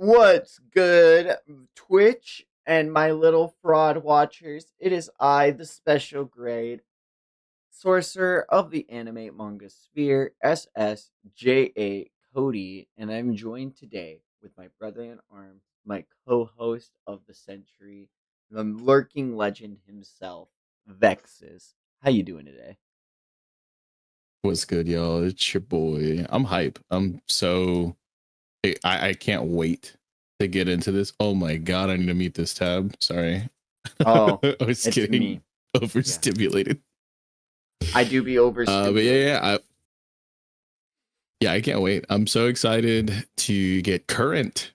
What's good, Twitch and my little fraud watchers? It is I, the special grade sorcerer of the anime manga sphere, SSJA Cody, and I'm joined today with my brother in arms, my co-host of the century, the lurking legend himself, Vexus. How you doing today? What's good, y'all? It's your boy. I'm hype. I can't wait to get into this. Oh my god, I need to mute this tab. Sorry. Oh, I was it's getting me. Yeah, overstimulated. I do be But yeah, overstimulated. I can't wait. I'm so excited to get current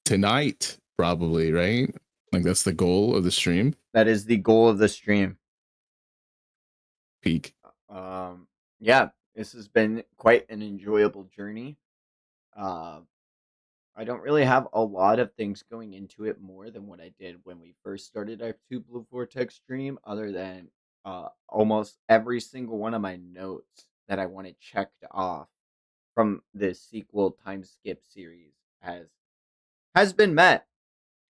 tonight, probably, right? Like that's the goal of the stream. That is the goal of the stream. Peak. Um, yeah, this has been quite an enjoyable journey. Uh, I don't really have a lot of things going into it more than what I did when we first started our Two Blue Vortex stream, other than almost every single one of my notes that I wanted checked off from this sequel time skip series has been met.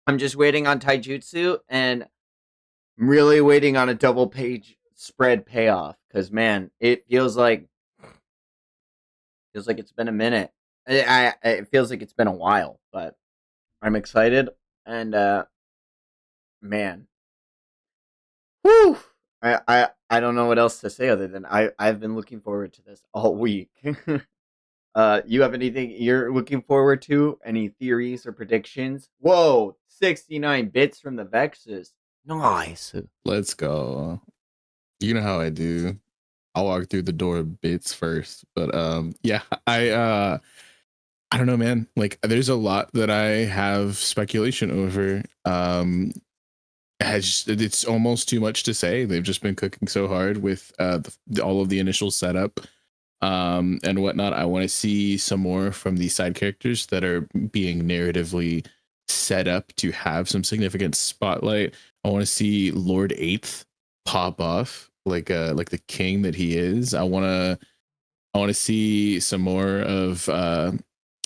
I'm just waiting on Taijutsu, and I'm really waiting on a double page spread payoff because man, it feels like it's been a minute. It feels like it's been a while, but I'm excited, and man, whew, I don't know what else to say other than I've been looking forward to this all week. You have anything you're looking forward to? Any theories or predictions? Whoa, 69 bits from the Vexes. Nice. Let's go. You know how I do. I'll walk through the door bits first. But yeah, I don't know, man. Like, there's a lot that I have speculation over. It's almost too much to say. They've just been cooking so hard with all of the initial setup and whatnot. I want to see some more from these side characters that are being narratively set up to have some significant spotlight. I want to see Lord Eighth pop off like the king that he is. I want to see some more of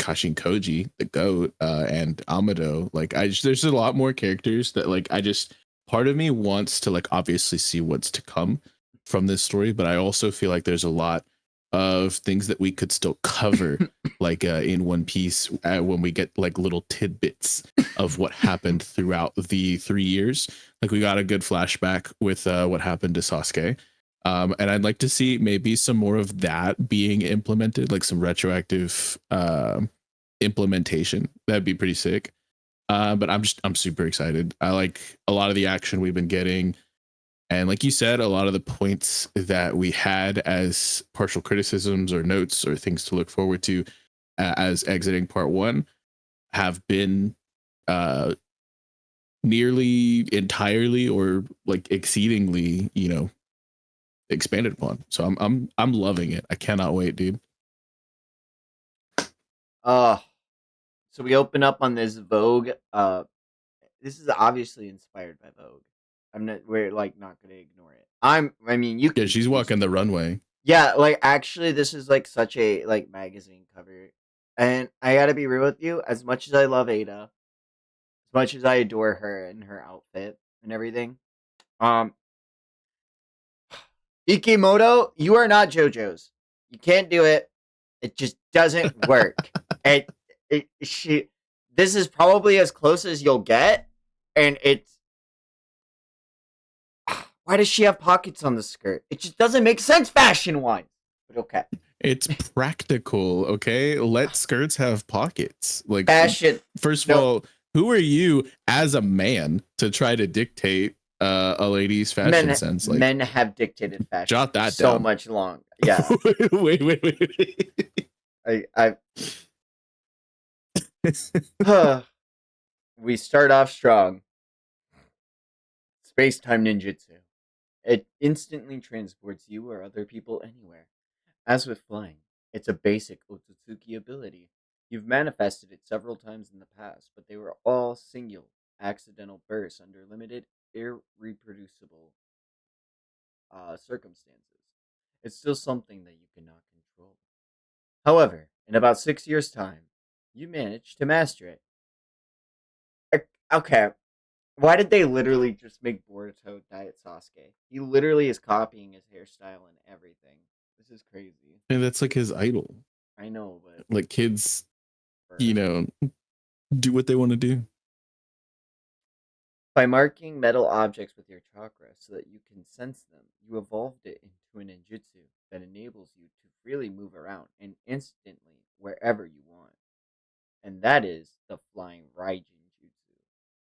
Kashin Koji, the goat, and Amado. There's a lot more characters that I just part of me wants to obviously see what's to come from this story, but I also feel like there's a lot of things that we could still cover, in One Piece, when we get little tidbits of what happened throughout the 3 years. Like we got a good flashback with what happened to Sasuke, and I'd like to see maybe some more of that being implemented, like some retroactive implementation. That'd be pretty sick. But I'm super excited. I like a lot of the action we've been getting, and like you said, a lot of the points that we had as partial criticisms or notes or things to look forward to as exiting part one have been uh, nearly entirely or exceedingly, expanded upon. So I'm loving it. I cannot wait, dude. Uh, so we open up on this Vogue. This is obviously inspired by Vogue. We're not gonna ignore it. I mean, you Yeah, can she's choose walking the to. runway. Yeah, actually, this is such a magazine cover, and I gotta be real with you. As much as I love Ada, as much as I adore her and her outfit and everything, um, Ikimoto, you are not JoJo's. You can't do it. It just doesn't work. It, she. This is probably as close as you'll get, and it's. Why does she have pockets on the skirt? It just doesn't make sense fashion wise. But okay. It's practical, okay? Let skirts have pockets. Fashion. First of No, all, who are you as a man to try to dictate a lady's fashion men sense? men have dictated fashion Jot for that so down. much long. Yeah. Wait. I we start off strong. Space time ninjutsu. It instantly transports you or other people anywhere. As with flying, it's a basic Otsutsuki ability. You've manifested it several times in the past, but they were all single, accidental bursts under limited, irreproducible circumstances. It's still something that you cannot control. However, in about 6 years' time, you managed to master it. Okay, why did they literally just make Boruto Diet Sasuke? He literally is copying his hairstyle and everything. This is crazy. And that's like his idol. I know, but Like kids, you bruh. know, do what they want to do. By marking metal objects with your chakra so that you can sense them, you evolved it into an ninjutsu that enables you to freely move around and instantly wherever you want. And that is the Flying Raijin Jutsu.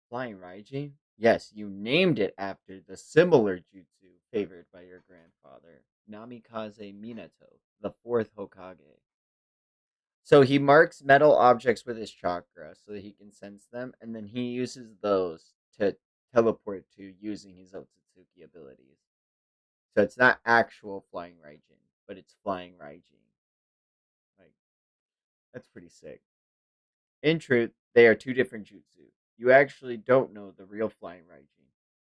Flying Raijin? Yes, you named it after the similar jutsu favored by your grandfather, Namikaze Minato, the fourth Hokage. So he marks metal objects with his chakra so that he can sense them, and then he uses those to teleport to using his Otsutsuki abilities. So it's not actual Flying Raijin, but it's Flying Raijin. Like, that's pretty sick. In truth, they are two different jutsu. You actually don't know the real Flying Raijin.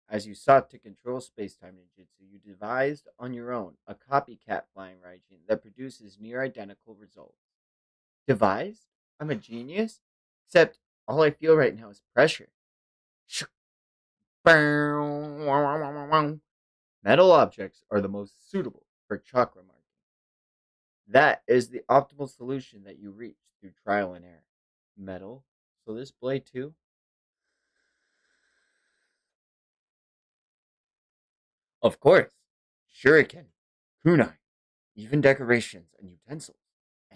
As you sought to control space-time ninjutsu, you devised on your own a copycat Flying Raijin that produces near identical results. Devised? I'm a genius? Except all I feel right now is pressure. Metal objects are the most suitable for chakra marking. That is the optimal solution that you reach through trial and error. Metal? So this blade too? Of course. Shuriken, kunai, even decorations and utensils.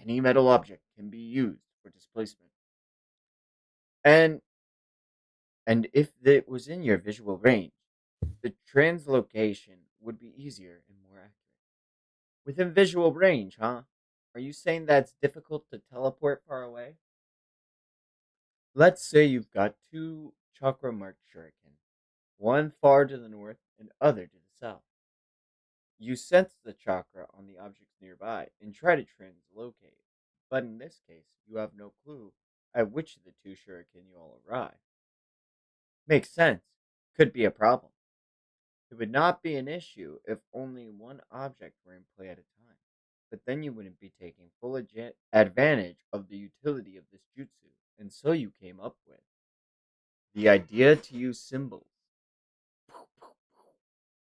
Any metal object can be used for displacement. And and if it was in your visual range, the translocation would be easier and more accurate. Within visual range, huh? Are you saying that it's difficult to teleport far away? Let's say you've got two chakra marked shuriken, one far to the north and other to the south. You sense the chakra on the objects nearby and try to translocate, but in this case, you have no clue at which of the two shuriken you'll arrive. Makes sense. Could be a problem. It would not be an issue if only one object were in play at a time, but then you wouldn't be taking full advantage of the utility of this jutsu, and so you came up with the idea to use symbols.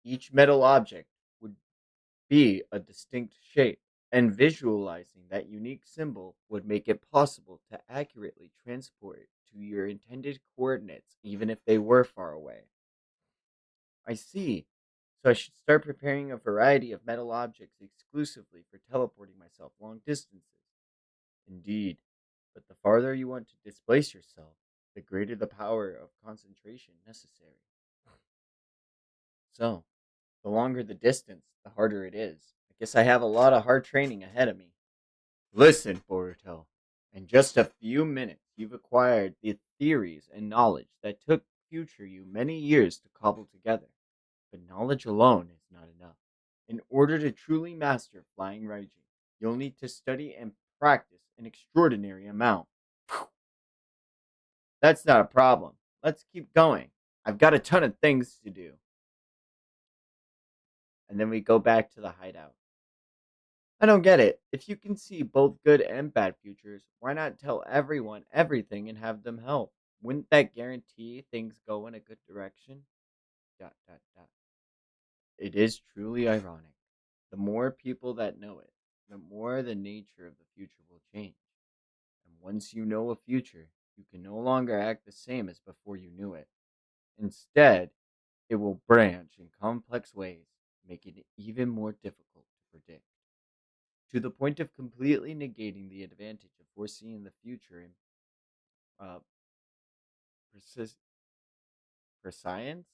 Each metal object would be a distinct shape, and visualizing that unique symbol would make it possible to accurately transport it to your intended coordinates, even if they were far away. I see. So I should start preparing a variety of metal objects exclusively for teleporting myself long distances. Indeed, but the farther you want to displace yourself, the greater the power of concentration necessary. So, the longer the distance, the harder it is. I guess I have a lot of hard training ahead of me. Listen, Boruto. In just a few minutes, you've acquired the theories and knowledge that took future you many years to cobble together. But knowledge alone is not enough. In order to truly master Flying Raijin, you'll need to study and practice an extraordinary amount. That's not a problem. Let's keep going. I've got a ton of things to do. And then we go back to the hideout. I don't get it. If you can see both good and bad futures, why not tell everyone everything and have them help? Wouldn't that guarantee things go in a good direction? Dot dot dot. It is truly ironic. The more people that know it, the more the nature of the future will change. And once you know a future, you can no longer act the same as before you knew it. Instead, it will branch in complex ways, making it even more difficult to predict, to the point of completely negating the advantage of foreseeing the future in uh, precis- prescience,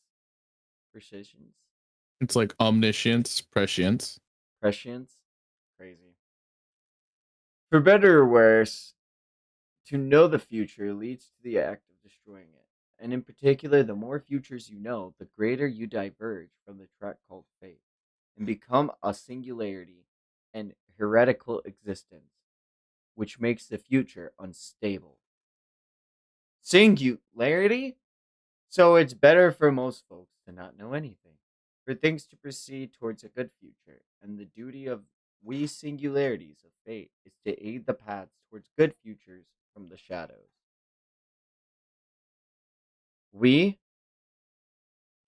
precisions, It's like omniscience, prescience. prescience. Crazy. For better or worse, to know the future leads to the act of destroying it. And in particular, the more futures you know, the greater you diverge from the track called fate and become a singularity and heretical existence, which makes the future unstable. Singularity? So it's better for most folks to not know anything, for things to proceed towards a good future, and the duty of we singularities of fate is to aid the paths towards good futures from the shadows. We,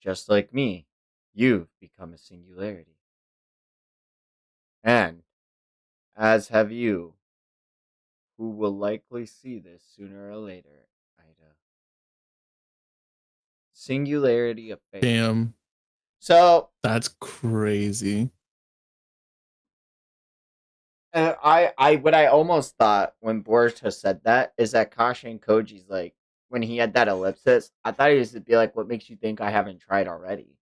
just like me, you've become a singularity. And, as have you, who will likely see this sooner or later, Ida. Singularity of fate. Damn, So, that's crazy. what I almost thought when Boruto said that is that Kashin Koji's like, when he had that ellipsis, I thought he was to be like, what makes you think I haven't tried already?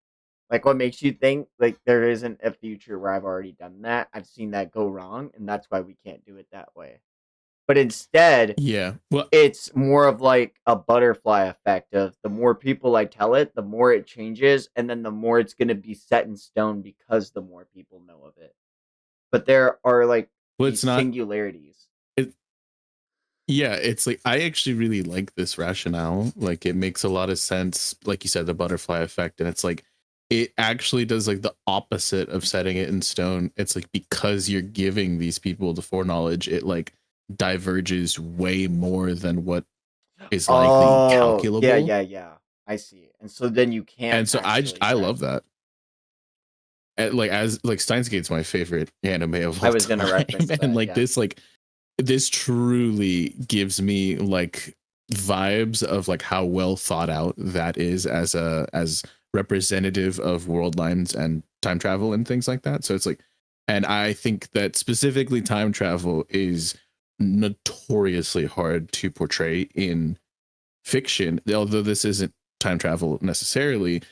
Like, what makes you think, like, there isn't a future where I've already done that? I've seen that go wrong, and that's why we can't do it that way. But instead, Yeah. Well, it's more of like a butterfly effect of the more people I tell it, the more it changes, and then the more it's going to be set in stone because the more people know of it. But there are like these it's not. singularities. It, yeah, it's like I actually really like this rationale. Like it makes a lot of sense. Like you said, the butterfly effect, and it's like it actually does like the opposite of setting it in stone. It's like because you're giving these people the foreknowledge, it like diverges way more than what is likely Oh, yeah, calculable. yeah, yeah. I see. And so then you can't And so actually I try. love that. And like as like Steins Gate's my favorite anime of I all was going to time, reference and that. Yeah. like this truly gives me like vibes of like how well thought out that is as representative of world lines and time travel and things like that. So it's like, and I think that specifically time travel is notoriously hard to portray in fiction, although this isn't time travel necessarily.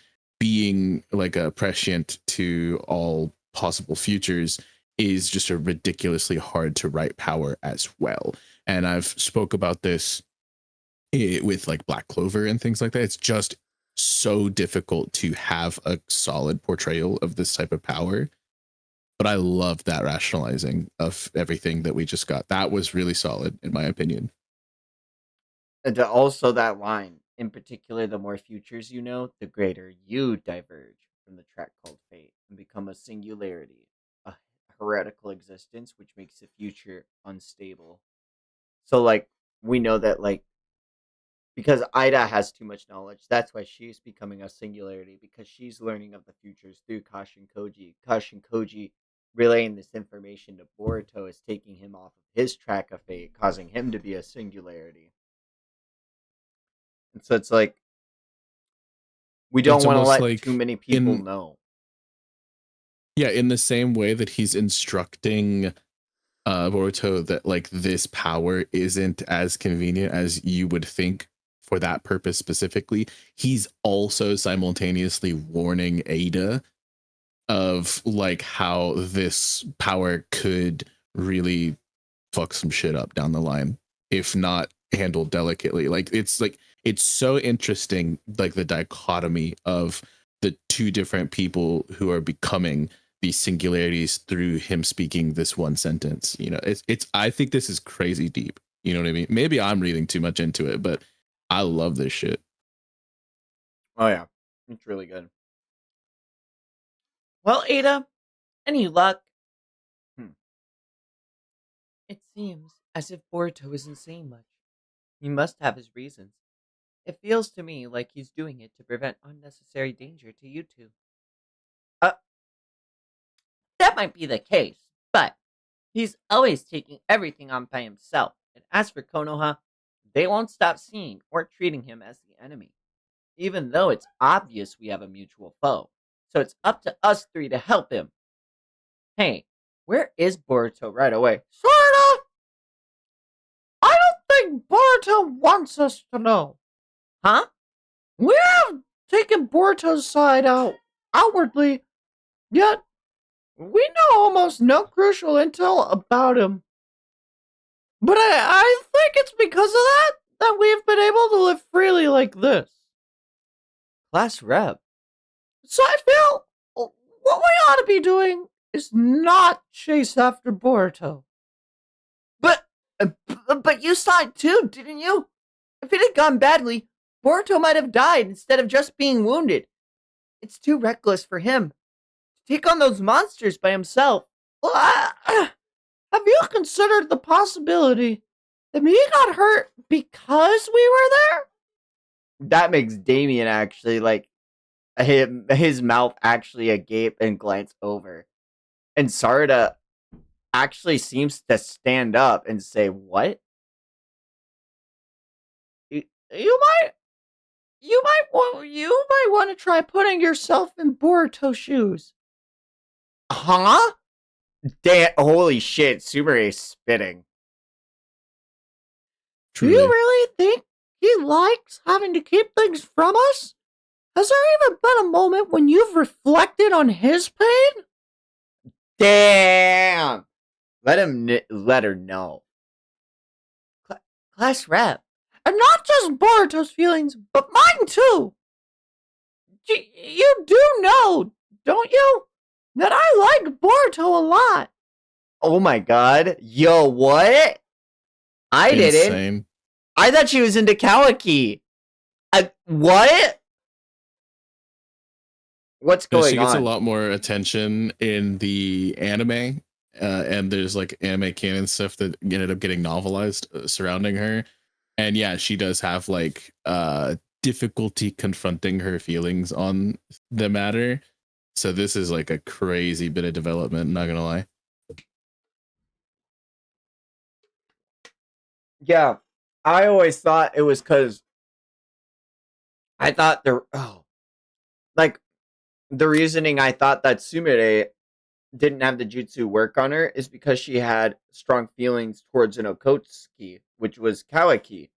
Being like a prescient to all possible futures is just a ridiculously hard to write power as well. And I've spoke about this with like Black Clover and things like that. It's just so difficult to have a solid portrayal of this type of power. But I love that rationalizing of everything that we just got. That was really solid, in my opinion. And also that line, in particular, the more futures you know, the greater you diverge from the track called fate and become a singularity, a heretical existence, which makes the future unstable. So, like, we know that, like, because Ida has too much knowledge, that's why she's becoming a singularity, because she's learning of the futures through Kashin Koji. Kashin Koji relaying this information to Boruto is taking him off of his track of fate, causing him to be a singularity. And so it's like, we don't It's want to almost let too like many people in know. yeah, in the same way that he's instructing Boruto that like this power isn't as convenient as you would think for that purpose specifically, he's also simultaneously warning Ada of like how this power could really fuck some shit up down the line if not handled delicately. Like it's so interesting, like the dichotomy of the two different people who are becoming these singularities through him speaking this one sentence. You know, it's I think this is crazy deep. You know what I mean? Maybe I'm reading too much into it, but I love this shit. Oh, yeah. It's really good. Well, Ada, any luck? Hmm. It seems as if Boruto isn't saying much. He must have his reasons. It feels to me like he's doing it to prevent unnecessary danger to you two. Uh, that might be the case, but he's always taking everything on by himself. And as for Konoha, they won't stop seeing or treating him as the enemy, even though it's obvious we have a mutual foe. So it's up to us three to help him. Hey, where is Boruto right away? Sorta! I don't think Boruto wants us to know. Huh? We have taken Boruto's side outwardly, yet we know almost no crucial intel about him. But I think it's because of that we've been able to live freely like this. Class rep. So I feel what we ought to be doing is not chase after Boruto. But but you saw it too, didn't you? If it had gone badly, Boruto might have died instead of just being wounded. It's too reckless for him to take on those monsters by himself. Well, have you considered the possibility that he got hurt because we were there? that makes Damien actually like his mouth actually agape and glance over. And Sarda actually seems to stand up and say, "What? You might want to try putting yourself in Boruto's shoes." Huh? Damn, holy shit, Sumire is spitting. Do you Truly. really think he likes having to keep things from us? Has there even been a moment when you've reflected on his pain? Damn! Let her know. Cl- Class rep. And not just Boruto's feelings, but mine too. You do know, don't you? That I like Boruto a lot. Oh my god. Yo, what? I didn't. Insane. I thought she was into Kawaki. What? What's She going gets a on? lot more attention in the anime, and there's like anime canon stuff that ended up getting novelized surrounding her. And yeah, she does have like difficulty confronting her feelings on the matter. So this is like a crazy bit of development, not gonna lie. Yeah, I always thought it was because I thought like the reasoning I thought that Sumire didn't have the jutsu work on her is because she had strong feelings towards an Okotsuki, which was Kawaki,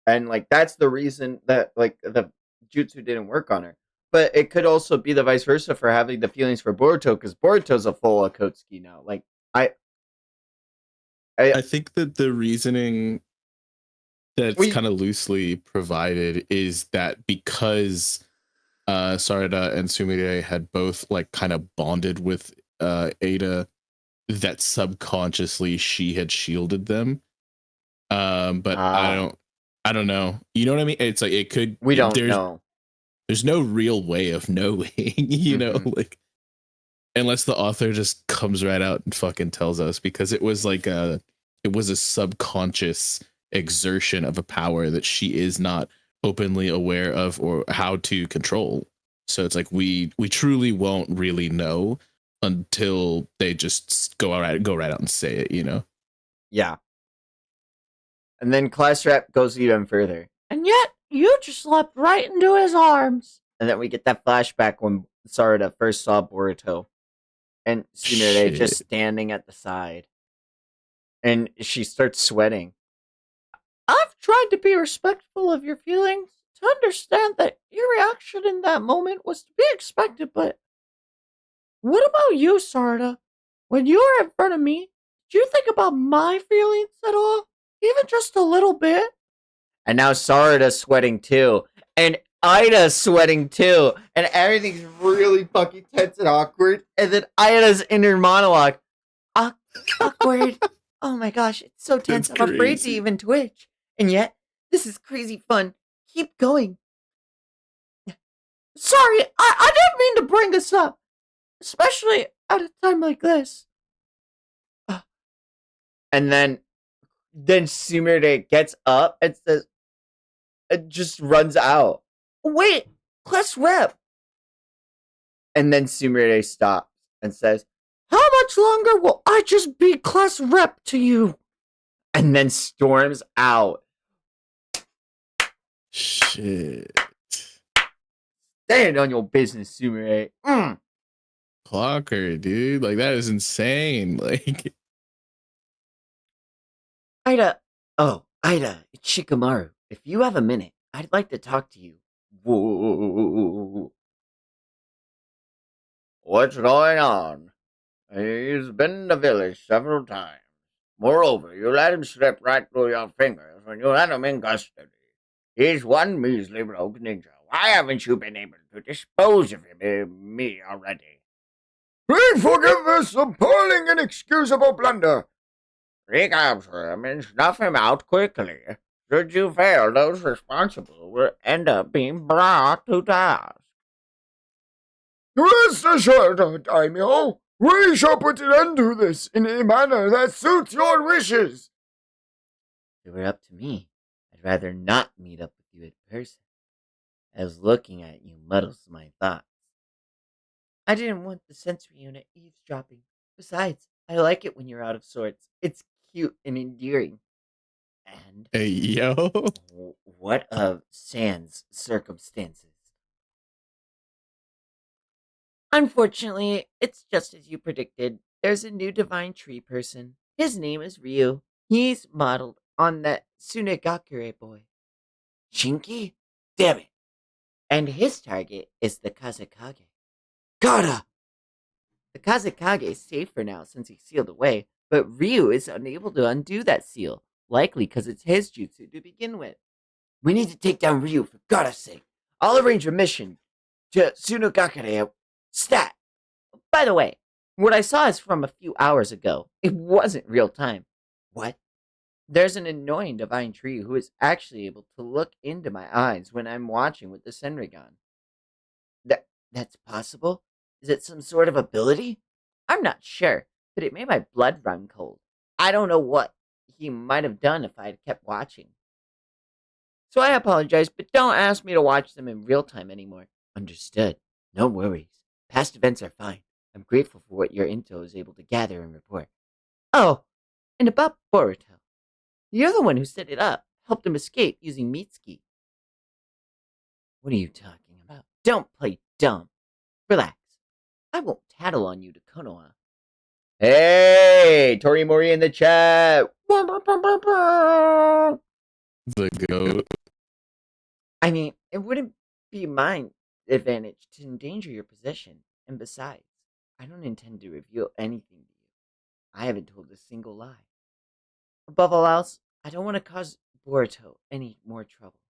and like that's the reason that like the jutsu didn't work on her. But it could also be the vice versa for having the feelings for Boruto because Boruto's a full Okotsuki now. Like I, I I think that the reasoning that's we kind of loosely provided is that because Sarada and Sumire had both like kind of bonded with Ada, that subconsciously she had shielded them. But ah I don't know. You know what I mean? It's like it could we don't there's know. no real way of knowing, you know, Mm-hmm. like unless the author just comes right out and fucking tells us because it was a subconscious exertion of a power that she is not openly aware of or how to control. So it's like we truly won't really know until they just go right out and say it, you know. Yeah. And then Class Rep goes even further. And yet, you just leapt right into his arms. And then we get that flashback when Sarada first saw Boruto. And Sumire just Shit. standing at the side. And she starts sweating. I've tried to be respectful of your feelings, to understand that your reaction in that moment was to be expected, but what about you, Sarada? When you were in front of me, did you think about my feelings at all? Even just a little bit? And now Sarada's sweating too. And Ida's sweating too. And everything's really fucking tense and awkward. And then Ida's inner monologue. Awkward. Oh my gosh, it's so That's tense. I'm afraid to crazy. even twitch. And yet, this is crazy fun. Keep going. Sorry, I didn't mean to bring this up. Especially at a time like this. And then Sumire gets up and says, it just runs out. Wait, class rep. And then Sumire stops and says, how much longer will I just be class rep to you? And then storms out. Shit. Stand on your business, Sumire. Clocker, dude. Like that is insane. Like Ida. Oh, Ida, it's Shikamaru. If you have a minute, I'd like to talk to you. Whoa. What's going on? He's been in the village several times. Moreover, you let him slip right through your fingers when you had him in custody. He's one measly rogue ninja. Why haven't you been able to dispose of him me already? Please forgive this appalling and inexcusable blunder. Recapture him and snuff him out quickly. Should you fail, those responsible will end up being brought to task. Rest assured, Daimyo, we shall put an end to this in a manner that suits your wishes. If it were up to me, I'd rather not meet up with you in person. as looking at you muddles my thoughts. I didn't want the sensory unit eavesdropping. Besides, I like it when you're out of sorts. It's cute and endearing. And Hey, yo. what of Sans circumstances? Unfortunately, it's just as you predicted. There's a new divine tree person. His name is Ryu. He's modeled on that Sunegakure boy. Shinki? Damn it. And his target is the Kazekage. Gotta! The Kazekage is safe for now since he sealed away, but Ryu is unable to undo that seal, likely because it's his jutsu to begin with. We need to take down Ryu for God's sake. I'll arrange a mission to Sunogakure stat. By the way, what I saw is from a few hours ago. It wasn't real time. What? There's an annoying divine tree who is actually able to look into my eyes when I'm watching with the Senrigan. That's possible? Is it some sort of ability? I'm not sure, but it made my blood run cold. I don't know what he might have done if I had kept watching. So I apologize, but don't ask me to watch them in real time anymore. Understood. No worries. Past events are fine. I'm grateful for what your intel is able to gather and report. Oh, and about Boruto. You're the one who set it up, helped him escape using Mitsuki. What are you talking about? Don't play dumb. Relax. I won't tattle on you to Konoha. Hey, Tori Mori in the chat. The goat. I mean, it wouldn't be my advantage to endanger your position. And besides, I don't intend to reveal anything to you. I haven't told a single lie. Above all else, I don't want to cause Boruto any more trouble.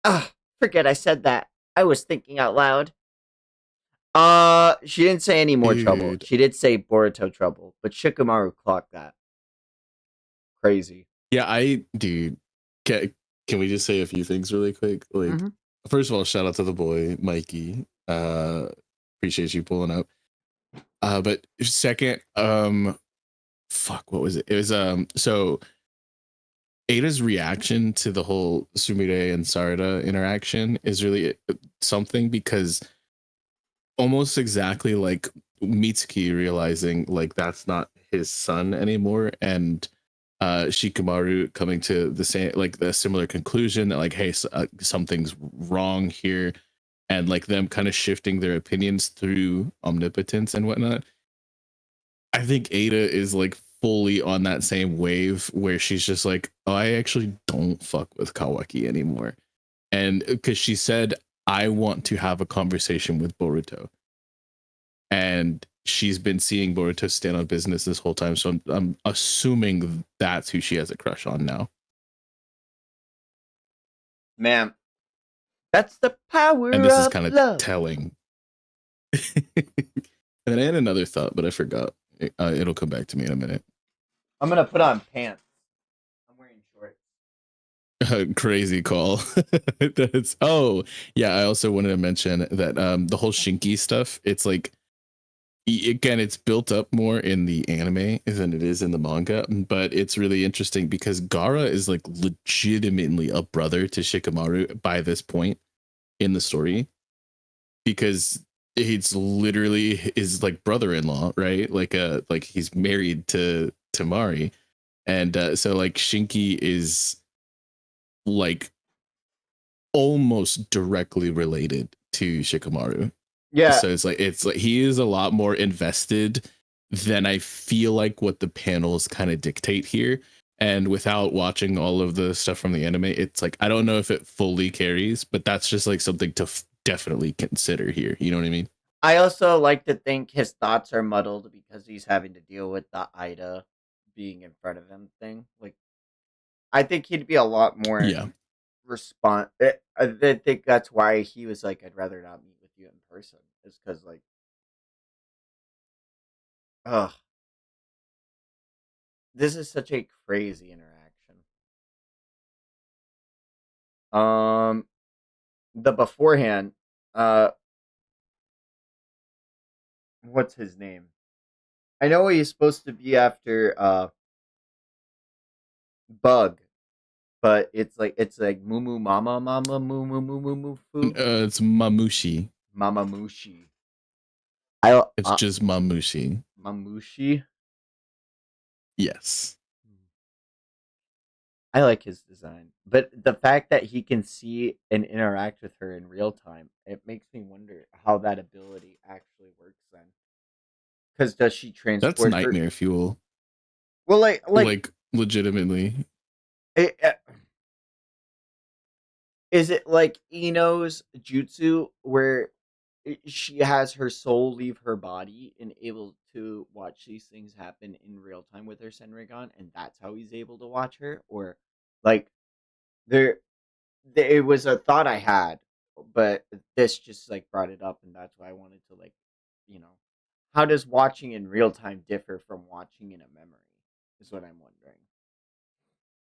Ah, forget I said that. I was thinking out loud. She didn't say any more trouble. Dude. She did say Boruto trouble, but Shikamaru clocked that. Crazy. Yeah, dude, can we just say a few things really quick? Like, Mm-hmm. first of all, shout out to the boy, Mikey. Appreciate you pulling up. But second, fuck, what was it? It was so Ada's reaction to the whole Sumire and Sarada interaction is really something because almost exactly like Mitsuki realizing like that's not his son anymore, and Shikamaru coming to the same like the similar conclusion that like hey something's wrong here, and like them kind of shifting their opinions through omnipotence and whatnot. I think Ada is like fully on that same wave where she's just like, oh, I actually don't fuck with Kawaki anymore, and because she said I want to have a conversation with Boruto, and she's been seeing Boruto stand on business this whole time. So I'm assuming that's who she has a crush on now. Ma'am, that's the And power this is of kind of love. telling. And I had another thought, but I forgot. It'll come back to me in a minute. I'm gonna put on pants. I'm wearing shorts. Crazy call. That's yeah. I also wanted to mention that the whole Shinky stuff. It's like again, it's built up more in the anime than it is in the manga, but it's really interesting because Gara is like legitimately a brother to Shikamaru by this point in the story, because it's literally his like brother-in-law, right? Like he's married to Mari, and so like Shinky is like almost directly related to Shikamaru. Yeah, So it's like he is a lot more invested than I feel like what the panels kind of dictate here. And without watching all of the stuff from the anime, it's like I don't know if it fully carries, but that's just like something to definitely consider here. You know what I mean? I also like to think his thoughts are muddled because he's having to deal with the Ida being in front of him thing. Like, I think he'd be a lot more Yeah. I think that's why he was like, I'd rather not meet with you in person. Is because like, ugh, this is such a crazy interaction. Um, the beforehand, uh, what's his name? I know he's supposed to be after Bug, but it's like moo moo mama mama moo moo moo moo moo foo It's Mamushi. mama mushi. I It's just Mamushi. mamushi. Yes. I like his design, but the fact that he can see and interact with her in real time, it makes me wonder how that ability actually works then. Because does she That's transport her? nightmare fuel. Well, like Like legitimately. it, is it like Ino's jutsu where she has her soul leave her body and able to watch these things happen in real time with her Senrigan, and that's how he's able to watch her? Or like there, it was a thought I had, but this just like brought it up, and that's why I wanted to like, you know, how does watching in real time differ from watching in a memory? Is what I'm wondering.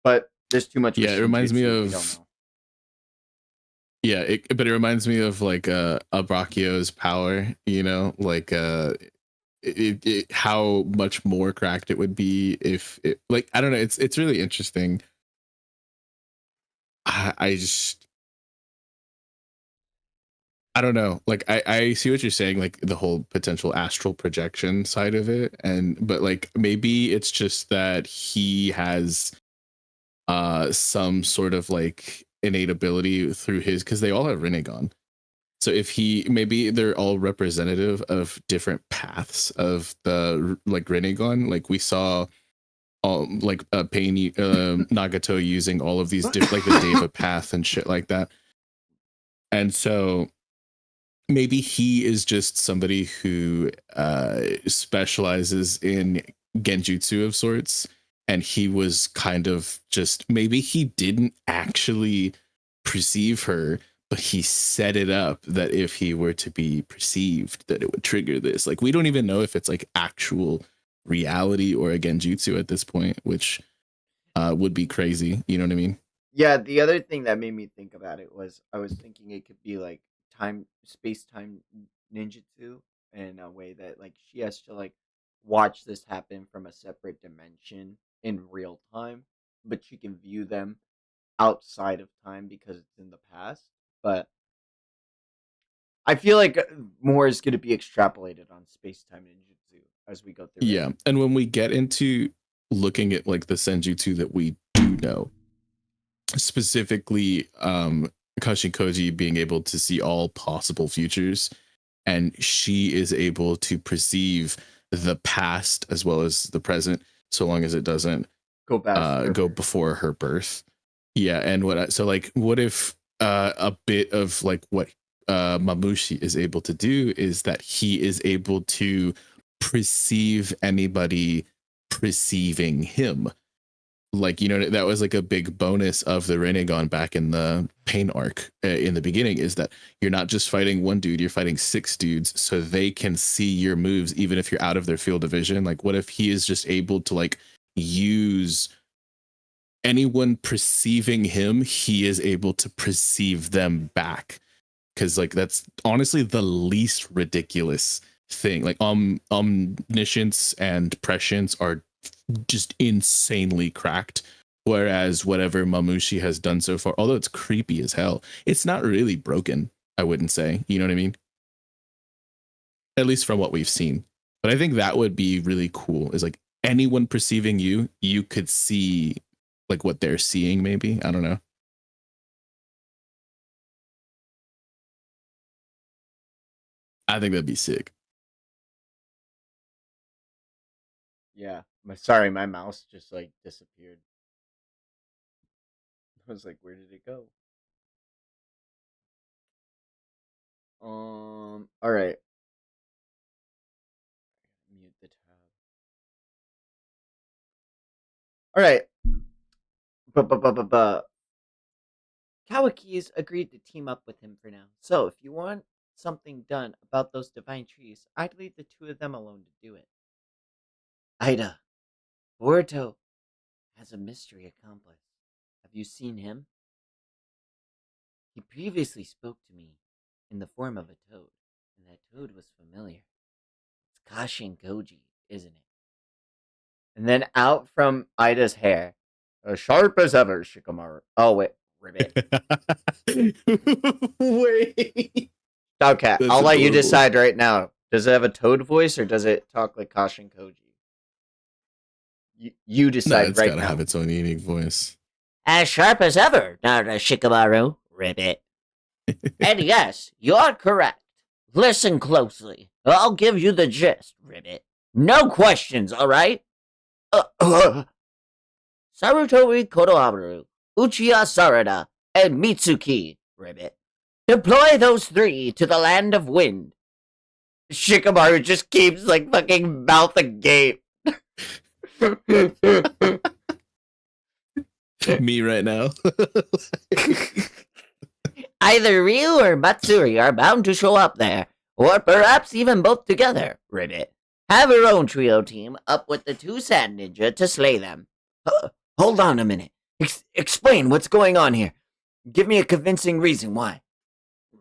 But there's too much with Yeah, it reminds me Shinjutsu. We don't of know. yeah, but it reminds me of like a Brachio's power, you know, like how much more cracked it would be if it, like I don't know, it's really interesting. I just I don't know. Like I see what you're saying, like the whole potential astral projection side of it. And but like maybe it's just that he has some sort of like innate ability through his because they all have Rinnegan. So if he maybe they're all representative of different paths of the like Rinnegan. Like we saw like Pain Nagato using all of these different like the Deva path and shit like that. And so maybe he is just somebody who specializes in genjutsu of sorts, and he was kind of just maybe he didn't actually perceive her, but he set it up that if he were to be perceived that it would trigger this. Like we don't even know if it's like actual reality or a genjutsu at this point, which would be crazy, you know what I mean? Yeah, the other thing that made me think about it was I was thinking it could be like time space time ninjutsu in a way that like she has to like watch this happen from a separate dimension in real time, but she can view them outside of time because it's in the past. But I feel like more is going to be extrapolated on space time ninjutsu as we go through it. Yeah, and when we get into looking at like the senjutsu that we do know, specifically Kashikoji being able to see all possible futures, and she is able to perceive the past as well as the present, so long as it doesn't Go past her go birth. before her birth. Yeah, and so like what if a bit of like what Mamushi is able to do is that he is able to perceive anybody perceiving him, like you know that was like a big bonus of the Renegon back in the Pain arc in the beginning, is that you're not just fighting one dude, you're fighting six dudes, so they can see your moves even if you're out of their field of vision. Like what if he is just able to like use anyone perceiving him, he is able to perceive them back, because like that's honestly the least ridiculous thing. Like omniscience and prescience are just insanely cracked. Whereas whatever Mamushi has done so far, although it's creepy as hell, it's not really broken, I wouldn't say. You know what I mean? At least from what we've seen. But I think that would be really cool, is like anyone perceiving you, you could see like what they're seeing, maybe. I don't know. I think that'd be sick. Yeah. Sorry, my mouse just like disappeared. I was like, where did it go? All right. Mute the tab. All right. But Kawaki's agreed to team up with him for now. So if you want something done about those divine trees, I'd leave the two of them alone to do it. Ida, Boruto has a mystery accomplice. Have you seen him? He previously spoke to me in the form of a toad, and that toad was familiar. It's Kashin Goji, isn't it? And then out from Ida's hair As sharp as ever, Shikamaru. Oh, wait. Ribbit. Wait, Okay, that's I'll let you adorable. decide right now. Does it have a toad voice or does it talk like Kashin Koji? You No, decide it's right gotta have now. its own unique voice. As sharp as ever, Nara Shikamaru. Ribbit. And yes, you're correct. Listen closely. I'll give you the gist, Ribbit. No questions, alright? Sarutobi Konohamaru, Uchiha Sarada, and Mitsuki, Ribbit. Deploy those three to the land of wind. Shikamaru just keeps like fucking mouth agape. Me right now. Either Ryu or Matsuri are bound to show up there, or perhaps even both together, Ribbit. Have your own trio team up with the two Sand Ninja to slay them. Hold on a minute. Explain what's going on here. Give me a convincing reason why.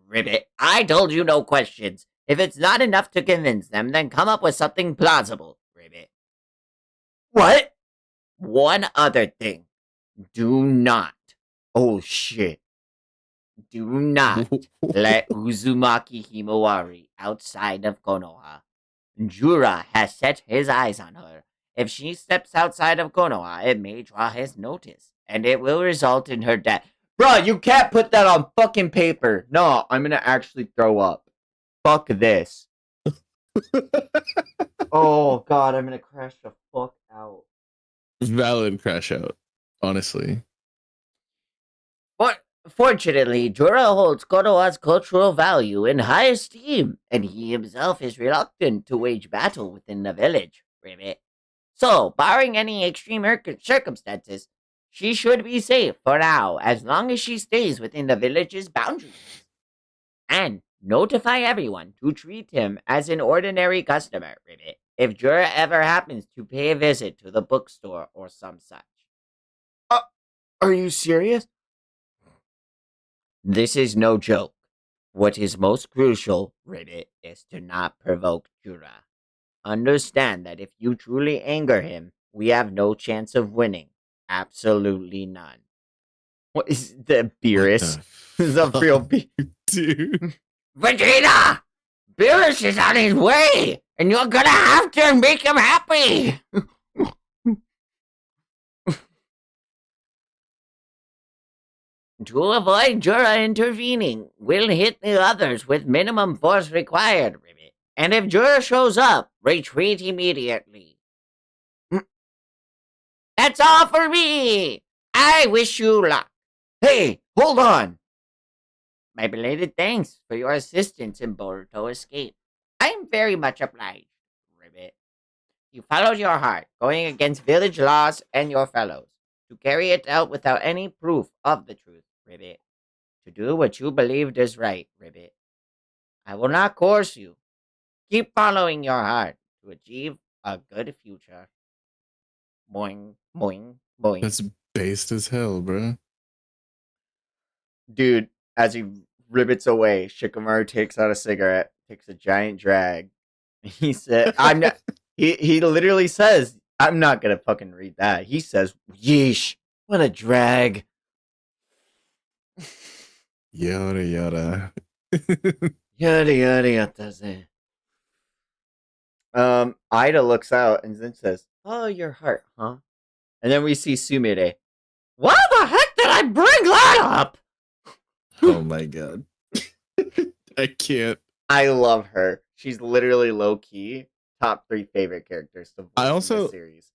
Ribbit, I told you no questions. If it's not enough to convince them, then come up with something plausible, Ribbit. What? One other thing. Do not. Oh shit. Do not let Uzumaki Himawari outside of Konoha. Jura has set his eyes on her. If she steps outside of Konoha, it may draw his notice, and it will result in her death. Bro, you can't put that on fucking paper. No, I'm gonna actually throw up. Fuck this. Oh god, I'm gonna crash the fuck out. Valid crash out, honestly. But fortunately, Jura holds Konoha's cultural value in high esteem, and he himself is reluctant to wage battle within the village, Ribbit. So, barring any extreme circumstances, she should be safe for now as long as she stays within the village's boundaries. And notify everyone to treat him as an ordinary customer, Ribbit, if Jura ever happens to pay a visit to the bookstore or some such. Are you serious? This is no joke. What is most crucial, Ribbit, is to not provoke Jura. Understand that if you truly anger him, we have no chance of winning. Absolutely none. What is the What Beerus? the This is a real fuck, dude? Vegeta! Beerus is on his way, and you're gonna have to make him happy! To avoid Jura intervening, we'll hit the others with minimum force required, Ribbit. And if Jura shows up, retreat immediately. That's all for me! I wish you luck. Hey, hold on. My belated thanks for your assistance in Boruto escape. I am very much obliged, Ribbit. You followed your heart, going against village laws and your fellows, to carry it out without any proof of the truth, Ribbit. To do what you believed is right, Ribbit. I will not coerce you. Keep following your heart to achieve a good future. Boing, boing, boing. That's based as hell, bro. Dude, as he ribbits away, Shikamaru takes out a cigarette, takes a giant drag. He said, I'm not he literally says, I'm not gonna fucking read that. He says, yeesh, what a drag. Yada yada. Yada yada yada. Ida looks out and then says, "Oh, your heart, huh?" And then we see Sumire. Why the heck did I bring that up? Oh my god. I can't. I love her. She's literally low key top 3 favorite characters to voice in this series.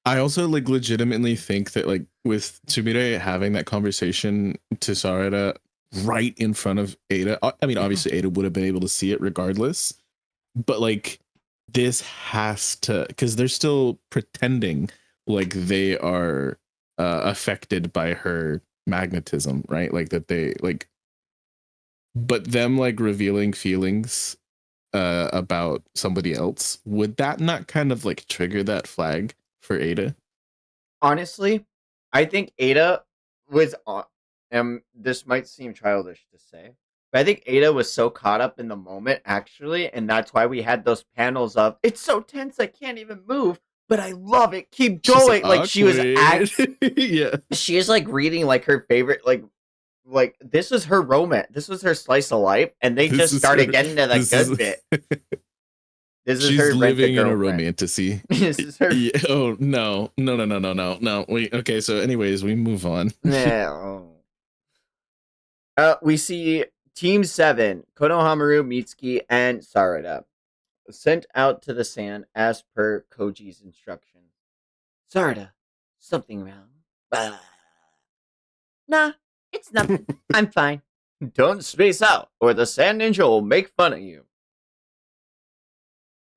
I also like legitimately think that like with Tsumire having that conversation to Sarada right in front of Ada. I mean, obviously Ada would have been able to see it regardless, but like this has to, because they're still pretending like they are affected by her magnetism, right? Like that they like, but them like revealing feelings about somebody else, would that not kind of like trigger that flag for Ada? Honestly, I think Ada was this might seem childish to say, but I think Ada was so caught up in the moment actually, and that's why we had those panels of it's so tense I can't even move. but I love it. Keep She's going. Like she was awkward. Yeah. she is like reading like her favorite like this was her romance. This was her slice of life, and they This just is her. started getting to the This good is. bit. This is She's her rent a living in a girlfriend. romantasy. This is her. Yeah. Oh no, no, no, no, no, no, no. Wait. Okay. So, anyways, we move on. No. We see Team 7, Konohamaru, Mitsuki, and Sarada, sent out to the sand as per Koji's instructions. Sarada, something wrong? Nah, it's nothing. I'm fine. Don't space out, or the sand ninja will make fun of you.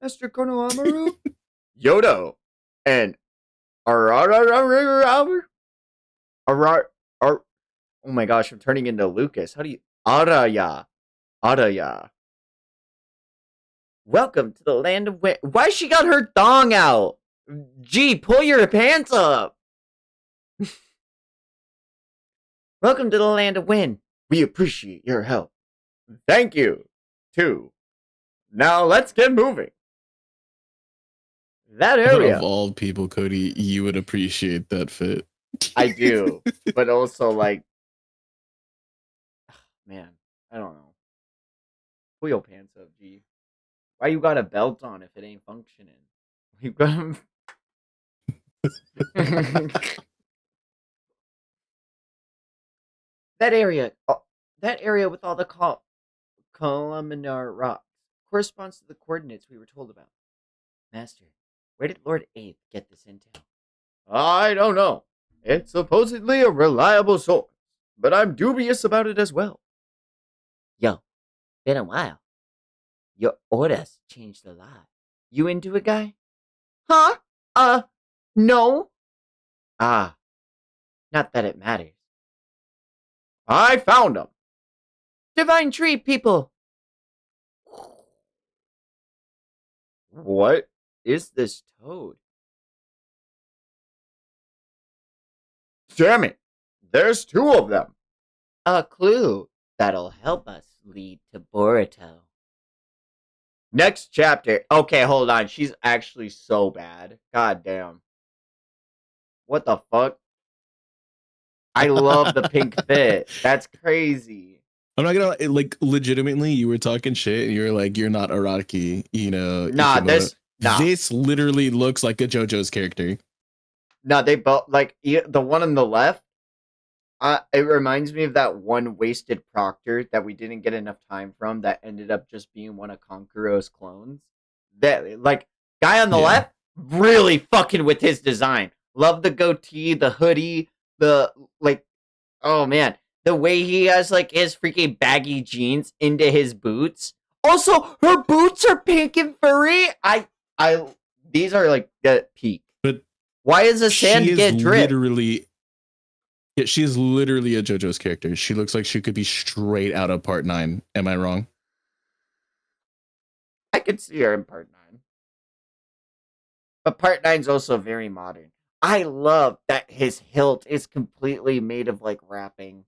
Mr. Konohamaru, Yodo, and Arara. Oh my gosh, I'm turning into Lucas. How do you Araya? Araya. Welcome to the land of wind. Why she got her thong out? Gee, pull your pants up. Welcome to the land of wind. We appreciate your help. Thank you, too. Now let's get moving. That Of area. all people, Cody, you would appreciate that fit. I do, but also like, man, I don't know. Pull your pants up, G. Why you got a belt on if it ain't functioning? You got. That area, that area with all the columnar rocks corresponds to the coordinates we were told about. Master, where did Lord Abe get this intel? I don't know. It's supposedly a reliable source, but I'm dubious about it as well. Yo, been a while. Your orders changed a lot. You into it, guy? Huh? No. Ah, not that it matters. I found him. Divine tree, people. What is this toad? Damn it! There's two of them. A clue that'll help us lead to Boruto. Next chapter. Okay, hold on. She's actually so bad. God damn. What the fuck? I love the pink fit. That's crazy. I'm not gonna like legitimately. You were talking shit, and you're like, you're not Araki, Nah, Ikimoto. nah. This literally looks like a JoJo's character. Nah, they both like the one on the left. It reminds me of that one wasted Proctor that we didn't get enough time from that ended up just being one of Konkuro's clones. That like guy on the Yeah. left, really fucking with his design. Love the goatee, the hoodie, the like. Oh man, the way he has like his freaking baggy jeans into his boots. Also, her boots are pink and furry. I, these are like the peak. But why is the sand she is get drip? literally, yeah, she is literally a JoJo's character. She looks like she could be straight out of Part 9. Am I wrong? I could see her in Part 9. But Part 9's also very modern. I love that his hilt is completely made of like wrapping.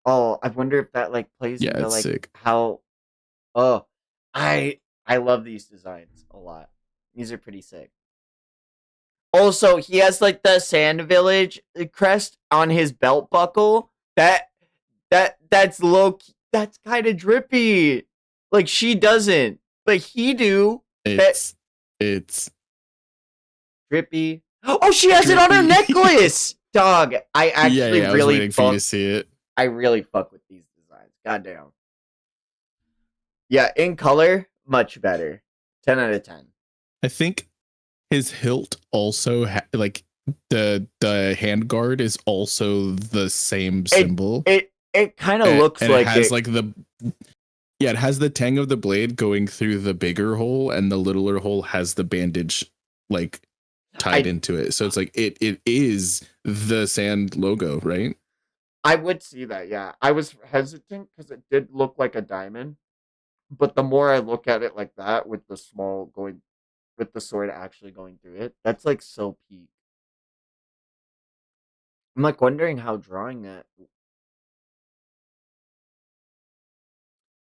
Oh, I wonder if that like plays Yeah, into it's like sick. how. Oh, I love these designs a lot. These are pretty sick. Also, he has like the Sand Village crest on his belt buckle. That's low. That's kind of drippy. Like she doesn't, but he do. It's Drippy. Oh, she has it on her drippy. necklace. Dog, I actually I was really waiting for you to see it. I really fuck with these designs. Goddamn. Yeah, in color, much better. 10 out of 10. I think his hilt also like the hand guard is also the same symbol. It kind of looks and like it has like the it has the tang of the blade going through the bigger hole, and the littler hole has the bandage like tied into it. So it's like it is the sand logo, right? I would see that, yeah. I was hesitant because it did look like a diamond, but the more I look at it like that, with the with the sword actually going through it, that's like so peak. I'm like wondering how drawing that.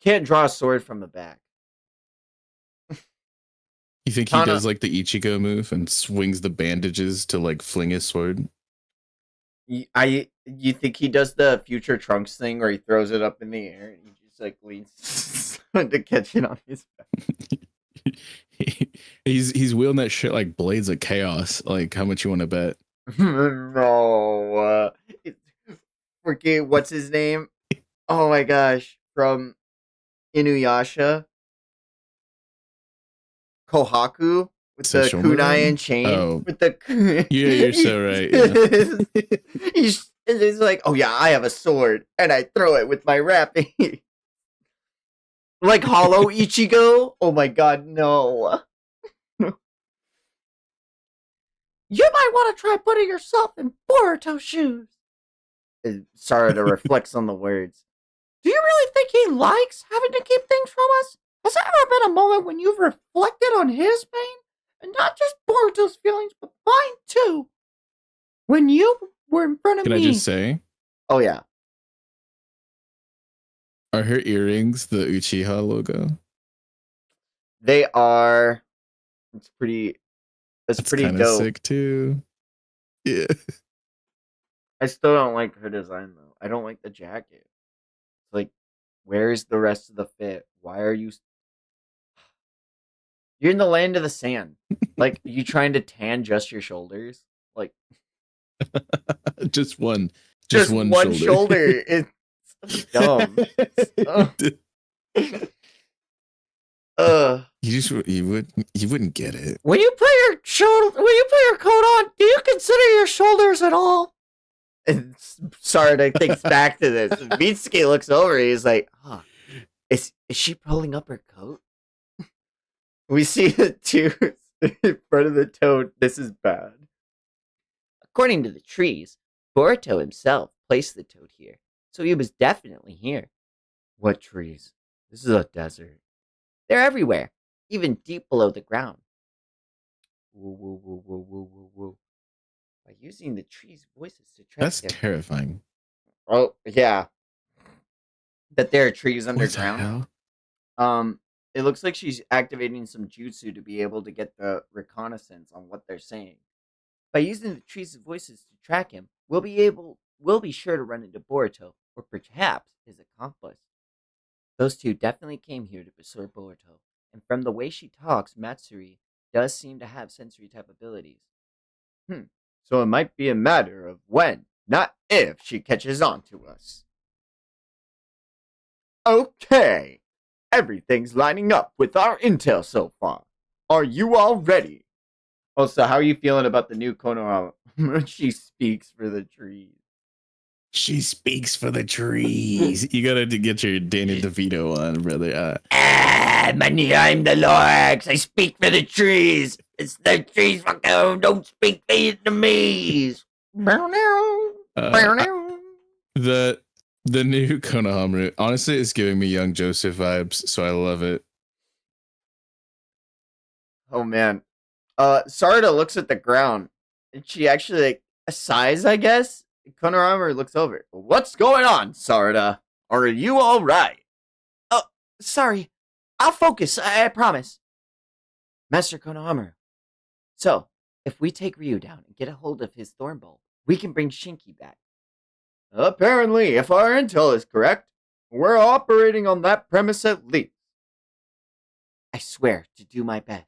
Can't draw a sword from the back. You think he Kana, does like the Ichigo move and swings the bandages to like fling his sword? you think he does the future Trunks thing where he throws it up in the air and he just like leans to catch it on his back? He's wielding that shit like blades of chaos. Like, how much you want to bet? No, forget what's his name. Oh my gosh, from Inuyasha, Kohaku with the kunai Sesshomaru? and chain Oh, with the yeah, you're so right. Yeah. he's like, oh yeah, I have a sword and I throw it with my wrapping. Like Hollow Ichigo. Oh my god, no. You might want to try putting yourself in Boruto's shoes. Sarada reflects on the words. Do you really think he likes having to keep things from us? Has there ever been a moment when you've reflected on his pain? And not just Boruto's feelings, but mine too. When you were in front of Can I me. just say, Oh yeah. are her earrings the Uchiha logo? They are. It's pretty. It's That's pretty kind of dope. sick too. Yeah. I still don't like her design though. I don't like the jacket. Like, where's the rest of the fit? Why are you? You're in the land of the sand. Like, you trying to tan just your shoulders? Like, just one. Just just one one shoulder. shoulder. It's so dumb. Ugh. Ugh. You wouldn't get it. When you put your coat on, do you consider your shoulders at all? And Sarda thinks back to this. Mitsuki looks over. He's like, huh, is she pulling up her coat? We see the two in front of the toad. This is bad. According to the trees, Boruto himself placed the toad here, so he was definitely here. What trees? This is a desert. They're everywhere, even deep below the ground. Whoa, whoa, whoa, whoa, whoa, whoa, whoa. By using the trees' voices to track That's their terrifying. Oh, yeah. That there are trees What the underground. hell? It looks like she's activating some jutsu to be able to get the reconnaissance on what they're saying. By using the trees' voices to track him, we'll be sure to run into Boruto, or perhaps his accomplice. Those two definitely came here to pursue Boruto, and from the way she talks, Matsuri does seem to have sensory type abilities. So it might be a matter of when, not if, she catches on to us. Okay. Everything's lining up with our intel so far. Are you all ready? Also, how are you feeling about the new Konoha? She speaks for the trees. She speaks for the trees. You gotta get your Danny DeVito on, brother. Money, I'm the Lorx. I speak for the trees. It's the trees, fucking don't speak Vietnamese. Uh, the the new Konohamaru honestly is giving me young Joseph vibes, so I love it. Oh man. Sarada looks at the ground and she actually like sighs, I guess. Konohamaru looks over. What's going on, Sarada? Are you alright? Oh, sorry. I'll focus, I promise. Master Konohamaru. So, if we take Ryu down and get a hold of his thorn bolt, we can bring Shinki back. Apparently, if our intel is correct, we're operating on that premise at least. I swear to do my best.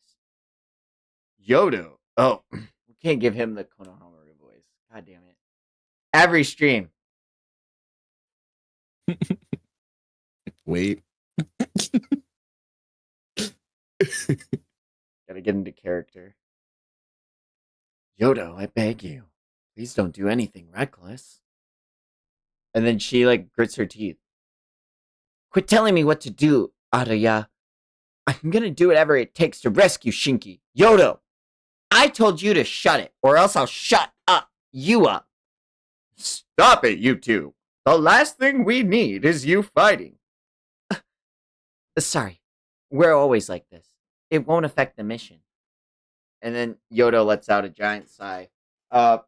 Yodo. Oh, we can't give him the Konohamaru voice. God damn it. Every stream. Wait. Gotta get into character. Yodo, I beg you. Please don't do anything reckless. And then she like grits her teeth. Quit telling me what to do, Araya. I'm gonna do whatever it takes to rescue Shinki. Yodo! I told you to shut it, or else I'll shut you up. Stop it, you two. The last thing we need is you fighting. Sorry. We're always like this. It won't affect the mission. And then Yodo lets out a giant sigh. And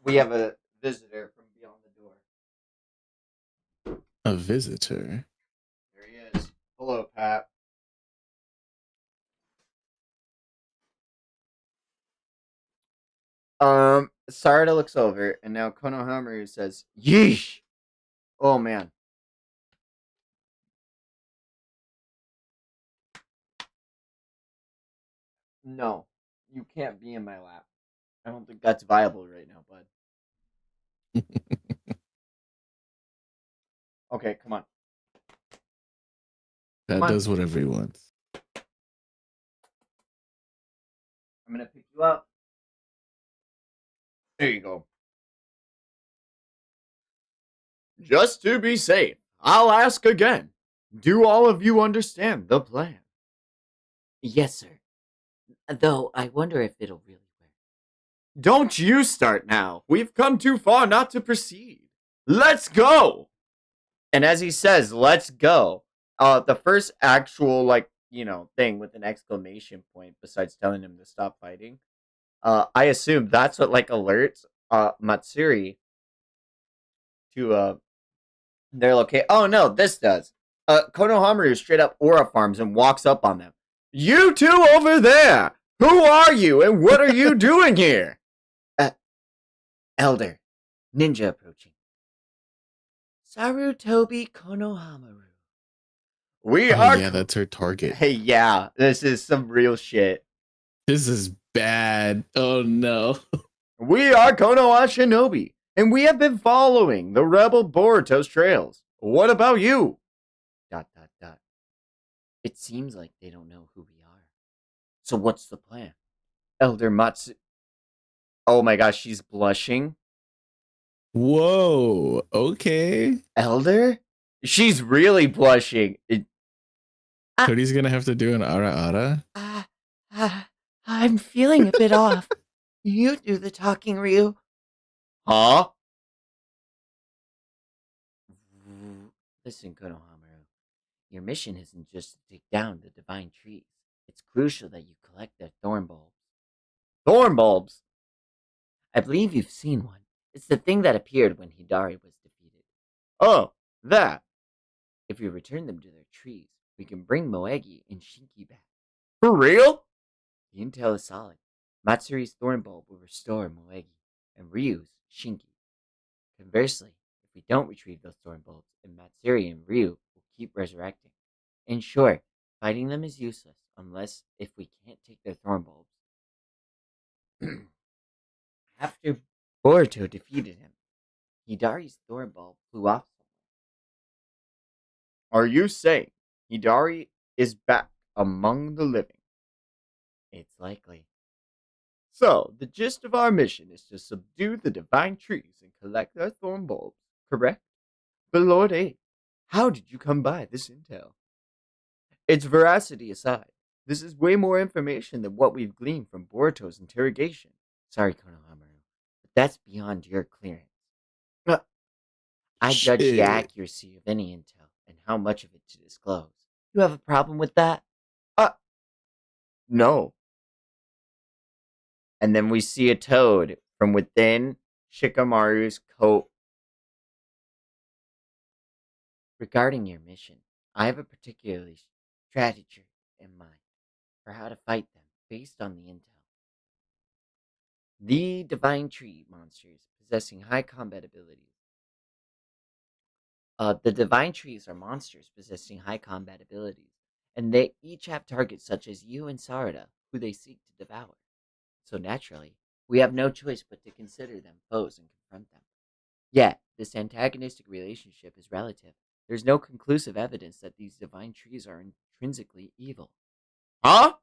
we have a visitor from beyond the door. A visitor. There he is. Hello, Pat. Sarada looks over, and now Konohamaru says, "Yeesh! Oh man, no, you can't be in my lap. I don't think that's viable right now, bud. Okay, come on, come That on. does whatever he wants. I'm gonna pick you up. There you go. Just to be safe, I'll ask again. Do all of you understand the plan?" Yes, sir. Though I wonder if it'll really work. "Don't you start now. We've come too far not to proceed. Let's go!" And as he says, "Let's go," the first actual, like, thing with an exclamation point besides telling him to stop fighting, I assume that's what, like, alerts, Matsuri to, their location. Oh, no, this does. Konohamaru straight up aura farms and walks up on them. "You two over there! Who are you and what are you doing here?" Uh, Elder, ninja approaching. Sarutobi Konohamaru. "We Oh are. yeah, that's her target. Hey, yeah, this is some real shit. This is bad. Oh no. We are Konoha Shinobi, and we have been following the rebel Boruto's trails. What about you?" Dot, dot, dot. It seems like they don't know who we are. So what's the plan? Elder Matsu. Oh my gosh, she's blushing. Whoa. Okay. Elder? She's really blushing. Cody's gonna have to do an ara ara. I'm feeling a bit off. You do the talking, Ryu. Huh? Listen, Konohamaru. Your mission isn't just to take down the divine trees. It's crucial that you collect their thorn bulbs. Thorn bulbs? I believe you've seen one. It's the thing that appeared when Hidari was defeated. Oh, that. If we return them to their trees, we can bring Moegi and Shinki back. For real? The intel is solid. Matsuri's thorn bulb will restore Moegi, and Ryu's Shinki. Conversely, if we don't retrieve those thorn bulbs, and Matsuri and Ryu will keep resurrecting. In short, fighting them is useless unless if we can't take their thorn bulbs. After Boruto defeated him, Hidari's thorn bulb flew off somewhere. Are you saying Hidari is back among the living? It's likely. So, the gist of our mission is to subdue the divine trees and collect their thorn bulbs, correct? But Lord A, how did you come by this intel? Its veracity aside, this is way more information than what we've gleaned from Boruto's interrogation. Sorry, Konohamaru, but that's beyond your clearance. Uh, I judge the Shit. accuracy of any intel and how much of it to disclose. You have a problem with that? no. And then we see a toad from within Shikamaru's coat. Regarding your mission, I have a particular strategy in mind for how to fight them based on the intel. The divine tree monsters possessing high combat abilities. The divine trees are monsters possessing high combat abilities, and they each have targets such as you and Sarada, who they seek to devour. So naturally, we have no choice but to consider them foes and confront them. Yet, this antagonistic relationship is relative. There's no conclusive evidence that these divine trees are intrinsically evil. Huh?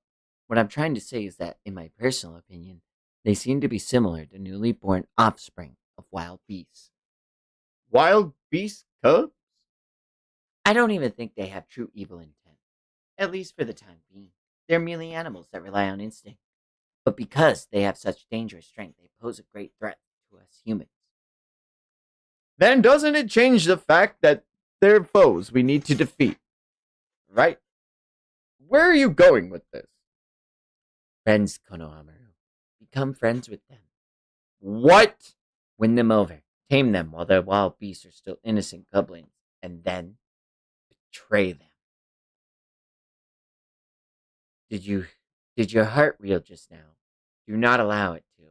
What I'm trying to say is that, in my personal opinion, they seem to be similar to newly born offspring of wild beasts. Wild beast cubs? I don't even think they have true evil intent, at least for the time being. They're merely animals that rely on instinct. But because they have such dangerous strength, they pose a great threat to us humans. Then doesn't it change the fact that they're foes we need to defeat? Right? Where are you going with this? Friends, Konohamaru. Become friends with them. What? Win them over. Tame them while their wild beasts are still innocent goblins. And then betray them. Did your heart reel just now? Do not allow it to.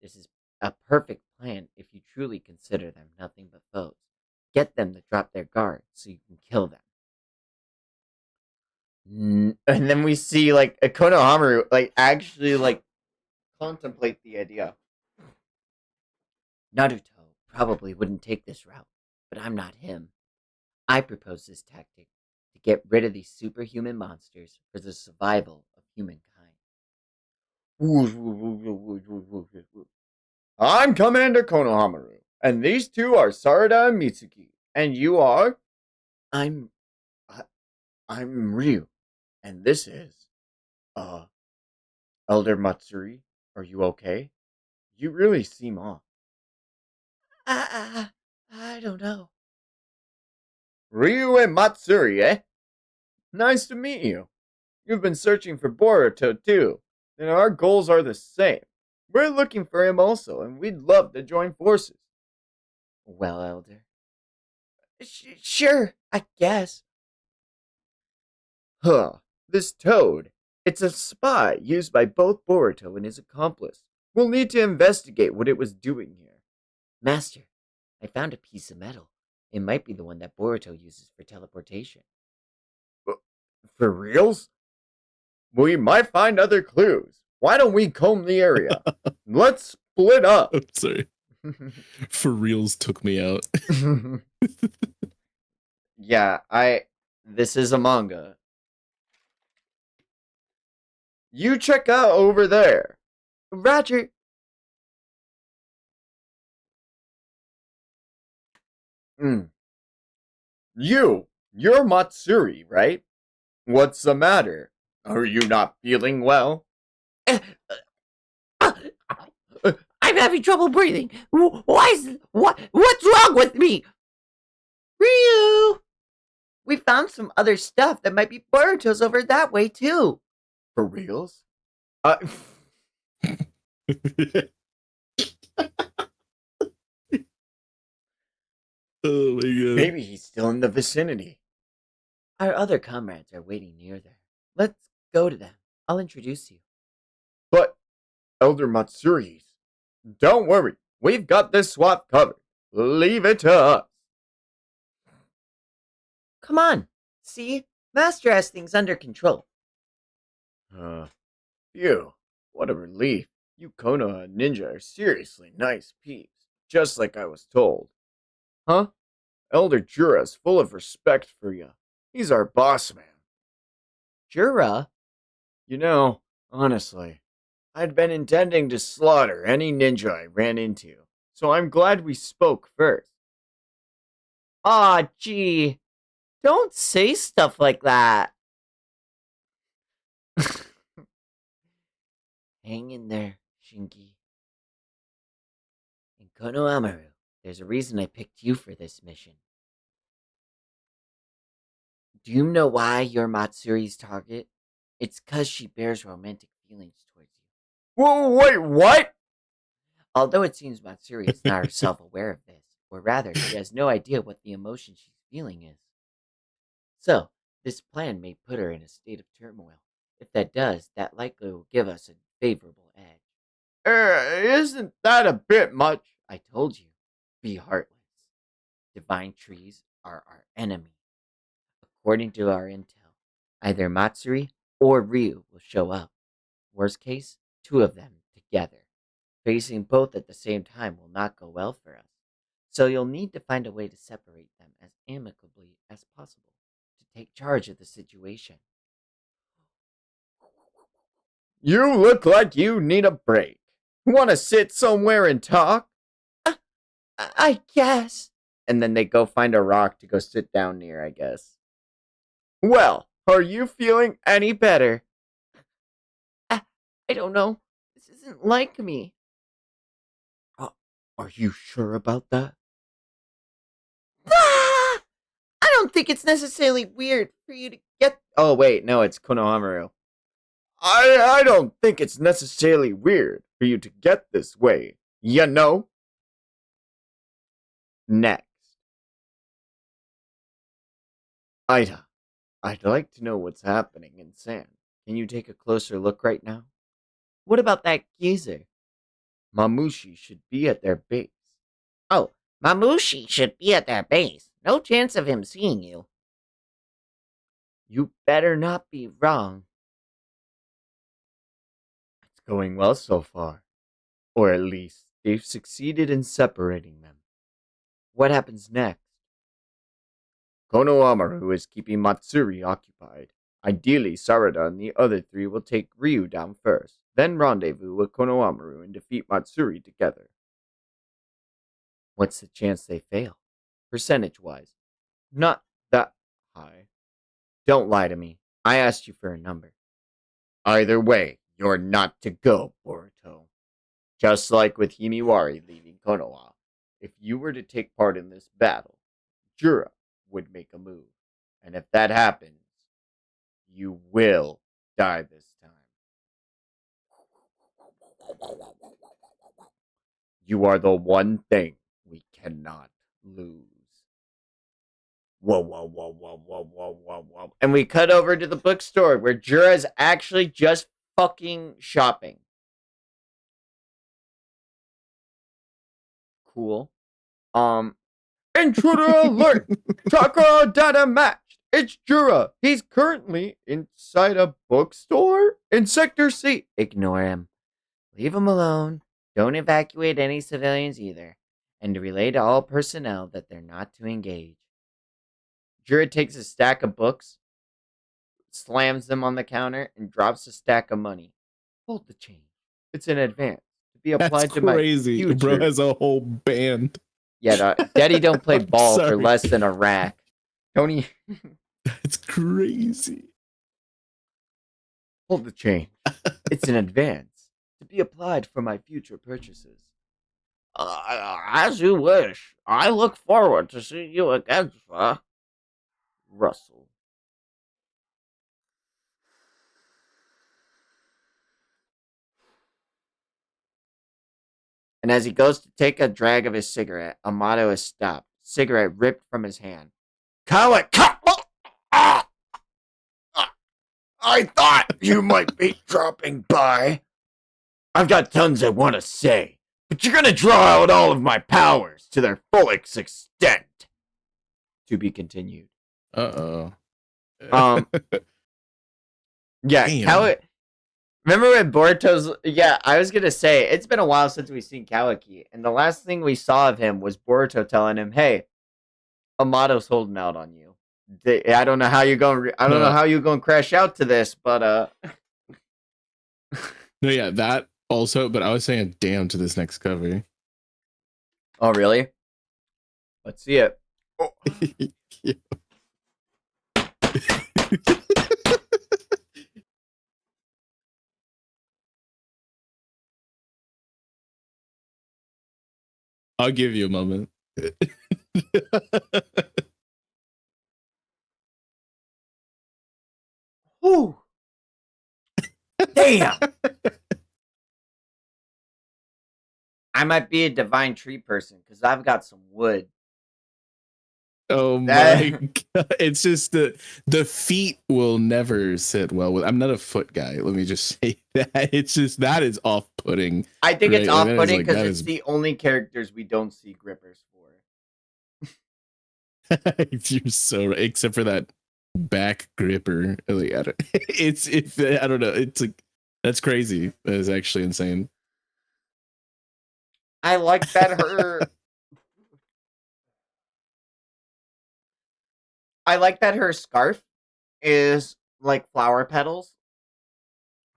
This is a perfect plan if you truly consider them nothing but foes. Get them to drop their guard so you can kill them. And then we see like a Konohamaru like actually like contemplate the idea. Naruto probably wouldn't take this route, but I'm not him. I propose this tactic to get rid of these superhuman monsters for the survival of humankind. I'm Commander Konohamaru, and these two are Sarada and Mitsuki, and you are? I'm, I, I'm Ryu, and this is, uh, Elder Matsuri. Are you okay? You really seem off. I don't know. Ryu and Matsuri, eh? Nice to meet you. You've been searching for Boruto too, and our goals are the same. We're looking for him also, and we'd love to join forces. Well, Elder. Sure, I guess. Huh. This toad. It's a spy used by both Boruto and his accomplice. We'll need to investigate what it was doing here. Master, I found a piece of metal. It might be the one that Boruto uses for teleportation. For reals? We might find other clues. Why don't we comb the area? Let's split up. I'm sorry. For reals took me out. Yeah, this is a manga. You check out over there. Roger. You're Matsuri, right? What's the matter? Are you not feeling well? I'm having trouble breathing. What's wrong with me? Ryu! We found some other stuff that might be Boruto's over that way too. For reals? Oh my god. Maybe he's still in the vicinity. Our other comrades are waiting near there. Let's go to them. I'll introduce you. But, Elder Matsuri's. Don't worry, we've got this swap covered. Leave it to us. Come on. See? Master has things under control. Phew. What a relief. You Konoha ninja are seriously nice peeps. Just like I was told. Huh? Elder Jura's full of respect for you. He's our boss man. Jura? You know, honestly, I'd been intending to slaughter any ninja I ran into, so I'm glad we spoke first. Aw, gee. Don't say stuff like that. Hang in there, Shinki. In Konohamaru, there's a reason I picked you for this mission. Do you know why you're Matsuri's target? It's 'cause she bears romantic feelings towards you. Whoa, wait, what? Although it seems Matsuri is not herself aware of this, or rather, she has no idea what the emotion she's feeling is. So, this plan may put her in a state of turmoil. If that does, that likely will give us a favorable edge. Isn't that a bit much? I told you, be heartless. Divine trees are our enemy. According to our intel, either Matsuri or Ryu will show up. Worst case, two of them together. Facing both at the same time will not go well for us. So you'll need to find a way to separate them as amicably as possible to take charge of the situation. You look like you need a break. Want to sit somewhere and talk? I guess. And then they go find a rock to go sit down near, I guess. Well, are you feeling any better? I don't know. This isn't like me. Are you sure about that? Ah! I don't think it's necessarily weird for you to get. Oh, wait, no, it's Konohamaru. I don't think it's necessarily weird for you to get this way, you know? Next. Ida, I'd like to know what's happening in Sand. Can you take a closer look right now? What about that geezer? Mamushi should be at their base. Oh, Mamushi should be at their base. No chance of him seeing you. You better not be wrong. It's going well so far. Or at least, they've succeeded in separating them. What happens next? Konohamaru is keeping Matsuri occupied. Ideally, Sarada and the other three will take Ryu down first, then rendezvous with Konohamaru and defeat Matsuri together. What's the chance they fail? Percentage-wise. Not that high. Don't lie to me. I asked you for a number. Either way, you're not to go, Boruto. Just like with Himiwari leaving Konoha, if you were to take part in this battle, Jura would make a move. And if that happens, you will die this time. You are the one thing we cannot lose. Whoa, whoa, whoa, whoa, whoa, whoa, whoa, whoa. And we cut over to the bookstore where Jura's actually just fucking shopping. Cool. Intruder alert! Chakra data matched. It's Jura. He's currently inside a bookstore in Sector C. Ignore him. Leave him alone. Don't evacuate any civilians either. And relay to all personnel that they're not to engage. Jura takes a stack of books, slams them on the counter, and drops a stack of money. Hold the change. It's in advance to be applied That's to my crazy. future. Bro has a whole band. Yeah, Daddy don't play I'm ball for sorry. less than a rack. Tony, It's crazy. hold the change. It's in advance to be applied for my future purchases. As you wish. I look forward to seeing you again, sir. Russell. And as he goes to take a drag of his cigarette, Amato is stopped. Cigarette ripped from his hand. Coward! I thought you might be dropping by. I've got tons I want to say, but you're gonna draw out all of my powers to their fullest extent. To be continued. Uh-oh. Yeah, Damn. Coward. Remember when Boruto's... Yeah, I was gonna say, it's been a while since we've seen Kawaki, and the last thing we saw of him was Boruto telling him, hey, Amato's holding out on you. I don't know how you're going... I don't know how you're going to crash out to this, but... No, yeah, that also, but I was saying damn to this next cover. Oh, really? Let's see it. Oh. I'll give you a moment. Ooh. Damn. I might be a divine tree person because I've got some wood. Oh my god! It's just the feet will never sit well with. I'm not a foot guy. Let me just say that. It's just that is off-putting. I think right? it's off-putting Like, because it's the only characters we don't see grippers for. You're so right. Except for that back gripper. Like, I don't know. It's like that's crazy. That is actually insane. I like that her. I like that her scarf is like flower petals,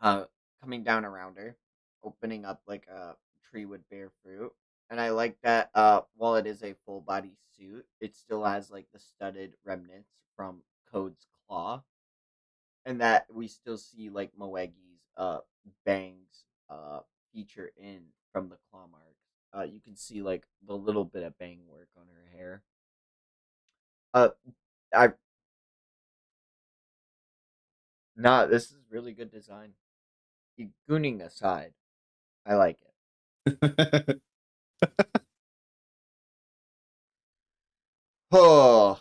coming down around her, opening up like a tree would bear fruit. And I like that while it is a full body suit, it still has like the studded remnants from Code's claw. And that we still see like Moegi's bangs feature in from the claw mark. You can see like the little bit of bang work on her hair. Uh I Nah, this is really good design. Gooning aside, I like it. Oh,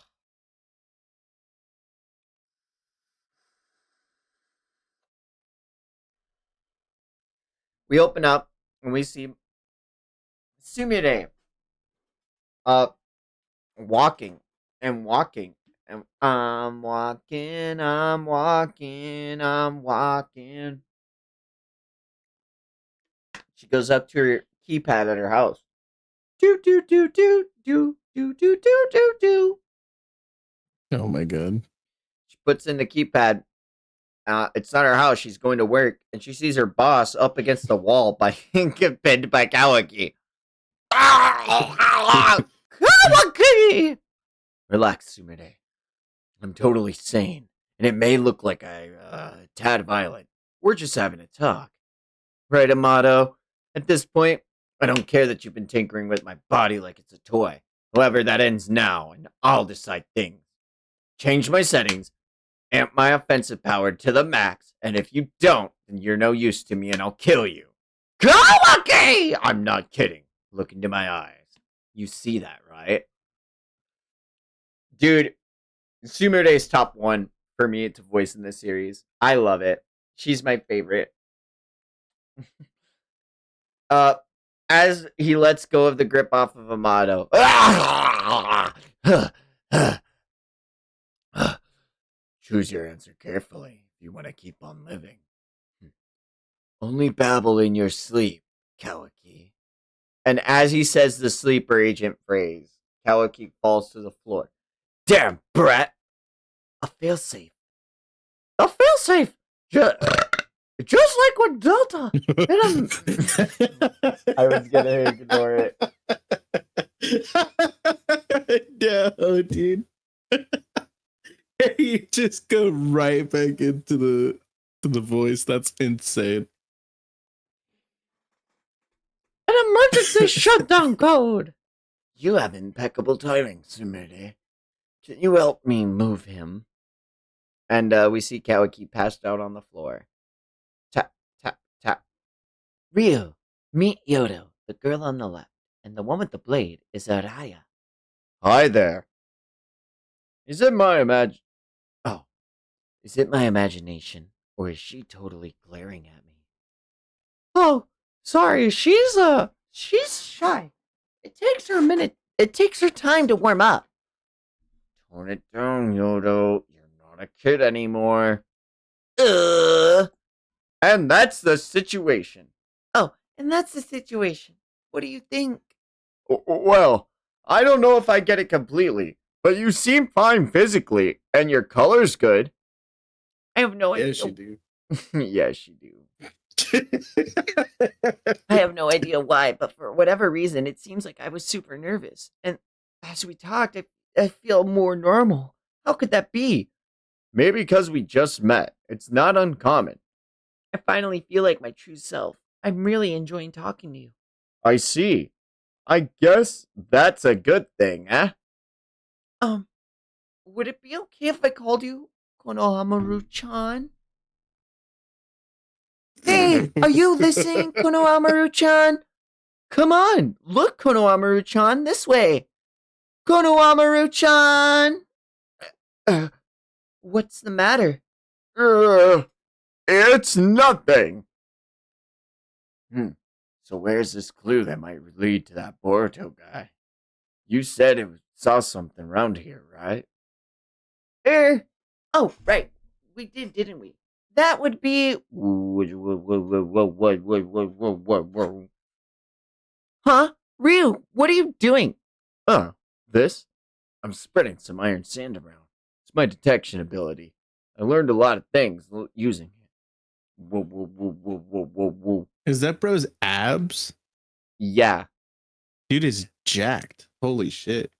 we open up and we see Sumire, uh, walking and walking. And I'm walking, I'm walking, I'm walking. She goes up to her keypad at her house. Do, do, do, do, do, do, do, do, do, do. Oh my god. She puts in the keypad. It's not her house. She's going to work, and she sees her boss up against the wall by pinned by Kawaki. Kawaki! Relax, Sumire. I'm totally sane, and it may look like a tad violent. We're just having a talk. Right, Amato? At this point, I don't care that you've been tinkering with my body like it's a toy. However, that ends now, and I'll decide things. Change my settings, amp my offensive power to the max, and if you don't, then you're no use to me and I'll kill you. Kawaki! I'm not kidding. Look into my eyes. You see that, right? Dude, Sumire's top one for me to voice in this series. I love it. She's my favorite. uh, as he lets go of the grip off of Amato. Choose your answer carefully if you want to keep on living. Only babble in your sleep, Kawaki. And as he says the sleeper agent phrase, Kawaki falls to the floor. Damn, brat! A failsafe. A failsafe! Just like with Delta. I was gonna ignore it. No, dude. You just go right back into the voice. That's insane. An emergency shutdown code! You have impeccable timing, Sumire. Can you help me move him? And we see Kawaki passed out on the floor. Tap, tap, tap. Ryu, meet Yodo, the girl on the left, and the one with the blade is Araya. Hi there. Is it my is it my imagination, or is she totally glaring at me? Oh, sorry, she's shy. It takes her a minute. It takes her time to warm up. Tone it down, Yodo. You're not a kid anymore. And that's the situation. Oh, and that's the situation. What do you think? Well, I don't know if I get it completely, but you seem fine physically, and your color's good. I have no idea. Yes, you do. Yes, you do. I have no idea why, but for whatever reason, it seems like I was super nervous. And as we talked, I feel more normal. How could that be? Maybe because we just met. It's not uncommon. I finally feel like my true self. I'm really enjoying talking to you. I see. I guess that's a good thing, eh? Would it be okay if I called you Konohamaru-chan? Hey, are you listening, Konohamaru-chan? Come on, look, Konohamaru-chan, this way. Konohamaru-chan! What's the matter? It's nothing. So where's this clue that might lead to that Boruto guy? You said it saw something around here, right? Oh, right. We did, didn't we? That would be... Huh? Ryu, what are you doing? This? I'm spreading some iron sand around. It's my detection ability. I learned a lot of things using it. Whoa, whoa, whoa, whoa, whoa, whoa, whoa. Is that bro's abs? Yeah. Dude is jacked. Holy shit.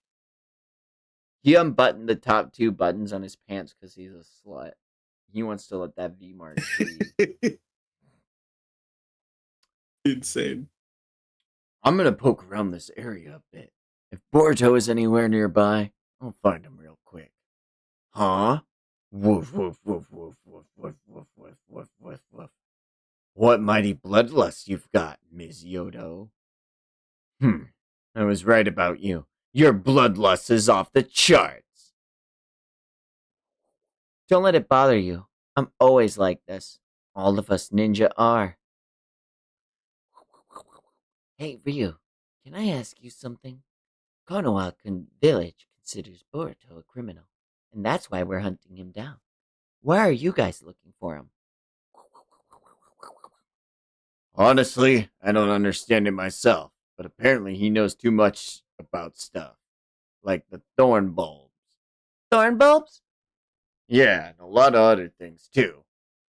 He unbuttoned the top two buttons on his pants because he's a slut. He wants to let that V mark breathe. Insane. I'm gonna poke around this area a bit. If Boruto is anywhere nearby, I'll find him real quick. Huh? Woof, woof, woof, woof, woof, woof, woof, woof, woof, woof, woof. What mighty bloodlust you've got, Ms. Yodo. I was right about you. Your bloodlust is off the charts. Don't let it bother you. I'm always like this. All of us ninja are. Hey, Ryu, Can I ask you something? Konoha village considers Boruto a criminal, and that's why we're hunting him down. Why are you guys looking for him? Honestly, I don't understand it myself, but apparently he knows too much about stuff, like the thorn bulbs. Thorn bulbs? Yeah, and a lot of other things too.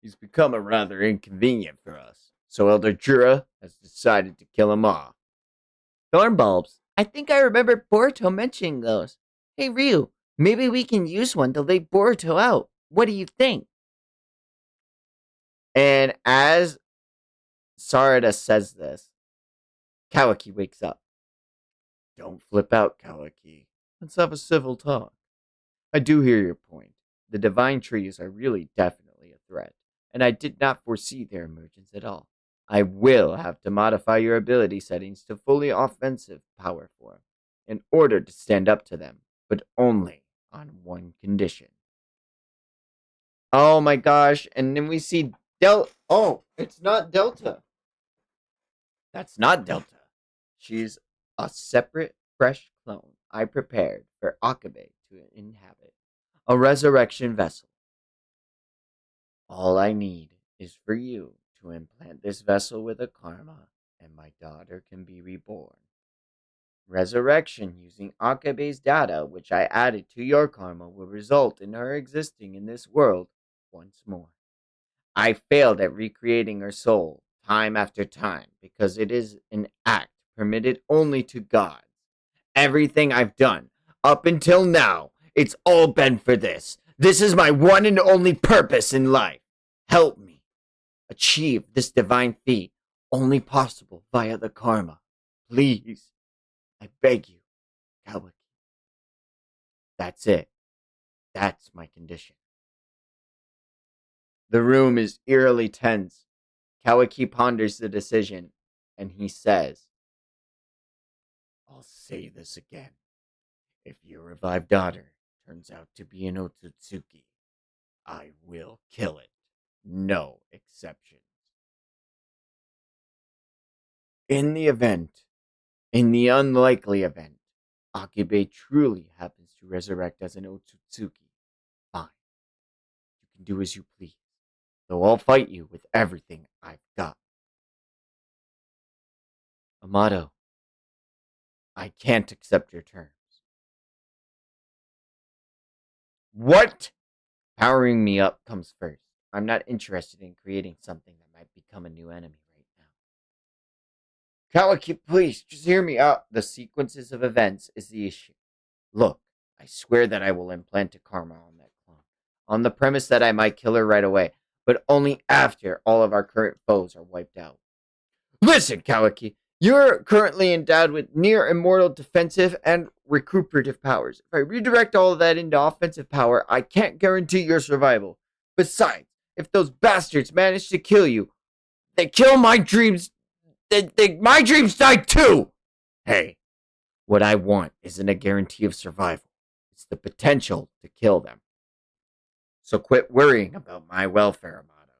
He's become a rather inconvenient for us, so Elder Jura has decided to kill him off. Thorn bulbs? I think I remember Boruto mentioning those. Hey Ryu, maybe we can use one to lay Boruto out. What do you think? And as Sarada says this, Kawaki wakes up. Don't flip out, Kawaki. Let's have a civil talk. I do hear your point. The divine trees are really definitely a threat, and I did not foresee their emergence at all. I will have to modify your ability settings to fully offensive power form in order to stand up to them, but only on one condition. Oh my gosh, and then we see Oh, it's not Delta. That's not Delta. She's a separate, fresh clone I prepared for Akabe to inhabit. A resurrection vessel. All I need is for you to implant this vessel with a karma, and my daughter can be reborn. Resurrection using Akabe's data, which I added to your karma, will result in her existing in this world once more. I failed at recreating her soul time after time because it is an act permitted only to gods. Everything I've done up until now, it's all been for this. This is my one and only purpose in life. Help me achieve this divine feat, only possible via the karma. Please, I beg you, Kawaki. That's it. That's my condition. The room is eerily tense. Kawaki ponders the decision, and he says, I'll say this again. If your revived daughter turns out to be an Otsutsuki, I will kill it. No exceptions. In the event, in the unlikely event, Akibe truly happens to resurrect as an Otsutsuki, fine. You can do as you please, though I'll fight you with everything I've got. Amato, I can't accept your terms. What? Powering me up comes first. I'm not interested in creating something that might become a new enemy right now. Kawaki, please, just hear me out. The sequences of events is the issue. Look, I swear that I will implant a karma on that clone, on the premise that I might kill her right away, but only after all of our current foes are wiped out. Listen, Kawaki, you're currently endowed with near immortal defensive and recuperative powers. If I redirect all of that into offensive power, I can't guarantee your survival. Besides, if those bastards manage to kill you, they kill my dreams. My dreams die too! Hey, what I want isn't a guarantee of survival. It's the potential to kill them. So quit worrying about my welfare, Amato.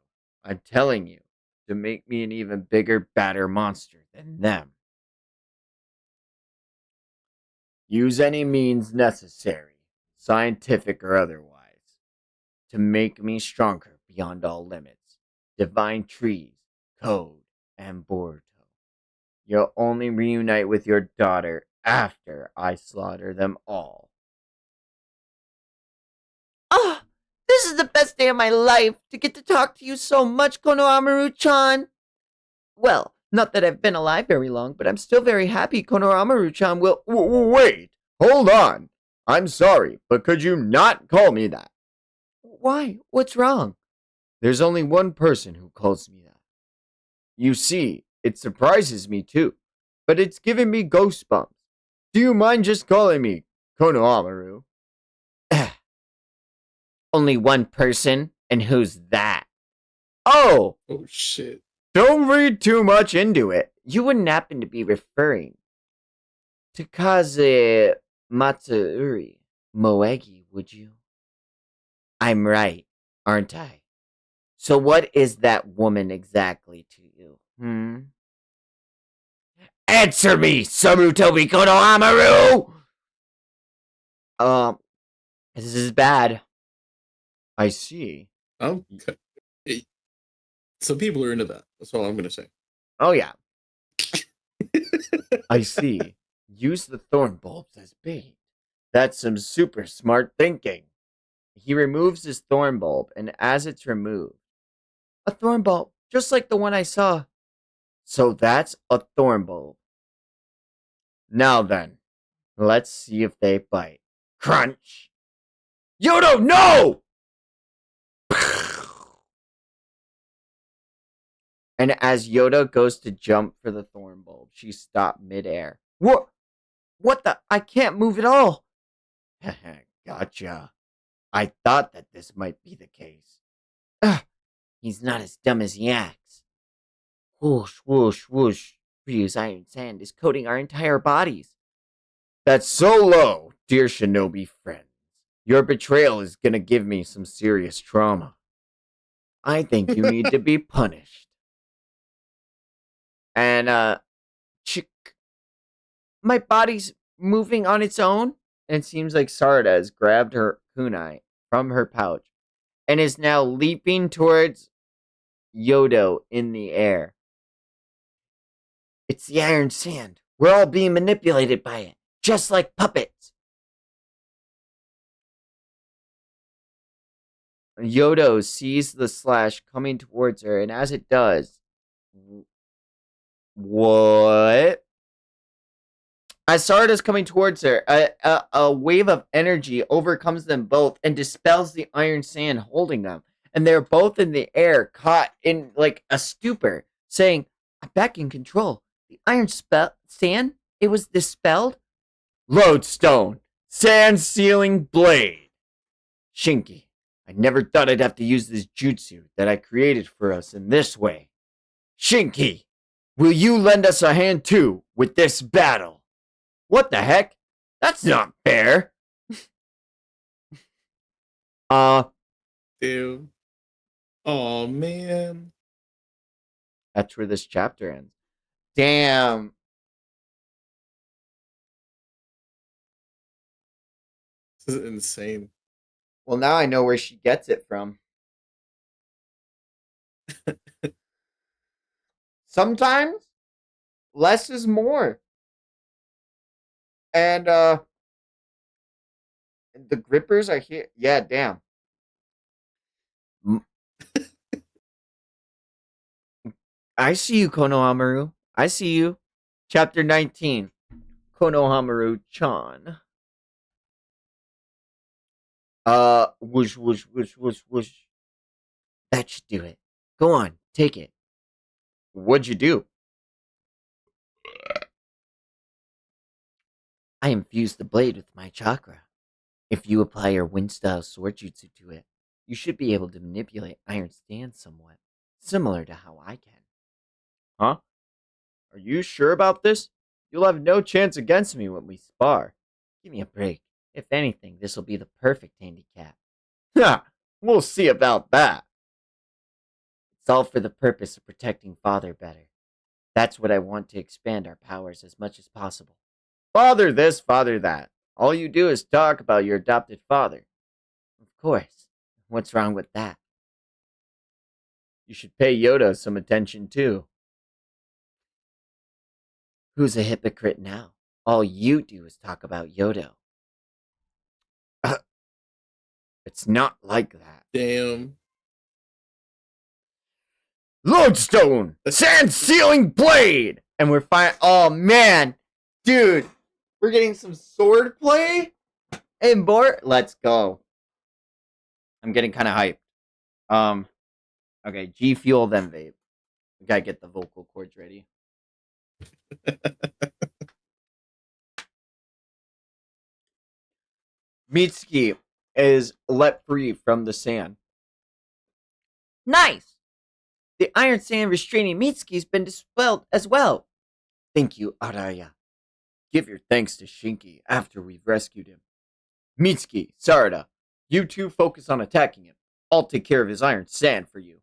I'm telling you to make me an even bigger, badder monster than them. Use any means necessary, scientific or otherwise, to make me stronger beyond all limits. Divine trees, code, and Boruto. You'll only reunite with your daughter after I slaughter them all. Ah, this is the best day of my life to get to talk to you so much, Konohamaru-chan. Well, not that I've been alive very long, but I'm still very happy Konohamaru-chan will. Wait, hold on. I'm sorry, but could you not call me that? Why? What's wrong? There's only one person who calls me that. You see, it surprises me too, but it's giving me ghost bumps. Do you mind just calling me Konohamaru? Only one person, and who's that? Oh, Oh shit. don't read too much into it. You wouldn't happen to be referring to Kaze Matsuri Moegi, would you? I'm right, aren't I? So what is that woman exactly to you? Answer me, Sarutobi Konohamaru! Um, this is bad. I see. Okay. Some people are into that. That's all I'm gonna say. Oh, yeah. I see. Use the thorn bulbs as bait. That's some super smart thinking. He removes his thorn bulb, and as it's removed, a thorn bulb, just like the one I saw. So that's a thorn bulb. Now then, let's see if they bite. Crunch! Yodo, no! And as Yoda goes to jump for the thorn bulb, she's stopped midair. What? What the? I can't move at all. Gotcha. I thought that this might be the case. Ugh, he's not as dumb as he acts. Whoosh, whoosh, whoosh. Ryu's iron sand is coating our entire bodies. That's so low, dear shinobi friends. Your betrayal is gonna give me some serious trauma. I think you need to be punished. And, chick, my body's moving on its own. And it seems like Sarada has grabbed her kunai from her pouch and is now leaping towards Yodo in the air. It's the iron sand. We're all being manipulated by it, just like puppets. Yodo sees the slash coming towards her, and as it does, what? As Sarada's coming towards her, a wave of energy overcomes them both and dispels the iron sand holding them. And they're both in the air, caught in like a stupor, saying, I'm back in control. The iron sand, it was dispelled? Lodestone, sand sealing blade. Shinki, I never thought I'd have to use this jutsu that I created for us in this way. Shinki, will you lend us a hand too with this battle? What the heck? That's not fair. Dude. Oh man. That's where this chapter ends. Damn. This is insane. Well, now I know where she gets it from. Sometimes less is more. And the grippers are here. Yeah, damn. I see you, Konohamaru. I see you. Chapter 19. Konohamaru-chan. Whoosh, whoosh, whoosh, whoosh, whoosh. That should do it. Go on, take it. What'd you do? I infused the blade with my chakra. If you apply your wind-style sword jutsu to it, you should be able to manipulate iron sand somewhat, similar to how I can. Huh? Are you sure about this? You'll have no chance against me when we spar. Give me a break. If anything, this'll be the perfect handicap. Ha! We'll see about that. It's all for the purpose of protecting Father better. That's what I want to expand our powers as much as possible. Father this, father that. All you do is talk about your adopted father. Of course. What's wrong with that? You should pay Yoda some attention too. Who's a hypocrite now? All you do is talk about Yodo. It's not like that. Damn. Lodestone! Sand sealing blade! And we're fine. Oh man! Dude! We're getting some sword play? And more? Let's go. I'm getting kind of hyped. Okay, G Fuel then vape. We gotta get the vocal cords ready. Mitsuki is let free from the sand. Nice! The iron sand restraining Mitsuki's been dispelled as well. Thank you, Araya. Give your thanks to Shinki after we've rescued him. Mitsuki, Sarada, you two focus on attacking him. I'll take care of his iron sand for you.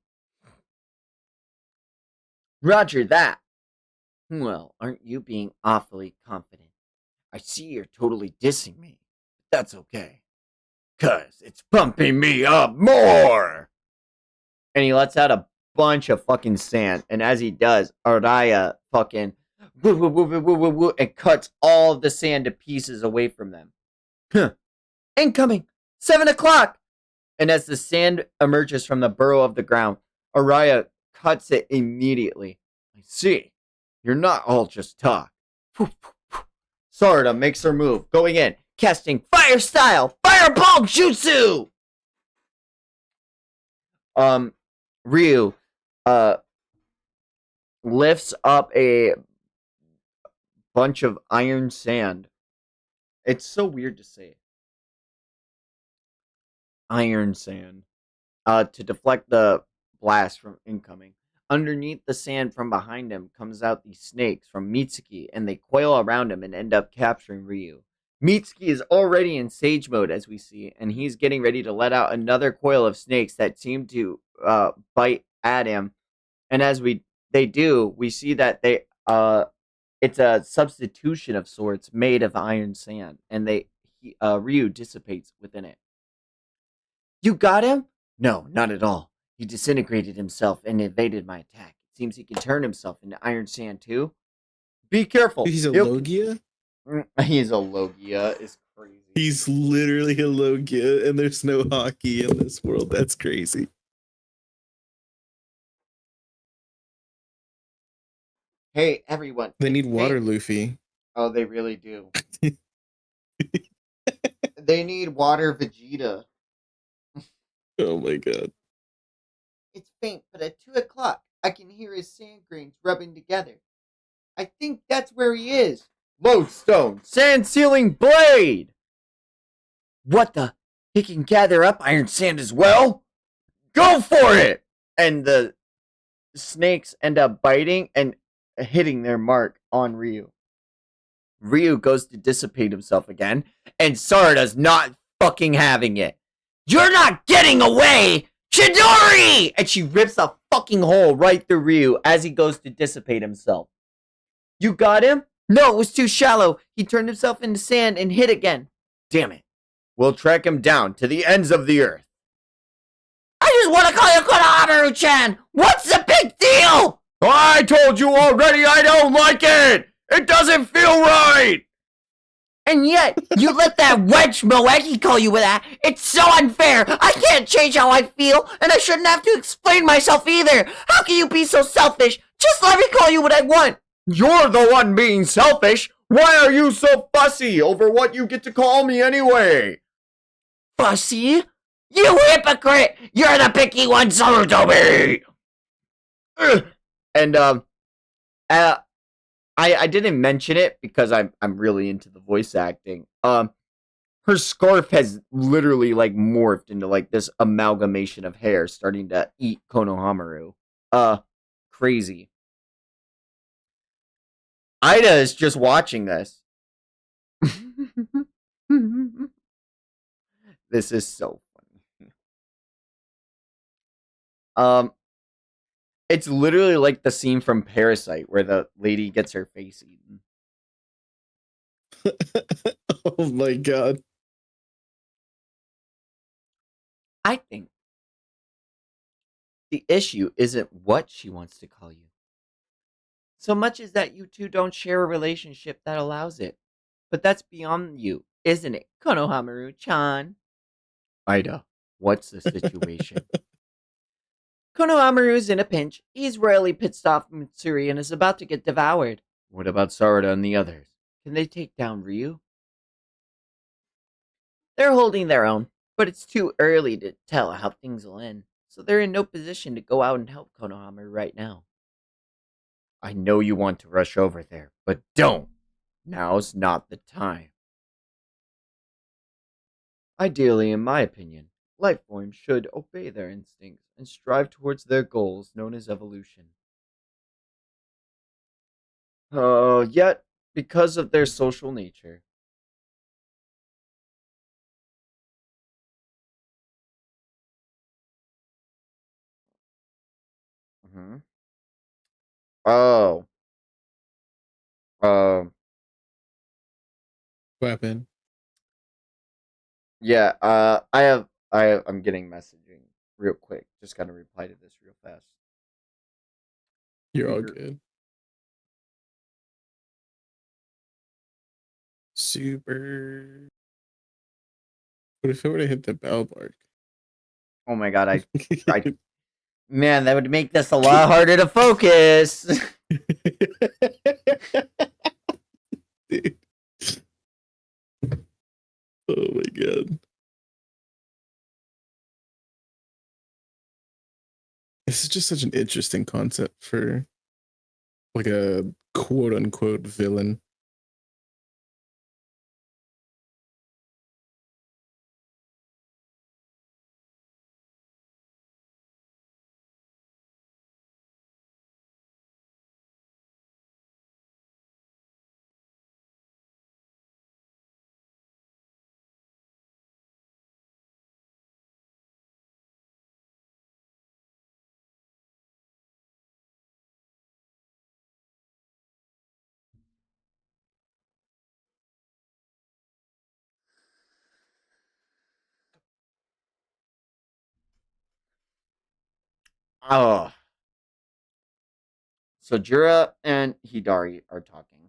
Roger that. Well, aren't you being awfully confident? I see you're totally dissing me. That's okay. 'Cause it's pumping me up more! And he lets out a bunch of fucking sand. And as he does, Araya fucking woo, woo, woo, woo, woo, woo, woo, and cuts all of the sand to pieces away from them. Huh. Incoming! 7 o'clock! And as the sand emerges from the burrow of the ground, Araya cuts it immediately. I see. You're not all just talk. Sarada makes her move, going in, casting Fire Style! Fireball Jutsu! Ryu, uh, lifts up a bunch of iron sand. It's so weird to say. Iron sand. To deflect the blast from incoming. Underneath the sand from behind him comes out these snakes from Mitsuki, and they coil around him and end up capturing Ryu. Mitsuki is already in sage mode, as we see, and he's getting ready to let out another coil of snakes that seem to bite at him. And as they do, we see that it's a substitution of sorts made of iron sand, and Ryu dissipates within it. You got him? No, not at all. He disintegrated himself and evaded my attack. It seems he can turn himself into iron sand too. Be careful. He's a He'll- Logia? He's a Logia. It's crazy. He's literally a Logia, and there's no hockey in this world. That's crazy. Hey, everyone. They need water, Hey. Luffy. Oh, they really do. They need water Vegeta. Oh my god. It's faint, but at 2 o'clock, I can hear his sand grains rubbing together. I think that's where he is. Lodestone, sand sealing blade! What the? He can gather up iron sand as well? Go for it! And the snakes end up biting and hitting their mark on Ryu. Ryu goes to dissipate himself again, and Sarada's not fucking having it. You're not getting away! Chidori! And she rips a fucking hole right through Ryu as he goes to dissipate himself. You got him? No, it was too shallow. He turned himself into sand and hit again. Damn it. We'll track him down to the ends of the earth. I just want to call you Konohamaru-chan! What's the big deal? I told you already I don't like it! It doesn't feel right! And yet, you let that wench Moegi call you with that. It's so unfair. I can't change how I feel, and I shouldn't have to explain myself either. How can you be so selfish? Just let me call you what I want. You're the one being selfish. Why are you so fussy over what you get to call me anyway? Fussy? You hypocrite! You're the picky one, Sarutobi! And, I didn't mention it because I'm really into the voice acting. Her scarf has literally like morphed into like this amalgamation of hair starting to eat Konohamaru. Crazy. Ida is just watching this. This is so funny. It's literally like the scene from Parasite where the lady gets her face eaten. Oh my god. I think the issue isn't what she wants to call you, so much as that you two don't share a relationship that allows it. But that's beyond you, isn't it, Konohamaru-chan? Ida, what's the situation? Konohamaru's in a pinch. He's royally pissed off from Mitsuri and is about to get devoured. What about Sarada and the others? Can they take down Ryu? They're holding their own, but it's too early to tell how things will end, so they're in no position to go out and help Konohamaru right now. I know you want to rush over there, but don't! Now's not the time. Ideally, in my opinion, life forms should obey their instincts and strive towards their goals known as evolution. Yet, because of their social nature. Mm-hmm. Oh. Um, Weapon. yeah. I'm getting messaging real quick. Just gotta reply to this real fast. You're all You're, good. Super. What if I were to hit the bell bark? oh my god, man, that would make this a lot harder to focus. Dude. Oh my god. This is just such an interesting concept for like a quote unquote villain. Oh, so Jura and Hidari are talking,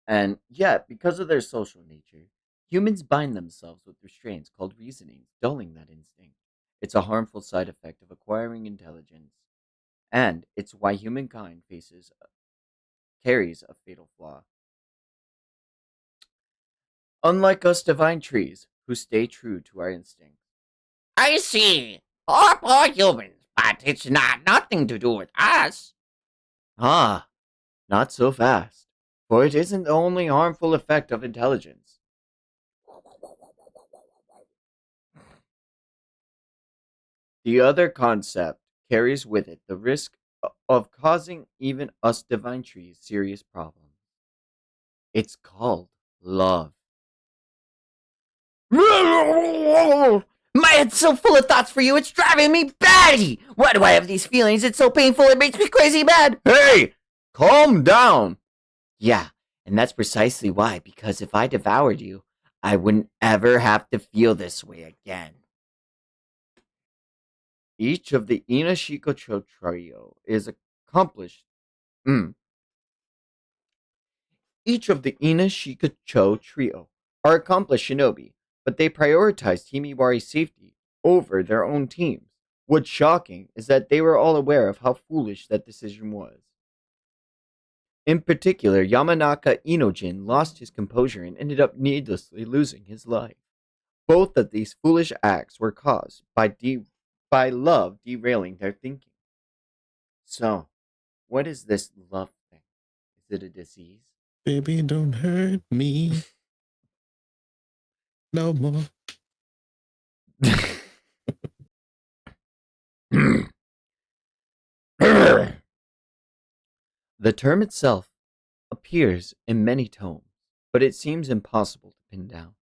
and yeah, because of their social nature, humans bind themselves with restraints called reasoning, dulling that instinct. It's a harmful side effect of acquiring intelligence, and it's why humankind faces carries a fatal flaw. Unlike us divine trees, who stay true to our instincts. I see. Poor humans, but it's not nothing to do with us. Ah, not so fast, for it isn't the only harmful effect of intelligence. The other concept carries with it the risk of causing even us divine trees serious problems. It's called love. My head's so full of thoughts for you, it's driving me batty. Why do I have these feelings? It's so painful, it makes me crazy mad. Hey, calm down. Yeah, and that's precisely why, because if I devoured you, I wouldn't ever have to feel this way again. Each of the Inashikocho trio is accomplished. Mm. Each of the Inashikocho trio are accomplished shinobi, but they prioritize Team Iwari's safety over their own teams. What's shocking is that they were all aware of how foolish that decision was. In particular, Yamanaka Inojin lost his composure and ended up needlessly losing his life. Both of these foolish acts were caused by love derailing their thinking. So, what is this love thing? Is it a disease? Baby, don't hurt me no more. The term itself appears in many tomes, but it seems impossible to pin down.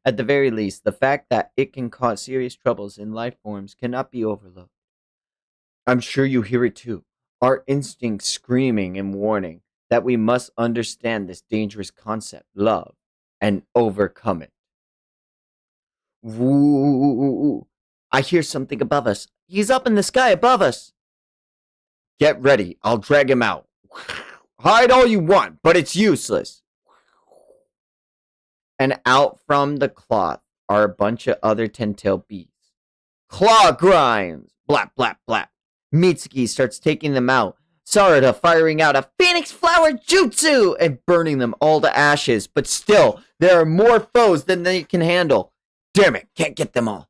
At the very least, the fact that it can cause serious troubles in life forms cannot be overlooked. I'm sure you hear it too. Our instincts screaming and warning that we must understand this dangerous concept, love, and overcome it. Woo! I hear something above us. He's up in the sky above us. Get ready. I'll drag him out. Hide all you want, but it's useless. And out from the cloth are a bunch of other 10-tail beasts. Claw grinds! Blap, blap, blap. Mitsuki starts taking them out. Sarada firing out a phoenix flower jutsu and burning them all to ashes. But still, there are more foes than they can handle. Damn it, can't get them all.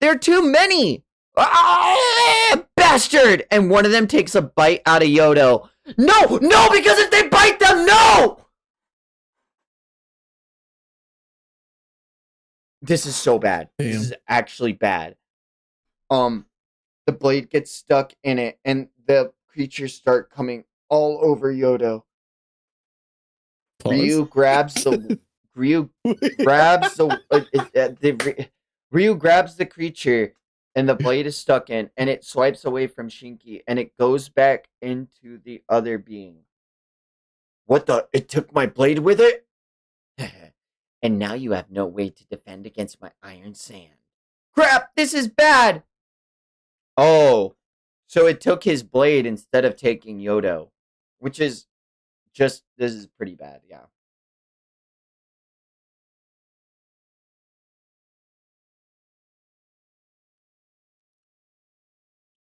There are too many! Ah, bastard! And one of them takes a bite out of Yodo. No, no, because if they bite them, no! This is so bad. Damn. This is actually bad. The blade gets stuck in it, and the creatures start coming all over Yodo. Pause. Ryu grabs Ryu grabs the creature, and the blade is stuck in, and it swipes away from Shinki, and it goes back into the other being. What the? It took my blade with it? And now you have no way to defend against my iron sand. Crap, this is bad! Oh, so it took his blade instead of taking Yodo, which is this is pretty bad, yeah.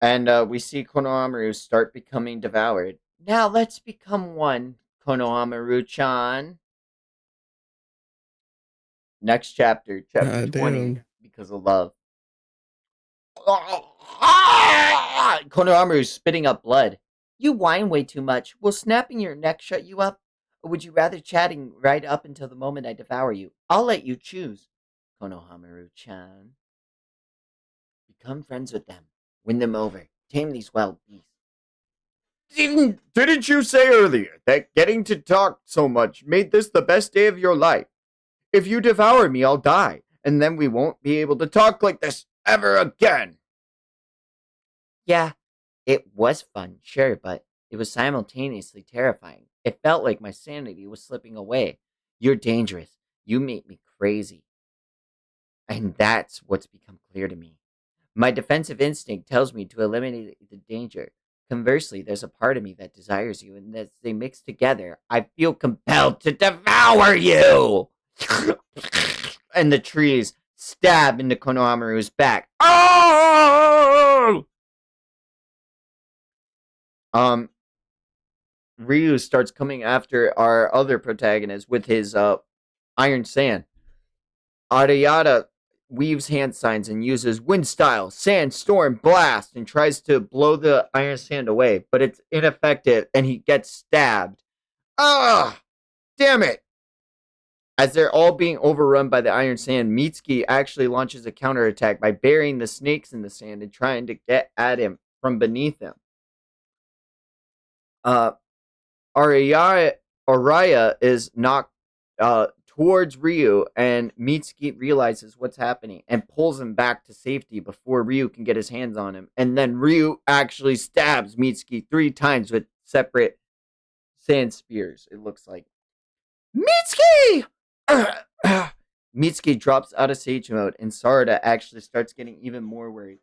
And we see Konohamaru start becoming devoured. Now let's become one, Konohamaru-chan. Next chapter, chapter God 20, damn. because of love. Konohamaru's spitting up blood. You whine way too much. Will snapping your neck shut you up? Or would you rather chatting right up until the moment I devour you? I'll let you choose. Konohamaru-chan. Become friends with them. Win them over. Tame these wild beasts. Didn't you say earlier that getting to talk so much made this the best day of your life? If you devour me, I'll die, and then we won't be able to talk like this ever again. Yeah, it was fun, sure, but it was simultaneously terrifying. It felt like my sanity was slipping away. You're dangerous. You make me crazy. And that's what's become clear to me. My defensive instinct tells me to eliminate the danger. Conversely, there's a part of me that desires you, and as they mix together, I feel compelled to devour you! And the trees stab into Konohamaru's back. Oh! Ryu starts coming after our other protagonist with his iron sand. Arayata weaves hand signs and uses wind style, sand, storm, blast, and tries to blow the iron sand away, but it's ineffective and he gets stabbed. Ah! Damn it! As they're all being overrun by the iron sand, Mitsuki actually launches a counterattack by burying the snakes in the sand and trying to get at him from beneath him. Araya is knocked towards Ryu, and Mitsuki realizes what's happening and pulls him back to safety before Ryu can get his hands on him. And then Ryu actually stabs Mitsuki 3 times with separate sand spears, it looks like. Mitsuki! Mitsuki drops out of sage mode, and Sarada actually starts getting even more worried.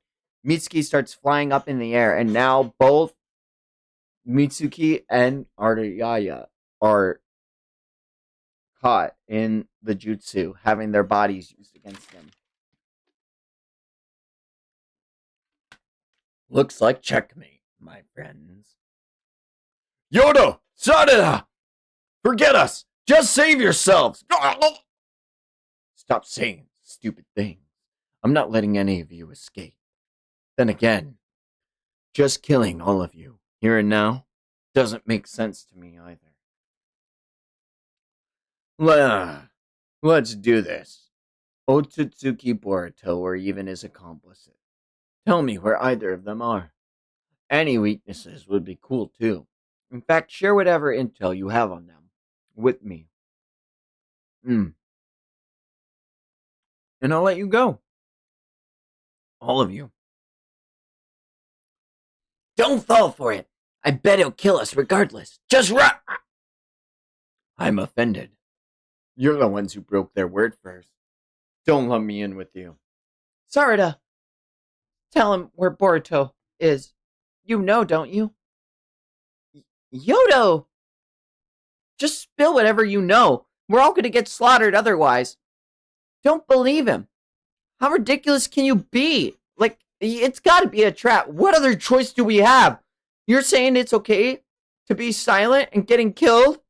Mitsuki starts flying up in the air, and now both Mitsuki and Araya are caught in the jutsu, having their bodies used against them. Looks like checkmate, my friends. Yoda! Sarada! Forget us! Just save yourselves! Stop saying stupid things. I'm not letting any of you escape. Then again, just killing all of you, here and now, doesn't make sense to me either. Let's do this. Otsutsuki, Boruto, or even his accomplices. Tell me where either of them are. Any weaknesses would be cool too. In fact, share whatever intel you have on them with me. And I'll let you go. All of you. Don't fall for it. I bet he'll kill us regardless. Just run! I'm offended. You're the ones who broke their word first. Don't let me in with you. Sarada, tell him where Boruto is. You know, don't you? Yodo! Just spill whatever you know. We're all gonna get slaughtered otherwise. Don't believe him. How ridiculous can you be? Like, it's gotta be a trap. What other choice do we have? You're saying it's okay to be silent and getting killed?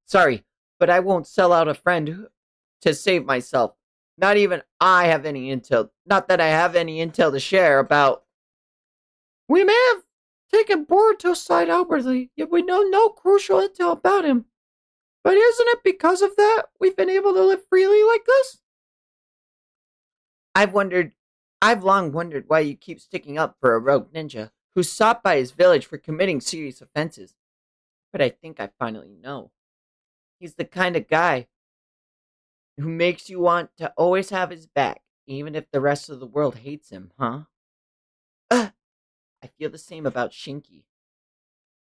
Sorry, but I won't sell out a friend to save myself. Not even I have any intel. Not that I have any intel to share about. We may have taken Boruto's side outwardly, yet we know no crucial intel about him. But isn't it because of that we've been able to live freely like this? I've long wondered why you keep sticking up for a rogue ninja who's sought by his village for committing serious offenses. But I think I finally know. He's the kind of guy who makes you want to always have his back, even if the rest of the world hates him, huh? I feel the same about Shinky.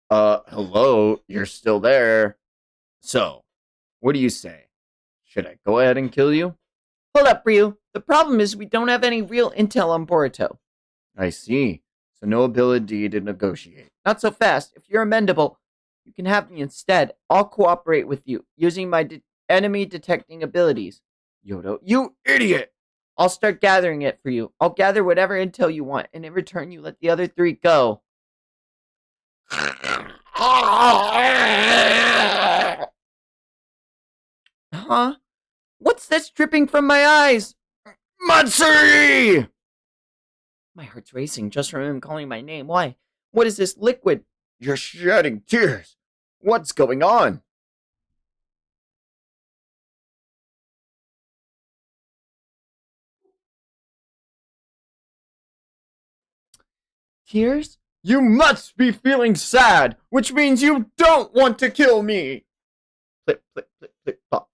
Hello? You're still there? So, what do you say? Should I go ahead and kill you? Hold up, Ryu. The problem is we don't have any real intel on Boruto. I see. So no ability to negotiate. Not so fast. If you're amendable, you can have me instead. I'll cooperate with you using my enemy detecting abilities. Yodo, you idiot! I'll start gathering it for you. I'll gather whatever intel you want, and in return, you let the other three go. Huh? What's this dripping from my eyes? Matsuri! My heart's racing just from him calling my name. Why? What is this liquid? You're shedding tears. What's going on? Tears? You must be feeling sad, which means you don't want to kill me. Flip, flip, flip, flip, flop.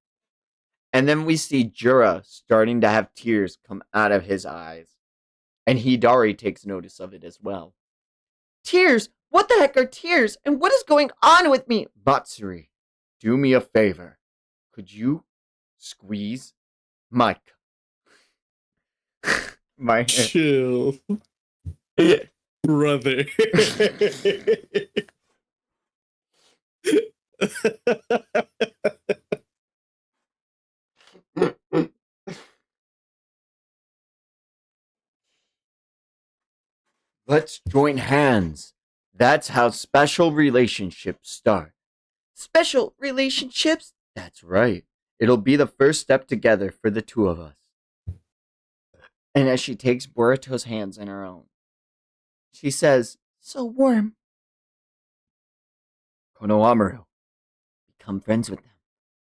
And then we see Jura starting to have tears come out of his eyes. And Hidari takes notice of it as well. Tears? What the heck are tears? And what is going on with me? Matsuri, do me a favor. Could you squeeze my my Chill, brother. Let's join hands. That's how special relationships start. Special relationships? That's right. It'll be the first step together for the two of us. And as she takes Boruto's hands in her own, she says, so warm. Konohamaru, Become friends with them.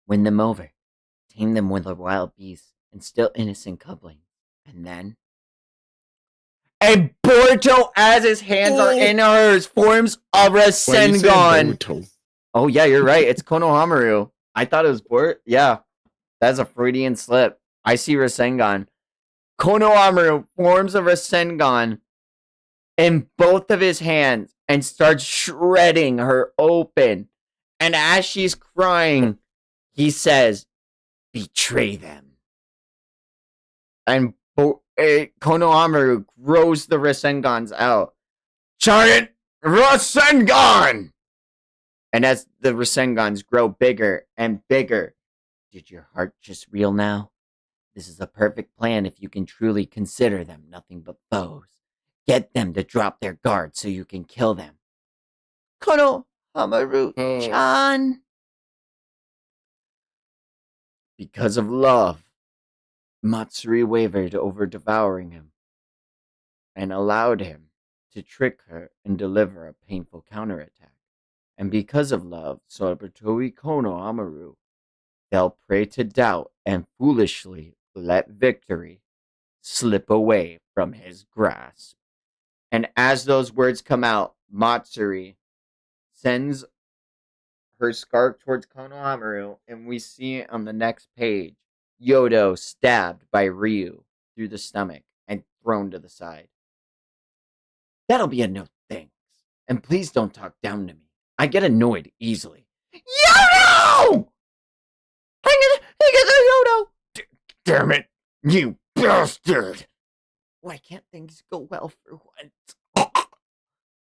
Win them over. Tame them with the wild beasts and still innocent coupling. And then... And Boruto, as his hands are in hers, forms a Rasengan. Oh yeah, you're right. It's Konohamaru. I thought it was Bort. Yeah, that's a Freudian slip. I see Rasengan. Konohamaru forms a Rasengan in both of his hands and starts shredding her open. And as she's crying, he says, "Betray them." And Konohamaru grows the Rasengans out. Giant Rasengan! And as the Rasengans grow bigger and bigger, did your heart just reel now? This is a perfect plan if you can truly consider them nothing but foes. Get them to drop their guard so you can kill them. Konohamaru-chan. Because of love, Matsuri wavered over devouring him and allowed him to trick her and deliver a painful counterattack. And because of love, Sabatoi Konohamaru fell prey to doubt and foolishly let victory slip away from his grasp. And as those words come out, Matsuri sends her scarf towards Konohamaru, and we see on the next page Yodo stabbed by Ryu through the stomach and thrown to the side. That'll be a no thanks. And please don't talk down to me. I get annoyed easily. Yodo! Hang it there, Yodo! Damn it, you bastard! Why can't things go well for once?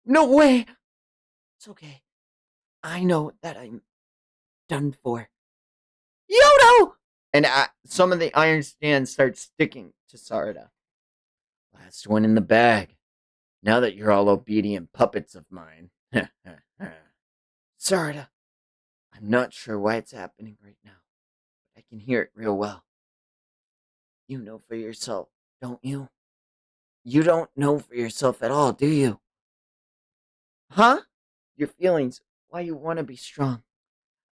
No way! It's okay. I know that I'm done for. Yodo! And some of the iron stands start sticking to Sarada. Last one in the bag. Now that you're all obedient puppets of mine. Sarada, I'm not sure why it's happening right now, but I can hear it real well. You know for yourself, don't you? You don't know for yourself at all, do you? Huh? Your feelings, why you want to be strong.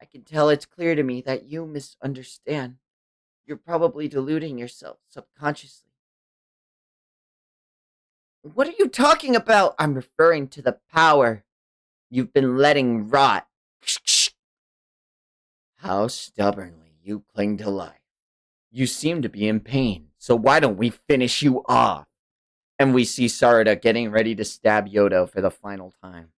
I can tell it's clear to me that you misunderstand. You're probably deluding yourself subconsciously. What are you talking about? I'm referring to the power you've been letting rot. How stubbornly you cling to life. You seem to be in pain, so why don't we finish you off? And we see Sarada getting ready to stab Yodo for the final time.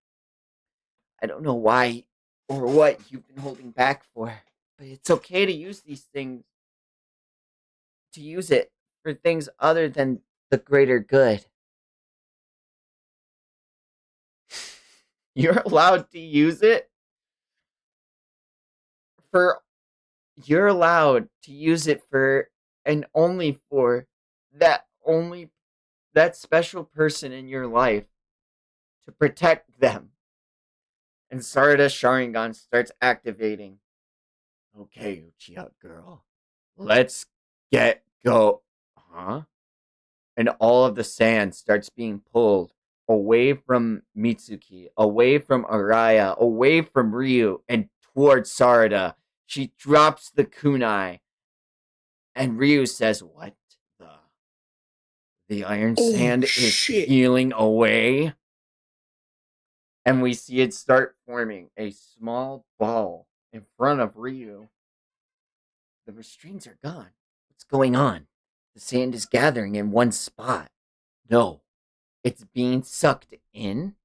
I don't know why or what you've been holding back for. But it's okay to use these things, to use it for things other than the greater good. You're allowed to use it for you're allowed to use it for and only for only that special person in your life, to protect them. And Sarada Sharingan starts activating. Okay, Uchiha girl. Let's get go. Huh? And all of the sand starts being pulled away from Mitsuki, away from Araya, away from Ryu, and towards Sarada. She drops the kunai, and Ryu says, "What the? The iron Oh sand is shit. peeling away?" And we see it start forming a small ball in front of Ryu. The restraints are gone. What's going on? The sand is gathering in one spot. No, it's being sucked in.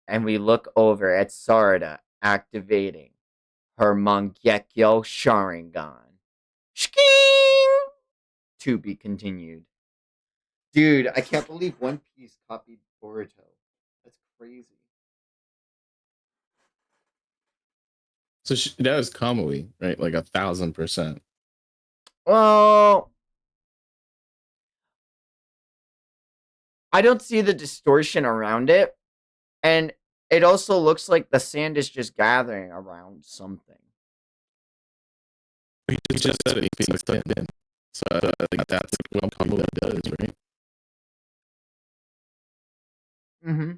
And we look over at Sarada activating her Mangekyo Sharingan. Shking! To be continued. Dude, I can't believe One Piece copied Boruto. That's crazy. So that was Kamui, right? Like 1,000%. Well, I don't see the distortion around it. And it also looks like the sand is just gathering around something. He just said it's being sucked in. So I think that's what Kamui does, right? Mm-hmm.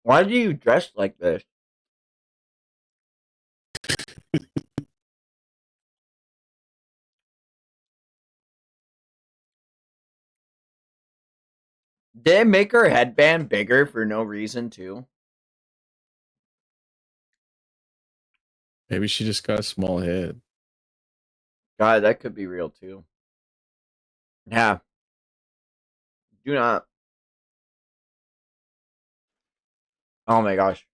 Why do you dress like this? Did they make her headband bigger for no reason, too? Maybe she just got a small head. God, that could be real, too. Yeah. Do not. Oh my gosh.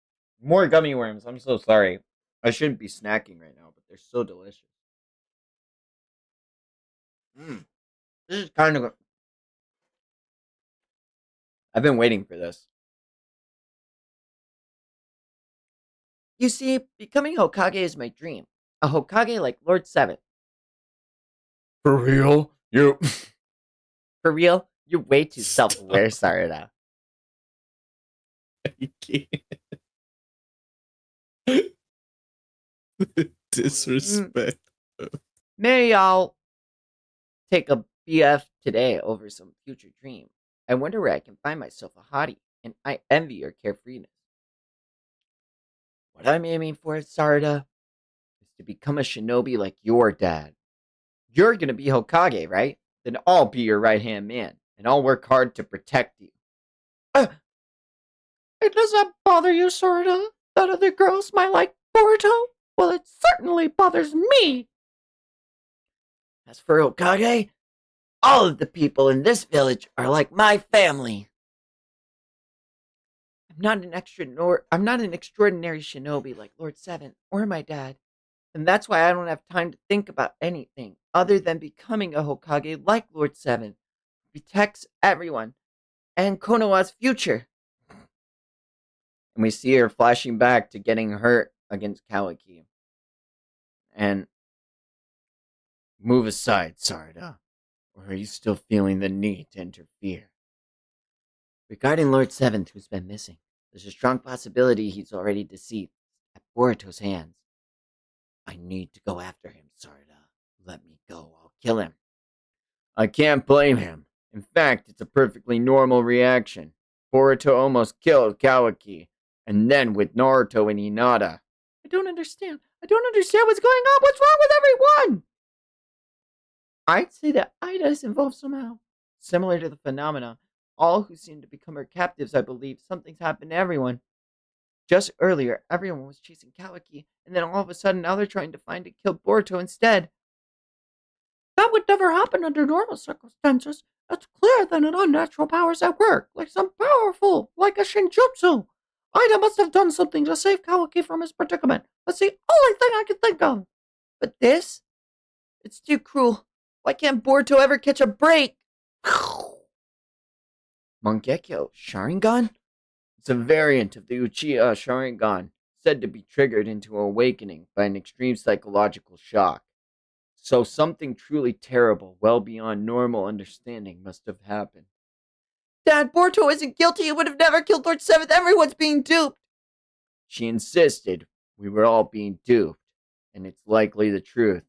More gummy worms. I'm so sorry. I shouldn't be snacking right now, but they're so delicious. This is kind of. I've been waiting for this. You see, becoming Hokage is my dream. A Hokage like Lord Seven. For real? You. For real? You're way too self aware, Stop. Sarada. You can't. Disrespect. Maybe I'll take a BF today over some future dream. I wonder where I can find myself a hottie, and I envy your carefreeness. What I'm aiming for, Sarada, is to become a shinobi like your dad. You're gonna be Hokage, right? Then I'll be your right hand man, and I'll work hard to protect you. Uh, it does that bother you, Sarada, that other girls might like Boruto? Well, it certainly bothers me. As for Hokage, all of the people in this village are like my family. I'm not an extraordinary shinobi like Lord Seven or my dad, and that's why I don't have time to think about anything other than becoming a Hokage like Lord Seven, who protects everyone and Konoha's future. And we see her flashing back to getting hurt against Kawaki. And move aside, Sarada, or are you still feeling the need to interfere? Regarding Lord Seventh, who's been missing, there's a strong possibility he's already deceased at Boruto's hands. I need to go after him, Sarada. Let me go. I'll kill him. I can't blame him. In fact, it's a perfectly normal reaction. Boruto almost killed Kawaki, and then with Naruto and Hinata. I don't understand. I don't understand what's going on. What's wrong with everyone? I'd say that Ida is involved somehow. Similar to the phenomena, all who seem to become her captives, I believe something's happened to everyone. Just earlier, everyone was chasing Kawaki, and then all of a sudden now they're trying to find and kill Boruto instead. That would never happen under normal circumstances. It's clear that an unnatural power is at work, like some powerful, like a Shinjutsu. Ida must have done something to save Kawaki from his predicament. That's the only thing I can think of. But this? It's too cruel. Why can't Boruto ever catch a break? Mangekyo Sharingan? It's a variant of the Uchiha Sharingan, said to be triggered into awakening by an extreme psychological shock. So something truly terrible, well beyond normal understanding, must have happened. Dad, Boruto isn't guilty. He would have never killed Lord Seventh. Everyone's being duped. She insisted we were all being duped, and it's likely the truth.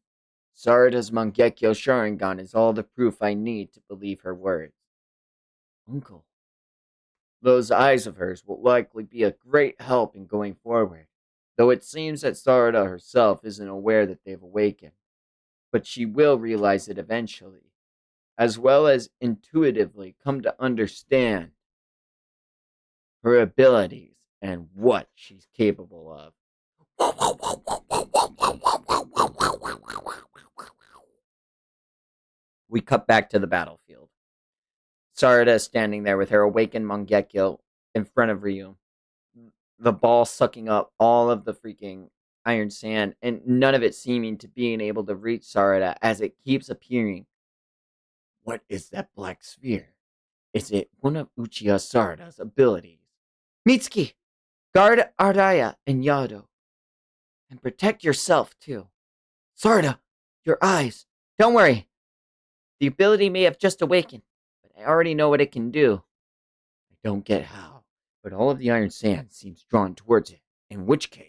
Sarada's Mangekyo Sharingan is all the proof I need to believe her words. Uncle, those eyes of hers will likely be a great help in going forward, though it seems that Sarada herself isn't aware that they've awakened. But she will realize it eventually, as well as intuitively come to understand her abilities and what she's capable of. We cut back to the battlefield. Sarada is standing there with her awakened Mangekyo in front of Ryu. The ball sucking up all of the freaking iron sand, and none of it seeming to being able to reach Sarada as it keeps appearing. What is that black sphere? Is it one of Uchiha Sarada's abilities? Mitsuki, guard Ardaya and Yado. And protect yourself, too. Sarada, your eyes. Don't worry. The ability may have just awakened, but I already know what it can do. I don't get how, but all of the iron sand seems drawn towards it, in which case,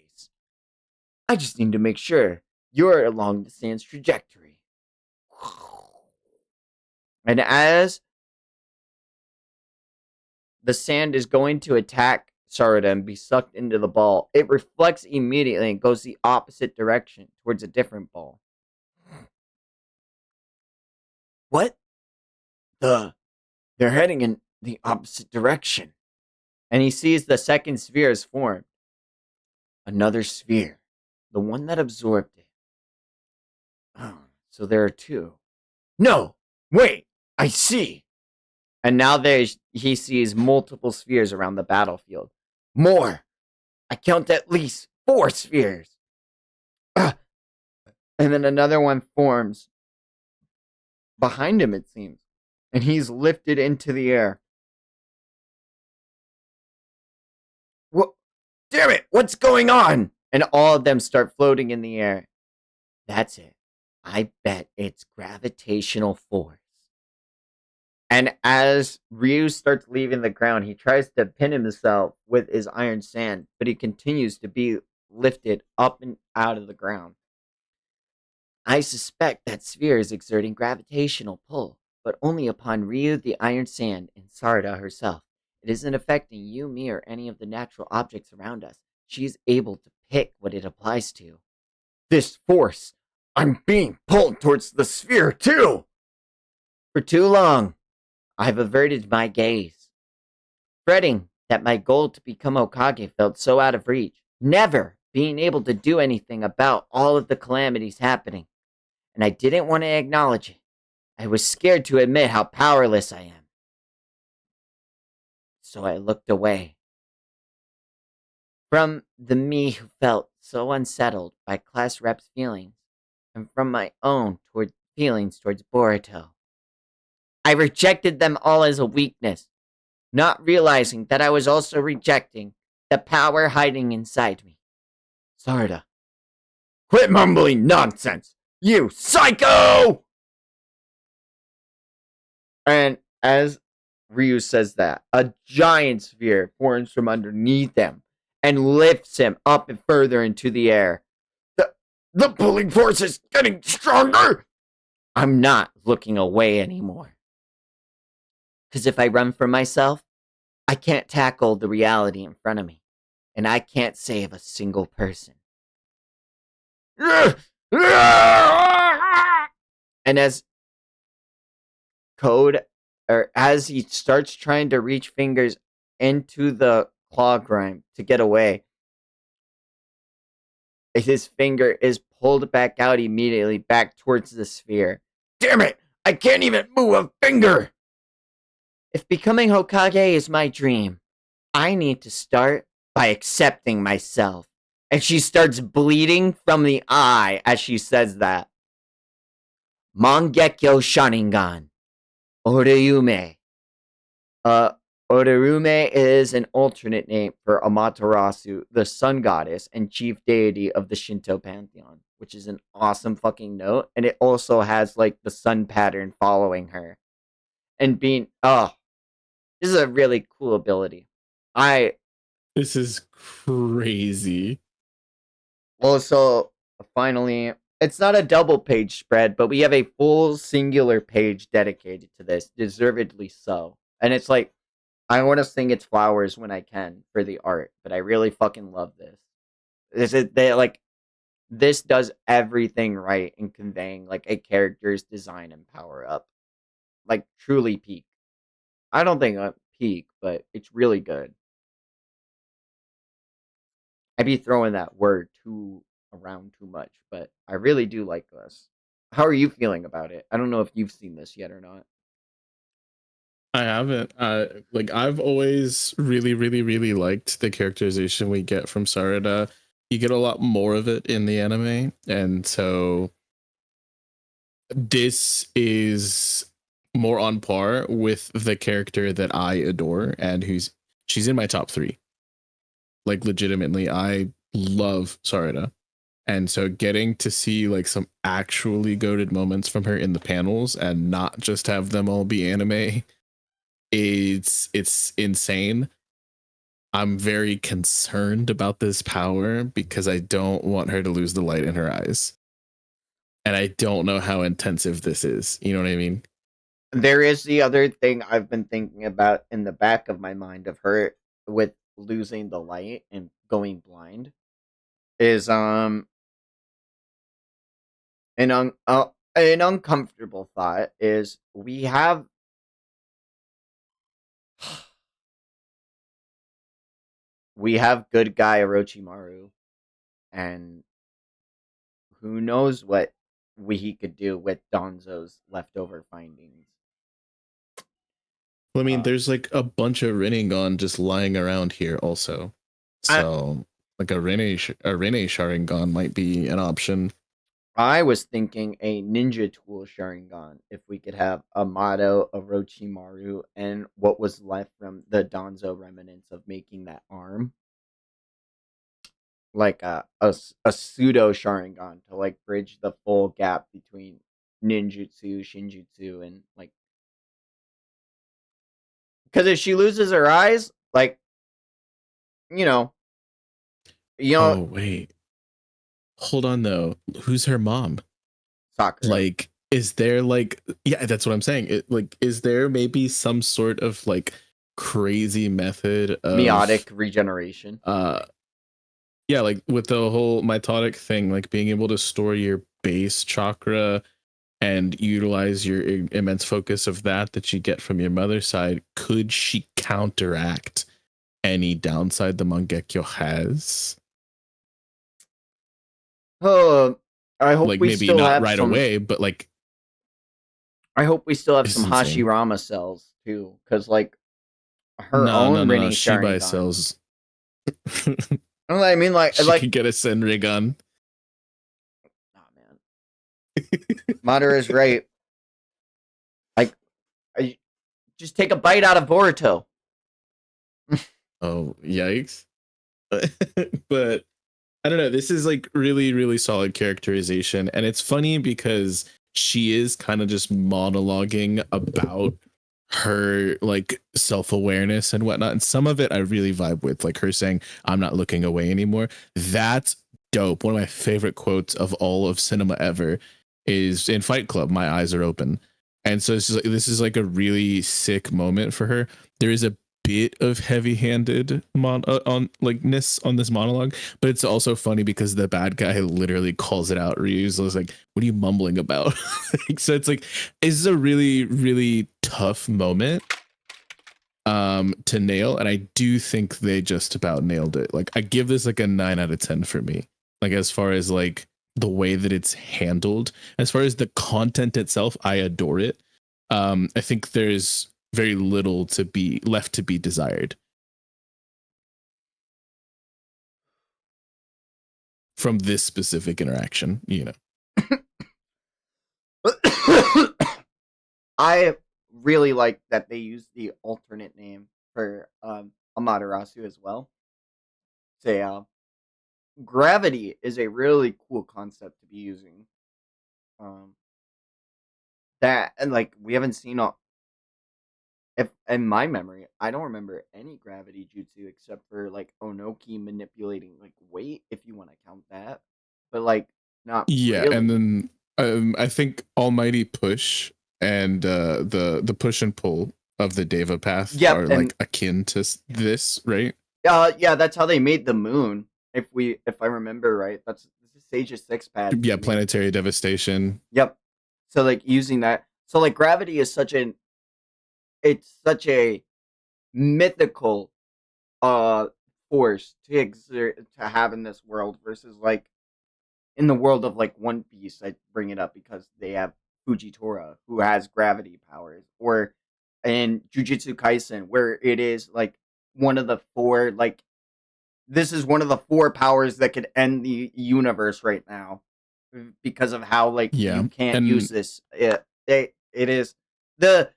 I just need to make sure you're along the sand's trajectory. And as the sand is going to attack Sarada and be sucked into the ball, it reflects immediately and goes the opposite direction towards a different ball. What? They're heading in the opposite direction. And he sees the second sphere is formed. Another sphere. The one that absorbed it. Oh, so there are two. No! Wait! I see! And now he sees multiple spheres around the battlefield. More! I count at least 4 spheres. And then another one forms behind him, it seems. And he's lifted into the air. What? Damn it! What's going on? And all of them start floating in the air. That's it. I bet it's gravitational force. And as Ryu starts leaving the ground, he tries to pin himself with his iron sand, but he continues to be lifted up and out of the ground. I suspect that sphere is exerting gravitational pull, but only upon Ryu, the iron sand, and Sarada herself. It isn't affecting you, me, or any of the natural objects around us. She's able to pick what it applies to. This force! I'm being pulled towards the sphere, too! For too long, I've averted my gaze, fretting that my goal to become Hokage felt so out of reach, never being able to do anything about all of the calamities happening. And I didn't want to acknowledge it. I was scared to admit how powerless I am. So I looked away. From the me who felt so unsettled by class rep's feelings, and from my own feelings towards Boruto. I rejected them all as a weakness, not realizing that I was also rejecting the power hiding inside me. Sarada, quit mumbling nonsense! You psycho! And as Ryu says that, a giant sphere forms from underneath him and lifts him up and further into the air. The pulling force is getting stronger! I'm not looking away anymore. Because if I run from myself, I can't tackle the reality in front of me. And I can't save a single person. And as he starts trying to reach fingers into the claw grime to get away, his finger is pulled back out immediately, back towards the sphere. Damn it! I can't even move a finger! If becoming Hokage is my dream, I need to start by accepting myself. And she starts bleeding from the eye as she says that. Mangekyo Sharingan. Oriyume. Uh, Orume is an alternate name for Amaterasu, the sun goddess and chief deity of the Shinto pantheon, which is an awesome fucking note. And it also has like the sun pattern following her and being, oh, this is a really cool ability. I This is crazy. also finally, it's not a double page spread, but we have a full singular page dedicated to this, deservedly so. And it's like, I want to sing its flowers when I can for the art, but I really fucking love this. This does everything right in conveying like a character's design and power up, like truly peak. I don't think peak, but it's really good. I be throwing that word too around too much, but I really do like this. How are you feeling about it? I don't know if you've seen this yet or not. I haven't. Like I've always really, really, really liked the characterization we get from Sarada. You get a lot more of it in the anime, and so this is more on par with the character that I adore and she's in my top 3. Like legitimately, I love Sarada. And so getting to see like some actually goated moments from her in the panels and not just have them all be anime, it's insane. I'm very concerned about this power because I don't want her to lose the light in her eyes. And I don't know how intensive this is. You know what I mean? There is the other thing I've been thinking about in the back of my mind of her with losing the light and going blind is an uncomfortable thought is we have good guy Orochimaru, and who knows what he could do with Donzo's leftover findings. Well, I mean, Uh, there's like a bunch of Rinnegan just lying around here also. I So like a Rene Sharingan might be an option. I was thinking a ninja tool Sharingan if we could have Amato, Orochimaru, and what was left from the Donzo remnants of making that arm. Like a pseudo Sharingan to like bridge the full gap between ninjutsu, shinjutsu, and like because if she loses her eyes, like you know, you know, Oh, wait. Hold on though. Who's her mom? Sakura, Like, is there like, yeah, that's what I'm saying. Like, is there maybe some sort of like crazy method of meiotic regeneration. uh yeah, like with the whole mitotic thing, like being able to store your base chakra and utilize your immense focus of that you get from your mother's side, could she counteract any downside the Mangekyo has? Oh, I hope Like we maybe still not have right some. away, but like I hope we still have it's some insane. Hashirama cells too, because like her No, no, own no, no. Rinne Shibai Sharingan. sells. I mean, She could get a Senrigan. oh man, Madara is right. Like, I, just take a bite out of Boruto. Oh, yikes. But I don't know. This is like really, really solid characterization. And it's funny because she is kind of just monologuing about her like self-awareness and whatnot. And some of it I really vibe with, like her saying, "I'm not looking away anymore." That's dope. One of my favorite quotes of all of cinema ever is in Fight Club, "My eyes are open." And so this is like a really sick moment for her. There is a bit of heavy-handed on likeness on this monologue, but it's also funny because the bad guy literally calls it out. Ryu's was like, "What are you mumbling about?" So it's like it's a really, really tough moment to nail, and I do think they just about nailed it. Like I give this like a 9 out of 10 for me. Like as far as like the way that it's handled, as far as the content itself, I adore it. I think there's very little to be left to be desired from this specific interaction, you know. I really like that they use the alternate name for Amaterasu as well. Say, gravity is a really cool concept to be using. Um, that and like we haven't seen all. If in my memory, I don't remember any gravity jutsu except for like Onoki manipulating like weight, if you want to count that. But like not Yeah, and really. then I think Almighty Push and the push and pull of the Deva path Yep, are and like akin to this, right? yeah, that's how they made the moon. If I remember right, that's this is Sage's six pad Yeah, they made. planetary devastation. Yep. So like using that, so like gravity is it's such a mythical uh force to exert to have in this world versus like in the world of like One Piece. I bring it up because they have Fujitora who has gravity powers, or in Jujutsu Kaisen where it is like one of the four like this is one of the four powers that could end the universe right now because of how like you Yeah, can't use and this. It is the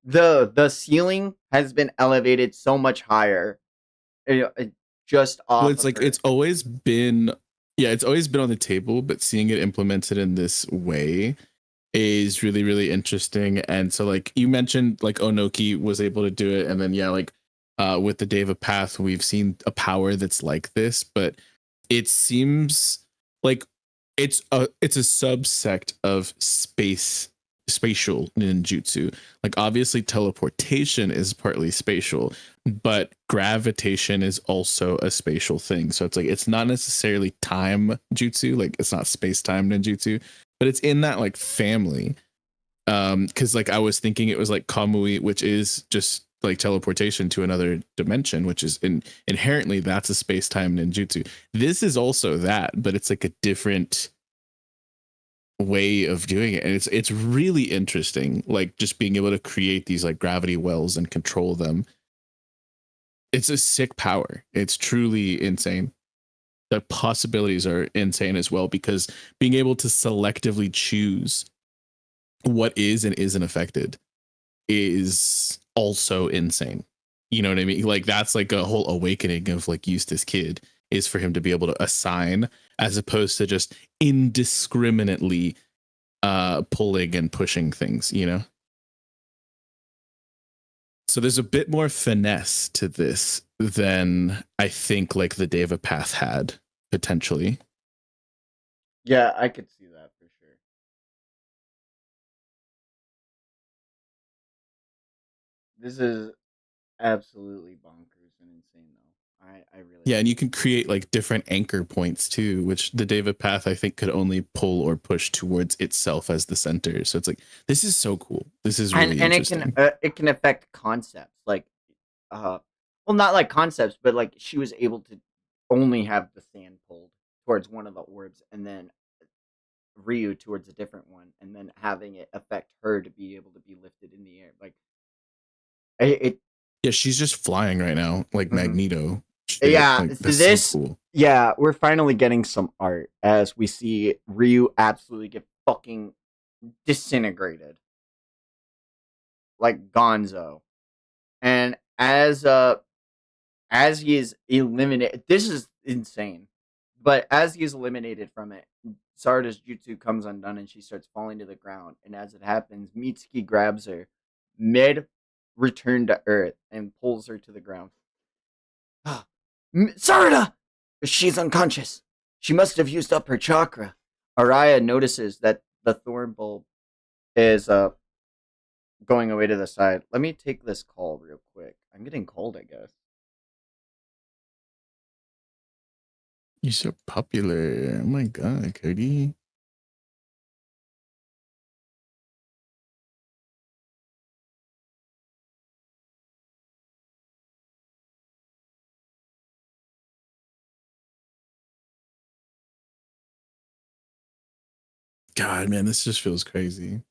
the ceiling has been elevated so much higher just well, off it's of like it's her. always been, yeah, it's always been on the table, but seeing it implemented in this way is really really interesting. And so like you mentioned, like Onoki was able to do it, and then yeah, like with the Deva path we've seen a power that's like this, but it seems like it's a subsect of spatial ninjutsu. Like obviously teleportation is partly spatial, but gravitation is also a spatial thing. So it's like it's not necessarily time jutsu, like it's not space-time ninjutsu, but it's in that like family. Because like I was thinking it was like Kamui, which is just like teleportation to another dimension, which is inherently that's a space-time ninjutsu. This is also that, but it's like a different way of doing it, and it's really interesting, like just being able to create these like gravity wells and control them. It's a sick power. It's truly insane. The possibilities are insane as well, because being able to selectively choose what is and isn't affected is also insane. You know what I mean? Like that's like a whole awakening of like Eustace Kid, is for him to be able to assign as opposed to just indiscriminately pulling and pushing things, you know? So there's a bit more finesse to this than I think like the Deva Path had potentially. Yeah, I could see that for sure. This is absolutely bonkers and insane though. I really Yeah, like and you this can a lot. create like different anchor points too, which the Deva Path I think could only pull or push towards itself as the center. So it's like this is so cool. This is really And interesting. it can affect concepts like uh well not like concepts but like she was able to only have the sand pulled towards one of the orbs and then Ryu towards a different one and then having it affect her to be able to be lifted in the air like it Yeah, she's just flying right now, like mhm. Magneto. Shit, Yeah, like that's so this cool. yeah, we're finally getting some art as we see Ryu absolutely get fucking disintegrated like Gonzo. And as he is eliminated, this is insane. But as he is eliminated from it, Sarada's jutsu comes undone and she starts falling to the ground. And as it happens, Mitsuki grabs her mid return to Earth and pulls her to the ground. Sarada! She's unconscious. She must have used up her chakra. Araya notices that the thorn bulb is going away to the side. Let me take this call real quick. I'm getting cold, I guess. You're so popular. Oh my god, Cody. God, man, this just feels crazy.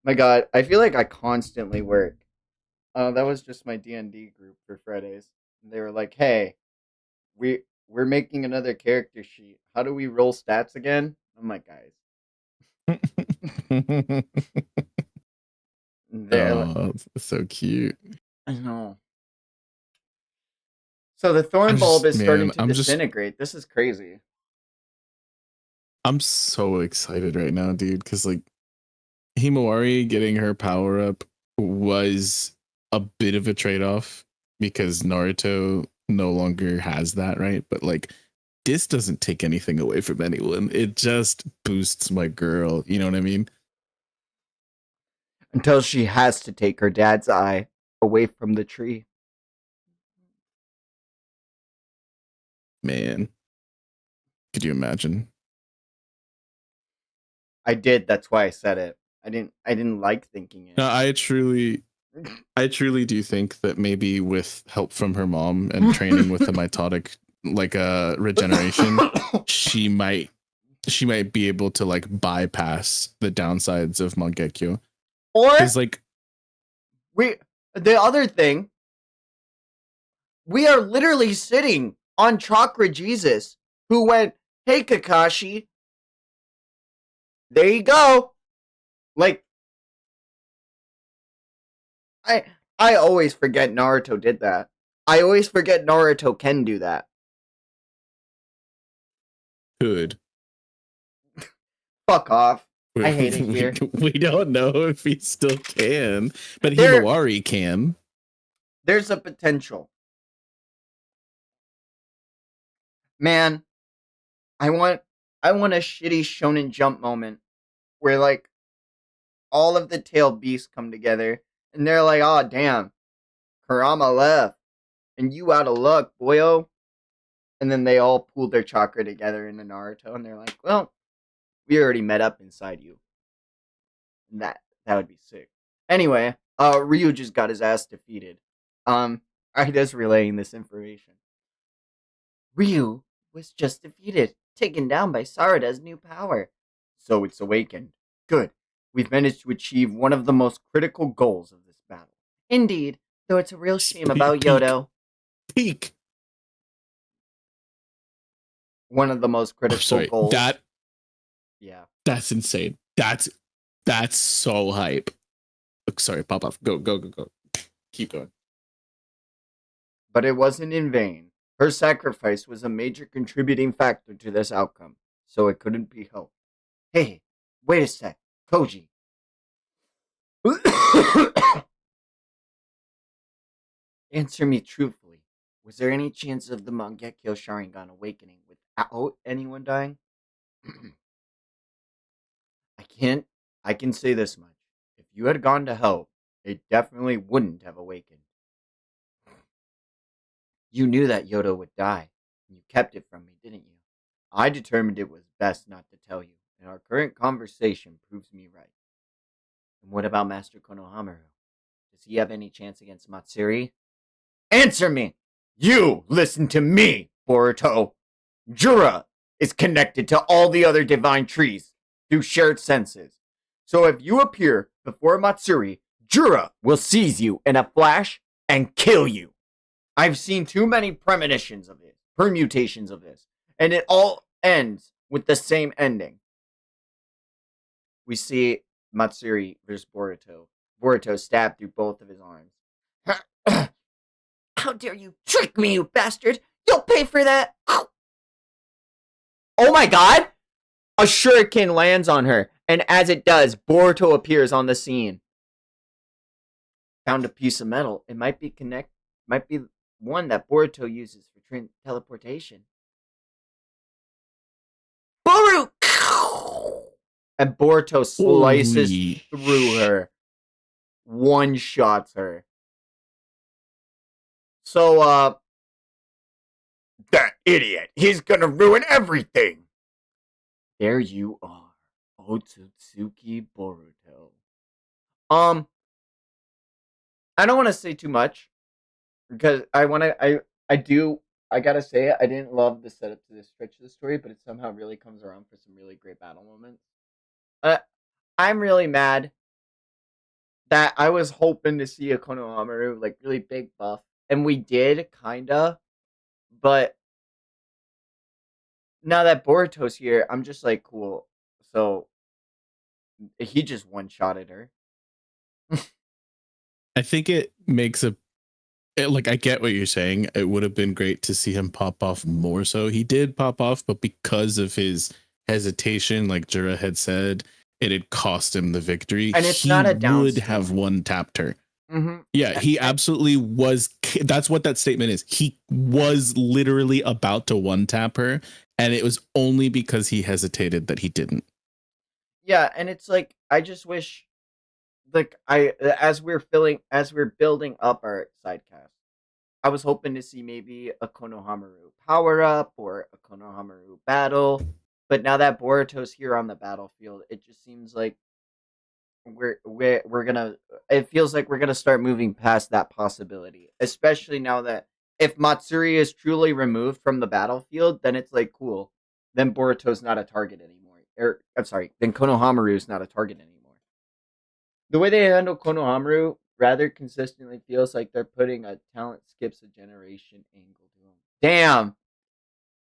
My God, I feel like I constantly work. That was just my D&D group for Fridays. And they were like, "Hey, we're making another character sheet. How do we roll stats again?" I'm like, "Guys." They're like, Oh, so cute. I know. So the thorn bulb is starting Man, to disintegrate. This is crazy. I'm so excited right now, dude, because like Himawari getting her power up was a bit of a trade off because Naruto no longer has that, right? But like this doesn't take anything away from anyone. It just boosts my girl. You know what I mean? Until she has to take her dad's eye away from the tree. Man, could you imagine? I did. That's why I said it. I didn't like thinking it. No, I truly do think that maybe with help from her mom and training with the mitotic like regeneration, she might be able to like bypass the downsides of Mangekyo. Or Because like we the other thing, we are literally sitting on Chakra Jesus, who went, "Hey Kakashi, there you go." Like I I always forget Naruto did that. I always forget Naruto can do that. could Fuck off. I hate it we, here. we don't know if he still can, but There Himawari can. there's a potential. Man, I want I want a shitty Shonen Jump moment where like all of the tail beasts come together and they're like, "Oh damn, Kurama left and you out of luck, boyo." And then they all pool their chakra together in the Naruto and they're like, "Well, we already met up inside you." And that would be sick. Anyway, Ryu just got his ass defeated. I just relaying this information. Ryu was just defeated, taken down by Sarada's new power. So it's awakened. Good. We've managed to achieve one of the most critical goals of this battle. Indeed, though it's a real shame about Peak, Yodo. peak. One of the most Oh, critical sorry. goals. Yeah. That's insane. That's so hype. Oh, sorry, pop off. Go. Keep going. But it wasn't in vain. Her sacrifice was a major contributing factor to this outcome, so it couldn't be helped. Hey, wait a sec, Koji. Answer me truthfully. Was there any chance of the Mangekyo Sharingan awakening without anyone dying? I can't. I can say this much. If you had gone to hell, it definitely wouldn't have awakened. You knew that Yoda would die, and you kept it from me, didn't you? I determined it was best not to tell you, and our current conversation proves me right. And what about Master Konohamaru? Does he have any chance against Matsuri? Answer me! You listen to me, Boruto! Jura is connected to all the other divine trees through shared senses. So if you appear before Matsuri, Jura will seize you in a flash and kill you. I've seen too many premonitions of this, permutations of this, and it all ends with the same ending. We see Matsuri versus Boruto. Boruto stabbed through both of his arms. How dare you trick me, you bastard! You'll pay for that! Oh my god! A shuriken lands on her, and as it does, Boruto appears on the scene. Found a piece of metal. It might be one that Boruto uses for teleportation. Boru! And Boruto slices Holy through her, one shots her. So, that idiot, he's gonna ruin everything. There you are, Otsutsuki Boruto. Um, I don't want to say too much because I gotta say it. I didn't love the setup to this stretch of the story, but it somehow really comes around for some really great battle moments. Uh, I'm really mad that I was hoping to see a Konohamaru like really big buff, and we did kinda, but now that Boruto's here, I'm just like cool. So he just one shotted her. I think it makes like I get what you're saying. It would have been great to see him pop off more so. He did pop off, but because of his hesitation, like Jura had said, it had cost him the victory. And it's He not a would have downscaling. one tapped her. Mm-hmm. Yeah, he absolutely was. That's what that statement is. He was literally about to one tap her, and it was only because he hesitated that he didn't. Yeah, and it's like I just wish, like as we're building up our sidecast, I was hoping to see maybe a Konohamaru power up or a Konohamaru battle, but now that Boruto's here on the battlefield, it just seems like we're gonna. It feels like we're gonna start moving past that possibility, especially now that if Matsuri is truly removed from the battlefield, then it's like cool. Then Boruto's not a target anymore. Or I'm sorry, then Konohamaru is not a target anymore. The way they handle Konohamaru rather consistently feels like they're putting a talent skips a generation angle to him. Damn,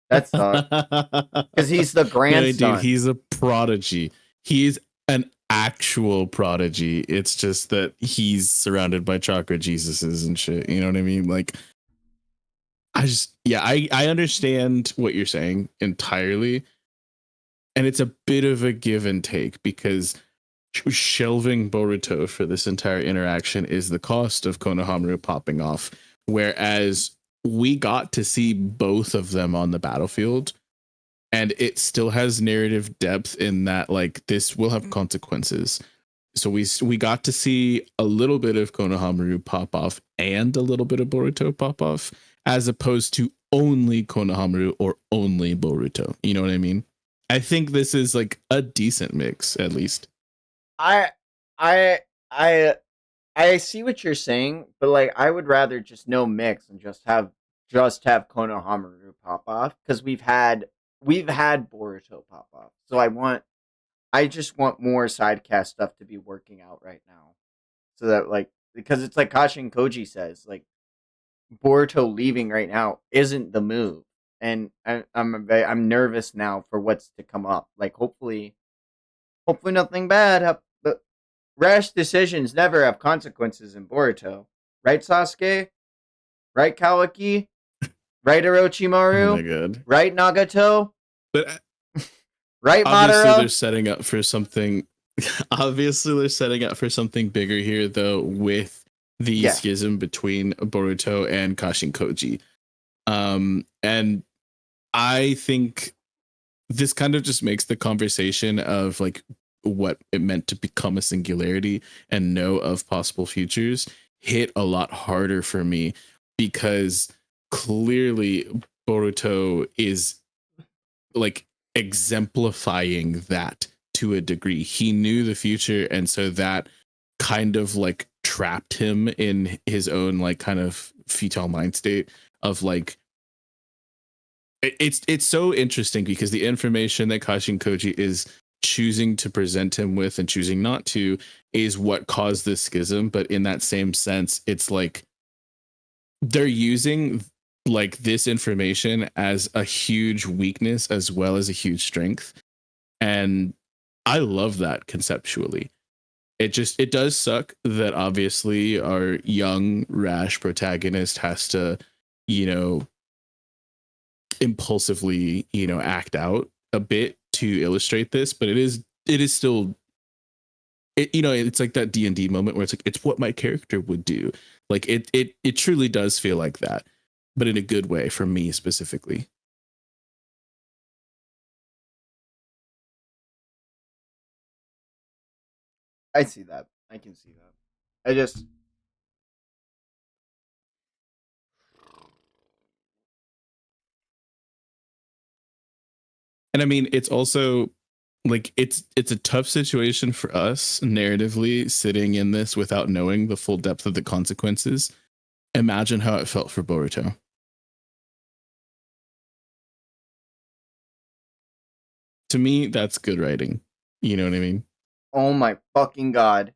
that sucks. Because he's the No, dude, grandson. he's a prodigy. He's an actual prodigy. It's just that he's surrounded by chakra Jesuses and shit. You know what I mean? Like, I understand what you're saying entirely. And it's a bit of a give and take because shelving Boruto for this entire interaction is the cost of Konohamaru popping off. Whereas we got to see both of them on the battlefield, and it still has narrative depth in that like this will have consequences. So we got to see a little bit of Konohamaru pop off and a little bit of Boruto pop off, as opposed to only Konohamaru or only Boruto. You know what I mean? I think this is like a decent mix, at least. I, I, I, I see what you're saying, but like I would rather just no mix and just have Konohamaru pop off because we've had Boruto pop off. So I just want more sidecast stuff to be working out right now, so that like because it's like Kashin Koji says, like Boruto leaving right now isn't the move, and I'm nervous now for what's to come up. Like hopefully nothing bad. But rash decisions never have consequences in Boruto, right, Sasuke? Right, Kawaki? Right, Oh my Orochimaru? god. Right, Nagato? But Right, obviously they're Madara? setting up for something. Obviously they're setting up for something bigger here though, with the Yeah, schism between Boruto and Kashin Koji. And I think this kind of just makes the conversation of like what it meant to become a singularity and know of possible futures hit a lot harder for me, because clearly Boruto is like exemplifying that to a degree. He knew the future, and so that kind of like trapped him in his own like kind of fetal mind state of like it's so interesting because the information that Kashin Koji is choosing to present him with and choosing not to is what caused this schism. But in that same sense, it's like they're using like this information as a huge weakness as well as a huge strength. And I love that conceptually. It does suck that obviously our young rash protagonist has to, you know, impulsively, you know, act out a bit to illustrate this, but it is still you know, it's like that D&D moment where it's like it's what my character would do. Like it truly does feel like that, but in a good way for me specifically. I see that. I can see that. I just And I mean, it's also like it's a tough situation for us narratively sitting in this without knowing the full depth of the consequences. Imagine how it felt for Boruto. To me, that's good writing. You know what I mean? oh my fucking god.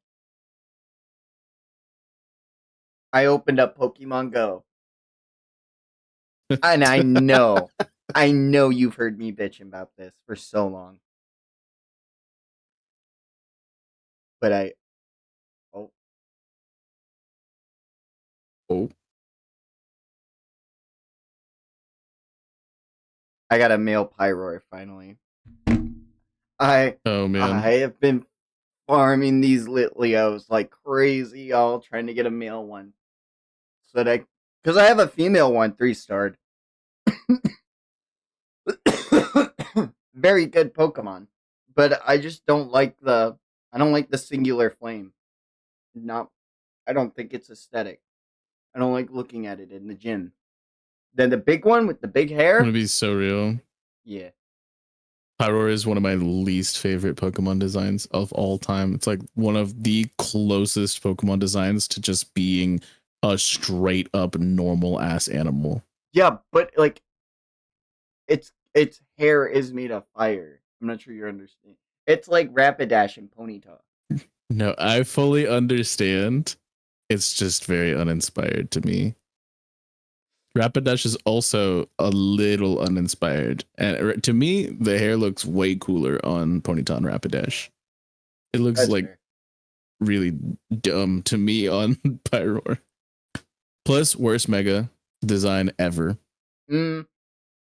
I opened up Pokemon Go, and I know you've heard me bitching about this for so long, but oh, Oh, I got a male Pyroar finally. I oh I man. have been farming these Litleos like crazy, y'all, trying to get a male one. So that because I have a female one 3-starred. Very good Pokemon. But I don't like the singular flame. Not I don't think it's aesthetic. I don't like looking at it in the gym. Then the big one with the big I'm gonna hair? be so real. Yeah. Pyroar is one of my least favorite Pokemon designs of all time. It's like one of the closest Pokemon designs to just being a straight up normal ass animal. Yeah, but like its hair is made of fire. I'm not sure you understand. It's like Rapidash and Ponyta. No, I fully understand. It's just very uninspired to me. Rapidash is also a little uninspired. And to me, the hair looks way cooler on Ponyta and Rapidash. It looks That's like fair. really dumb to me on Pyroar. Plus, worst mega design ever. Mm,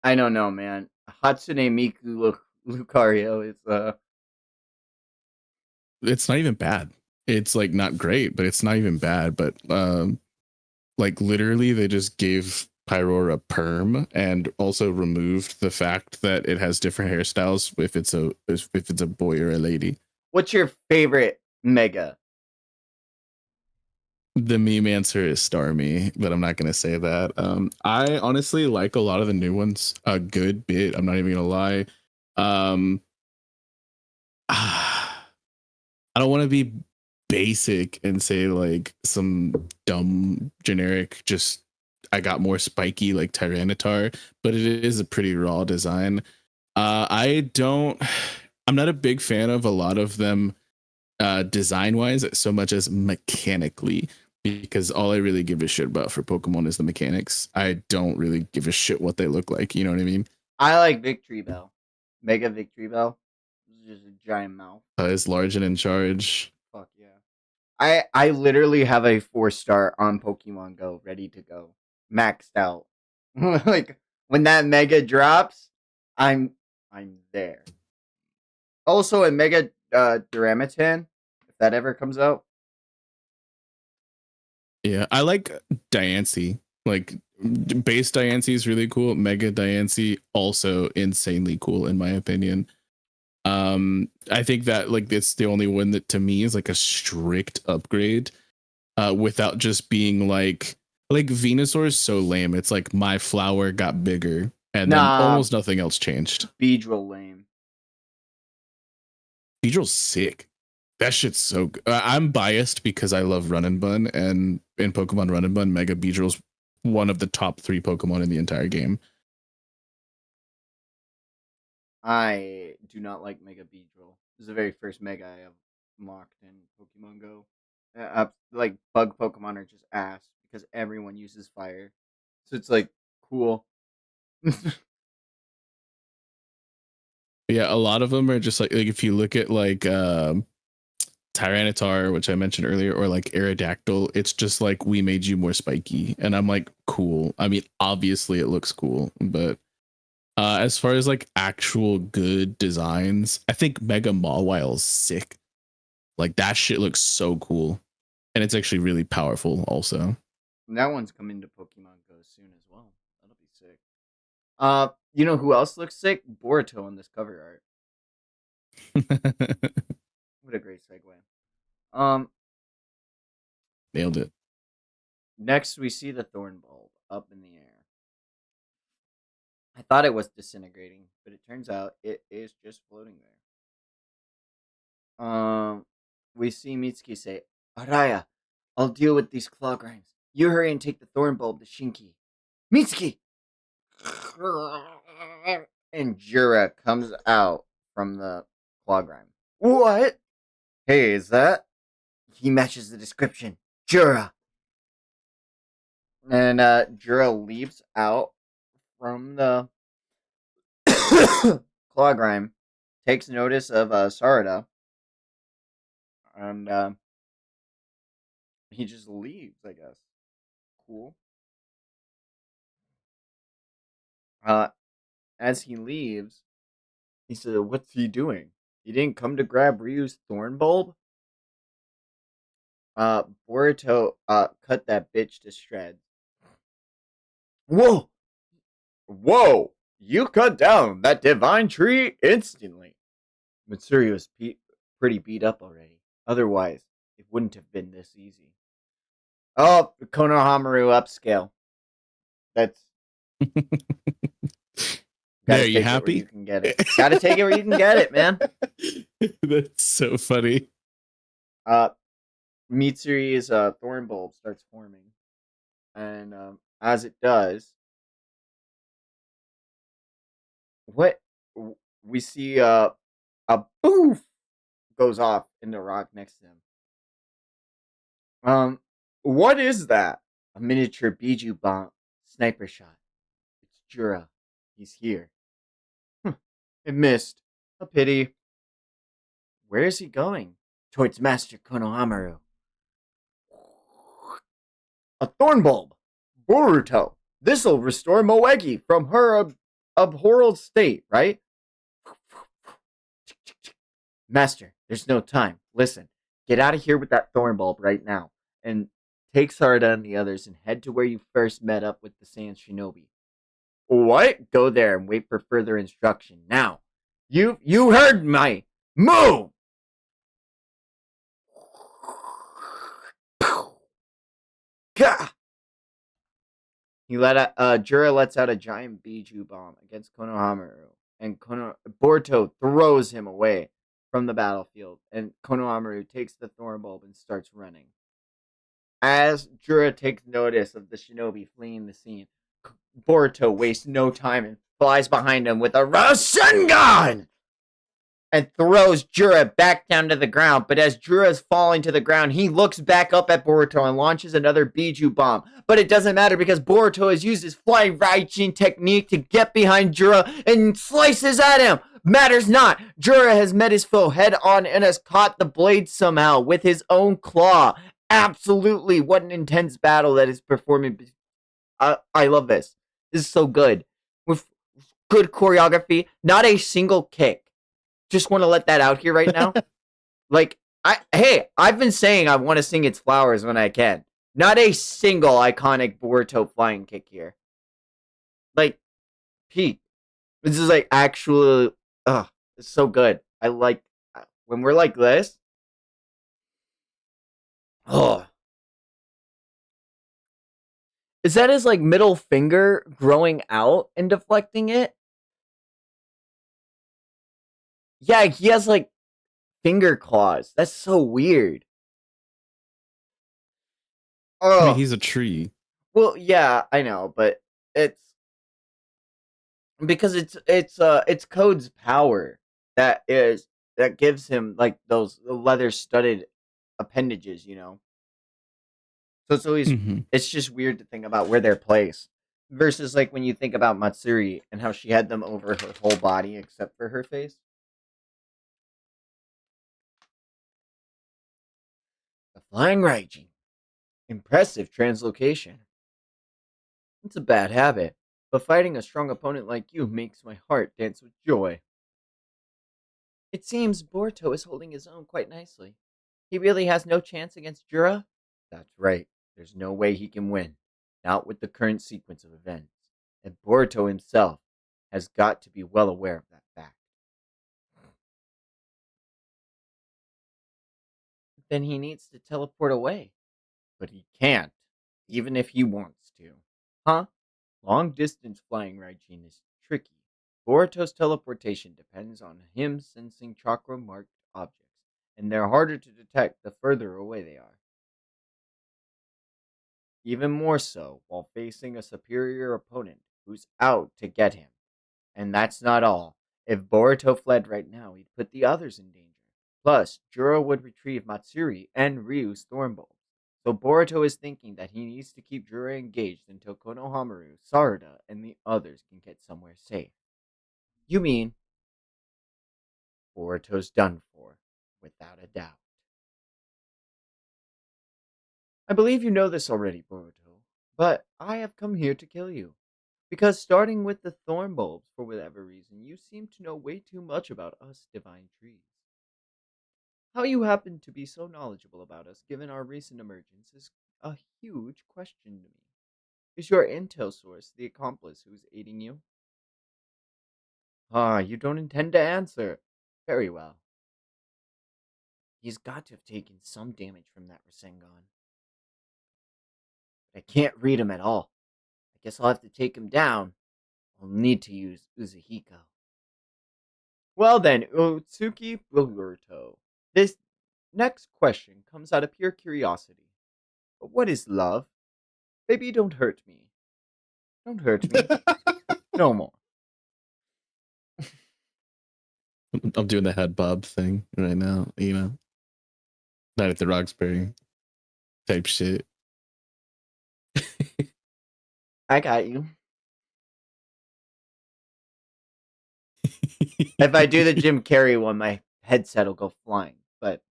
I don't know, man. Hatsune Miku Lucario is It's not even bad. It's like not great, but it's not even bad. But like literally, they just gave Pyroar a perm and also removed the fact that it has different hairstyles if it's a boy or a lady. what's your favorite mega? The meme answer is Starmie, but I'm not gonna say that. I honestly like a lot of the new ones a good bit. I'm not even gonna lie. Um, I don't want to be basic and say like some dumb generic. Just I got more spiky like Tyranitar, but it is a pretty raw design. I don't. I'm not a big fan of a lot of them design wise so much as mechanically because all I really give a shit about for Pokemon is the mechanics. I don't really give a shit what they look like. You know what I mean? I like Victory Bell. Mega Victory Bell. It's just a giant mouth. Is large and in charge. Fuck yeah. I literally have a 4-star on Pokemon Go ready to go. Maxed out. Like when that mega drops, I'm I'm there. Also a mega Duramitan, if that ever comes out. Yeah, I like Diancie. Like base Diancie is really cool. Mega Diancie also insanely cool in my opinion. I think that like it's the only one that to me is like a strict upgrade without just being like Venusaur is so lame. It's like my flower got bigger and then Nah, almost nothing else changed. Beedrill lame. Beedrill's sick. That shit's so good. I'm biased because I love Run and Bun, and in Pokemon Run and Bun, Mega Beedrill's one of the top 3 Pokemon in the entire game. I do not like Mega Beedrill. This is the very first Mega I have unlocked in Pokemon Go. Like bug Pokemon are just ass because everyone uses fire, so it's like cool. Yeah, a lot of them are just like if you look at like Tyranitar, which I mentioned earlier, or like Aerodactyl, it's just like we made you more spiky, and I'm like, cool. I mean, obviously it looks cool, but as far as like actual good designs, I think Mega Mawile's sick. Like that shit looks so cool, and it's actually really powerful. Also, And that one's coming to Pokemon Go soon as well. That'll be sick. You know who else looks sick? Boruto on this cover art. What a great segue. Um, nailed it. Next we see the Thorn Bulb up in the air. I thought it was disintegrating, but it turns out it is just floating there. We see Mitsuki say, Araya, I'll deal with these claw grinds. You hurry and take the Thorn Bulb to Shinki. Mitsuki! And Jura comes out from the claw grind. What? Hey, is that? He matches the description. Jura! And Jura leaps out from the claw grime, takes notice of Sarada, and he just leaves, I guess. Cool. Uh, as he leaves, he said, "What's he doing? He didn't come to grab Ryu's thorn bulb?" Boruto cut that bitch to shreds. Whoa! Whoa! You cut down that divine tree instantly. Matsuri was pretty beat up already. Otherwise, it wouldn't have been this easy. Oh, Konohamaru upscale. That's gotta There, you take it where you happy? can get it. Gotta take it where you can get it, man. That's so funny. Uh, Mitsuri's thorn bulb starts forming, and as it does, what we see a boof goes off in the rock next to him. What is that? A miniature Biju bomb sniper shot. It's Jura. He's here. It missed. A pity. Where is he going? Towards Master Konohamaru. A thorn bulb. Boruto. This'll restore Moegi from her abhorrent state, right? Master, there's no time. Listen, get out of here with that thorn bulb right now. And take Sarada and the others and head to where you first met up with the Sand Shinobi. What? Go there and wait for further instruction. Now. You heard my move! Gah! Jura lets out a giant Biju bomb against Konohamaru, and Boruto throws him away from the battlefield, and Konohamaru takes the thorn bulb and starts running. As Jura takes notice of the shinobi fleeing the scene, Boruto wastes no time and flies behind him with a Rasengan! And throws Jura back down to the ground. But as Jura is falling to the ground, he looks back up at Boruto and launches another Biju bomb. But it doesn't matter because Boruto has used his flying Raijin technique to get behind Jura and slices at him. Matters not. Jura has met his foe head on and has caught the blade somehow with his own claw. Absolutely. What an intense battle that is performing. I love this. This is so good. With good choreography. Not a single kick. Just want to let that out here right now. Like, I've been saying I want to sing its flowers when I can. Not a single iconic Boruto flying kick here. Like, Pete, this is like actually, it's so good. I like when we're like this. Oh, is that his like middle finger growing out and deflecting it? Yeah, he has like finger claws. That's so weird. I mean, Oh, he's a tree. well, yeah, I know, but it's because it's Code's power that is that gives him like those leather studded appendages, you know. So it's always Hmm. it's just weird to think about where they're placed versus like when you think about Matsuri and how she had them over her whole body except for her face. The flying Raijin, impressive translocation. It's a bad habit, but fighting a strong opponent like you makes my heart dance with joy. It seems Boruto is holding his own quite nicely. He really has no chance against Jura? That's right. There's no way he can win. Not with the current sequence of events. And Boruto himself has got to be well aware of that fact. Then he needs to teleport away. But he can't, even if he wants to. Huh? Long distance flying Raijin is tricky. Boruto's teleportation depends on him sensing chakra marked objects, and they're harder to detect the further away they are. Even more so while facing a superior opponent who's out to get him. And that's not all. If Boruto fled right now, he'd put the others in danger. Plus, Juro would retrieve Matsuri and Ryu's thorn bulbs. So Boruto is thinking that he needs to keep Jura engaged until Konohamaru, Sarada, and the others can get somewhere safe. You mean Boruto's done for, without a doubt. I believe you know this already, Boruto, but I have come here to kill you. Because starting with the thorn bulbs, for whatever reason, you seem to know way too much about us divine trees. How you happen to be so knowledgeable about us, given our recent emergence, is a huge question to me. Is your intel source the accomplice who is aiding you? Ah, you don't intend to answer. Very well. He's got to have taken some damage from that Rasengan. But I can't read him at all. I guess I'll have to take him down. I'll need to use Uzuhiko. Well then, Utsuki Boruto. This next question comes out of pure curiosity. But what is love? Baby, don't hurt me. Don't hurt me. No more. I'm doing the head bob thing right now, you know. Night at the Roxbury type shit. I got you. If I do the Jim Carrey one, my headset will go flying. But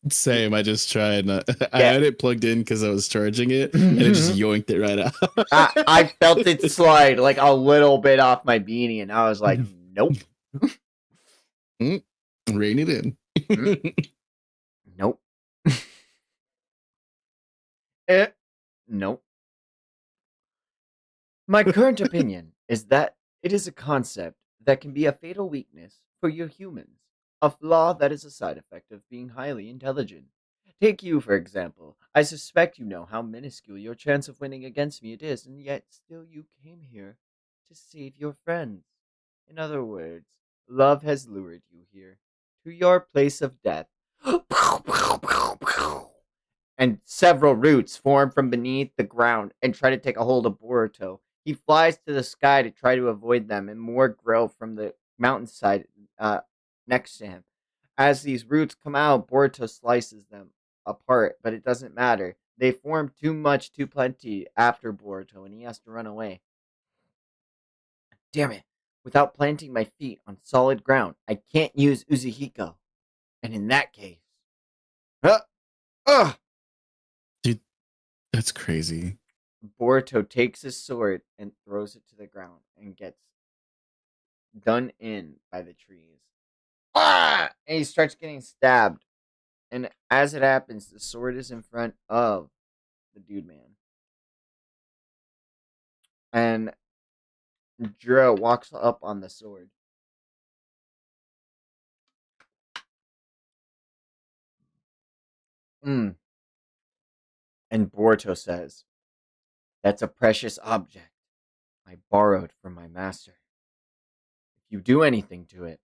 Same, I just tried. I yeah, had it plugged in because I was charging it, and it just yoinked it right I out. felt it slide like a little bit off my beanie, and I was like, nope, Rein it in. nope, nope. My current opinion is that it is a concept that can be a fatal weakness for your humans, a flaw that is a side effect of being highly intelligent. Take you, for example. I suspect you know how minuscule your chance of winning against me it is, and yet still you came here to save your friends. In other words, love has lured you here to your place of death. And several roots form from beneath the ground and try to take a hold of Boruto. He flies to the sky to try to avoid them, and more grow from the mountainside next to him. As these roots come out, Boruto slices them apart, but it doesn't matter. They form too much, too plenty after Boruto, and he has to run away. Damn it. Without planting my feet on solid ground, I can't use Uzuhiko. And in that case... Uh, uh, Dude, that's crazy. Boruto takes his sword and throws it to the ground and gets done in by the trees. Ah! And he starts getting stabbed. And as it happens, the sword is in front of the dude man. And Juro walks up on the sword. And Boruto says, "That's a precious object I borrowed from my master. If you do anything to it,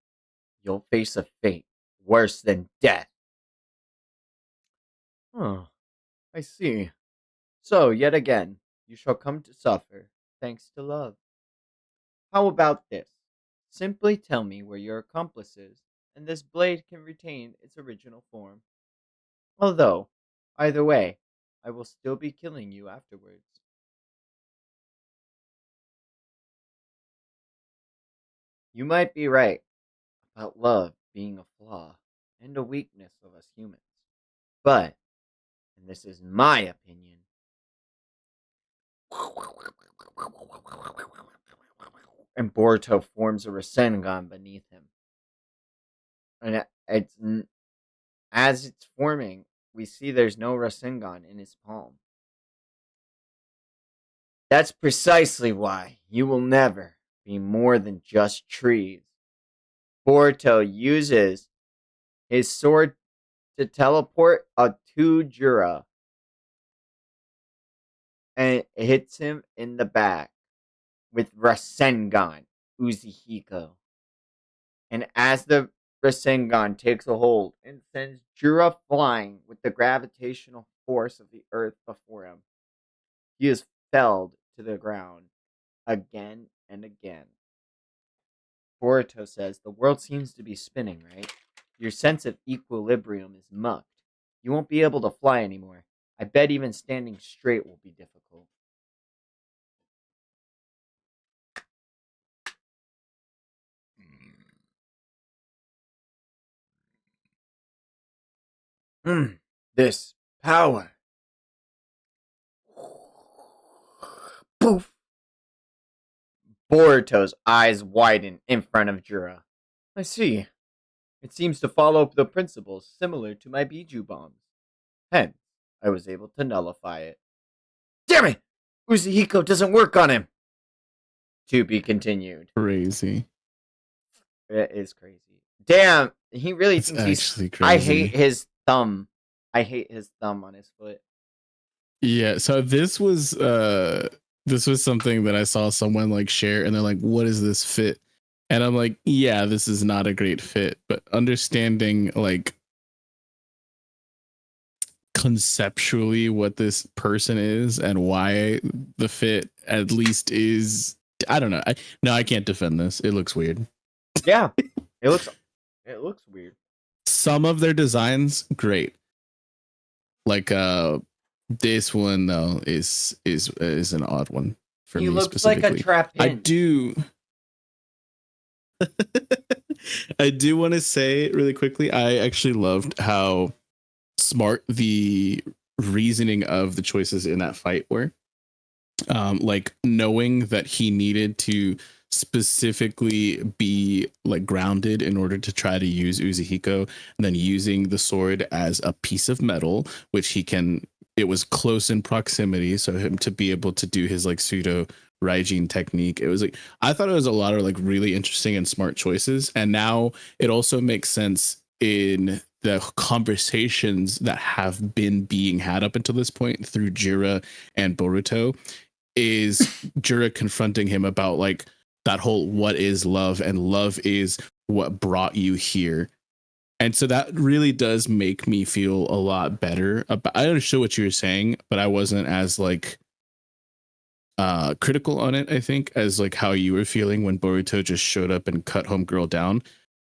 you'll face a fate worse than death." Oh, I see. So, yet again, you shall come to suffer, thanks to love. How about this? Simply tell me where your accomplice is, and this blade can retain its original form. Although, either way, I will still be killing you afterwards. You might be right about love being a flaw and a weakness of us humans. But, and this is my opinion, and Boruto forms a Rasengan beneath him. And as it's forming, we see there's no Rasengan in his palm. That's precisely why you will never be more than just trees. Boruto uses his sword to teleport a two Jura and it hits him in the back with Rasengan Uzuhiko. And as the Rasengan takes a hold and sends Jura flying with the gravitational force of the earth before him, he is felled to the ground again and again. Boruto says, "The world seems to be spinning, right? Your sense of equilibrium is mucked. You won't be able to fly anymore. I bet even standing straight will be difficult. This power. Poof. Boruto's eyes widen in front of Jura. I see. It seems to follow the principles similar to my Biju bombs. Hence, I was able to nullify it. Damn it! Uzihiko doesn't work on him! To be continued. Crazy. It is crazy. Damn, he really It's thinks he's. actually I hate crazy. his thumb. I hate his thumb on his foot. Yeah, so this was something that I saw someone like share and they're like, what is this fit? And I'm like, yeah, this is not a great fit, but understanding like conceptually what this person is and why the fit at least is, I don't know. I can't defend this. It looks weird. Yeah, it looks weird. Some of their designs great. Like this one though is an odd one for He me looks like a specifically. trap I pin. do I do want to say really quickly, I actually loved how smart the reasoning of the choices in that fight were. Like knowing that he needed to specifically be like grounded in order to try to use Uzihiko, and then using the sword as a piece of metal, which he can. It was close in proximity, so him to be able to do his like pseudo Raijin technique. It was like I thought it was a lot of like really interesting and smart choices, and now it also makes sense in the conversations that have been being had up until this point through Jira and Boruto is Jura confronting him about like that whole what is love and love is what brought you here. And so that really does make me feel a lot better about. I understood what you were saying, but I wasn't as like critical on it, I think, as like how you were feeling when Boruto just showed up and cut homegirl down.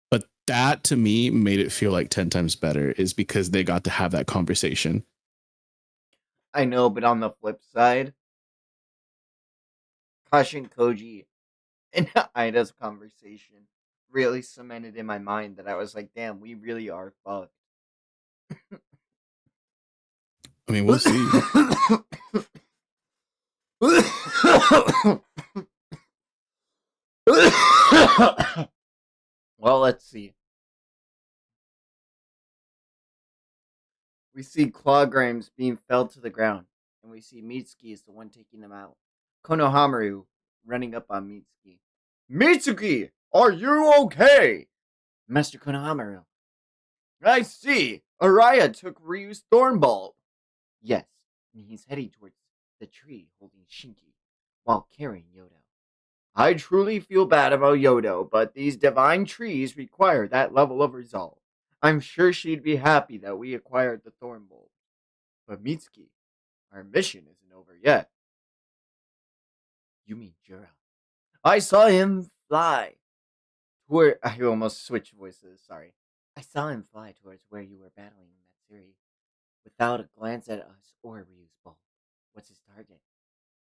But that to me made it feel like 10 times better is because they got to have that conversation. I know, but on the flip side, Kashin Koji and Ida's conversation really cemented in my mind that I was like, damn, we really are fucked. I mean, we'll see. Well, let's see. We see clawgrams being felled to the ground, and we see Mitsuki is the one taking them out. Konohamaru running up on Mitsuki. Mitsuki, are you okay? Master Konohamaru. I see. Araya took Ryu's thorn bulb. Yes, and he's heading towards the tree holding Shinki while carrying Yodo. I truly feel bad about Yodo, but these divine trees require that level of resolve. I'm sure she'd be happy that we acquired the thorn bulb. But Mitsuki, our mission isn't over yet. You mean Jura? I saw him fly toward. I almost switched voices, sorry. I saw him fly towards where you were battling Matsuri without a glance at us or Ryu's bulb. What's his target?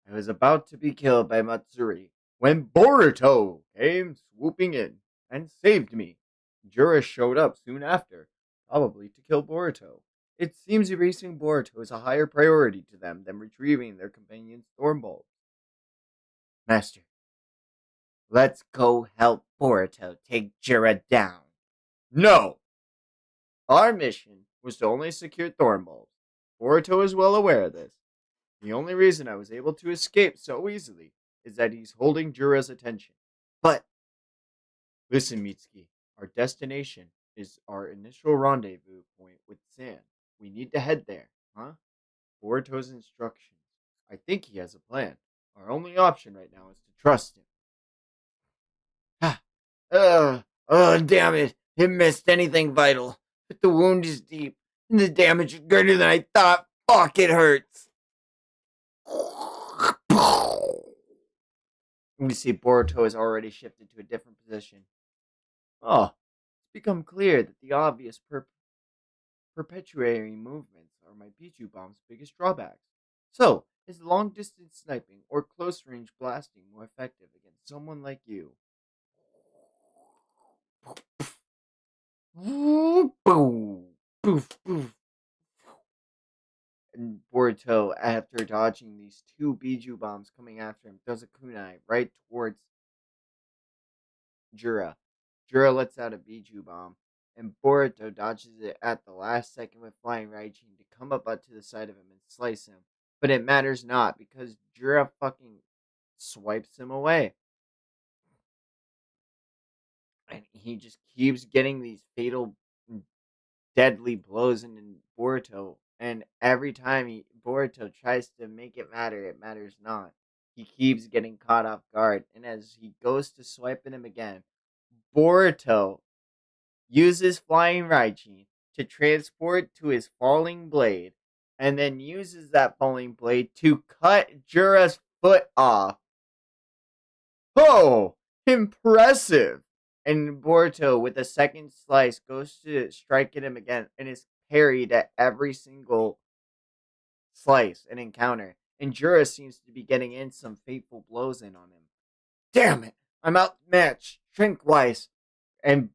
I was about to be killed by Matsuri when Boruto came swooping in and saved me. Jura showed up soon after, probably to kill Boruto. It seems erasing Boruto is a higher priority to them than retrieving their companion's thorn bulb. Master, let's go help Boruto take Jura down. No! Our mission was to only secure thorn bulbs. Boruto is well aware of this. The only reason I was able to escape so easily is that he's holding Jura's attention. But, listen, Mitsuki, our destination is our initial rendezvous point with Sand. We need to head there, huh? Boruto's instructions. I think he has a plan. Our only option right now is to trust him. Damn it. It missed anything vital. But the wound is deep, and the damage is greater than I thought. Fuck, it hurts. We see Boruto has already shifted to a different position. Oh, it's become clear that the obvious perpetuating movements are are my Bijou Bomb's biggest drawbacks. So, is long distance sniping or close range blasting more effective against someone like you? Boom, poof, poof. And Boruto, after dodging these two Bijou bombs coming after him, does a kunai right towards Jura. Jura lets out a Bijou bomb, and Boruto dodges it at the last second with Flying Raijin to come up to the side of him and slice him. But it matters not because Jura fucking swipes him away. And he just keeps getting these fatal, deadly blows in Boruto. And every time Boruto tries to make it matters not. He keeps getting caught off guard. And as he goes to swipe at him again, Boruto uses Flying Raijin to transport to his falling blade, and then uses that falling blade to cut Jura's foot off. Oh, impressive! And Boruto, with a second slice, goes to strike at him again and is parried at every single slice and encounter. And Jura seems to be getting in some fateful blows in on him. Damn it! I'm outmatched, strength-wise. And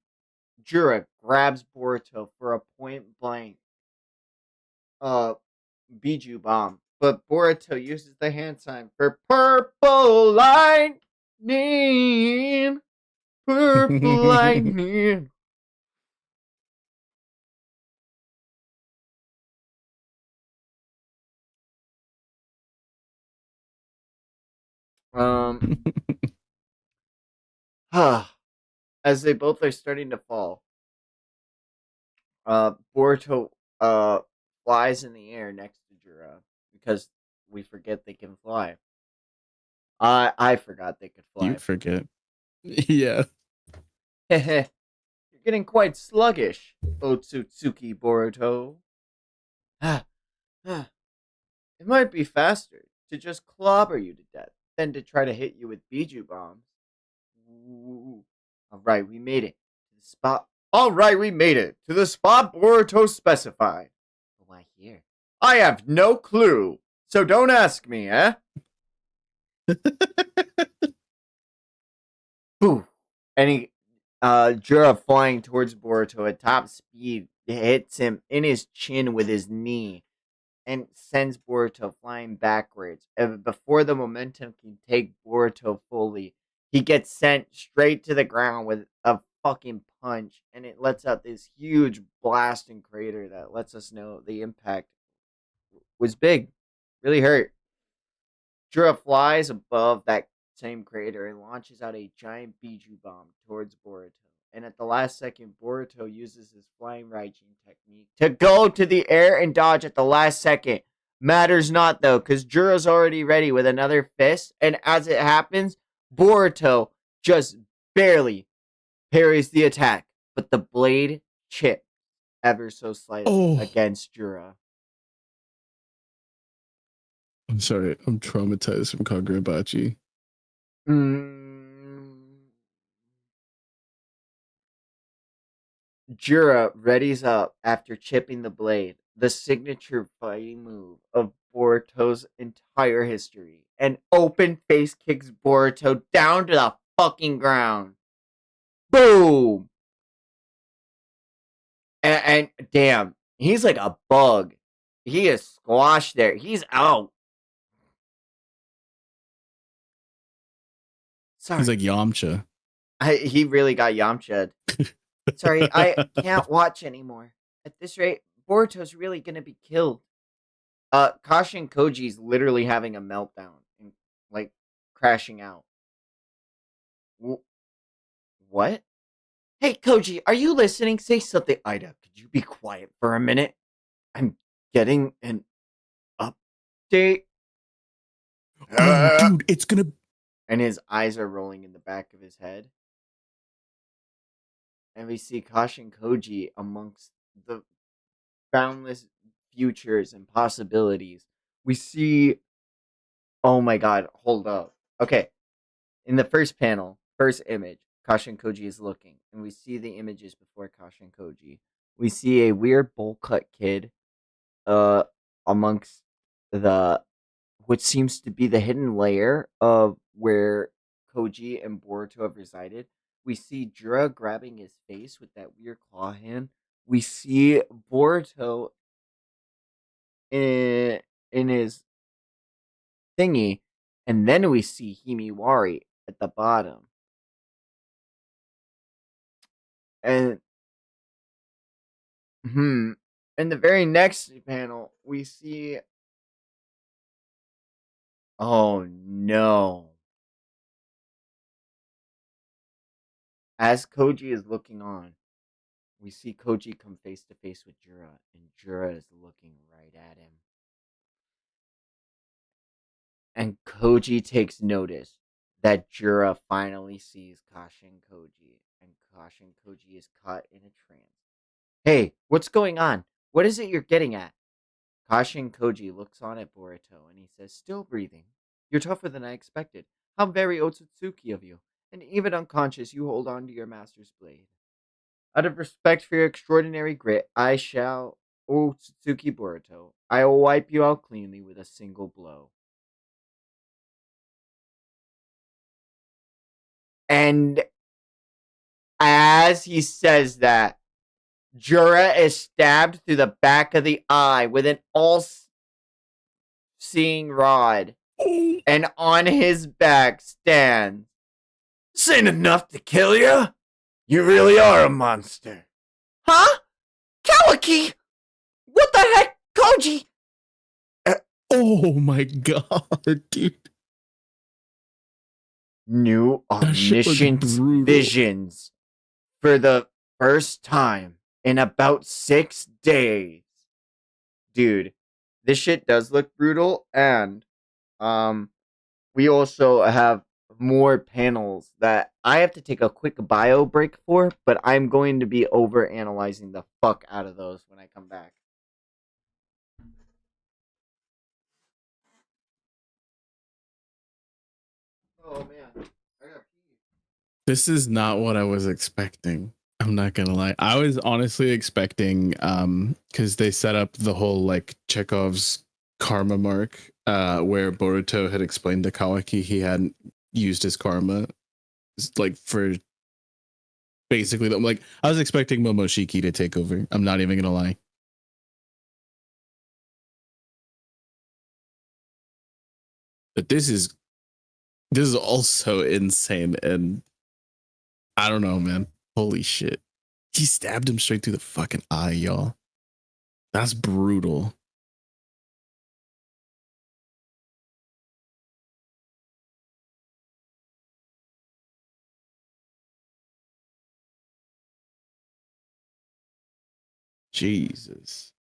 Jura grabs Boruto for a point blank Bijou bomb. But Boruto uses the hand sign for purple lightning. Purple lightning. Um, as they both are starting to fall, Boruto flies in the air next to Jura because we forget they can fly. I forgot they could You fly. forget. Yeah. You're getting quite sluggish, Otsutsuki Boruto. It might be faster to just clobber you to death than to try to hit you with Bijou bombs. Ooh. All right, we made it to the spot. All right, we made it to the spot Boruto specified. Why here? I have no clue, so don't ask me, eh? Boo! And Jura flying towards Boruto at top speed hits him in his chin with his knee and sends Boruto flying backwards. And before the momentum can take Boruto fully, he gets sent straight to the ground with a fucking punch, and it lets out this huge blasting crater that lets us know the impact was big. Really hurt. Jura flies above that same crater and launches out a giant Bijou bomb towards Boruto. And at the last second, Boruto uses his Flying Raijin technique to go to the air and dodge at the last second. Matters not though, because Jura's already ready with another fist, and as it happens, Boruto just barely parries the attack, but the blade chips ever so slightly Oh, against Jura. I'm sorry. I'm traumatized from Kagurabachi. Mm. Jura readies up after chipping the blade, the signature fighting move of Boruto's entire history, and open face kicks Boruto down to the fucking ground. Boom! And damn, he's like a bug. He is squashed there. He's out. He's Sorry, like Yamcha. he really got Yamcha'd. Sorry, I can't watch anymore. At this rate, Boruto's really gonna be killed. Kashin Koji's literally having a meltdown and like crashing out. What? Hey Koji, are you listening? Say something. Ida, could you be quiet for a minute? I'm getting an update. Oh, dude, it's gonna. And his eyes are rolling in the back of his head. And we see Kashin Koji amongst the boundless futures and possibilities. We see. Oh my god, hold up. Okay, in the first panel, first image, Kashin Koji is looking, and we see the images before Kashin Koji. We see a weird bowl cut kid, amongst the what seems to be the hidden layer of where Koji and Boruto have resided. We see Jura grabbing his face with that weird claw hand. We see Boruto in his thingy, and then we see Himiwari at the bottom. And in the very next panel, we see, oh no. As Koji is looking on, we see Koji come face to face with Jura, and Jura is looking right at him. And Koji takes notice that Jura finally sees Kashin Koji, and Kashin Koji is caught in a trance. Hey, what's going on? What is it you're getting at? Kashin Koji looks on at Boruto and he says, still breathing. You're tougher than I expected. How very Otsutsuki of you. And even unconscious, you hold on to your master's blade. Out of respect for your extraordinary grit, I shall, Otsutsuki Boruto, I will wipe you out cleanly with a single blow. And as he says that, Jura is stabbed through the back of the eye with an all-seeing rod, and on his back stands, "This ain't enough to kill you. You really are a monster." Huh? Kawaki! What the heck, Koji? Oh my god, dude. New That shit was omniscient brutal. visions for the first time in about 6 days. Dude, this shit does look brutal, and we also have more panels that I have to take a quick bio break for, but I'm going to be over analyzing the fuck out of those when I come back. Oh man, I got pee. This is not what I was expecting. I'm not gonna lie. I was honestly expecting because they set up the whole like Chekhov's karma mark where Boruto had explained to Kawaki he hadn't used his karma like for basically like I was expecting Momoshiki to take over. I'm not even gonna lie. But this is also insane, and I don't know, man. Holy shit. He stabbed him straight through the fucking eye, y'all. That's brutal. Jesus.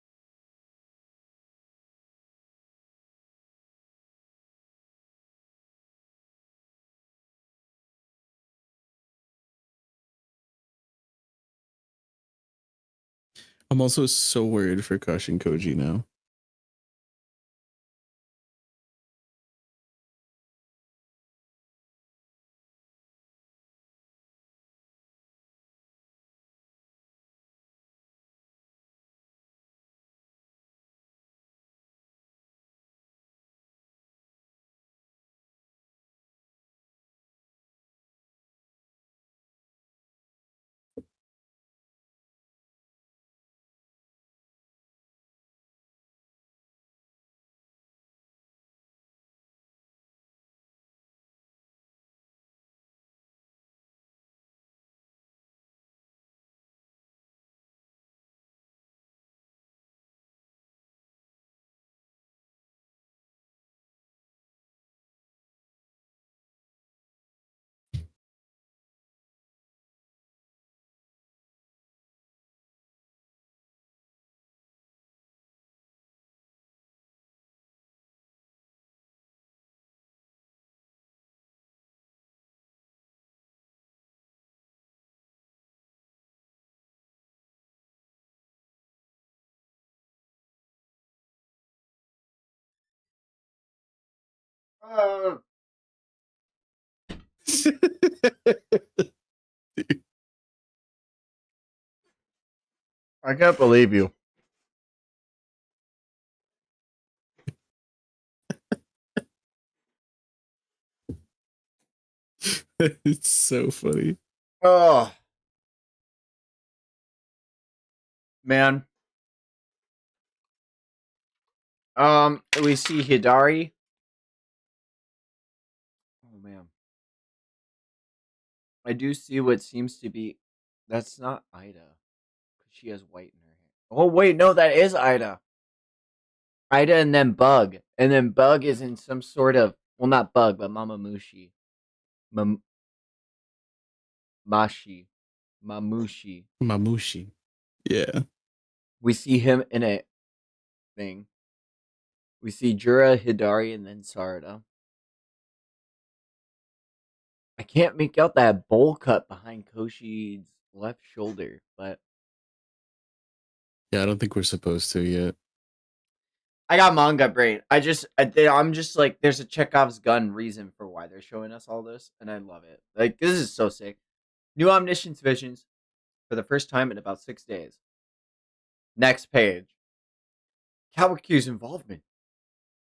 I'm also so worried for Kashin Koji now. I can't believe you. It's so funny. Oh man. We see Hidari. Oh man. I do see what seems to be. That's not Ida. She has white in her hair. Oh wait, no, that is Ida. Ida and then Bug. And then Bug is in some sort of, well, not Bug, but Mamamushi. Mam- Mashi. Mamushi. Mamushi. Yeah. We see him in a thing. We see Jura, Hidari, and then Sarada. I can't make out that bowl cut behind Koshi's left shoulder, but Yeah, I don't think we're supposed to yet. I got manga brain. I'm just like, there's a Chekhov's gun reason for why they're showing us all this, and I love it. Like, this is so sick. New omniscience visions for the first time in about 6 days. Next page. Kawaki's involvement.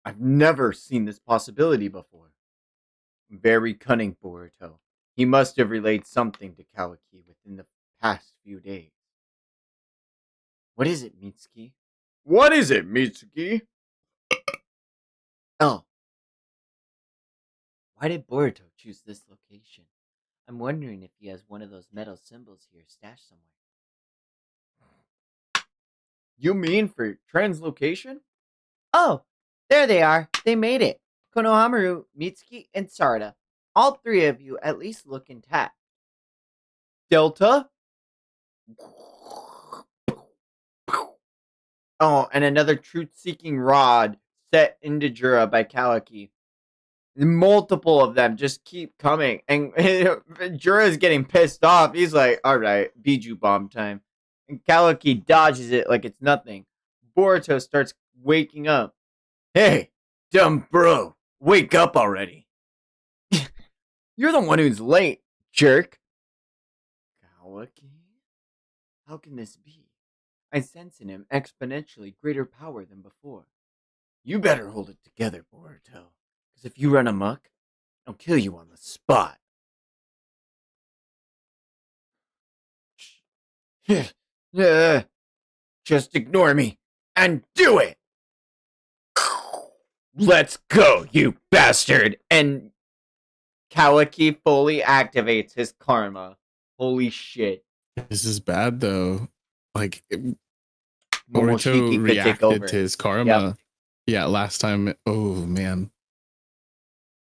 I've never seen this possibility before. Very cunning, Boruto. He must have relayed something to Kawaki within the past few days. What is it, Mitsuki? What is it, Mitsuki? Oh, why did Boruto choose this location? I'm wondering if he has one of those metal symbols here stashed somewhere. You mean for translocation? Oh, there they are. They made it. Konohamaru, Mitsuki, and Sarada. All three of you at least look intact. Delta? Oh, and another truth-seeking rod set into Jura by Kawaki. Multiple of them just keep coming, and Jura is getting pissed off. He's like, "All right, Biju bomb time," and Kawaki dodges it like it's nothing. Boruto starts waking up. Hey, dumb bro, wake up already! You're the one who's late, jerk. Kawaki, how can this be? I sense in him exponentially greater power than before. You better hold it together, Boruto, because if you run amok, I'll kill you on the spot. Just ignore me and do it. Let's go, you bastard! And Kawaki fully activates his karma. Holy shit. This is bad though. Like Boruto Momoshiki could take reacted over. to his Yep. karma. Yeah, last time. Oh man.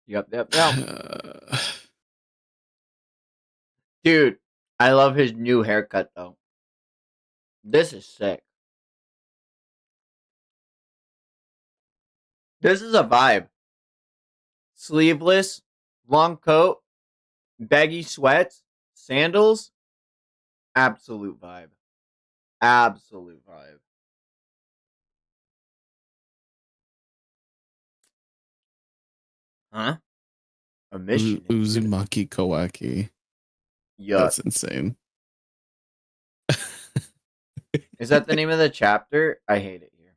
Yep. Dude, I love his new haircut though. This is sick. This is a vibe. Sleeveless, long coat, baggy sweats, sandals. Absolute vibe. Absolute vibe. Huh? A mission in Uzumaki Kawaki. Yuck. That's insane. Is that the name of the chapter? I hate it here.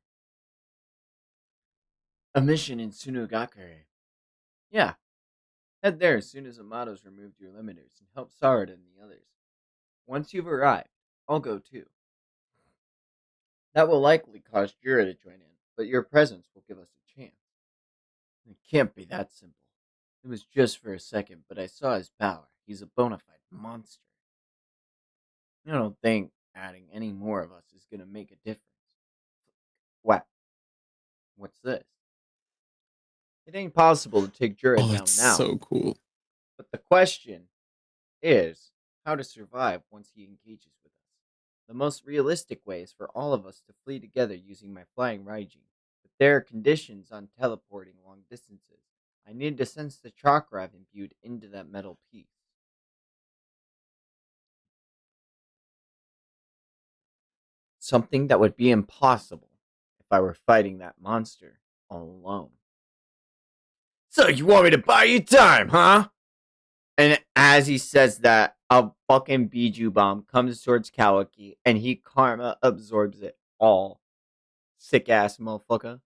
A mission in Sunugakure. Yeah. Head there as soon as Amato's removed your limiters and help Sarada and the others. Once you've arrived, I'll go too. That will likely cause Jura to join in, but your presence will give us a chance. It can't be that simple. It was just for a second, but I saw his power. He's a bona fide monster. I don't think adding any more of us is going to make a difference. What? What's this? It ain't possible to take Jura Oh, down that's now. so cool. But the question is how to survive once he engages with us. The most realistic way is for all of us to flee together using my flying Raiji. But there are conditions on teleporting long distances. I need to sense the chakra I've imbued into that metal piece. Something that would be impossible if I were fighting that monster all alone. So you want me to buy you time, huh? And as he says that, a fucking Biju bomb comes towards Kawaki, and he karma absorbs it all. Sick ass motherfucker.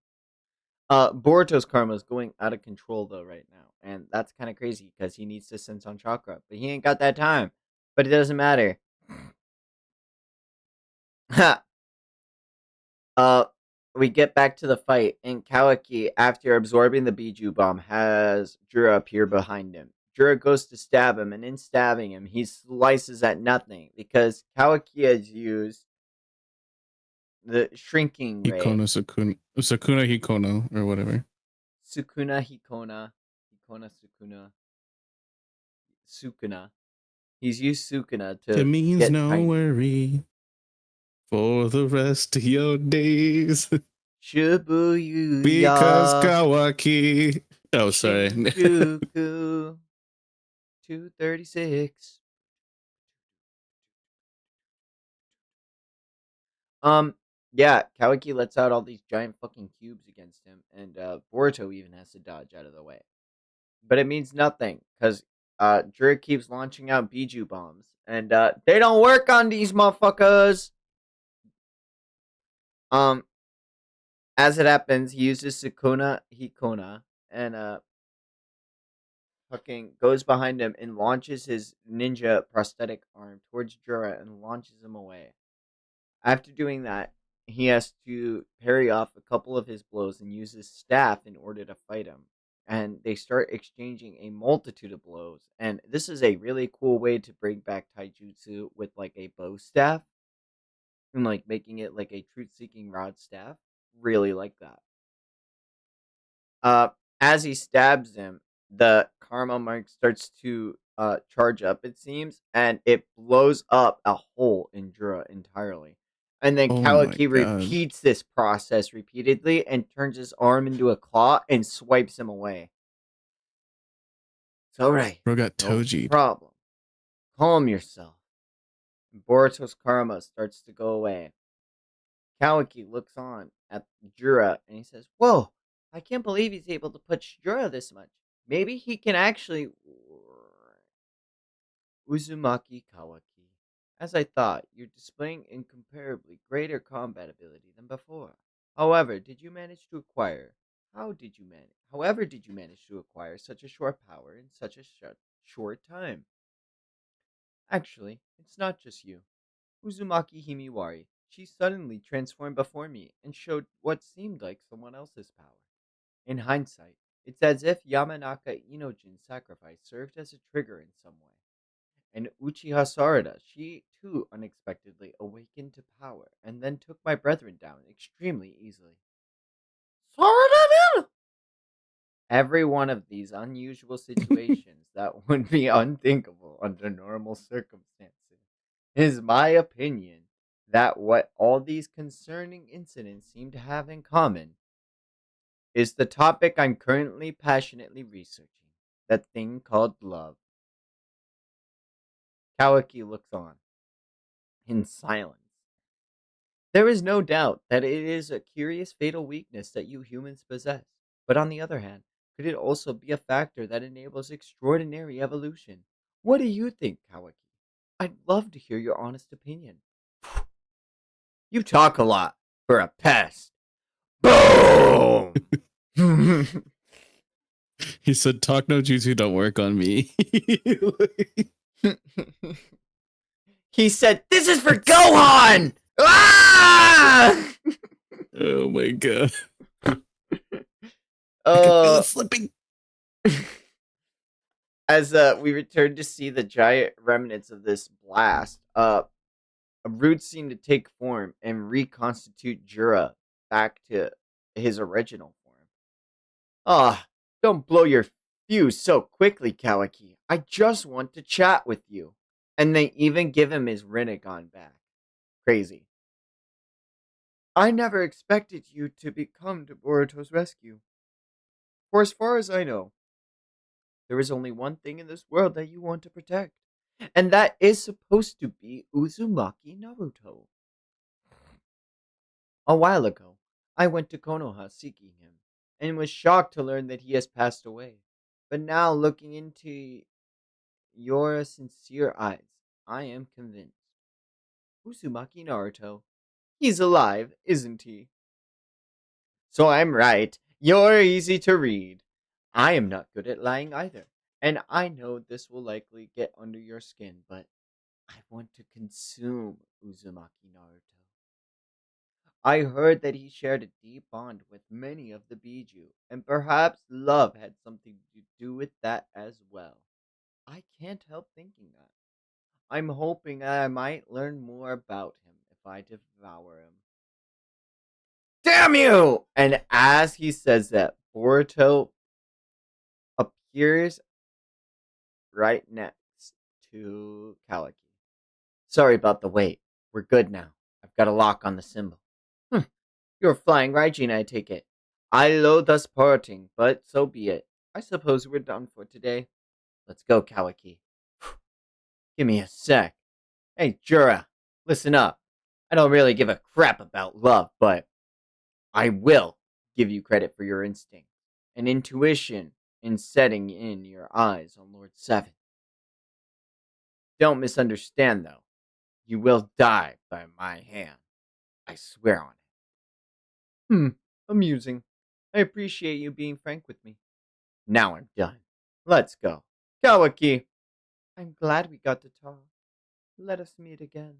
Boruto's karma is going out of control though right now, and that's kind of crazy because he needs to sense on chakra, but he ain't got that time. But it doesn't matter. uh, we get back to the fight, and Kawaki, after absorbing the Biju bomb, has Jura appear behind him. Jura goes to stab him, and in stabbing him, he slices at nothing because Kawaki has used the shrinking ray. Hikono Sakuna Hikono or whatever. Sukuna Hikona. Hikona Sukuna. Sukuna. He's used Sukuna It to means get no tiny. worry for the rest of your days. Because Shibuya. Kawaki. Oh, sorry. Shinjuku. 236. Yeah, Kawaki lets out all these giant fucking cubes against him, and Boruto even has to dodge out of the way. But it means nothing, because Jura keeps launching out Biju bombs, and they don't work on these motherfuckers! Um, as it happens, he uses Sukuna Hikona, and fucking goes behind him and launches his ninja prosthetic arm towards Jura and launches him away. After doing that, he has to parry off a couple of his blows and use his staff in order to fight him. And they start exchanging a multitude of blows. And this is a really cool way to bring back taijutsu with like a bow staff and like making it like a truth seeking rod staff. Really like that. Uh, as he stabs him, the karma mark starts to charge up, it seems, and it blows up a hole in Jura entirely. And then Oh my Kawaki god. repeats this process repeatedly and turns his arm into a claw and swipes him away. It's alright. Bro got No Toji'd. problem. Calm yourself. And Boruto's karma starts to go away. Kawaki looks on at Jura and he says, "Whoa, I can't believe he's able to push Jura this much. Maybe he can actually." Uzumaki Kawaki. As I thought, you're displaying incomparably greater combat ability than before. However, did you manage to acquire? However, did you manage to acquire such a short power in such a short time? Actually, it's not just you. Uzumaki Himiwari. She suddenly transformed before me and showed what seemed like someone else's power. In hindsight, it's as if Yamanaka Inojin's sacrifice served as a trigger in some way. And Uchiha Sarada, she too unexpectedly awakened to power and then took my brethren down extremely easily. Sarada did? Every one of these unusual situations that would be unthinkable under normal circumstances is my opinion that what all these concerning incidents seem to have in common is the topic I'm currently passionately researching, that thing called love. Kawaki looks on in silence. There is no doubt that it is a curious fatal weakness that you humans possess, but on the other hand, could it also be a factor that enables extraordinary evolution? What do you think, Kawaki? I'd love to hear your honest opinion. You talk a lot for a pest. Boom! He said, "Talk no jutsu don't work on me." He said, "This is for Gohan!" Ah! Oh my god. I can feel uh, it flipping. as we return to see the giant remnants of this blast, roots seem to take form and reconstitute Jura back to his original form. Ah, don't blow your fuse so quickly, Kawaki. I just want to chat with you. And they even give him his Rinnegan back. Crazy. I never expected you to come to Boruto's rescue. For as far as I know, there is only one thing in this world that you want to protect. And that is supposed to be Uzumaki Naruto. A while ago, I went to Konoha seeking him, and was shocked to learn that he has passed away. But now, looking into your sincere eyes, I am convinced. Uzumaki Naruto. He's alive, isn't he? So I'm right. You're easy to read. I am not good at lying either. And I know this will likely get under your skin, but I want to consume Uzumaki Naruto. I heard that he shared a deep bond with many of the Biju, and perhaps love had something to do with that as well. I can't help thinking that. I'm hoping I might learn more about him if I devour him. Damn you! And as he says that, Boruto appears right next to Kawaki. Sorry about the wait. We're good now. I've got a lock on the symbol. You're flying Raijin, I take it. I loathe us parting, but so be it. I suppose we're done for today. Let's go, Kawaki. Give me a sec. Hey, Jura, listen up. I don't really give a crap about love, but I will give you credit for your instinct and intuition in setting in your eyes on Lord Seven. Don't misunderstand, though. You will die by my hand. I swear on it. Amusing. I appreciate you being frank with me. Now I'm done. Let's go. Kawaki! I'm glad we got to talk. Let us meet again.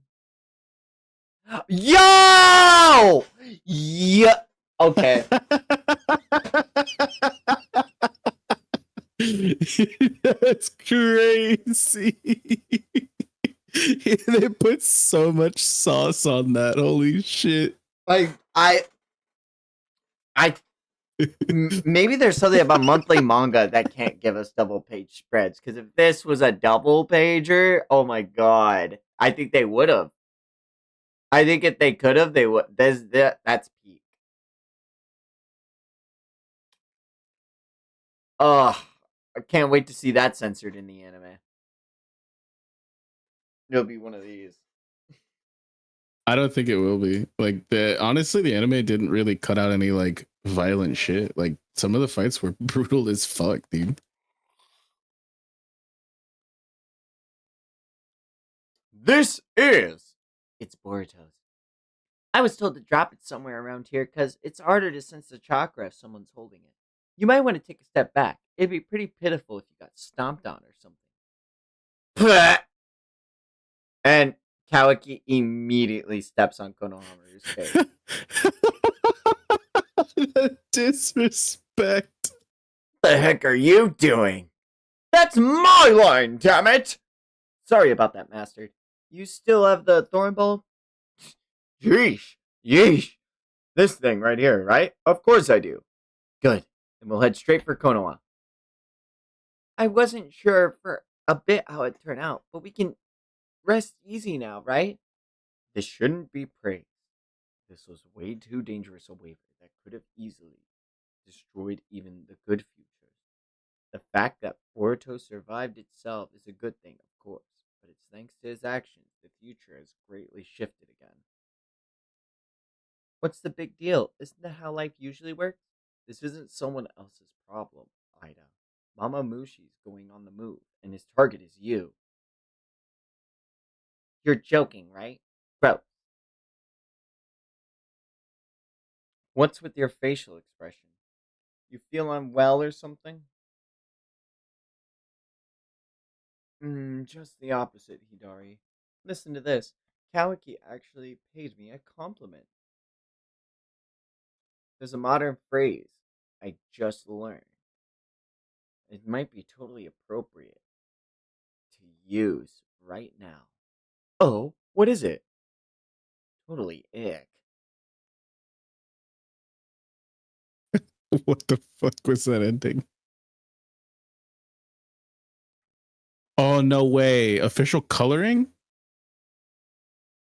Yo! Yeah. Okay. That's crazy. They put so much sauce on that. Holy shit. I maybe there's something about monthly manga that can't give us double page spreads. Because if this was a double pager, oh my god, I think they would have. I think if they could have, they would. That's peak. Ugh, I can't wait to see that censored in the anime. It'll be one of these. I don't think it will be. Like the honestly, the anime didn't really cut out any like violent shit. Like some of the fights were brutal as fuck, dude. This is. It's Boruto's. I was told to drop it somewhere around here because it's harder to sense the chakra if someone's holding it. You might want to take a step back. It'd be pretty pitiful if you got stomped on or something. And Kawaki immediately steps on Konohamaru's face. Disrespect. The heck are you doing? That's my line, damn it! Sorry about that, Master. You still have the thorn bowl? Yeesh. Yeesh. This thing right here, right? Of course I do. Good. Then we'll head straight for Konoha. I wasn't sure for a bit how it turned out, but we can rest easy now, right? This shouldn't be praised. This was way too dangerous a waiver that could have easily destroyed even the good futures. The fact that Boruto survived itself is a good thing, of course, but it's thanks to his actions the future has greatly shifted again. What's the big deal? Isn't that how life usually works? This isn't someone else's problem, Ida. Mama Mushi's going on the move, and his target is you. You're joking, right? Bro, what's with your facial expression? You feel unwell or something? Just the opposite, Hidari. Listen to this. Kawaki actually paid me a compliment. There's a modern phrase I just learned. It might be totally appropriate to use right now. Oh, what is it? Totally ick. What the fuck was that ending? Oh no way. Official coloring?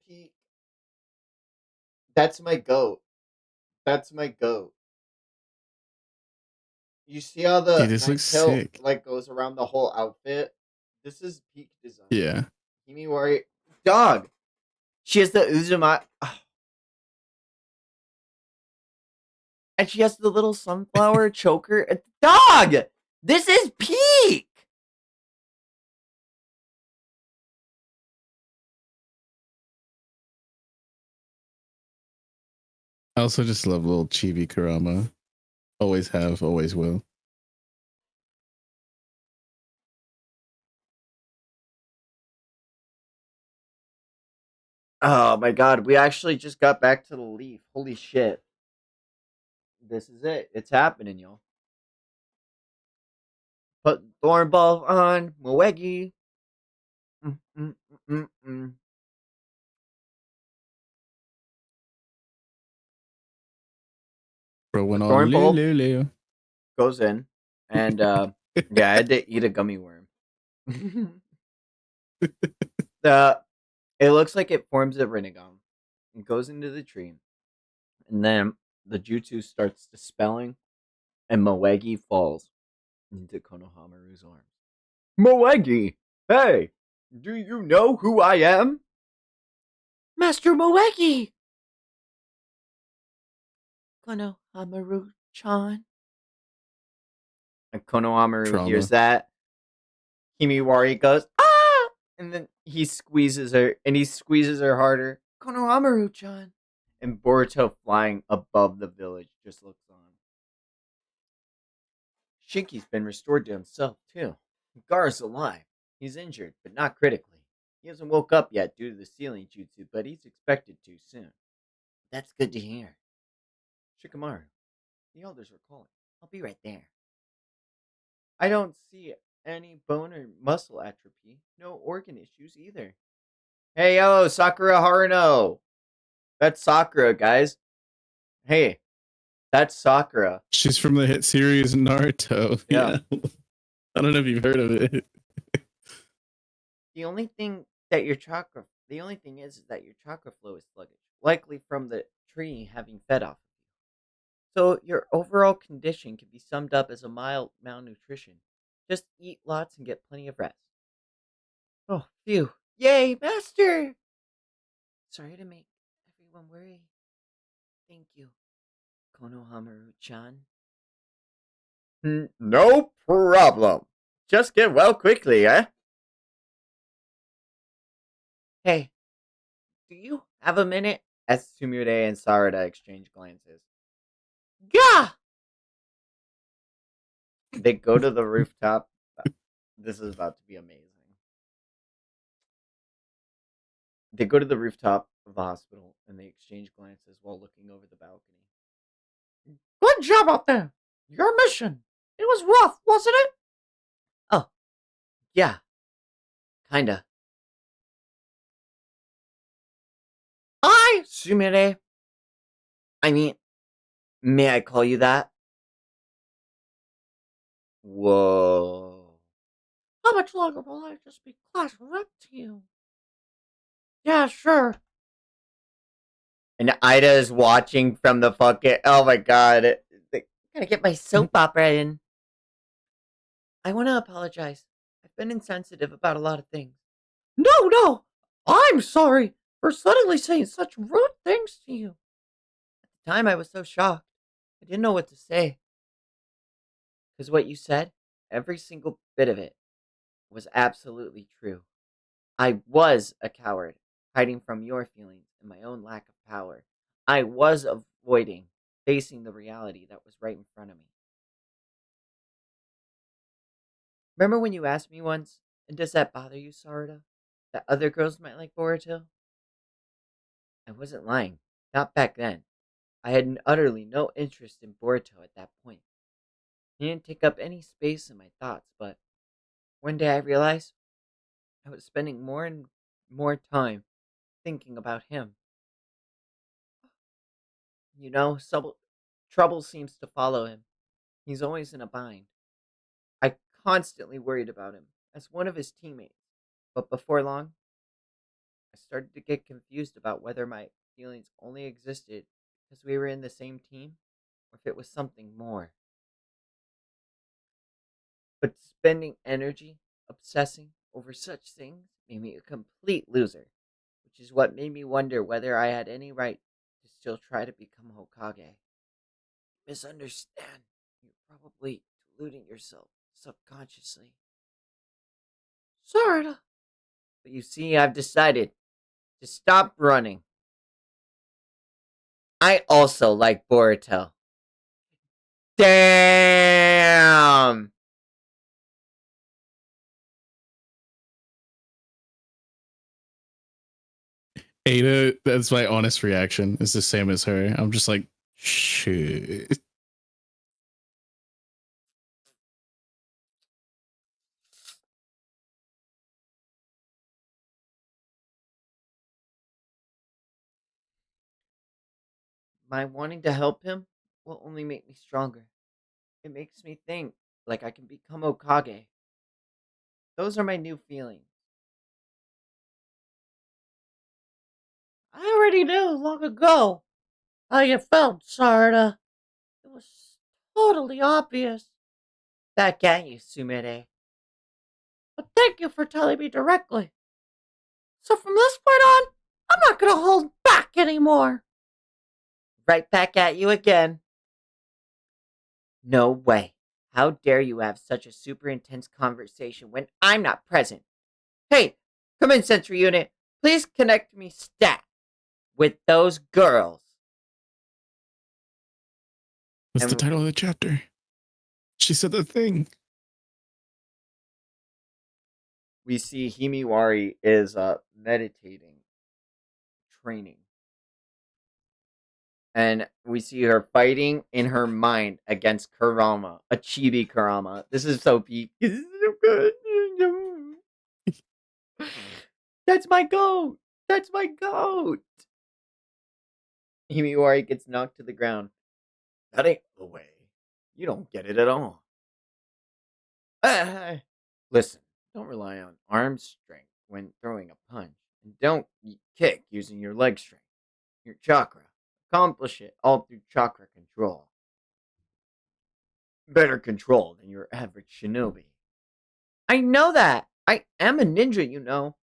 Peak. That's my goat. That's my goat. You see how Dude, the this night looks tail sick. like goes around the whole outfit? This is peak design. Yeah. Himiwari dog. She has the Uzumaki, and she has the little sunflower choker. Dog. This is peak. I also just love little chibi Kurama. Always have, always will. Oh my god, we actually just got back to the leaf. Holy shit. This is it. It's happening, y'all. Put Thornball on Moegi. Mm, mm, mm, mm, mm. Throwing The on Thornball Lulu. goes in, and yeah, I had to eat a gummy worm. the It looks like it forms a Rinnegan and goes into the tree, and then the jutsu starts dispelling, and Moegi falls into Konohamaru's arms. Moegi! Hey! Do you know who I am? Master Moegi! Konohamaru-chan. And Konohamaru hears Trauma. that. Himiwari goes, ah! And then he squeezes her harder. Konohamaru-chan. And Boruto, flying above the village, just looks on. Shinki's been restored to himself, too. Gar's alive. He's injured, but not critically. He hasn't woke up yet due to the sealing jutsu, but he's expected to soon. That's good to hear. Shikamaru, the elders are calling. I'll be right there. I don't see any bone or muscle atrophy. No organ issues either. Hey, yo, Sakura Haruno! That's Sakura, guys. Hey, that's Sakura. She's from the hit series Naruto. Yeah. Yeah. I don't know if you've heard of it. The only thing is that your chakra flow is sluggish, likely from the tree having fed off of you. So your overall condition can be summed up as a mild malnutrition. Just eat lots and get plenty of rest. Oh, phew. Yay, master! Sorry to make everyone worry. Thank you, Konohamaru-chan. No problem. Just get well quickly, eh? Hey, do you have a minute? As Sumire and Sarada exchange glances. Gah! They go to the rooftop. This is about to be amazing. They go to the rooftop of the hospital and they exchange glances while looking over the balcony. Good job out there. Your mission. It was rough, wasn't it? Oh, yeah. Kinda. Sumire. I mean, may I call you that? Whoa. How much longer will I just be class rep to you? Yeah, sure. And Ida is watching from the fucking. Oh my god. Gotta get my soap opera in. I want to apologize. I've been insensitive about a lot of things. No. I'm sorry for suddenly saying such rude things to you. At the time, I was so shocked. I didn't know what to say. Because what you said, every single bit of it, was absolutely true. I was a coward, hiding from your feelings and my own lack of power. I was avoiding facing the reality that was right in front of me. Remember when you asked me once, and does that bother you, Sarada, that other girls might like Boruto? I wasn't lying. Not back then. I had utterly no interest in Boruto at that point. He didn't take up any space in my thoughts, but one day I realized I was spending more and more time thinking about him. You know, trouble seems to follow him. He's always in a bind. I constantly worried about him as one of his teammates, but before long, I started to get confused about whether my feelings only existed because we were in the same team or if it was something more. But spending energy obsessing over such things made me a complete loser, which is what made me wonder whether I had any right to still try to become Hokage. Misunderstand. You're probably deluding yourself subconsciously. Sorta. But you see, I've decided to stop running. I also like Boruto. Damn! Ada, that's my honest reaction. It's the same as her. I'm just like, shit. My wanting to help him will only make me stronger. It makes me think like I can become Okage. Those are my new feelings. I already knew long ago how you felt, Sarda. It was totally obvious. Back at you, Sumire. But thank you for telling me directly. So from this point on, I'm not gonna hold back anymore. Right back at you again. No way. How dare you have such a super intense conversation when I'm not present? Hey, come in, Sentry Unit. Please connect me stat with those girls. What's the And title of the chapter? She said the thing. we see Himiwari is meditating, training. And we see her fighting in her mind against Kurama, a chibi Kurama. This is so peak. This is so good. That's my goat. That's my goat. Himiwari gets knocked to the ground. That ain't the way. You don't get it at all. Listen, don't rely on arm strength when throwing a punch. And don't kick using your leg strength. Your chakra. Accomplish it all through chakra control. Better control than your average shinobi. I know that. I am a ninja, you know.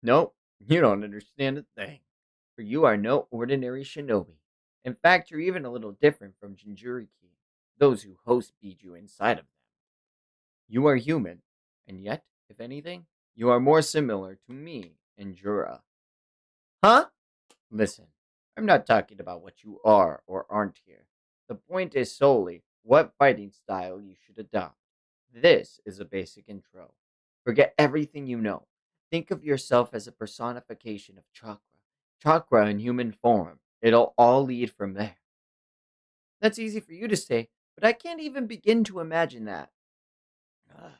Nope, you don't understand a thing. For you are no ordinary shinobi. In fact, you're even a little different from Jinjuriki, those who host Biju inside of them. You are human, and yet, if anything, you are more similar to me and Jura. Huh? Listen, I'm not talking about what you are or aren't here. The point is solely what fighting style you should adopt. This is a basic intro. Forget everything you know. Think of yourself as a personification of chakra. Chakra in human form. It'll all lead from there. That's easy for you to say, but I can't even begin to imagine that. Ugh,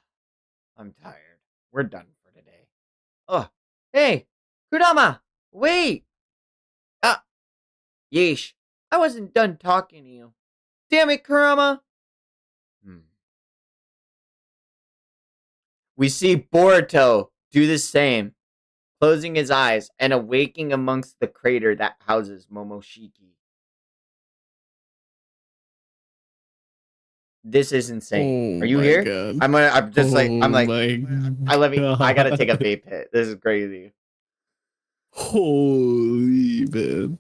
I'm tired. We're done for today. Oh, hey, Kurama, wait! Ah, yeesh. I wasn't done talking to you. Damn it, Kurama! Hmm. We see Boruto do the same, closing his eyes and awaking amongst the crater that houses Momoshiki. This is insane. Oh Are you my here? god. I'm just like, Oh I'm like, my I gotta take a god. vape hit. This is crazy. Holy man.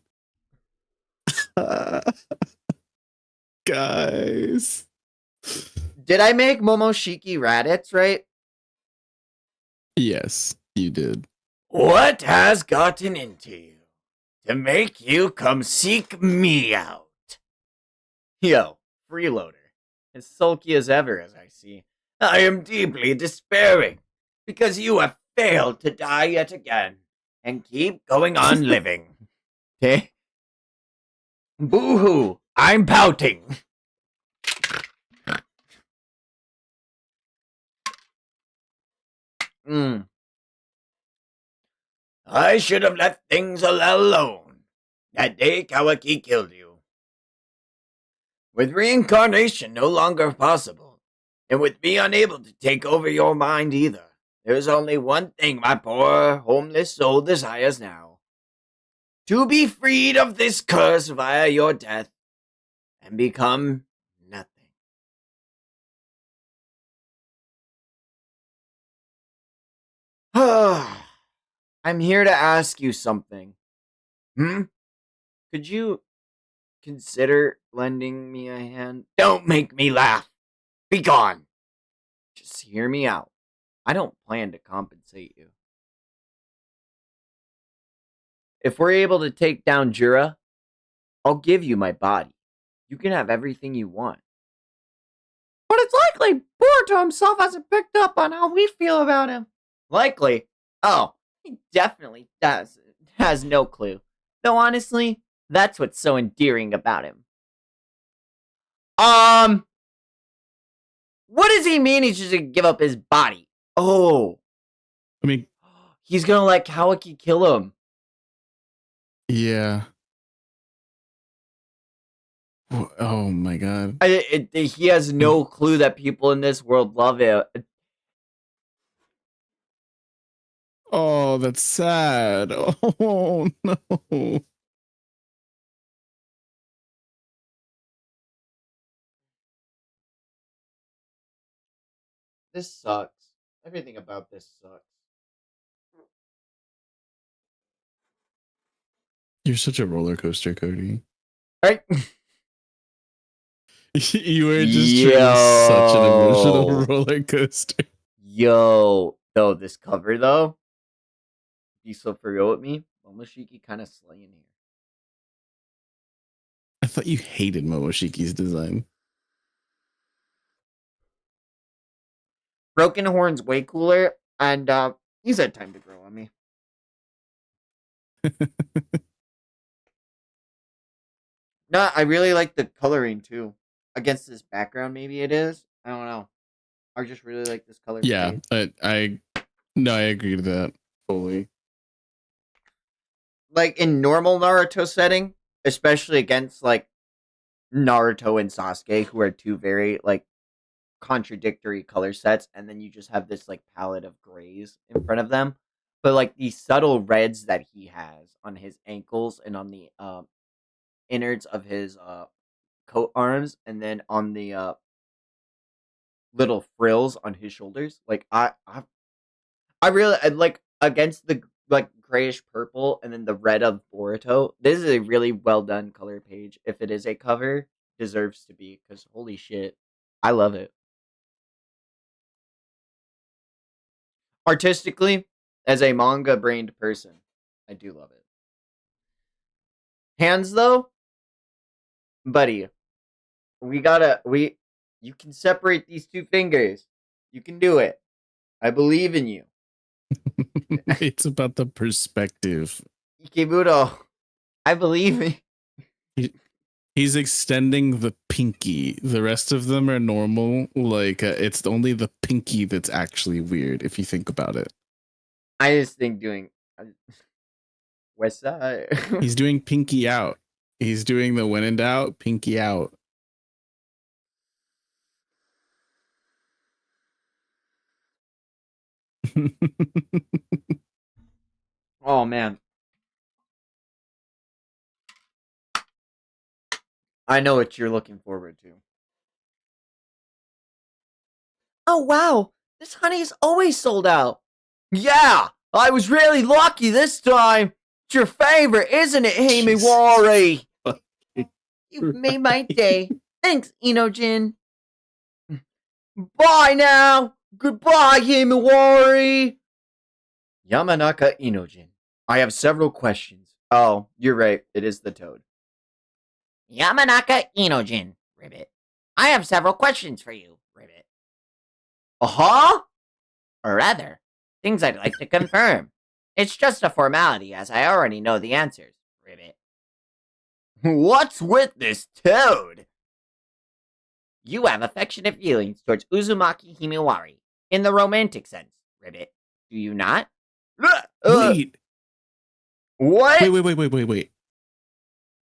Guys. Did I make Momoshiki Raditz right? Yes, you did. What has gotten into you to make you come seek me out? Yo, freeloader. As sulky as ever, as I see. I am deeply despairing, because you have failed to die yet again, and keep going on living. Okay? Boo-hoo! I'm pouting! I should have left things alone. That day Kawaki killed you. With reincarnation no longer possible, and with me unable to take over your mind either, there's only one thing my poor, homeless soul desires now. To be freed of this curse via your death, and become nothing. I'm here to ask you something. Could you consider lending me a hand? Don't make me laugh. Be gone. Just hear me out. I don't plan to compensate you. If we're able to take down Jura, I'll give you my body. You can have everything you want. Boruto himself hasn't picked up on how we feel about him. Likely. Oh, he definitely has no clue. Though honestly, that's what's so endearing about him. What does he mean he's just gonna give up his body? Oh, I mean, he's gonna let Kawaki kill him. yeah. Oh my god. He has no clue that people in this world love him. Oh, that's sad. Oh no. This sucks. Everything about this sucks. You're such a roller coaster, Cody. Right? You were just truly such an emotional Yo. roller coaster. Yo. Though, this cover, though, be so for real with me, Momoshiki kind of slaying here. I thought you hated Momoshiki's design. Broken Horn's way cooler, and he's had time to grow on me. No, I really like the coloring too. Against this background, maybe it is. I don't know. I just really like this color. Yeah, I agree to that fully. Like in normal Naruto setting, especially against like Naruto and Sasuke, who are two very like contradictory color sets, and then you just have this like palette of grays in front of them. But like these subtle reds that he has on his ankles and on the innards of his coat arms, and then on the little frills on his shoulders. Like I really I like against the like grayish purple and then the red of Boruto. This is a really well done color page. If it is a cover, deserves to be because holy shit, I love it. Artistically, as a manga brained person, I do love it. Hands though, buddy, we you can separate these two fingers. You can do it. I believe in you. It's about the perspective. Ikeburo, I believe in He's extending the pinky. The rest of them are normal. Like it's only the pinky that's actually weird if you think about it. I just think doing West Side. He's doing pinky out. He's doing the when in doubt, pinky out. Oh man, I know what you're looking forward to. Oh wow, this honey is always sold out. Yeah, I was really lucky this time. It's your favorite, isn't it, Himiwari? You've made my day. Thanks, Inojin. Bye now. Goodbye, Himiwari. Yamanaka Inojin. I have several questions. Oh, you're right. It is the toad. Yamanaka Inojin, Ribbit. I have several questions for you, Ribbit. Uh-huh? Or rather, things I'd like to confirm. It's just a formality, as I already know the answers, Ribbit. What's with this toad? You have affectionate feelings towards Uzumaki Himiwari, in the romantic sense, Ribbit. Do you not? Wait. What? Wait.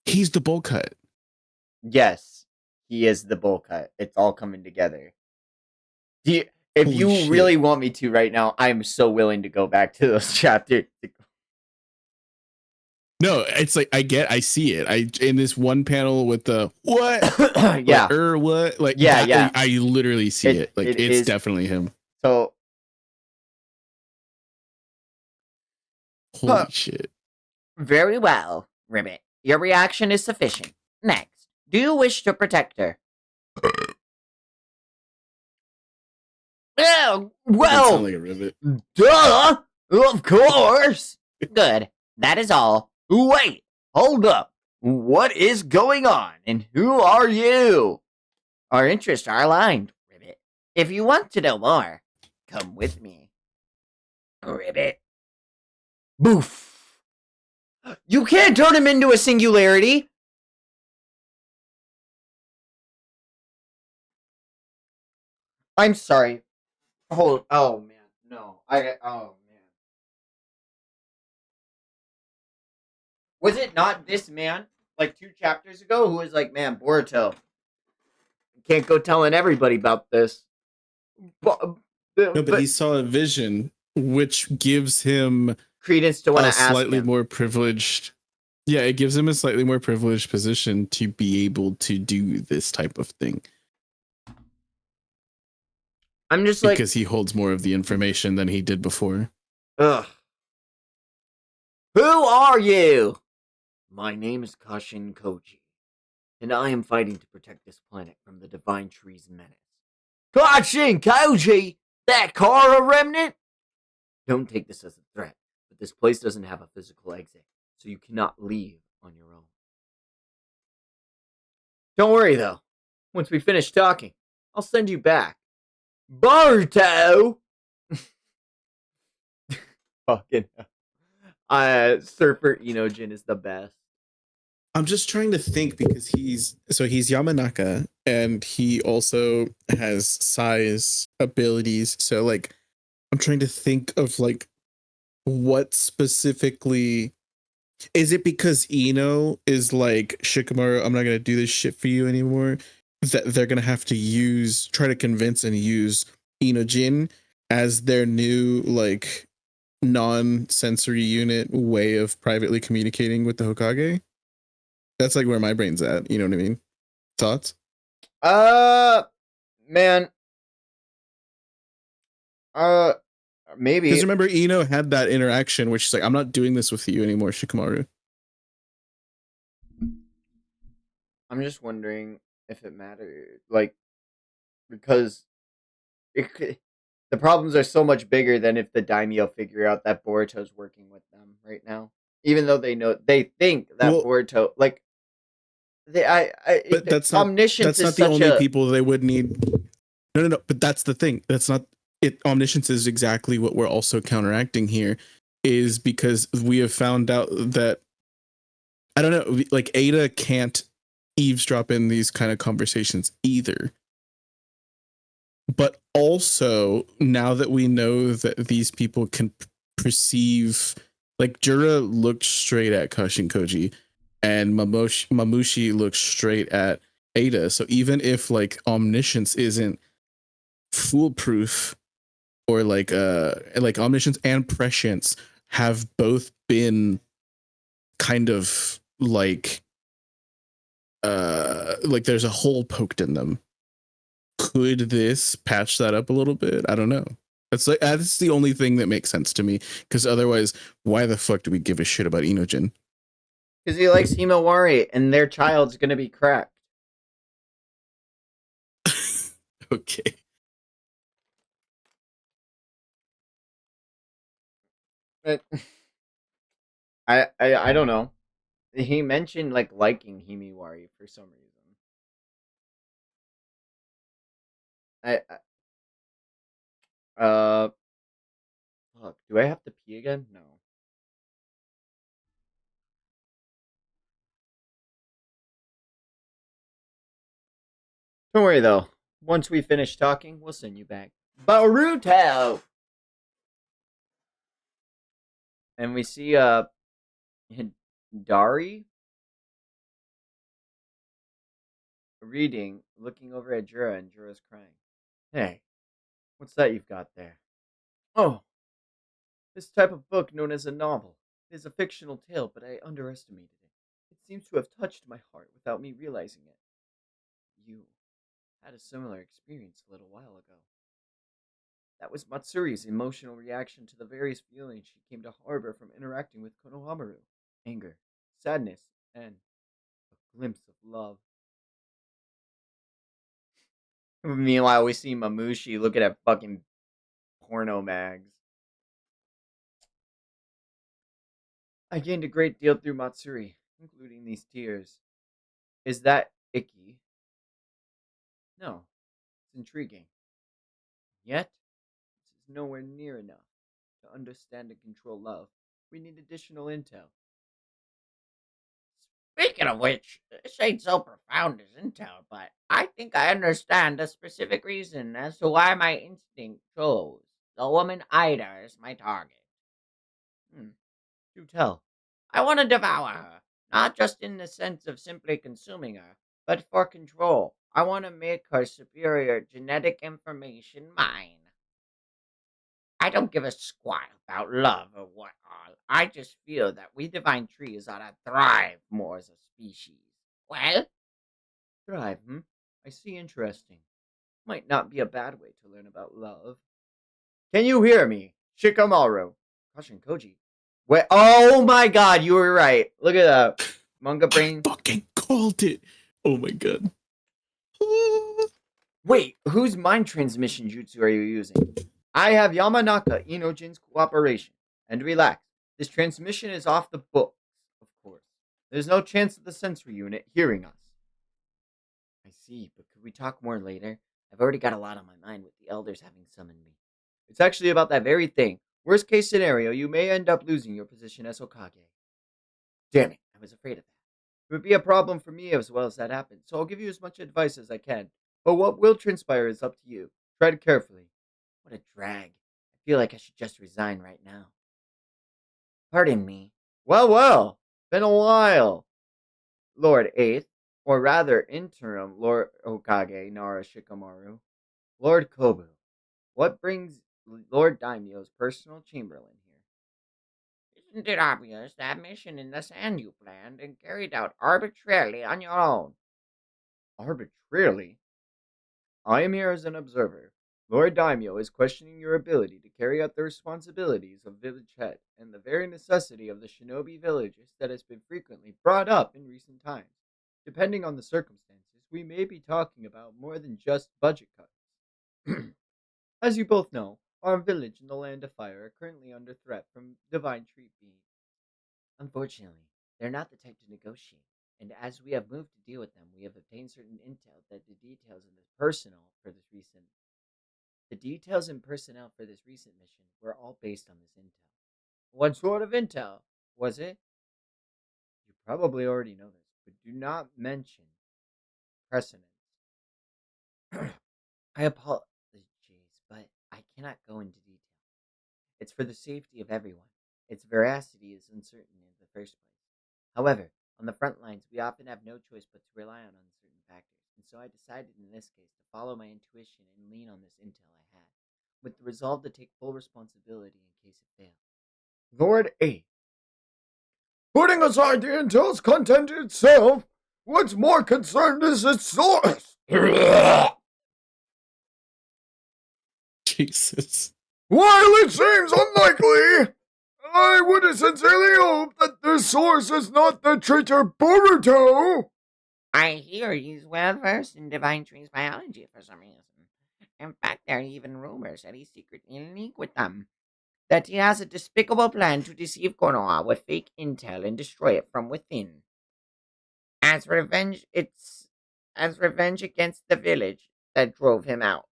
He's the bowl cut. Yes, he is the bowl cut. It's all coming together. If Holy you shit. really want me to right now, I'm so willing to go back to those chapters. No, it's like I see it. I in this one panel with the what? Yeah. Like, what? Like Yeah, that, yeah. I literally see it. Like it it's is- definitely him. So Holy shit. Very well, Ribbit. Your reaction is sufficient. Next, do you wish to protect her? well, Doesn't sound like a rivet. duh, of course. Good. That is all. Wait, hold up. What is going on, and who are you? Our interests are aligned, Ribbit. If you want to know more, come with me. Ribbit. Boof. You can't turn him into a singularity. I'm sorry. Hold. Oh man, no. Oh man. Was it not this man like 2 chapters ago who was like, man, Boruto, can't go telling everybody about this. But, No, but he but saw a vision which gives him Credence to want a to ask slightly him. more privileged. Yeah, it gives him a slightly more privileged position to be able to do this type of thing I'm just like, because he holds more of the information than he did before. ugh. Who are you? My name is Kashin Koji, and I am fighting to protect this planet from the Divine Tree's menace. Kashin Koji? That Kara remnant? Don't take this as a threat, but this place doesn't have a physical exit, so you cannot leave on your own. Don't worry, though. Once we finish talking, I'll send you back. Boruto! Fucking Surfer Enojin is the best. I'm just trying to think because he's Yamanaka and he also has size abilities. So like I'm trying to think of like what specifically is it because Ino is like Shikamaru, I'm not gonna do this shit for you anymore. That they're gonna have to try to convince and use Inojin as their new like non-sensory unit way of privately communicating with the Hokage. That's like where my brain's at. You know what I mean? Thoughts? Man. Uh, Because maybe. remember, Ino had that interaction where she's like, "I'm not doing this with you anymore, Shikamaru." I'm just wondering if it mattered. Like, because the problems are so much bigger than if the daimyo figure out that Boruto's working with them right now. Even though they think that Well, Boruto, like, but omniscience that's is not the such only a. people they would need. No, no, no. But that's the thing. That's not it. Omniscience is exactly what we're also counteracting here, is because we have found out that I don't know, like Ada can't eavesdrop in these kind of conversations either. But also, now that we know that these people can perceive, like Jura looks straight at Kashin Koji, and Mamushi looks straight at Ada. So even if like omniscience isn't foolproof, or like omniscience and prescience have both been kind of like there's a hole poked in them. Could this patch that up a little bit? I don't know. That's the only thing that makes sense to me. Because otherwise, why the fuck do we give a shit about Inojin? Because he likes Himawari, and their child's gonna be cracked. Okay. But I don't know. He mentioned like liking Himiwari for some reason. Uh, fuck. Do I have to pee again? No. Don't worry though. Once we finish talking, we'll send you back. Boruto. And we see Dari reading, looking over at Jura, and Jura's crying. Hey, what's that you've got there? Oh, this type of book known as a novel. It is a fictional tale, but I underestimated it. It seems to have touched my heart without me realizing it. You had a similar experience a little while ago. That was Matsuri's emotional reaction to the various feelings she came to harbor from interacting with Konohamaru. Anger, sadness, and a glimpse of love. Meanwhile, we see Mamushi looking at fucking porno mags. I gained a great deal through Matsuri, including these tears. Is that icky? No, it's intriguing. Yet, this is nowhere near enough to understand and control love. We need additional intel. Speaking of which, this ain't so profound as intel, but I think I understand the specific reason as to why my instinct chose the woman Ida as my target. Hmm, do tell. I want to devour her, not just in the sense of simply consuming her, but for control. I want to make her superior genetic information mine. I don't give a squat about love or what all. I just feel that we divine trees ought to thrive more as a species. Well, Thrive, hmm? I see interesting. Might not be a bad way to learn about love. Can you hear me? Shikamaru. Caution Koji. Wait, oh my god, you were right. Look at that. Manga I brain. fucking called it. Oh my god. Wait, whose mind transmission jutsu are you using? I have Yamanaka Inojin's cooperation. And relax, this transmission is off the books, of course. There's no chance of the sensory unit hearing us. I see, but could we talk more later? I've already got a lot on my mind with the elders having summoned me. It's actually about that very thing. Worst case scenario, you may end up losing your position as Hokage. Damn it, I was afraid of that. It would be a problem for me as well as that happened, so I'll give you as much advice as I can. But what will transpire is up to you. Tread carefully. What a drag. I feel like I should just resign right now. Pardon me. Well, well. Been a while. Lord 8th, or rather interim Lord Hokage Nara Shikamaru. Lord Kobu. What brings Lord Daimyo's personal chamberlain here? isn't it obvious that mission in the sand you planned and carried out arbitrarily on your own? Arbitrarily? I am here as an observer. Lord Daimyo is questioning your ability to carry out the responsibilities of village head and the very necessity of the shinobi villages that has been frequently brought up in recent times. Depending on the circumstances, we may be talking about more than just budget cuts. As you both know, our village and the Land of Fire are currently under threat from divine tree beings. Unfortunately, they're not the type to negotiate, and as we have moved to deal with them, we have obtained certain intel that the details and personnel for this recent mission were all based on this intel. What sort of intel was it? You probably already know this, but do not mention precedence. I apologize, but I cannot go into detail. It's for the safety of everyone. Its veracity is uncertain in the first place. However, on the front lines, we often have no choice but to rely on uncertain factors, and so I decided in this case to follow my intuition and lean on this intel I had, with the resolve to take full responsibility in case it failed. Lord A. Putting aside the intel's content itself, what's more concerned is its source. Jesus. While it seems unlikely, I would sincerely hope that the source is not the traitor Boruto. I hear he's well versed in divine trees biology for some reason. In fact, there are even rumors that he's secretly in league with them. That he has a despicable plan to deceive Konoha with fake intel and destroy it from within. As revenge, it's as revenge against the village that drove him out.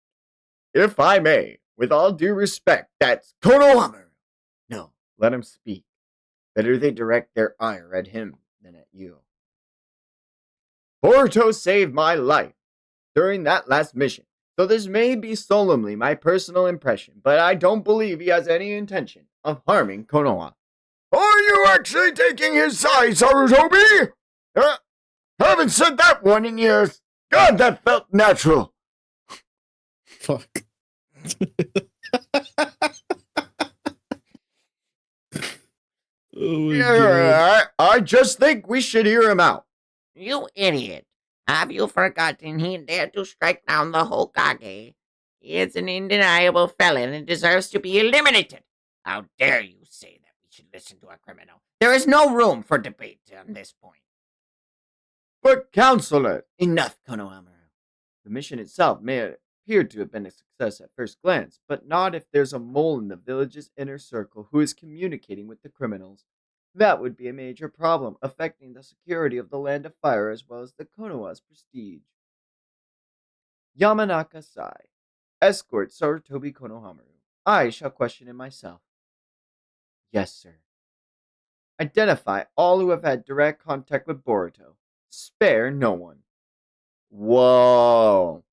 If I may, with all due respect, that's Konohamaru. No, let him speak. Better they direct their ire at him than at you. Boruto saved my life during that last mission, so this may be solemnly my personal impression, but I don't believe he has any intention of harming Konoha. Are you actually taking his side, Sarutobi? Haven't said that one in years. God, that felt natural. Fuck. Oh my god. I just think we should hear him out. You idiot! Have you forgotten he dared to strike down the Hokage? He is an undeniable felon and deserves to be eliminated. How dare you say that we should listen to a criminal? There is no room for debate on this point. But, Counselor, enough, Konohamaru. The mission itself may appear to have been a success at first glance, but not if there's a mole in the village's inner circle who is communicating with the criminals. That would be a major problem, affecting the security of the Land of Fire as well as the Konoha's prestige. Yamanaka sighed. Escort Sarutobi Konohamaru. I shall question him myself. Yes, sir. Identify all who have had direct contact with Boruto. Spare no one. Whoa.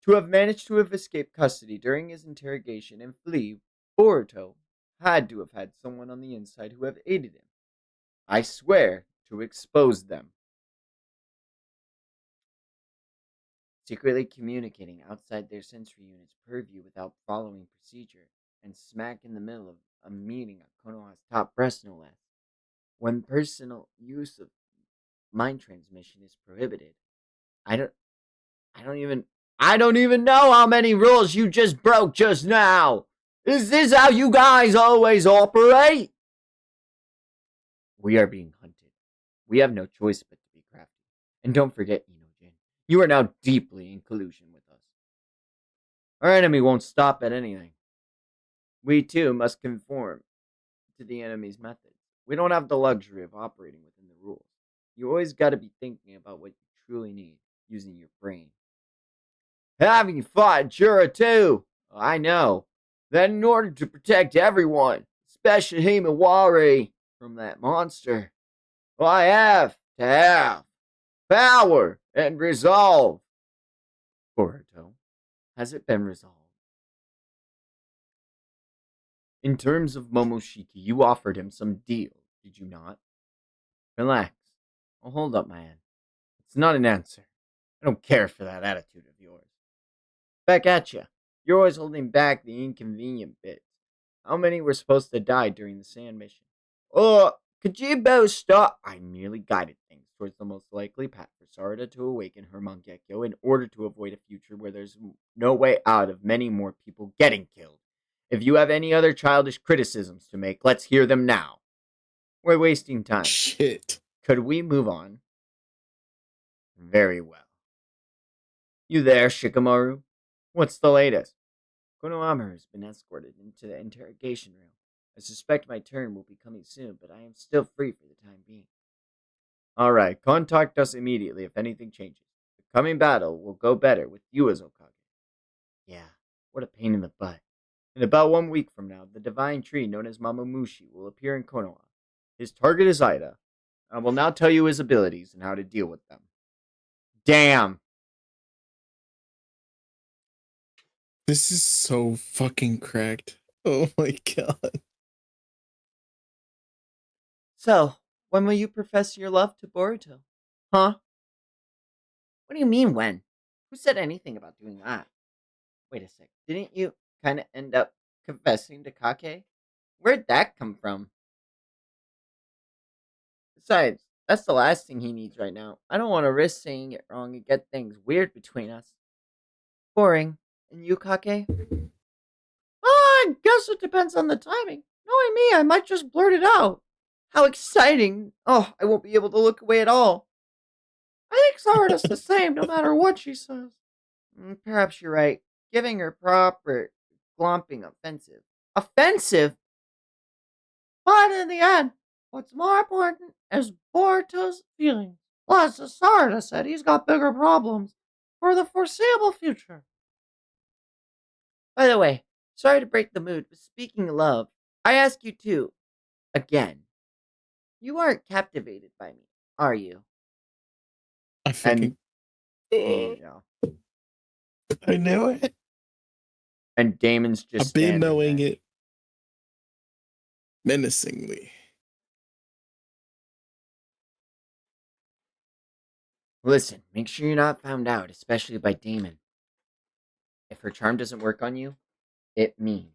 To have managed to have escaped custody during his interrogation and flee, Boruto had to have had someone on the inside who have aided him. I swear to expose them. Secretly communicating outside their sensory unit's purview without following procedure, and smack in the middle of a meeting at Konoha's top breast, no less. When personal use of mind transmission is prohibited, I don't, I don't even know how many rules you just broke just now. Is this how you guys always operate? We are being hunted. We have no choice but to be crafty. And don't forget, Inojin, you are now deeply in collusion with us. Our enemy won't stop at anything. We too must conform to the enemy's methods. We don't have the luxury of operating within the rules. You always got to be thinking about what you truly need, using your brain. Having fought Jura too, I know that in order to protect everyone, especially Himawari, from that monster, I have to have power and resolve. Boruto, has it been resolved? In terms of Momoshiki, you offered him some deal, did you not? Relax. Oh, hold up, man. It's not an answer. I don't care for that attitude of yours. Back at you. You're always holding back the inconvenient bits. How many were supposed to die during the sand mission? Oh, could you both stop? I merely guided things towards the most likely path for Sarada to awaken her Mangekyo in order to avoid a future where there's no way out of many more people getting killed. If you have any other childish criticisms to make, let's hear them now. We're wasting time. Shit. Could we move on? Very well. You there, Shikamaru? What's the latest? Konohamaru has been escorted into the interrogation room. I suspect my turn will be coming soon, but I am still free for the time being. Alright, contact us immediately if anything changes. The coming battle will go better with you as Okage. Yeah, what a pain in the butt. In about 1 week from now, the divine tree known as Mamamushi will appear in Konoha. His target is Ida. I will now tell you his abilities and how to deal with them. Damn! This is so fucking cracked. Oh my god. So, when will you profess your love to Boruto? Huh? What do you mean when? Who said anything about doing that? Wait a sec, didn't you kind of end up confessing to Kake? Where'd that come from? Besides, that's the last thing he needs right now. I don't want to risk saying it wrong and get things weird between us. Boring. And you, Kake? I guess it depends on the timing. Knowing me, I might just blurt it out. How exciting! Oh, I won't be able to look away at all. I think Sarada's the same, no matter what she says. Perhaps you're right. Giving her proper glomping offensive. Offensive? But in the end, what's more important is Boruto's feelings. Plus, as Sarada said, he's got bigger problems for the foreseeable future. By the way, sorry to break the mood, but speaking of love, I ask you too, again, you aren't captivated by me, are you? I And fucking. yeah, I knew it. and Damon's just I've been standing knowing there. it. Menacingly. Listen, make sure you're not found out, especially by Damon. If her charm doesn't work on you, it means.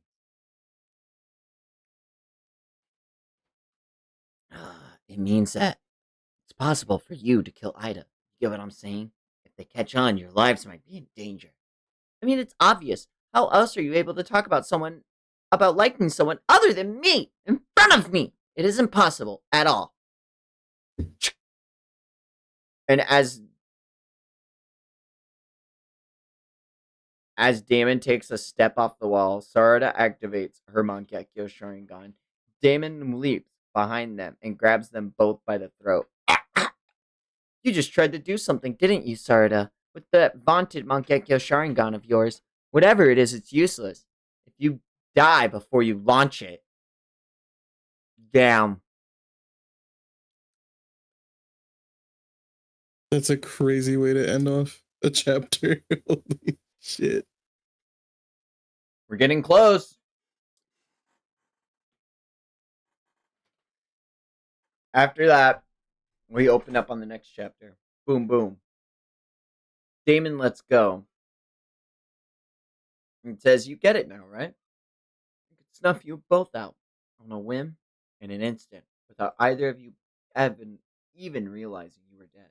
It means that it's possible for you to kill Ida. You get what I'm saying? If they catch on, your lives might be in danger. I mean, it's obvious. How else are you able to talk about liking someone other than me, in front of me? It isn't possible at all. And as Damon takes a step off the wall, Sarada activates her Mangekyo Sharingan. Damon leaps behind them and grabs them both by the throat. You just tried to do something, didn't you, Sarada? with that vaunted Mangekyo Sharingan of yours. Whatever it is, it's useless. If you die before you launch it, damn. That's a crazy way to end off a chapter. Holy shit. We're getting close. After that, we open up on the next chapter. Boom, boom. Damon lets go. And says, "You get it now, right? I could snuff you both out on a whim in an instant without either of you even realizing you were dead.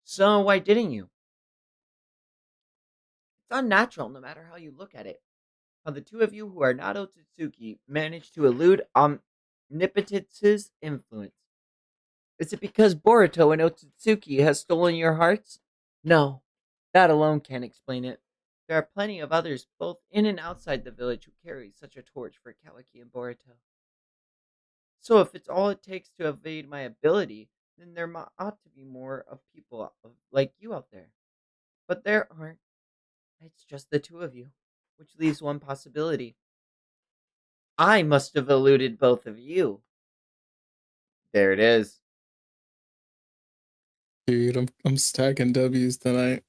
So why didn't you? It's unnatural no matter how you look at it. How the two of you who are not Otsutsuki managed to elude Omnipotence's influence. Is it because Boruto and Otsutsuki has stolen your hearts? No, that alone can't explain it. There are plenty of others, both in and outside the village, who carry such a torch for Kawaki and Boruto. So if it's all it takes to evade my ability, then there ought to be more of people like you out there. But there aren't. It's just the two of you, which leaves one possibility. I must have eluded both of you." There it is. Dude, I'm stacking W's tonight.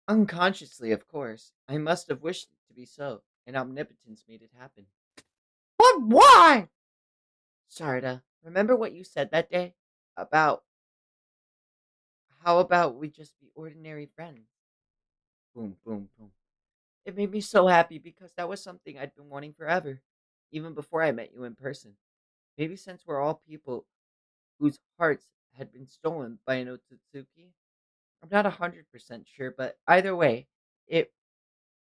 Unconsciously, of course. I must have wished it to be so, and omnipotence made it happen. But why? Sarda, remember what you said that day? About how about we just be ordinary friends? Boom, boom, boom. It made me so happy because that was something I'd been wanting forever, even before I met you in person. Maybe since we're all people whose hearts had been stolen by an Otsutsuki. I'm not 100% sure, but either way, it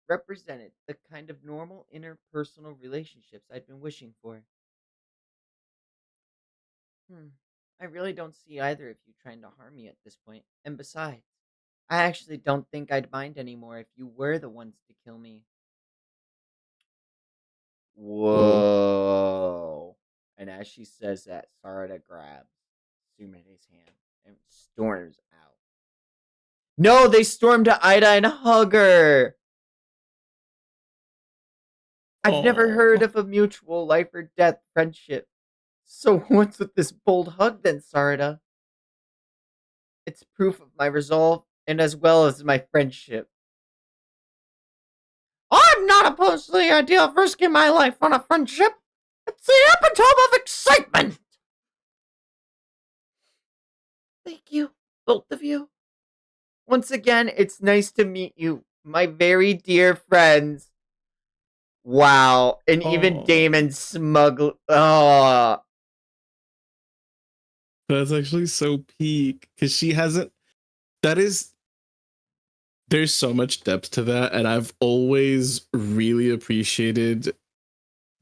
represented the kind of normal interpersonal relationships I'd been wishing for. I really don't see either of you trying to harm me at this point. And besides, I actually don't think I'd mind anymore if you were the ones to kill me. Whoa. Whoa. And as she says that, Sarada grabs Sumede's hand and storms out. No, they storm to Ida and hug her. I've never heard Aw. of a mutual life or death friendship. So what's with this bold hug then, Sarada? It's proof of my resolve and as well as my friendship. I'm not opposed to the idea of risking my life on a friendship. It's the epitome of excitement. Thank you, both of you. Once again, it's nice to meet you, my very dear friends. Wow. And even Aw. Damon smuggled. Oh. That's actually so peak because she hasn't. That is, there's so much depth to that, and I've always really appreciated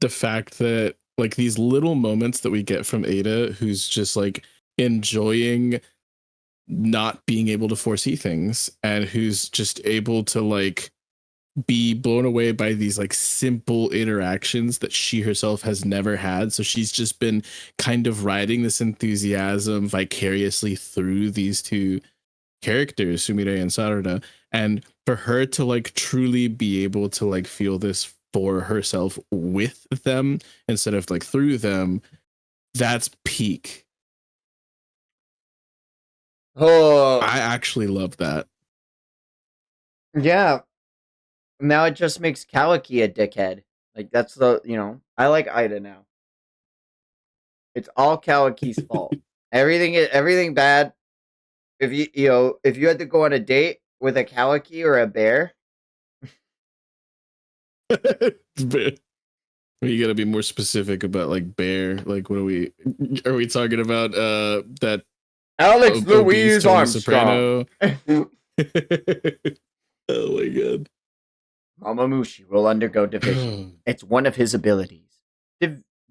the fact that like these little moments that we get from Ada, who's just like enjoying not being able to foresee things, and who's just able to like be blown away by these like simple interactions that she herself has never had. So she's just been kind of riding this enthusiasm vicariously through these two characters, Sumire and Sarada. And for her to like truly be able to like feel this for herself with them instead of like through them, that's peak. Oh. I actually love that. Yeah. Now it just makes Kawaki a dickhead. Like that's I like Ida now. It's all Kawaki's fault. Everything bad. If if you had to go on a date with a Kawaki or a bear, You gotta be more specific about like bear. Like, what are we talking about? That Alex obese Louise Tony Armstrong. Soprano. Oh my god. Mamamushi will undergo division. It's one of his abilities.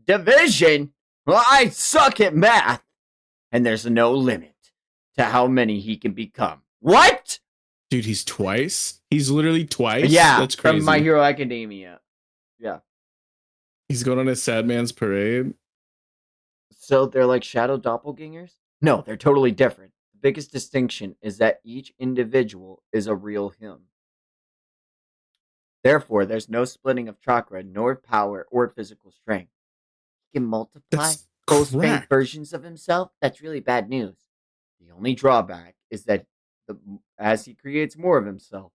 Division? Well, I suck at math. And there's no limit to how many he can become. What? Dude, he's twice? He's literally twice? Yeah, That's crazy. from My Hero Academia. Yeah. He's going on a sad man's parade. So they're like shadow doppelgangers? No, they're totally different. biggest distinction is that each individual is a real him. Therefore, there's no splitting of chakra, nor power, or physical strength. He can multiply That's post-pain cracked. versions of himself. That's really bad news. The only drawback is that as he creates more of himself,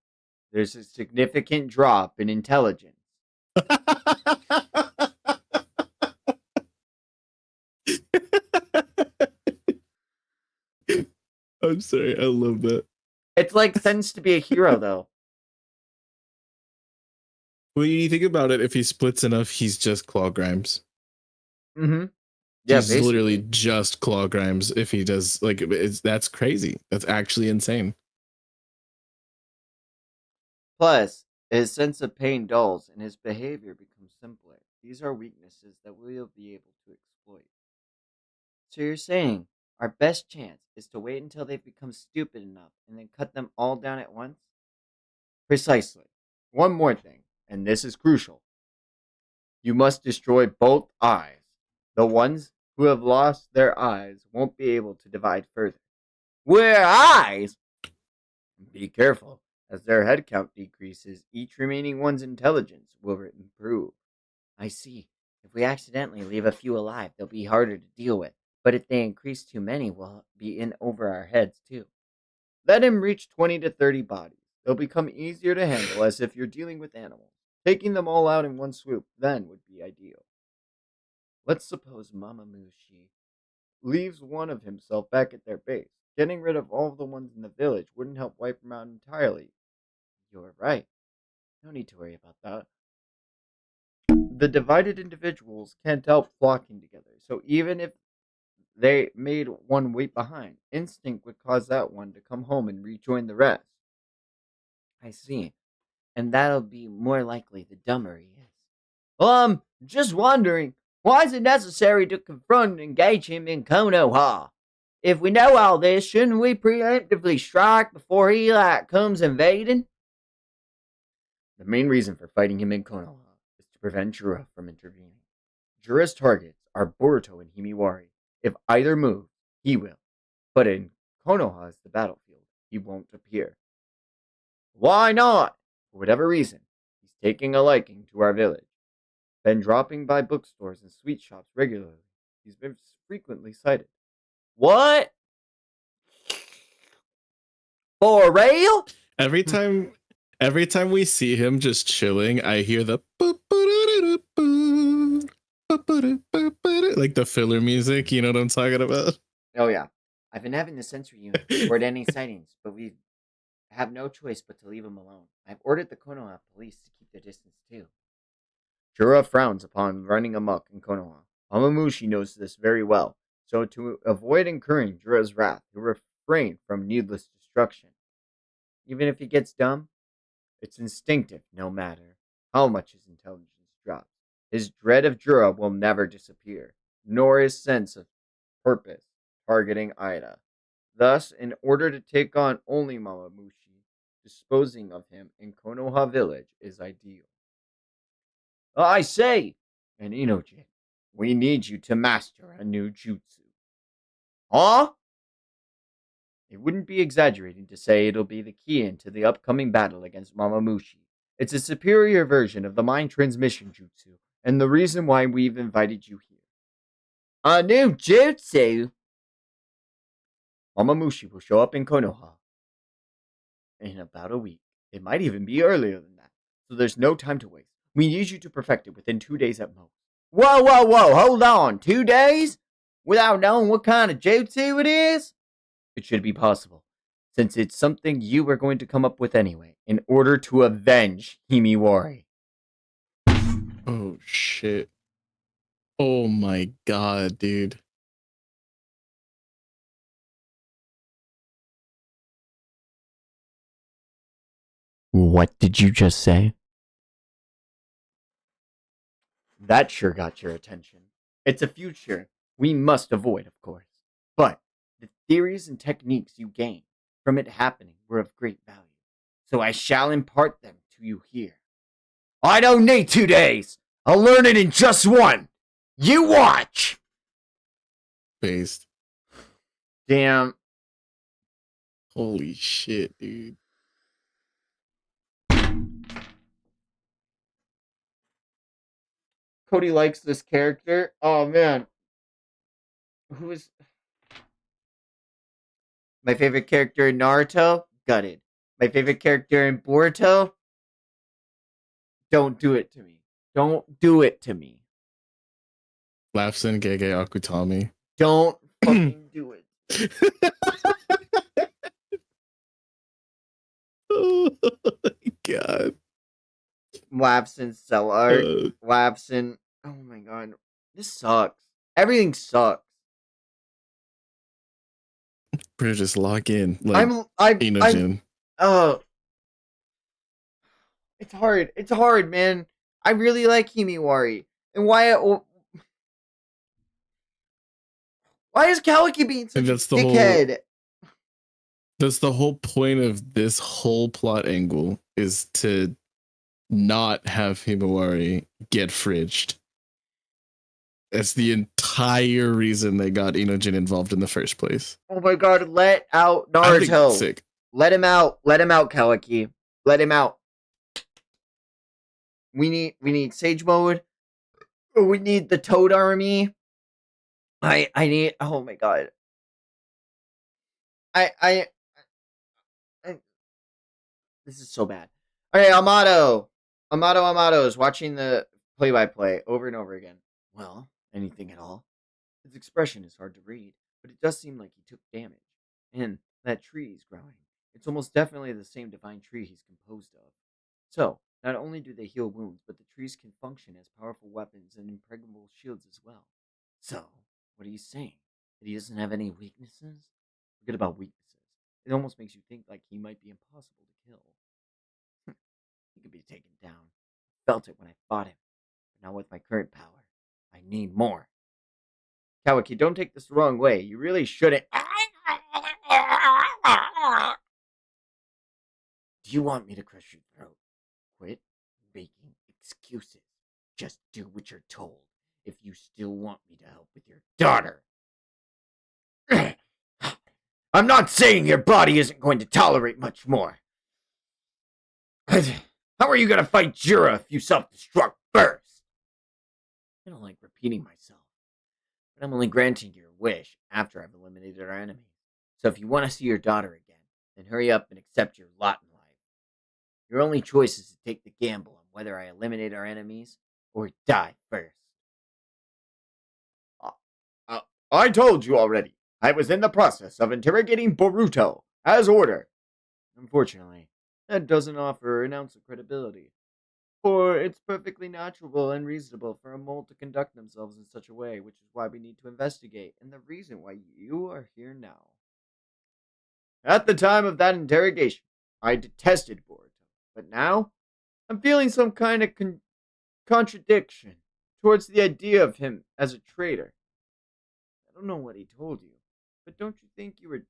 there's a significant drop in intelligence. I'm sorry, I love that. It's like sense to be a hero, though. When you think about it, if he splits enough, he's just Claw Grimes. Mm-hmm. Yeah, He's basically. literally just Claw Grimes if he does that's crazy. That's actually insane. Plus, his sense of pain dulls and his behavior becomes simpler. These are weaknesses that we'll be able to exploit. So you're saying our best chance is to wait until they've become stupid enough and then cut them all down at once? Precisely. One more thing, and this is crucial. You must destroy both eyes. The ones who have lost their eyes won't be able to divide further. Where eyes? Be careful. As their head count decreases, each remaining one's intelligence will improve. I see. If we accidentally leave a few alive, they'll be harder to deal with. But if they increase too many, we'll be in over our heads too. Let him reach 20 to 30 bodies. They'll become easier to handle as if you're dealing with animals. Taking them all out in one swoop then would be ideal. Let's suppose Mama Mushi leaves one of himself back at their base. Getting rid of all of the ones in the village wouldn't help wipe them out entirely. You're right. No need to worry about that. The divided individuals can't help flocking together, so even if they made one wait behind, instinct would cause that one to come home and rejoin the rest. I see. And that'll be more likely the dumber he is. Just wondering, why is it necessary to confront and engage him in Konoha? If we know all this, shouldn't we preemptively strike before he comes invading? The main reason for fighting him in Konoha is to prevent Jura from intervening. Jura's targets are Boruto and Himiwari. If either moves, he will. But in Konoha is the battlefield, he won't appear. Why not? For whatever reason, he's taking a liking to our village. Been dropping by bookstores and sweet shops regularly. He's been frequently sighted. What? For real? Every time every time we see him just chilling, I hear the like the filler music, you know what I'm talking about? Oh yeah. I've been having the sensory unit report any sightings, but we have no choice but to leave him alone. I've ordered the Konoha police to keep their distance too. Jura frowns upon running amok in Konoha. Hamamushi knows this very well, so to avoid incurring Jura's wrath, he'll refrain from needless destruction. Even if he gets dumb, it's instinctive no matter how much his intelligence drops. His dread of Jura will never disappear, nor his sense of purpose targeting Ida. Thus, in order to take on only Mamamushi, disposing of him in Konoha village is ideal. I say, and Inojin, we need you to master a new jutsu. Huh? It wouldn't be exaggerating to say it'll be the key into the upcoming battle against Mamamushi. It's a superior version of the mind transmission jutsu, and the reason why we've invited you here. A new jutsu? Mamamushi will show up in Konoha in about a week. It might even be earlier than that, so there's no time to waste. We need you to perfect it within 2 days at most. Whoa, hold on. 2 days? Without knowing what kind of jutsu it is? It should be possible, since it's something you were going to come up with anyway, in order to avenge Himiwari. Oh shit. Oh my god, dude. What did you just say? That sure got your attention. It's a future we must avoid, of course. But the theories and techniques you gain from it happening were of great value. So I shall impart them to you here. I don't need 2 days. I'll learn it in just one. You watch. Based. Damn. Holy shit, dude. Cody likes this character. Oh man, who is my favorite character in Naruto? Gutted. My favorite character in Boruto? Don't do it to me. Don't do it to me. Lapsen Gege Akutami. Don't fucking do it. Oh my god. Lapson Cell Art. Lapson. Oh my god. This sucks. Everything sucks. Bro, just lock in. Like I'm Inojin. oh, it's hard. It's hard, man. I really like Himiwari. And why is Kawaki being such a dickhead? That's the whole point of this whole plot angle, is to not have Himawari get fridged. That's the entire reason they got Inojin involved in the first place. Oh my god, let out Naruto. Sick. Let him out. Let him out, Kawaki. Let him out. We need Sage Mode. We need the Toad Army. I need, oh my god. I this is so bad. Okay, Amato is watching the play-by-play over and over again. Well, anything at all? His expression is hard to read, but it does seem like he took damage. And that tree is growing. It's almost definitely the same divine tree he's composed of. So, not only do they heal wounds, but the trees can function as powerful weapons and impregnable shields as well. So, what are you saying? That he doesn't have any weaknesses? Forget about weaknesses. It almost makes you think like he might be impossible to kill. He could be taken down. I felt it when I fought him. But now with my current power, I need more. Kawaki, don't take this the wrong way. You really shouldn't. Do you want me to crush your throat? Quit making excuses. Just do what you're told if you still want me to help with your daughter. I'm not saying your body isn't going to tolerate much more. How are you going to fight Jura if you self-destruct first? I don't like repeating myself, but I'm only granting your wish after I've eliminated our enemies. So if you want to see your daughter again, then hurry up and accept your lot in life. Your only choice is to take the gamble on whether I eliminate our enemies or die first. I told you already. I was in the process of interrogating Boruto, as ordered. Unfortunately, that doesn't offer an ounce of credibility. For it's perfectly natural and reasonable for a mole to conduct themselves in such a way, which is why we need to investigate, and the reason why you are here now. At the time of that interrogation, I detested Boruto, but now I'm feeling some kind of contradiction towards the idea of him as a traitor. I don't know what he told you, but don't you think you were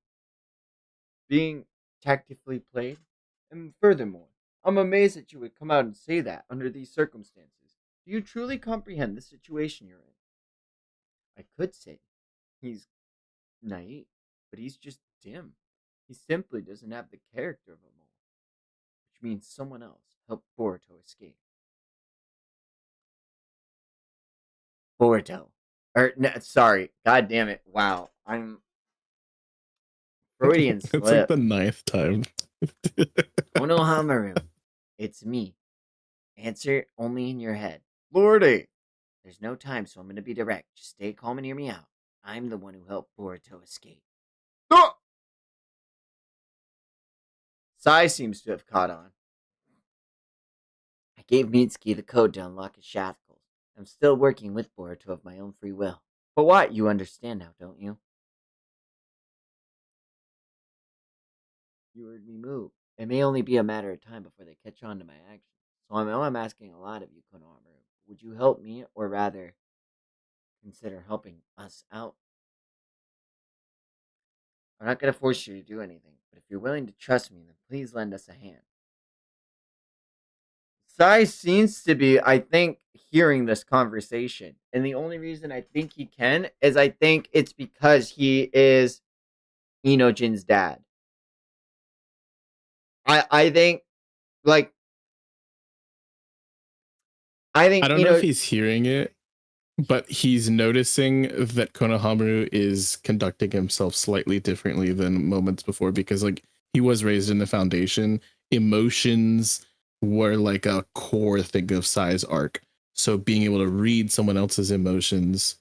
being tactfully played? And furthermore, I'm amazed that you would come out and say that under these circumstances. Do you truly comprehend the situation you're in? I could say he's naive, but he's just dim. He simply doesn't have the character of a mole, which means someone else helped Boruto escape. Boruto. No, sorry. God damn it. Wow. I'm Freudian slip. It's like the 9th time. Onohamaru. It's me. Answer only in your head. Lordy. There's no time, so I'm going to be direct. Just stay calm and hear me out. I'm the one who helped Boruto escape. Ah! Sai seems to have caught on. I gave Mitsuki the code to unlock his shackles. I'm still working with Boruto of my own free will. But what? You understand now, don't you? You heard me move. It may only be a matter of time before they catch on to my actions. So I know I'm asking a lot of you, Konohamaru. Would you help me, or rather, consider helping us out? I'm not going to force you to do anything, but if you're willing to trust me, then please lend us a hand. Sai seems to be, I think, hearing this conversation. And the only reason I think he can is I think it's because he is Inojin's dad. I think like I I think don't know if he's hearing it, but he's noticing that Konohamaru is conducting himself slightly differently than moments before because like he was raised in the foundation. Emotions were like a core thing of Sai's arc. So being able to read someone else's emotions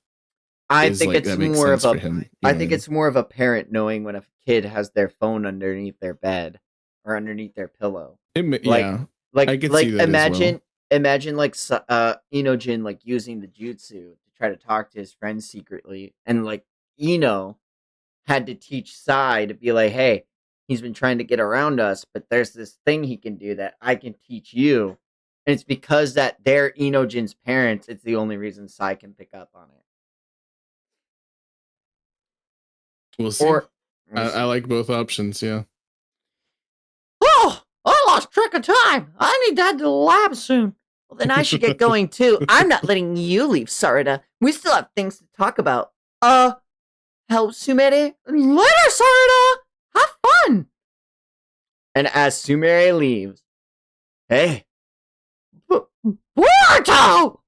I is think like it's that makes more of sense for a him. You I know what I think mean? it's more of a parent knowing when a kid has their phone underneath their bed or underneath their pillow. Like Yeah, I could see that as well. imagine like Inojin like using the jutsu to try to talk to his friends secretly, and like Ino had to teach Sai to be like, "Hey, he's been trying to get around us, but there's this thing he can do that I can teach you." And it's because that they're Inojin's parents, it's the only reason Sai can pick up on it. We'll see. Or we'll I see. like both options. Yeah. Oh, I lost track of time. I need to head to the lab soon. Well, then I should get going too. I'm not letting you leave, Sarada. We still have things to talk about. Help Sumere? Later, Sarada! Have fun! And as Sumire leaves, hey, Boruto!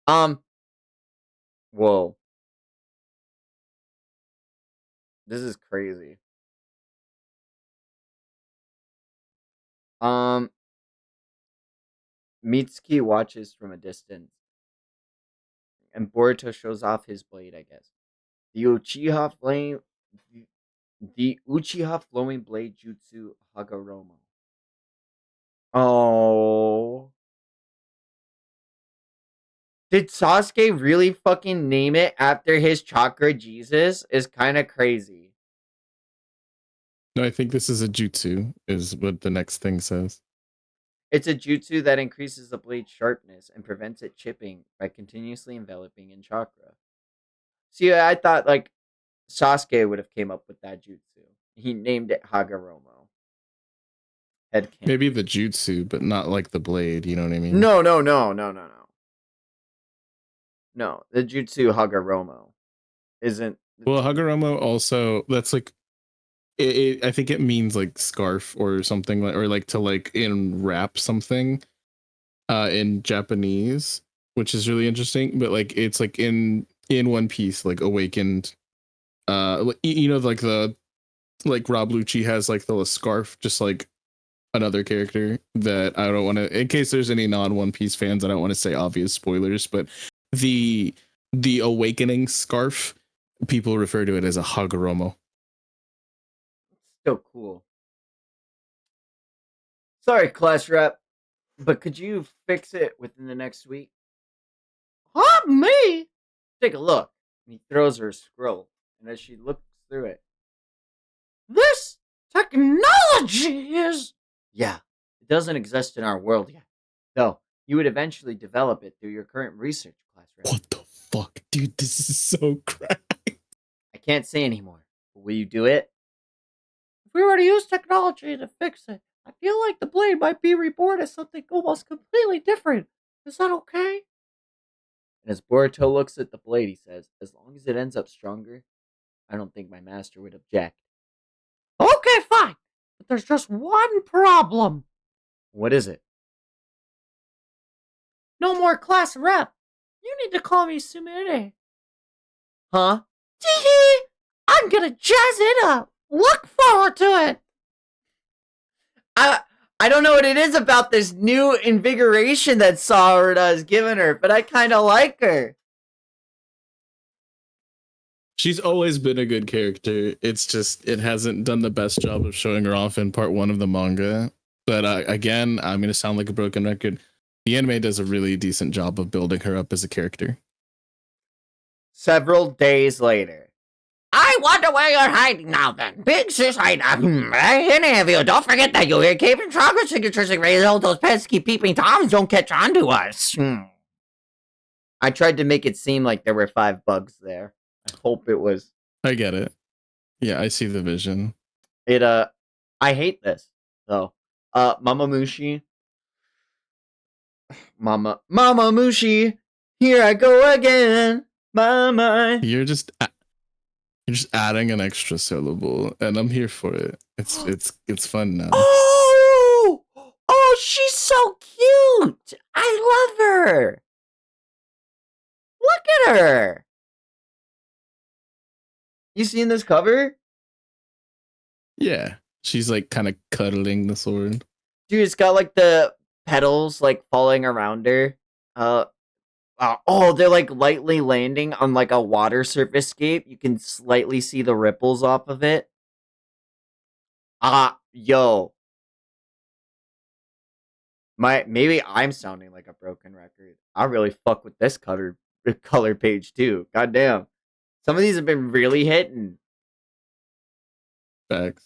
um, whoa, this is crazy. Um, Mitsuki watches from a distance, and Boruto shows off his blade, I guess. The Uchiha flame, the Uchiha flowing blade jutsu Hagoromo. Oh, did Sasuke really fucking name it after his chakra Jesus? Is kind of crazy. No, I think this is a jutsu, is what the next thing says. It's a jutsu that increases the blade's sharpness and prevents it chipping by continuously enveloping in chakra. See, I thought like Sasuke would have came up with that jutsu. He named it Hagoromo. Headcanon. Maybe the jutsu, but not like the blade. You know what I mean? No, no, no, no, no, no. No, the jutsu Hagoromo isn't. Well, Hagoromo also that's like I think it means like scarf or something like or like to like enwrap something in Japanese, which is really interesting. But like it's like in One Piece, like awakened. You know, like the like Rob Lucci has like the scarf, just like another character that I don't want to. In case there's any non One Piece fans, I don't want to say obvious spoilers, but the the awakening scarf, people refer to it as a Hagoromo. Still cool. Sorry, class rep, but could you fix it within the next week? Huh, me? Take a look. And he throws her a scroll, and as she looks through it, this technology is. Yeah, it doesn't exist in our world yet. Though, you would eventually develop it through your current research, class rep. What the fuck, dude? This is so crap. I can't say anymore, but will you do it? If we were to use technology to fix it, I feel like the blade might be reborn as something almost completely different. Is that okay? And as Boruto looks at the blade, he says, as long as it ends up stronger, I don't think my master would object. Okay, fine. But there's just one problem. What is it? No more class rep. You need to call me Sumire. Huh? Tee I'm gonna jazz it up. Look forward to it. I I don't know what it is about this new invigoration that Sarada has given her, but I kind of like her. She's always been a good character. It's just it hasn't done the best job of showing her off in part one of the manga. But again, I'm gonna sound like a broken record. The anime does a really decent job of building her up as a character. Several days later. I wonder where you're hiding now then. Big sis, hey, any of you, don't forget that you hear keeping chocolate signatures and raise all those pesky peeping toms don't catch on to us. I tried to make it seem like there were 5 bugs there. I hope it was. I get it. Yeah, I see the vision. It I hate this though. Mama Mushi. Mama Mushi. Here I go again. Mama. You're just You're just adding an extra syllable, and I'm here for it. It's fun now. Oh! Oh, she's so cute! I love her! Look at her! You seen this cover? Yeah, she's like kind of cuddling the sword. Dude, it's got like the petals like falling around her. Uh, oh, they're like lightly landing on like a water surface scape. You can slightly see the ripples off of it. Yo. Maybe I'm sounding like a broken record. I really fuck with this color page too. Goddamn. Some of these have been really hitting. Facts.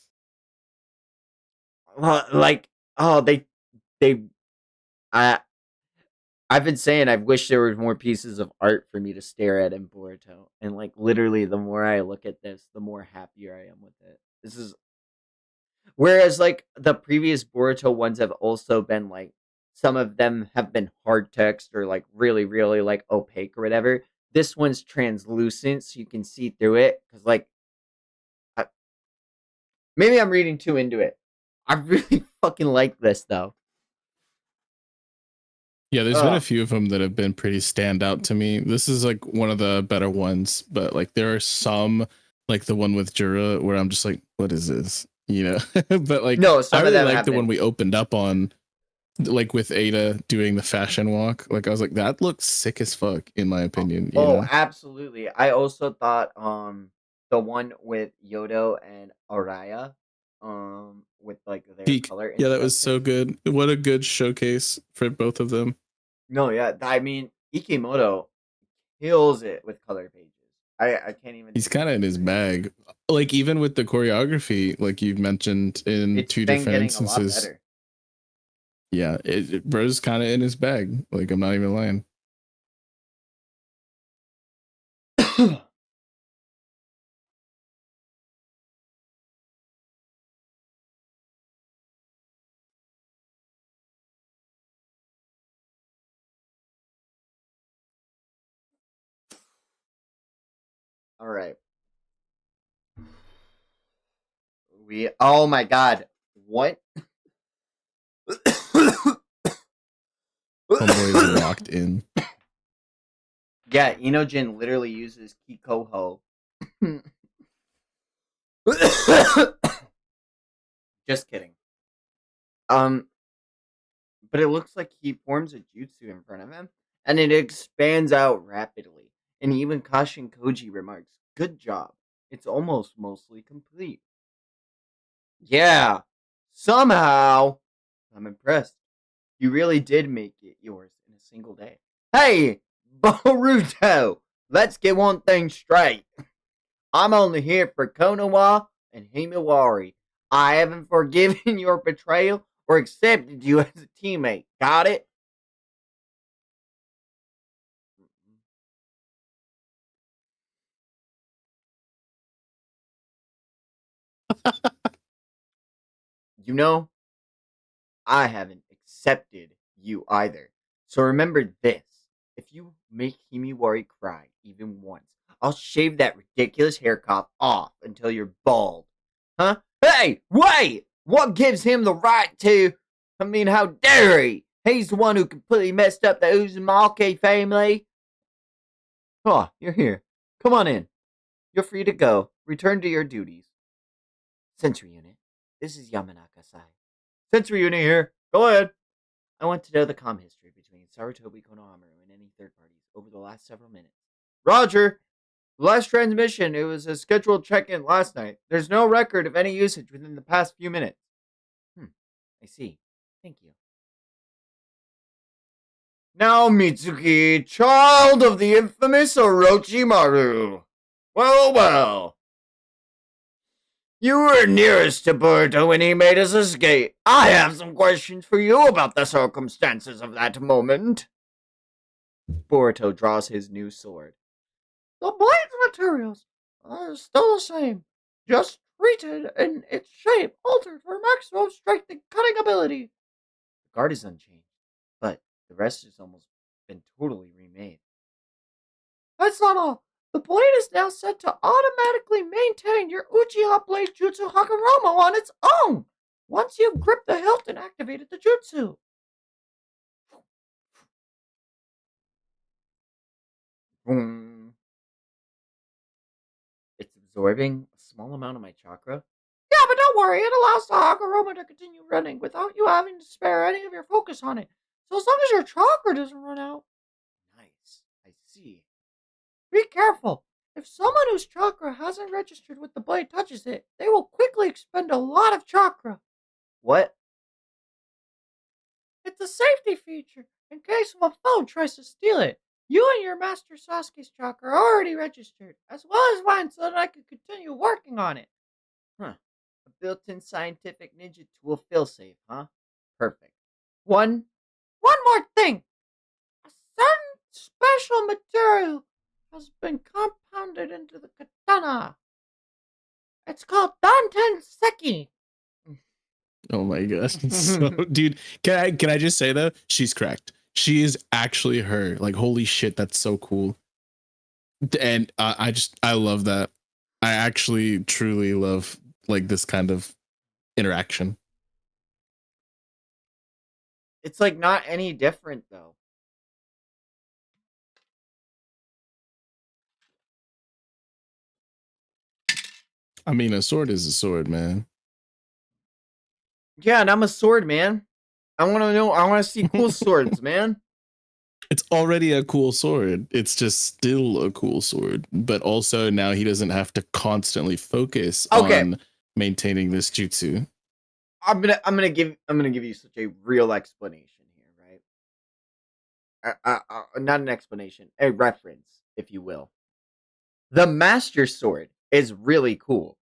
Like, oh, they I I've been saying I wish there were more pieces of art for me to stare at in Boruto. And like literally the more I look at this, the more happier I am with it. This is whereas like the previous Boruto ones have also been like some of them have been hard text or like really, really like opaque or whatever. This one's translucent so you can see through it. Cause like I, maybe I'm reading too into it. I really fucking like this though. Yeah, there's been a Uh few of them that have been pretty standout to me. This is like one of the better ones, but like there are some, like the one with Jura, where I'm just like, what is this? You know? But like, no, I some of really them like have the one been. we opened up on, like with Ada doing the fashion walk. Like, I was like, that looks sick as fuck, in my opinion, you Oh, know? absolutely. I also thought the one with Yodo and Araya with like their Peak. color Yeah, that was so introductions. good. What a good showcase for both of them. No, yeah, I mean Ikimoto kills it with color pages. I can't even He's take kind of in anything his away from bag. Like, even with the choreography, like you've mentioned in it. It's two been different getting a lot instances, better. yeah, bro's kind of in his bag. Like, I'm not even lying. All right. We oh my god. What? Homeboy is locked in. Yeah, Inojin literally uses Kikoho. Just kidding. Um, but it looks like he forms a jutsu in front of him, and it expands out rapidly. And even Kashin Koji remarks, "Good job. It's almost mostly complete." Yeah, somehow. I'm impressed. You really did make it yours in a single day. Hey, Boruto, let's get one thing straight. I'm only here for Konoha and Himawari. I haven't forgiven your betrayal or accepted you as a teammate. Got it? You know, I haven't accepted you either. So remember this. If you make Himiwari cry even once, I'll shave that ridiculous haircut off until you're bald. Huh? Hey, wait! What gives him the right to... I mean, how dare he? He's the one who completely messed up the Uzumaki family. Oh, you're here. Come on in. You're free to go. Return to your duties. Sentry Unit, this is Yamanaka-sai. Sentry Unit here. Go ahead. I want to know the comm history between Sarutobi Konohamaru and any third parties over the last several minutes. Roger! The last transmission, it was a scheduled check-in last night. There's no record of any usage within the past few minutes. I see. Thank you. Now, Mitsuki, child of the infamous Orochimaru. Well, well. You were nearest to Boruto when he made his escape. I have some questions for you about the circumstances of that moment. Boruto draws his new sword. The blade's materials are still the same, just treated and its shape altered for maximum strength and cutting ability. The guard is unchanged, but the rest has almost been totally remade. That's not all. The blade is now set to automatically maintain your Uchiha Blade Jutsu Hagoromo on its own once you've gripped the hilt and activated the jutsu. Boom. It's absorbing a small amount of my chakra. Yeah, but don't worry, it allows the Hagoromo to continue running without you having to spare any of your focus on it. So as long as your chakra doesn't run out. Nice. I see. Be careful. If someone whose chakra hasn't registered with the blade touches it, they will quickly expend a lot of chakra. What? It's a safety feature in case a foe tries to steal it. You and your master Sasuke's chakra are already registered, as well as mine, so that I can continue working on it. Huh. A built-in scientific ninja tool failsafe, huh? Perfect. One more thing. A certain special material has been compounded into the katana. It's called Danten Seki. Oh my god. So dude, can I just say though, she's cracked. She is actually her. Like holy shit, that's so cool. And I love that. I actually truly love like this kind of interaction. It's like not any different though. I mean, a sword is a sword, man. Yeah, and I'm a sword man. I want to see cool swords, man. It's already a cool sword. It's just still a cool sword. But also now he doesn't have to constantly focus Okay, on maintaining this jutsu. I'm gonna give you such a real explanation here, right? Not an explanation, a reference, if you will. The Master Sword is really cool,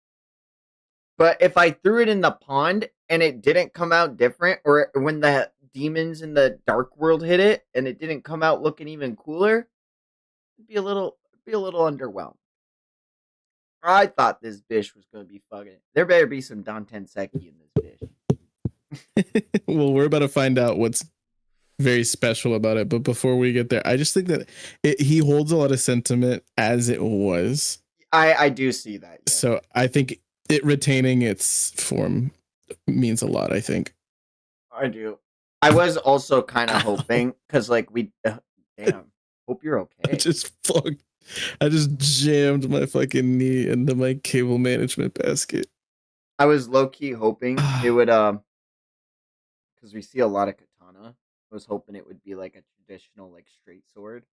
but if I threw it in the pond and it didn't come out different, or when the demons in the dark world hit it and it didn't come out looking even cooler, it'd be a little underwhelmed. I thought this bish was gonna be fucking. There better be some Danten Seki in this bish. Well, we're about to find out what's very special about it. But before we get there, I just think that he holds a lot of sentiment as it was. I do see that. Yeah. So I think it retaining its form means a lot. I think. I do. I was also kind of hoping because, like, damn. Hope you're I okay. just fucked. I just jammed my fucking knee into my cable management basket. I was low key hoping it would, because we see a lot of katana. I was hoping it would be like a traditional, like, straight sword.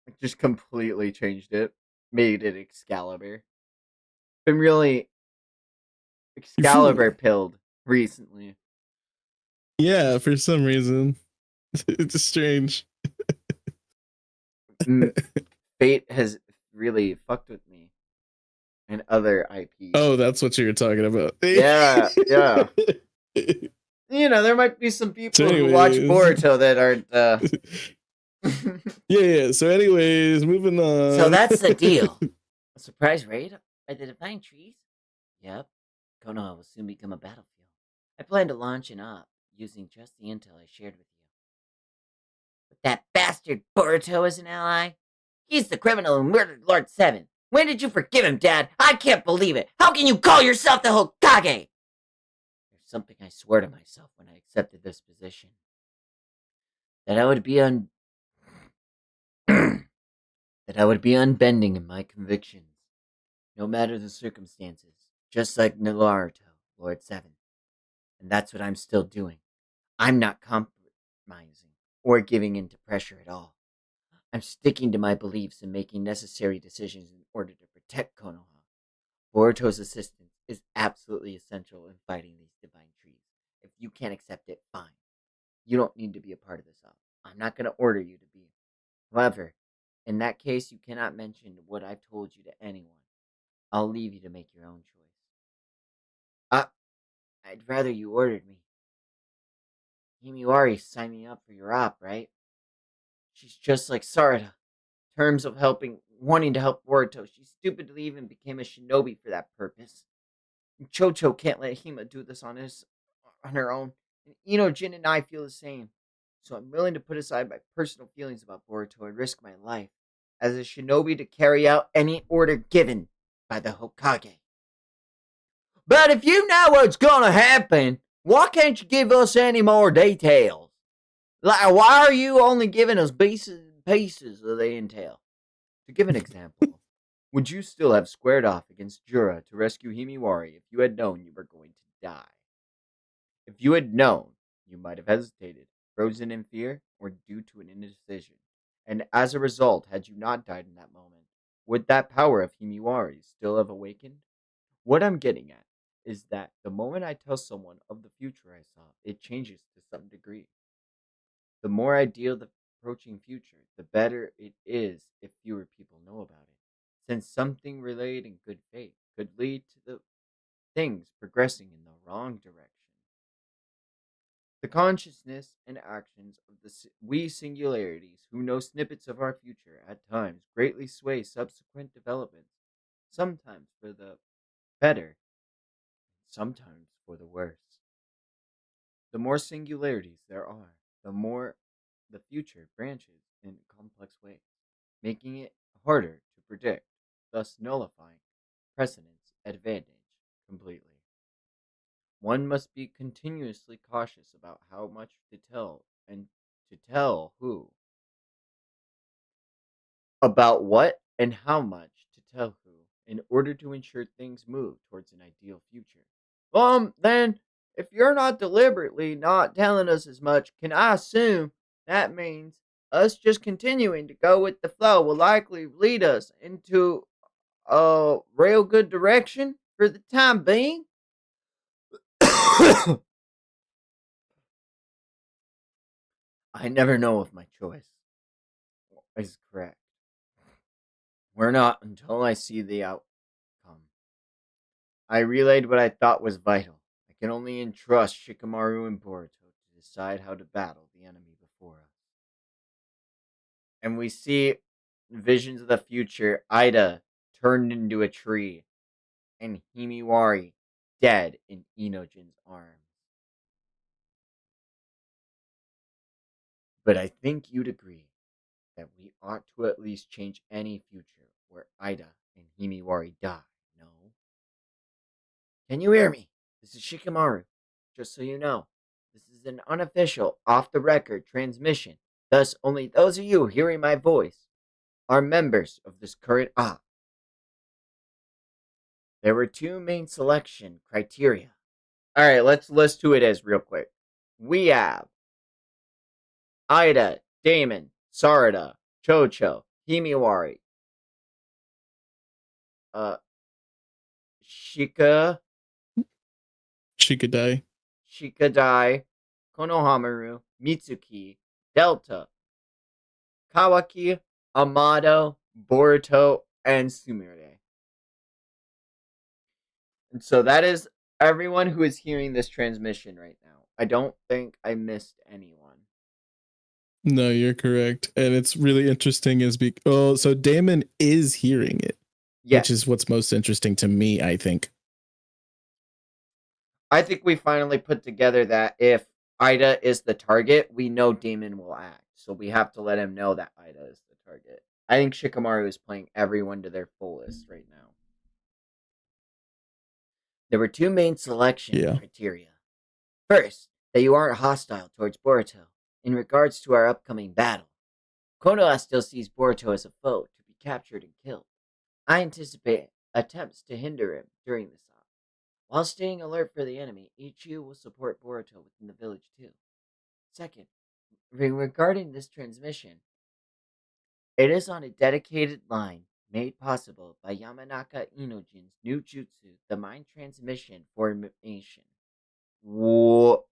It just completely changed it, made it Excalibur. Been really You fool. Excalibur pilled recently. Yeah, for some reason. It's strange. Fate has really fucked with me and other IPs. Oh, that's what you were talking about. Yeah, yeah. There might be some people So who watch anyways. Boruto that aren't. Yeah. So, anyways, moving on. So that's the deal. A surprise raid by the Divine Trees? Yep. Konoha will soon become a battlefield. I plan to launch an op using just the intel I shared with you. With that bastard Boruto as an ally? He's the criminal who murdered Lord Seven. When did you forgive him, Dad? I can't believe it. How can you call yourself the Hokage? There's something I swore to myself when I accepted this position. That I would be that I would be unbending in my convictions, no matter the circumstances, just like Naruto, Lord Seven. And that's what I'm still doing. I'm not compromising or giving in to pressure at all. I'm sticking to my beliefs and making necessary decisions in order to protect Konoha. Boruto's assistance is absolutely essential in fighting these divine trees. If you can't accept it, fine. You don't need to be a part of this op. I'm not going to order you to be. However, in that case, you cannot mention what I've told you to anyone. I'll leave you to make your own choice. I'd rather you ordered me. Himiwari signed me up for your op, right? She's just like Sarada. In terms of wanting to help Boruto, she stupidly even became a shinobi for that purpose. And Chocho can't let Hima do this on her own. And Jin and I feel the same. So I'm willing to put aside my personal feelings about Boruto and risk my life as a shinobi to carry out any order given by the Hokage. But if you know what's gonna happen, why can't you give us any more details? Like, why are you only giving us pieces of the intel? To give an example, would you still have squared off against Jura to rescue Himiwari if you had known you were going to die? If you had known, you might have hesitated, frozen in fear, or due to an indecision. And as a result, had you not died in that moment, would that power of Himiwari still have awakened? What I'm getting at is that the moment I tell someone of the future I saw, it changes to some degree. The more I deal the approaching future, the better it is if fewer people know about it, since something relayed in good faith could lead to the things progressing in the wrong direction. The consciousness and actions of the we singularities who know snippets of our future at times greatly sway subsequent developments, sometimes for the better, sometimes for the worse. The more singularities there are, the more the future branches in complex ways, making it harder to predict, thus nullifying precedence advantage completely. One must be continuously cautious about how much to tell and to tell who, about what and how much to tell who, in order to ensure things move towards an ideal future. Then, if you're not deliberately not telling us as much, can I assume that means us just continuing to go with the flow will likely lead us into a real good direction for the time being? I never know if my choice is correct. We're not until I see the outcome. I relayed what I thought was vital. I can only entrust Shikamaru and Boruto to decide how to battle the enemy before us. And we see visions of the future, Ida turned into a tree, and Himiwari dead in Inojin's arms. But I think you'd agree that we ought to at least change any future where Ida and Himiwari die, no? Can you hear me? This is Shikamaru. Just so you know, this is an unofficial, off the record transmission. Thus, only those of you hearing my voice are members of this current op. There were two main selection criteria. Alright, let's list who it is real quick. We have Ida, Damon, Sarada, Chocho, Himiwari, uh, Shika, Shikadai. Shikadai, Konohamaru, Mitsuki, Delta, Kawaki, Amado, Boruto, and Sumire. And so that is everyone who is hearing this transmission right now. I don't think I missed anyone. No, you're correct. And it's really interesting oh, so Damon is hearing it, which Yes. is what's most interesting to me, I think. I think we finally put together that if Ida is the target, we know Damon will act. So we have to let him know that Ida is the target. I think Shikamaru is playing everyone to their fullest right now. There were two main selection Yeah. criteria. First, that you aren't hostile towards Boruto in regards to our upcoming battle. Konoha still sees Boruto as a foe to be captured and killed. I anticipate attempts to hinder him during this op. While staying alert for the enemy, each of you will support Boruto within the village too. Second, regarding this transmission, it is on a dedicated line made possible by Yamanaka Inojin's new jutsu, the mind transmission formation. Whoa.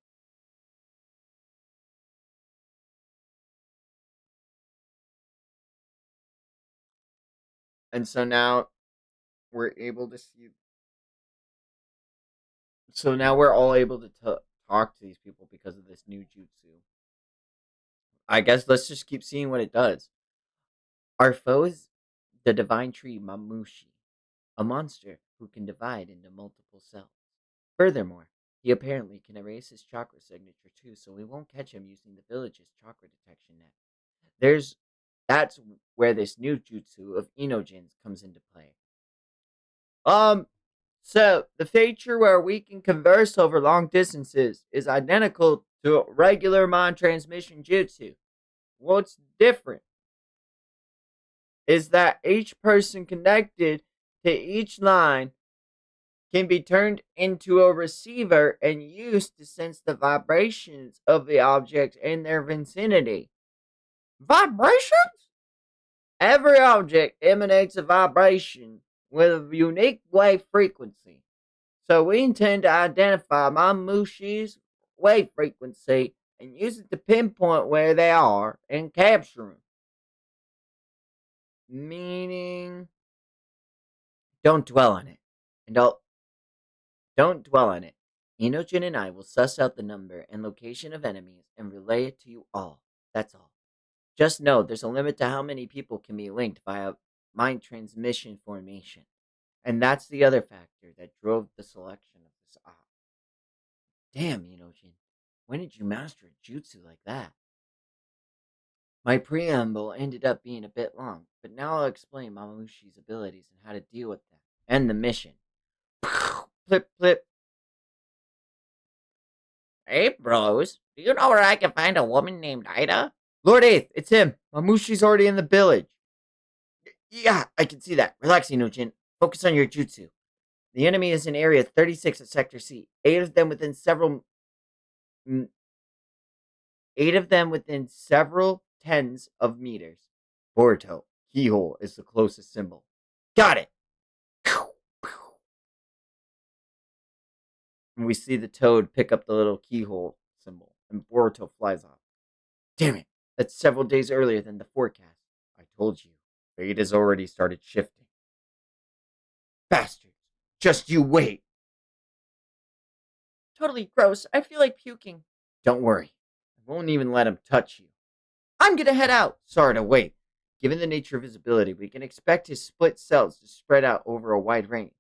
And so now we're able to see. So now we're all able to talk to these people because of this new jutsu. I guess let's just keep seeing what it does. Our foe is the divine tree Mamushi, a monster who can divide into multiple cells. Furthermore, He apparently can erase his chakra signature too, so we won't catch him using the village's chakra detection net. There's That's where this new jutsu of Inojin's comes into play. Um, so the feature where we can converse over long distances is identical to regular mind transmission jutsu. What's different is that each person connected to each line can be turned into a receiver and used to sense the vibrations of the object in their vicinity. Vibrations? Every object emanates a vibration with a unique wave frequency. So we intend to identify Mamushi's wave frequency and use it to pinpoint where they are and capture them. Meaning, don't dwell on it. And don't dwell on it. Inojin and I will suss out the number and location of enemies and relay it to you all. That's all. Just know there's a limit to how many people can be linked via mind transmission formation. And that's the other factor that drove the selection of this op. Damn, Inojin. When did you master a jutsu like that? My preamble ended up being a bit long, but now I'll explain Mamamushi's abilities and how to deal with them, and the mission. Flip, flip. Hey, bros, do you know where I can find a woman named Ida? Lord Eighth, it's him. Mamushi's already in the village. Yeah, I can see that. Relax, Inojin. Focus on your jutsu. The enemy is in Area 36 at Sector C. Mm, 8 of them within several tens of meters. Boruto, keyhole is the closest symbol. Got it! And we see the toad pick up the little keyhole symbol, and Boruto flies off. Damn it! That's several days earlier than the forecast. I told you, fate has already started shifting. Bastards! Just you wait! Totally gross. I feel like puking. Don't worry. I won't even let him touch you. I'm gonna head out. Sorry to wait. Given the nature of his ability, we can expect his split cells to spread out over a wide range.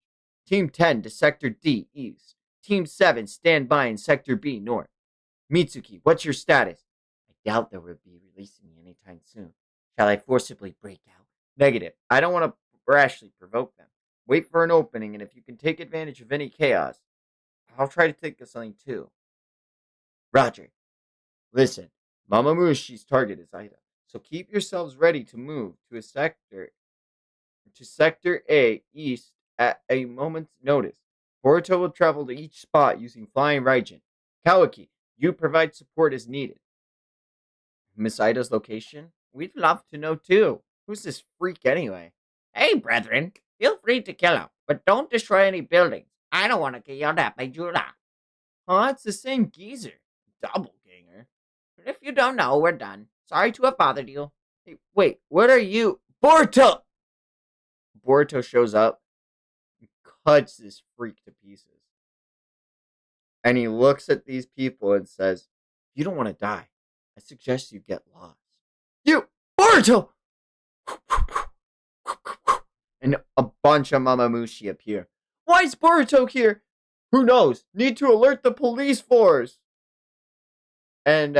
Team 10 to Sector D East. Team 7 stand by in Sector B North. Mitsuki, what's your status? I doubt they will be releasing me anytime soon. Shall I forcibly break out? Negative. I don't want to rashly provoke them. Wait for an opening, and if you can take advantage of any chaos, I'll try to think of something too. Roger. Listen, Mamamushi's target is Ida, so keep yourselves ready to move to Sector A East at a moment's notice. Boruto will travel to each spot using Flying Raijin. Kawaki, you provide support as needed. Miss Ida's location? We'd love to know too. Who's this freak anyway? Hey, brethren, feel free to kill him, but don't destroy any buildings. I don't want to get yelled at by Jura. Oh, it's the same geezer. Doppelganger. But if you don't know, we're done. Sorry to have bothered you. Hey, wait, what are you? Boruto! Boruto shows up and cuts this freak to pieces. And he looks at these people and says, you don't want to die. I suggest you get lost. You! Boruto! And a bunch of Mamamushi appear. Why is Boruto here? Who knows? Need to alert the police force. And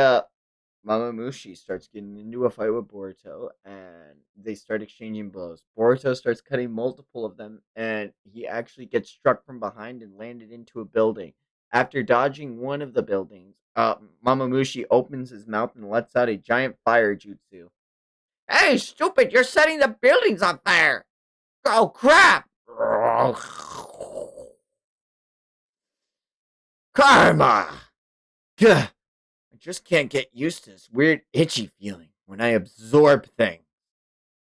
Mamamushi starts getting into a fight with Boruto, and they start exchanging blows. Boruto starts cutting multiple of them, and he actually gets struck from behind and landed into a building. After dodging one of the buildings, Mamamushi opens his mouth and lets out a giant fire jutsu. Hey, stupid! You're setting the buildings on fire! Oh, crap! Karma! Gah. I just can't get used to this weird itchy feeling when I absorb things.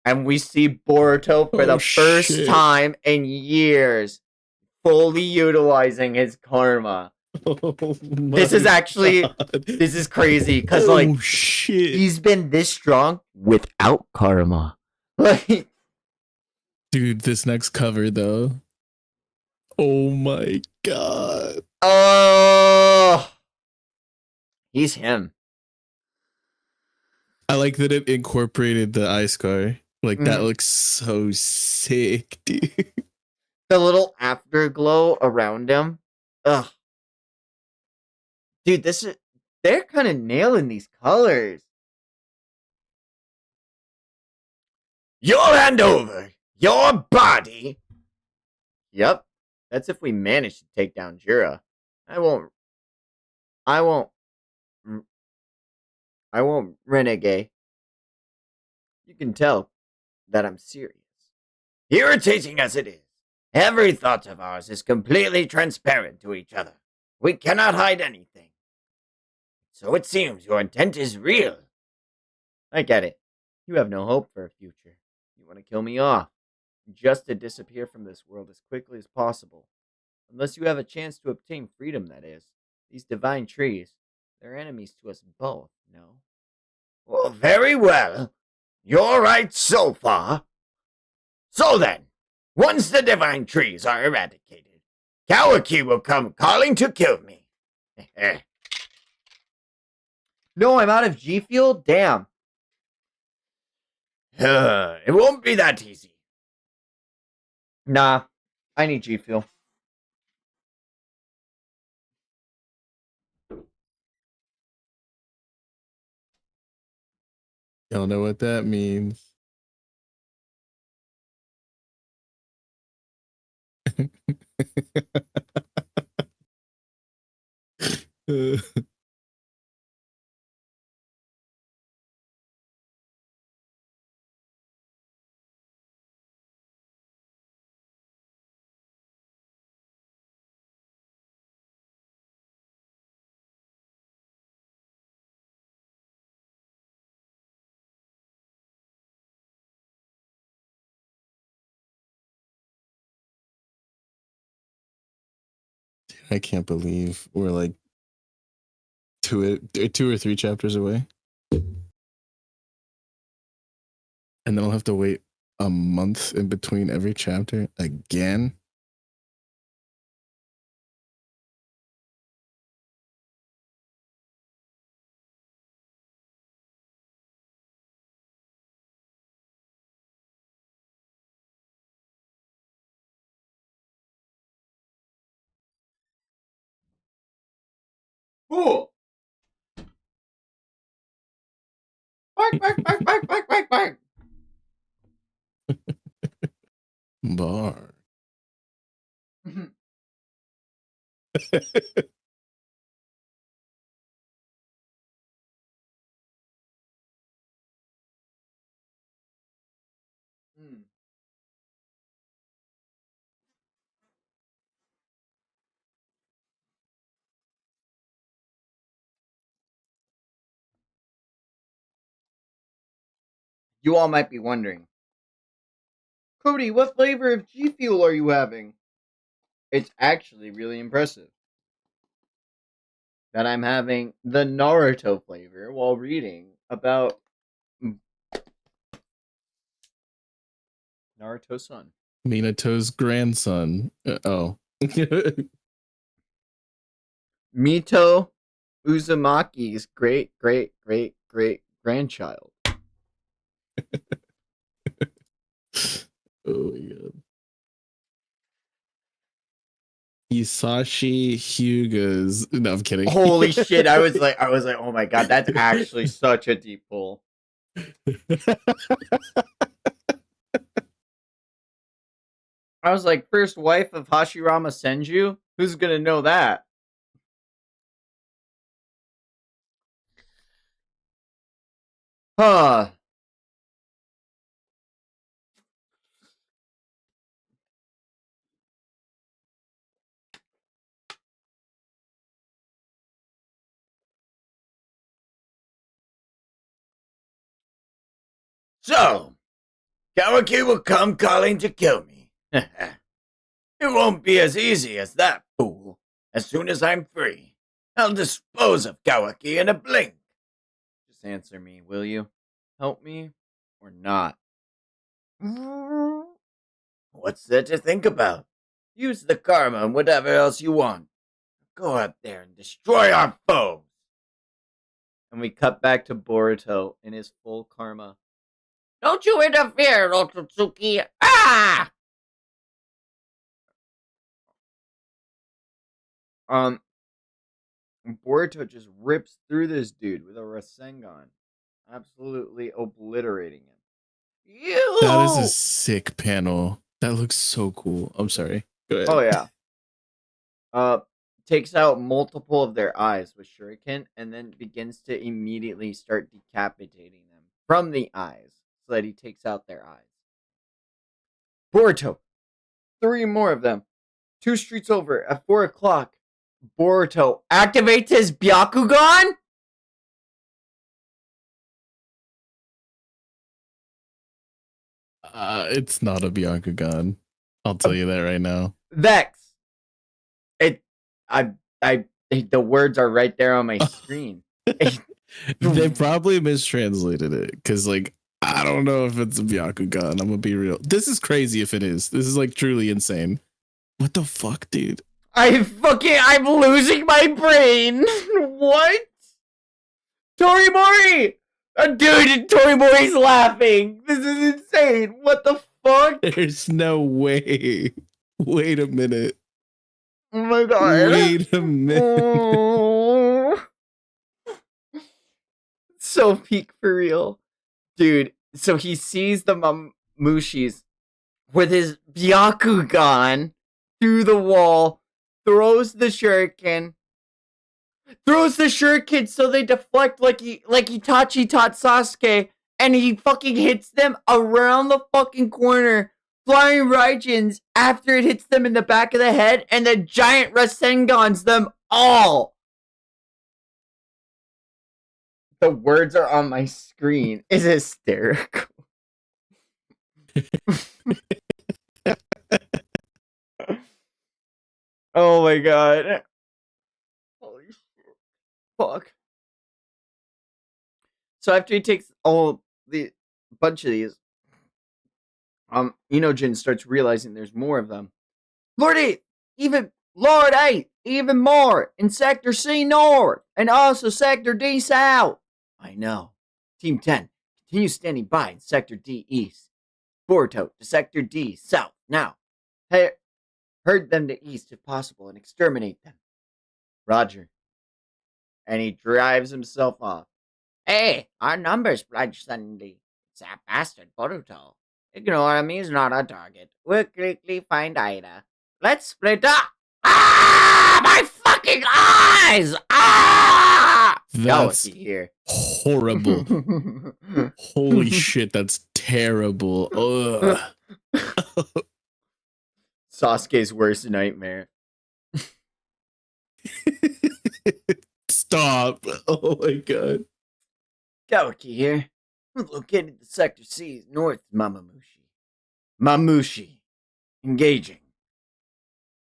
And we see Boruto for the first time in years fully utilizing his karma. Oh, this is actually God. This is crazy because he's been this strong without karma. Like, dude, this next cover though. Oh my god. Oh, he's him. I like that it incorporated the eye scar. Like that looks so sick, dude. The little afterglow around him. Ugh. Dude, this is they're kind of nailing these colors. You'll hand over your body. Yep. That's if we manage to take down Jura. I won't I won't I won't renegade. You can tell that I'm serious. Irritating as it is, every thought of ours is completely transparent to each other. We cannot hide anything. So it seems your intent is real. I get it. You have no hope for a future. You want to kill me off, just to disappear from this world as quickly as possible. Unless you have a chance to obtain freedom, that is. These divine trees, they're enemies to us both, no? Well, very well. You're right so far. So then, once the divine trees are eradicated, Kawaki will come calling to kill me. No, I'm out of G Fuel? Damn. It won't be that easy. Nah, I need G Fuel. Y'all know what that means. I can't believe we're like two or three chapters away, and then I'll have to wait a month in between every chapter again. Cool. Bark, bark, bark, bark, bark, bark, bark. Bar. You all might be wondering, Cody, what flavor of G Fuel are you having? It's actually really impressive that I'm having the Naruto flavor while reading about Naruto-san. Minato's grandson. Oh. Mito Uzumaki's great great great great grandchild. Oh my god. Isashi Hyuga's. No, I'm kidding. Holy shit! I was like, oh my god, that's actually such a deep pull. I was like, first wife of Hashirama Senju? Who's gonna know that? Huh. So, Kawaki will come calling to kill me. It won't be as easy as that, fool. As soon as I'm free, I'll dispose of Kawaki in a blink. Just answer me, will you? Help me or not? What's there to think about? Use the karma and whatever else you want. Go out there and destroy our foes. And we cut back to Boruto in his full karma. Don't you interfere, Otsutsuki. Ah! Um, And Boruto just rips through this dude with a Rasengan, absolutely obliterating him. That is a You! sick panel. That looks so cool. I'm sorry. Go ahead. Oh yeah. Takes out multiple of their eyes with shuriken, and then begins to immediately start decapitating them from the eyes, so that he takes out their eyes. Boruto, 3 more of them. 2 streets over at 4 o'clock. Boruto activates his Byakugan. It's not a Byakugan. I'll tell you that right now. Vex. It. I. The words are right there on my screen. They probably mistranslated it because, like, I don't know if it's a Byakugan. I'm gonna be real. This is crazy if it is. This is like truly insane. What the fuck, dude? I'm losing my brain. What? Torimori! Dude, Torimori's laughing. This is insane. What the fuck? There's no way. Wait a minute. Oh my god. Wait a minute. Oh. So peak for real. Dude, so he sees the Mamushis with his Byakugan through the wall, throws the shuriken so they deflect like Itachi taught Sasuke, and he fucking hits them around the fucking corner, flying Raijins after it hits them in the back of the head, and the giant Rasengans them all. The words are on my screen. It's hysterical. Oh my god. Holy shit. Fuck. So after he takes the bunch of these, Inojin starts realizing there's more of them. Lord 8, even more in Sector C North, and also Sector D South. I know. Team 10, continue standing by in Sector D East. Boruto to Sector D South now. Herd them to East if possible and exterminate them. Roger. And he drives himself off. Hey, our numbers pledge Sunday. It's that bastard Boruto. Ignore him, he's not a target. We'll quickly find Ida. Let's split up. Ah! My fucking eyes! Ah! That's here. horrible. Holy shit, that's terrible. Ugh. Sasuke's worst nightmare. Stop. Oh my god. Kawaki here. We're located in Sector C's North Mamamushi. Mamushi. Engaging.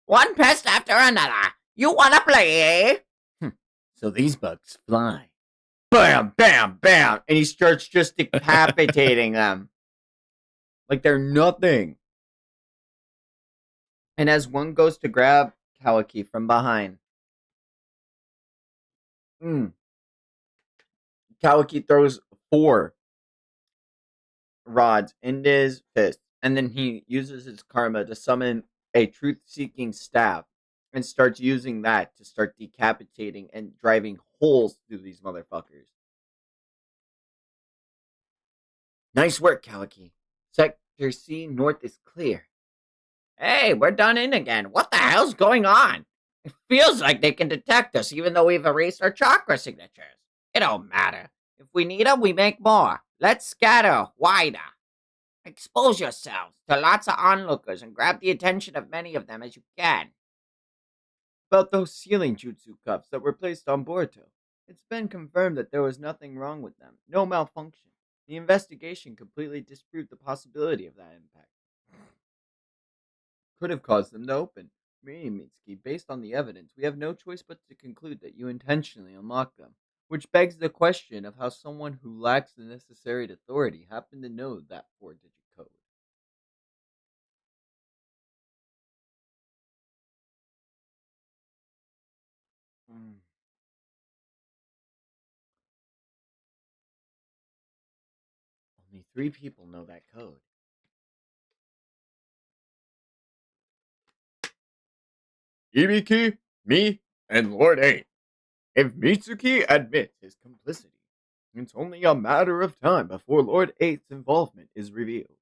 One pest after another. You wanna play, eh? So these bugs fly. Bam, bam, bam. And he starts just decapitating them. Like they're nothing. And as one goes to grab Kawaki from behind, Kawaki throws 4 rods into his fist, and then he uses his karma to summon a truth-seeking staff and starts using that to start decapitating and driving holes through these motherfuckers. Nice work, Kawaki. Sector C North is clear. Hey, we're done in again. What the hell's going on? It feels like they can detect us even though we've erased our chakra signatures. It don't matter. If we need them, we make more. Let's scatter wider. Expose yourselves to lots of onlookers and grab the attention of many of them as you can. About those sealing jutsu cuffs that were placed on Boruto. It's been confirmed that there was nothing wrong with them. No malfunction. The investigation completely disproved the possibility of that impact. Could have caused them to open. Mitsuki, based on the evidence, we have no choice but to conclude that you intentionally unlocked them, which begs the question of how someone who lacks the necessary authority happened to know that 4-digit code. Only 3 people know that code. Ibiki, me, and Lord 8. If Mitsuki admits his complicity, it's only a matter of time before Lord Eight's involvement is revealed.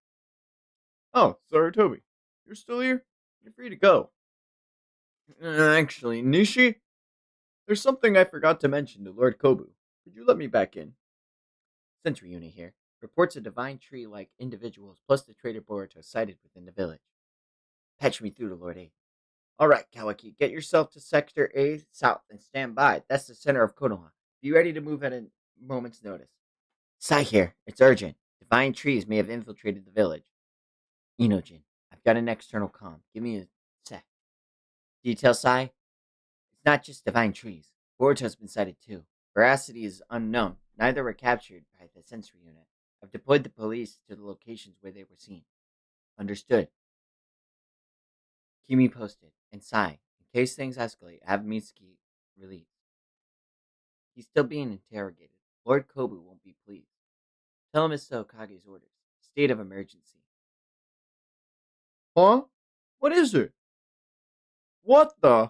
Oh, Sarutobi, you're still here? You're free to go. Actually, Nishi, there's something I forgot to mention to Lord Kobu. Could you let me back in? Sentry unit here. Reports a divine tree-like individuals plus the traitor Boruto sighted within the village. Patch me through to Lord 8. Alright, Kawaki, get yourself to Sector A South and stand by. That's the center of Konoha. Be ready to move at a moment's notice. Sai here. It's urgent. Divine trees may have infiltrated the village. Inojin, I've got an external comm. Give me a sec. Detail, Sai? It's not just divine trees. Boruto's been sighted too. Veracity is unknown. Neither were captured by the sensory unit. I've deployed the police to the locations where they were seen. Understood. Keep me posted. And Sai, in case things escalate, have Mitsuki released. He's still being interrogated. Lord Kobu won't be pleased. Tell him it's Kage's orders. State of emergency. Huh? What is it? What the?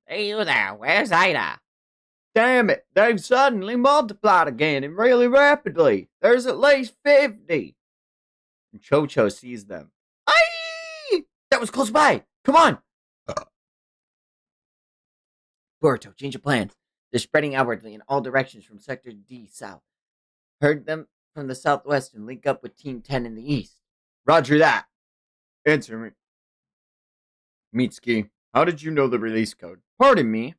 Hey, you there. Where's Ida? Damn it, they've suddenly multiplied again and really rapidly. There's at least 50. And Cho sees them. Aye! That was close by. Come on. Boruto, change of plans. They're spreading outwardly in all directions from Sector D south. Heard them from the southwest and link up with Team 10 in the east. Roger that. Answer me. Mitsuki, how did you know the release code? Pardon me.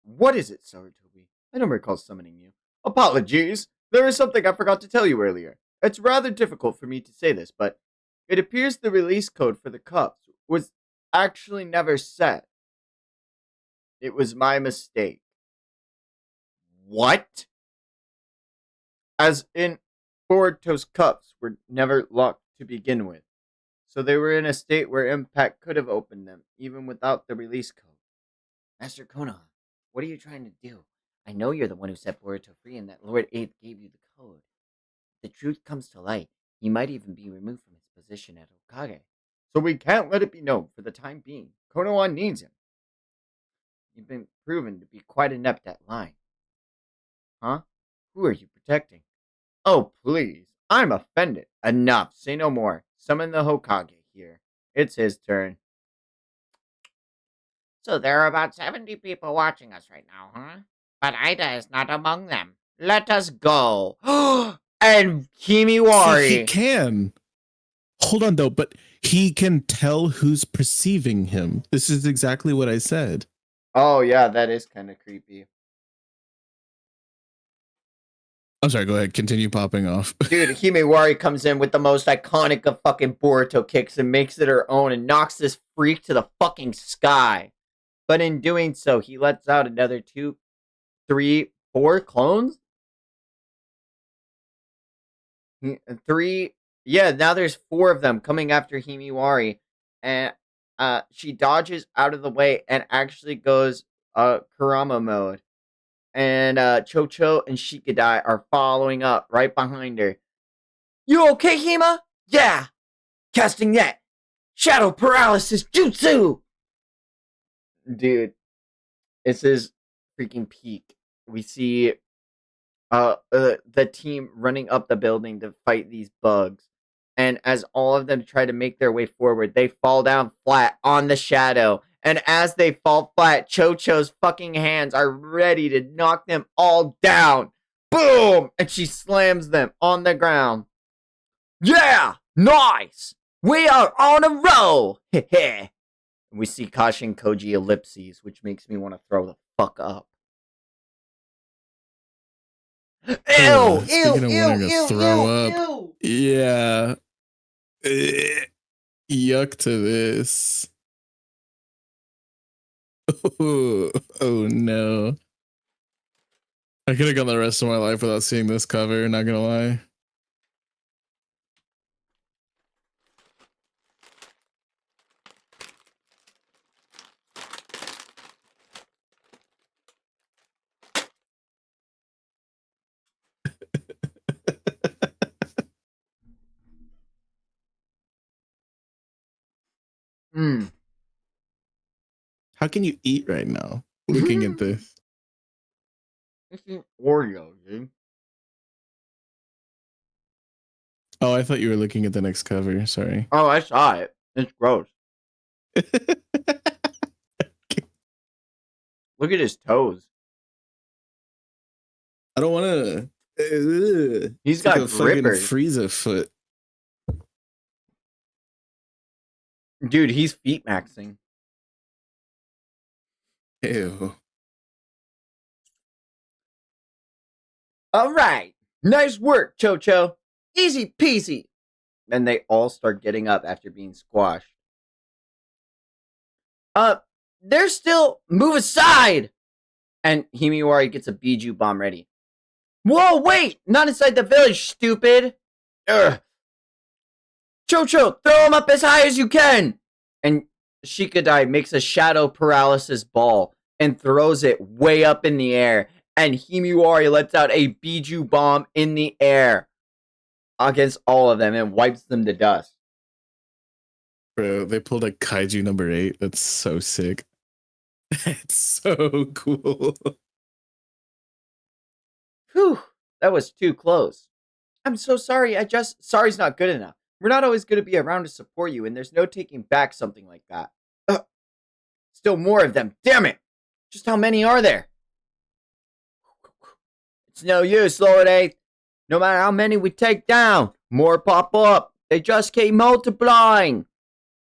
What is it, Sarutobi? I don't recall summoning you. Apologies. There is something I forgot to tell you earlier. It's rather difficult for me to say this, but it appears the release code for the cups was actually never set. It was my mistake. What? As in, Boruto's cups were never locked to begin with, so they were in a state where Impact could have opened them, even without the release code. Master Konoha, what are you trying to do? I know you're the one who set Boruto free and that Lord 8th gave you the code. If the truth comes to light, he might even be removed from his position at Hokage. So we can't let it be known for the time being. Konoha needs him. You've been proven to be quite inept at lying. Huh? Who are you protecting? Oh, please. I'm offended. Enough. Say no more. Summon the Hokage here. It's his turn. So there are about 70 people watching us right now, huh? But Ida is not among them. Let us go. And See, he Kimiwari. can. Hold on though, but he can tell who's perceiving him. This is exactly what I said. Oh, yeah, that is kind of creepy. I'm sorry, go ahead. Continue popping off. Dude, Himewari comes in with the most iconic of fucking Boruto kicks and makes it her own and knocks this freak to the fucking sky. But in doing so, he lets out another 2, 3, 4 clones? 3. Yeah, now there's 4 of them coming after Himiwari. And she dodges out of the way and actually goes Kurama mode. And Cho and Shikadai are following up right behind her. You okay, Hima? Yeah! Casting that shadow paralysis jutsu! Dude, it's his freaking peak. We see the team running up the building to fight these bugs. And as all of them try to make their way forward, they fall down flat on the shadow. And as they fall flat, Cho's fucking hands are ready to knock them all down. Boom! And she slams them on the ground. Yeah! Nice! We are on a roll! Heh. We see Kashin Koji ellipses, which makes me want to throw the fuck up. Ew! Speaking of wanting to throw up, Ew! yeah. Yuck to this. Oh no. I could have gone the rest of my life without seeing this cover, not gonna lie. How can you eat right now? Looking at this. This is Oreo, dude. Oh, I thought you were looking at the next cover. Sorry. Oh, I saw it. It's gross. Look at his toes. I don't want to. He's It's like got a fucking grippers. Frieza foot. Dude, he's feet maxing. Ew. All right. Nice work, Chocho. Easy peasy. And they all start getting up after being squashed. They're still. Move aside! And Himiwari gets a Biju bomb ready. Whoa, wait! Not inside the village, stupid! Ugh. Chocho, throw him up as high as you can! And Shikadai makes a shadow paralysis ball and throws it way up in the air. And Himiwari lets out a Biju bomb in the air against all of them and wipes them to dust. Bro, they pulled a Kaiju number 8. That's so sick. It's so cool. Whew, that was too close. I'm so sorry, sorry's not good enough. We're not always going to be around to support you, and there's no taking back something like that. Still more of them, damn it! Just how many are there? It's no use, Lord 8. No matter how many we take down, more pop up. They just keep multiplying.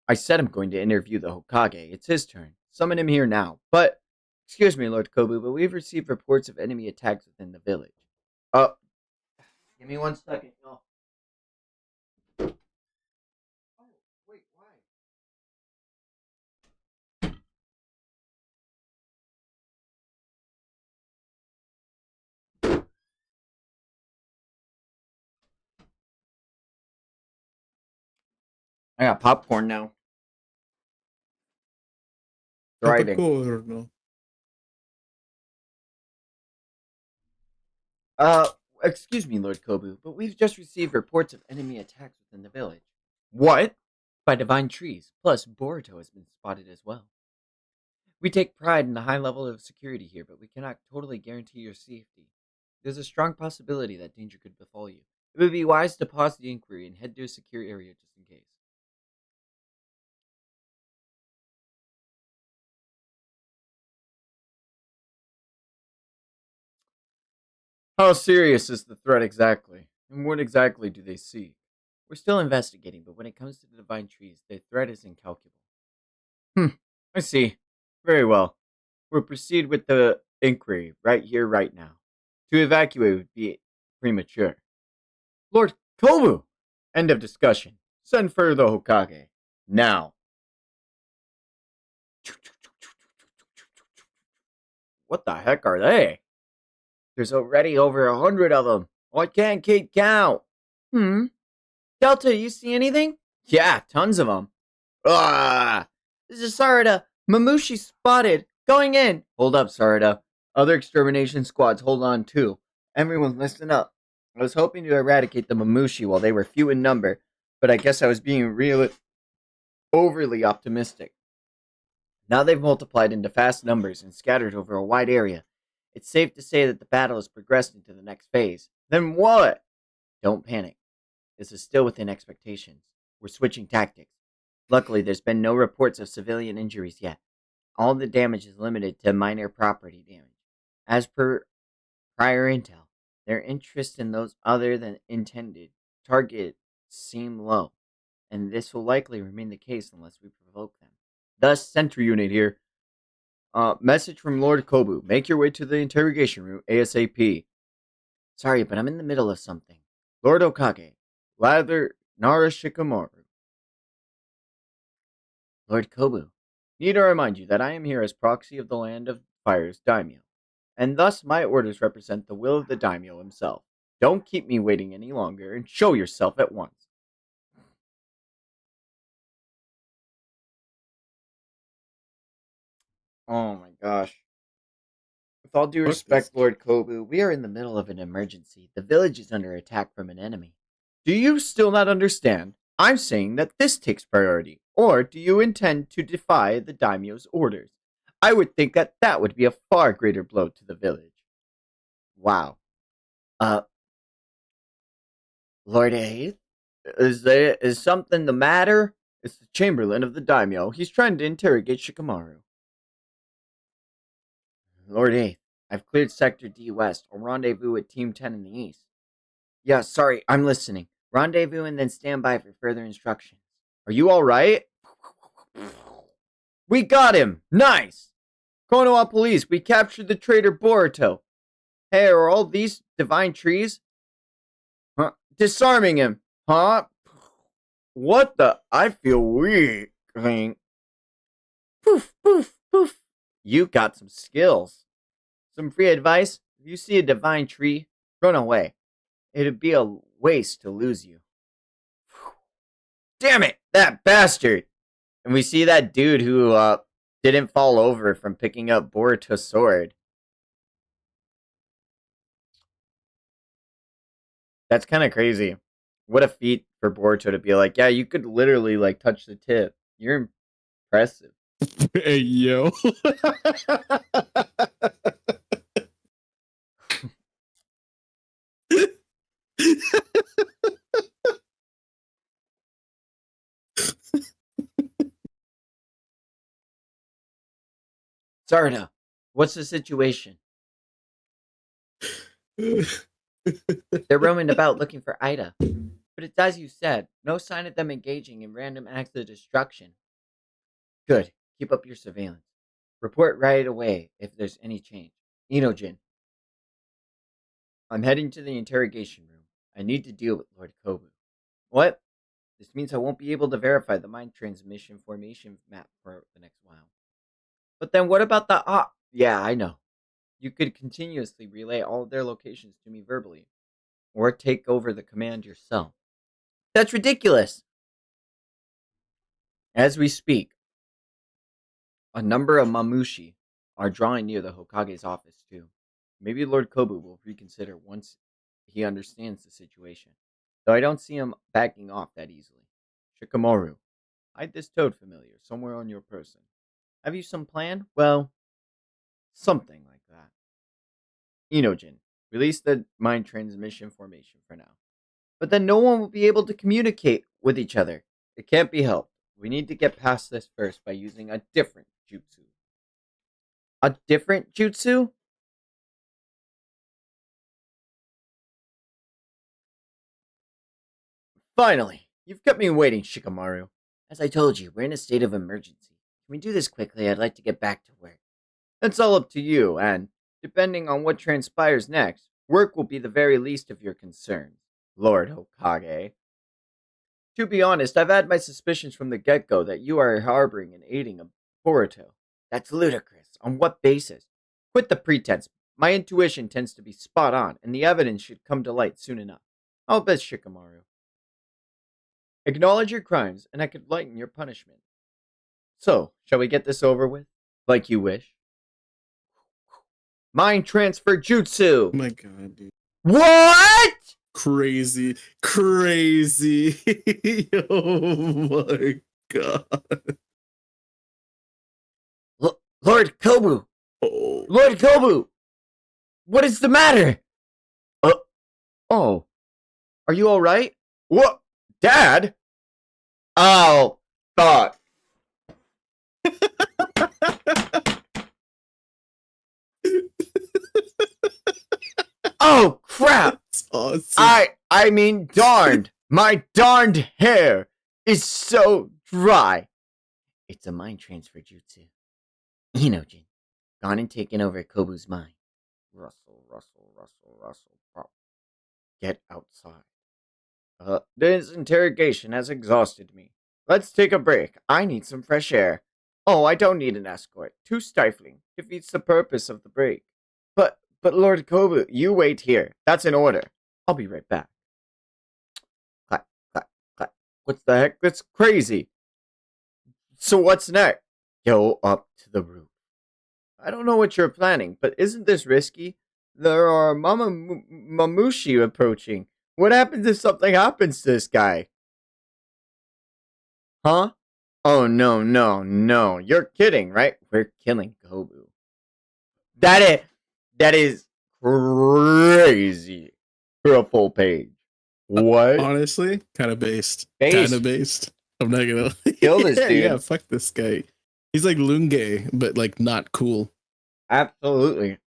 I said I'm going to interview the Hokage. It's his turn. Summon him here now. But, excuse me, Lord Kobu, but we've received reports of enemy attacks within the village. Give me 1 second, y'all. Oh, wait, why? I got popcorn now. Thriving. Popcorn. Excuse me, Lord Kobu, but we've just received reports of enemy attacks within the village. What? By divine trees, plus Boruto has been spotted as well. We take pride in the high level of security here, but we cannot totally guarantee your safety. There's a strong possibility that danger could befall you. It would be wise to pause the inquiry and head to a secure area just in case. How serious is the threat exactly? And what exactly do they seek? We're still investigating, but when it comes to the divine trees, the threat is incalculable. I see. Very well. We'll proceed with the inquiry right here, right now. To evacuate would be premature. Lord Kobu! End of discussion. Send for the Hokage. Now. What the heck are they? There's already over 100 of them. I can't keep count. Delta, you see anything? Yeah, tons of them. Ah! This is Sarada. Mamushi spotted. Going in. Hold up, Sarada. Other extermination squads, hold on too. Everyone listen up. I was hoping to eradicate the Mamushi while they were few in number, but I guess I was being overly optimistic. Now they've multiplied into fast numbers and scattered over a wide area. It's safe to say that the battle has progressed into the next phase. Then what? Don't panic. This is still within expectations. We're switching tactics. Luckily, there's been no reports of civilian injuries yet. All the damage is limited to minor property damage. As per prior intel, their interest in those other than intended targets seem low, and this will likely remain the case unless we provoke them. Thus, Sentry Unit here. Message from Lord Kobu. Make your way to the interrogation room ASAP. Sorry, but I'm in the middle of something. Lord Okage. Lather Nara Shikamaru. Lord Kobu. Need to remind you that I am here as proxy of the Land of Fire's daimyo, and thus my orders represent the will of the daimyo himself. Don't keep me waiting any longer, and show yourself at once. Oh my gosh. With all due Fuck respect, this. Lord Kobu, we are in the middle of an emergency. The village is under attack from an enemy. Do you still not understand? I'm saying that this takes priority. Or do you intend to defy the daimyo's orders? I would think that that would be a far greater blow to the village. Wow. Uh, Lord Aeth? Is something the matter? It's the Chamberlain of the Daimyo. He's trying to interrogate Shikamaru. Lord Aeth, I've cleared Sector D West. I'll rendezvous with Team 10 in the east. Yeah, sorry, I'm listening. Rendezvous and then stand by for further instructions. Are you alright? We got him! Nice! Konoha police, we captured the traitor Boruto. Hey, are all these divine trees? Huh? Disarming him! Huh? What the? I feel weak. Poof, poof, poof. You got some skills. Some free advice? If you see a divine tree, run away. It'd be a waste to lose you. Damn it! That bastard! And we see that dude who didn't fall over from picking up Boruto's sword. That's kind of crazy. What a feat for Boruto to be like, yeah, you could literally like touch the tip. You're impressive. Hey, yo. Sarda, what's the situation? They're roaming about looking for Ida. But it's as you said, no sign of them engaging in random acts of destruction. Good. Keep up your surveillance. Report right away if there's any change. Inojin, I'm heading to the interrogation room. I need to deal with Lord Kobu. What? This means I won't be able to verify the mind transmission formation map for the next while. But then what about the yeah, I know. You could continuously relay all of their locations to me verbally, or take over the command yourself. That's ridiculous! As we speak, a number of Mamushi are drawing near the Hokage's office too. Maybe Lord Kobu will reconsider once he understands the situation, though I don't see him backing off that easily. Shikamaru, hide this toad familiar somewhere on your person. Have you some plan? Well, something like that. Inojin, release the mind transmission formation for now. But then no one will be able to communicate with each other. It can't be helped. We need to get past this first by using a different jutsu. A different jutsu? Finally! You've kept me waiting, Shikamaru. As I told you, we're in a state of emergency. Can we do this quickly? I'd like to get back to work. That's all up to you, and, depending on what transpires next, work will be the very least of your concerns, Lord Hokage. To be honest, I've had my suspicions from the get-go that you are harboring and aiding a Boruto. That's ludicrous. On what basis? Quit the pretense. My intuition tends to be spot on, and the evidence should come to light soon enough. I'll bet Shikamaru. Acknowledge your crimes, and I could lighten your punishment. So, shall we get this over with? Like you wish? Mind transfer jutsu! Oh my god, dude. What? Crazy. Crazy. Oh my god. Lord Kobu! Oh. Lord Kobu! What is the matter? Oh. Are you alright? What? Dad? Oh, fuck. Oh, crap! That's awesome. I mean, darned. My darned hair is so dry. It's a mind transfer jutsu. Inojin, gone and taken over Kobu's mind. Rustle, rustle, rustle, rustle. Pop. Get outside. This interrogation has exhausted me. Let's take a break. I need some fresh air. Oh, I don't need an escort. Too stifling. Defeats the purpose of the break. But Lord Kobu, you wait here. That's an order. I'll be right back. Clap, clap, clap. What the heck? That's crazy. So what's next? Go up to the roof. I don't know what you're planning, but isn't this risky? There are Mamushi approaching. What happens if something happens to this guy? Huh? Oh, no, no, no. You're kidding, right? We're killing Kobu. That is crazy for a full page. What? Honestly, kind of based. Kind Based. of based. I'm not gonna. Kill this dude. Yeah, fuck this guy. He's like Lunge, but like not cool. Absolutely.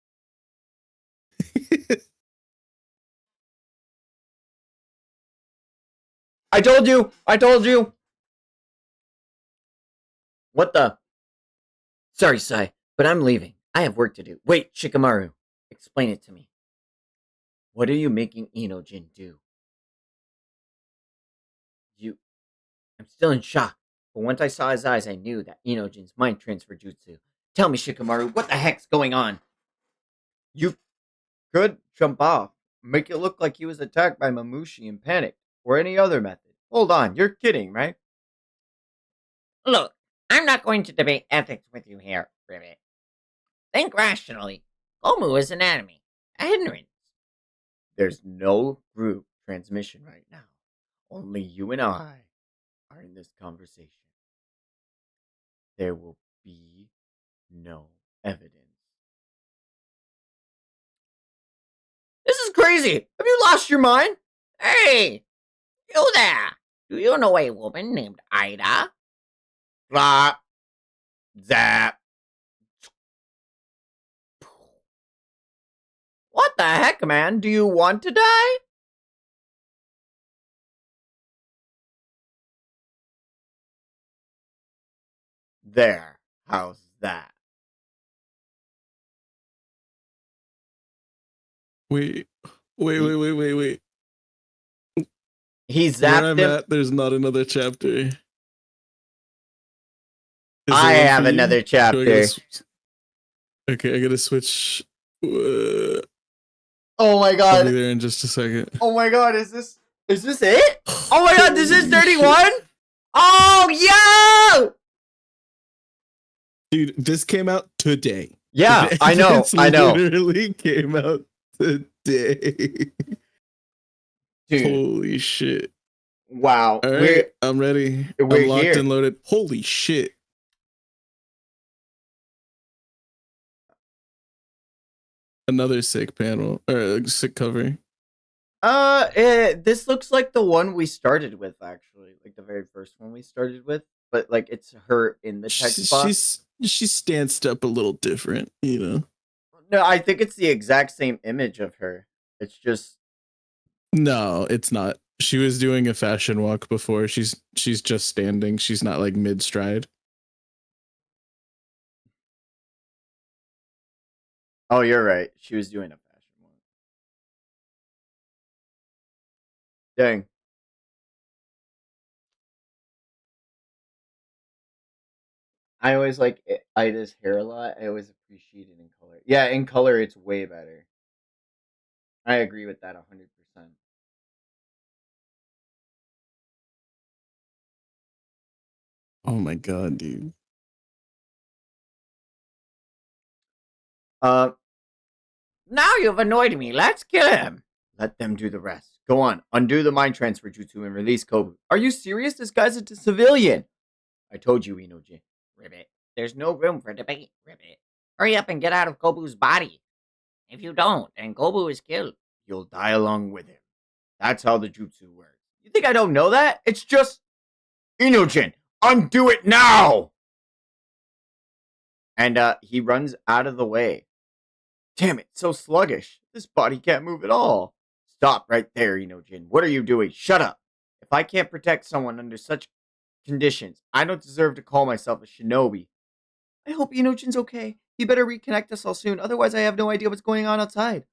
I told you. I told you. What the? Sorry, Sai, but I'm leaving. I have work to do. Wait, Shikamaru. Explain it to me. What are you making Inojin do? I'm still in shock. But once I saw his eyes, I knew that Inojin's mind transfer jutsu. Tell me, Shikamaru, what the heck's going on? You could jump off. Make it look like he was attacked by Mamushi and panicked. Or any other method. Hold on, you're kidding, right? Look, I'm not going to debate ethics with you here, Ribbit. Think rationally. Gomu is an enemy, a hindrance. There's no group transmission right now. Only you and I are in this conversation. There will be no evidence. This is crazy. Have you lost your mind? Hey, you there. Do you know a woman named Ida? Flop. Zap. What the heck, man? Do you want to die? There. How's that? Wait. He Where zapped I'm him. at, there's not another chapter. Is I there one have for you? another Do I chapter. gotta okay, I gotta switch. Oh my I'll be god. there in just a second. Oh my god, is this it? Oh my god, this is Holy 31? shit. Oh, yo! Dude, this came out today. Yeah, I know, This I know. literally came out today. Dude, Holy shit. wow. All right, I'm ready. we're I'm locked here. and loaded. Holy shit. Another sick panel or sick cover. This looks like the one we started with, actually. Like the very first one we started with. But, like, it's her in the text box. She's stanced up a little different, you know. No, I think it's the exact same image of her. It's just... No, it's not. She was doing a fashion walk before. She's just standing. She's not like mid stride. Oh, you're right. She was doing a fashion one. Dang. I always like Ida's hair a lot. I always appreciate it in color. Yeah, in color, it's way better. I agree with that 100%. Oh my god, dude. Now you've annoyed me. Let's kill him. Let them do the rest. Go on, undo the mind transfer jutsu and release Kobu. Are you serious? This guy's a civilian. I told you, Inoji. Ribbit, there's no room for debate, Ribbit. Hurry up and get out of Kobu's body. If you don't, and Kobu is killed, you'll die along with him. That's how the jutsu works. You think I don't know that? It's just... Inojin, undo it now! And he runs out of the way. Damn it, so sluggish. This body can't move at all. Stop right there, Inojin. What are you doing? Shut up. If I can't protect someone under such conditions, I don't deserve to call myself a shinobi. I hope Inojin's okay. He better reconnect us all soon, otherwise I have no idea what's going on outside.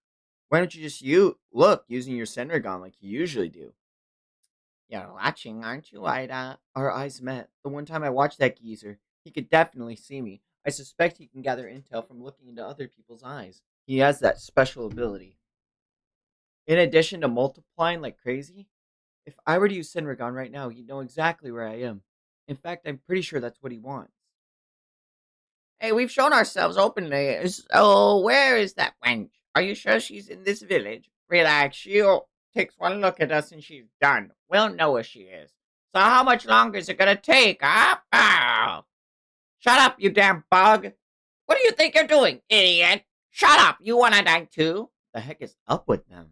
Why don't you just look using your Senrigan like you usually do? you're watching, aren't you, Ida? Our eyes met. The one time I watched that geezer, he could definitely see me. I suspect he can gather intel from looking into other people's eyes. He has that special ability. In addition to multiplying like crazy, if I were to use Senrigan right now, he'd know exactly where I am. In fact, I'm pretty sure that's what he wants. Hey, we've shown ourselves openly. So where is that wench? Are you sure she's in this village? Relax, she'll takes one look at us and she's done. We'll know where she is. So how much longer is it gonna take, huh? Ow. Shut up, you damn bug. What do you think you're doing, idiot? Shut up! You wanna die too? The heck is up with them?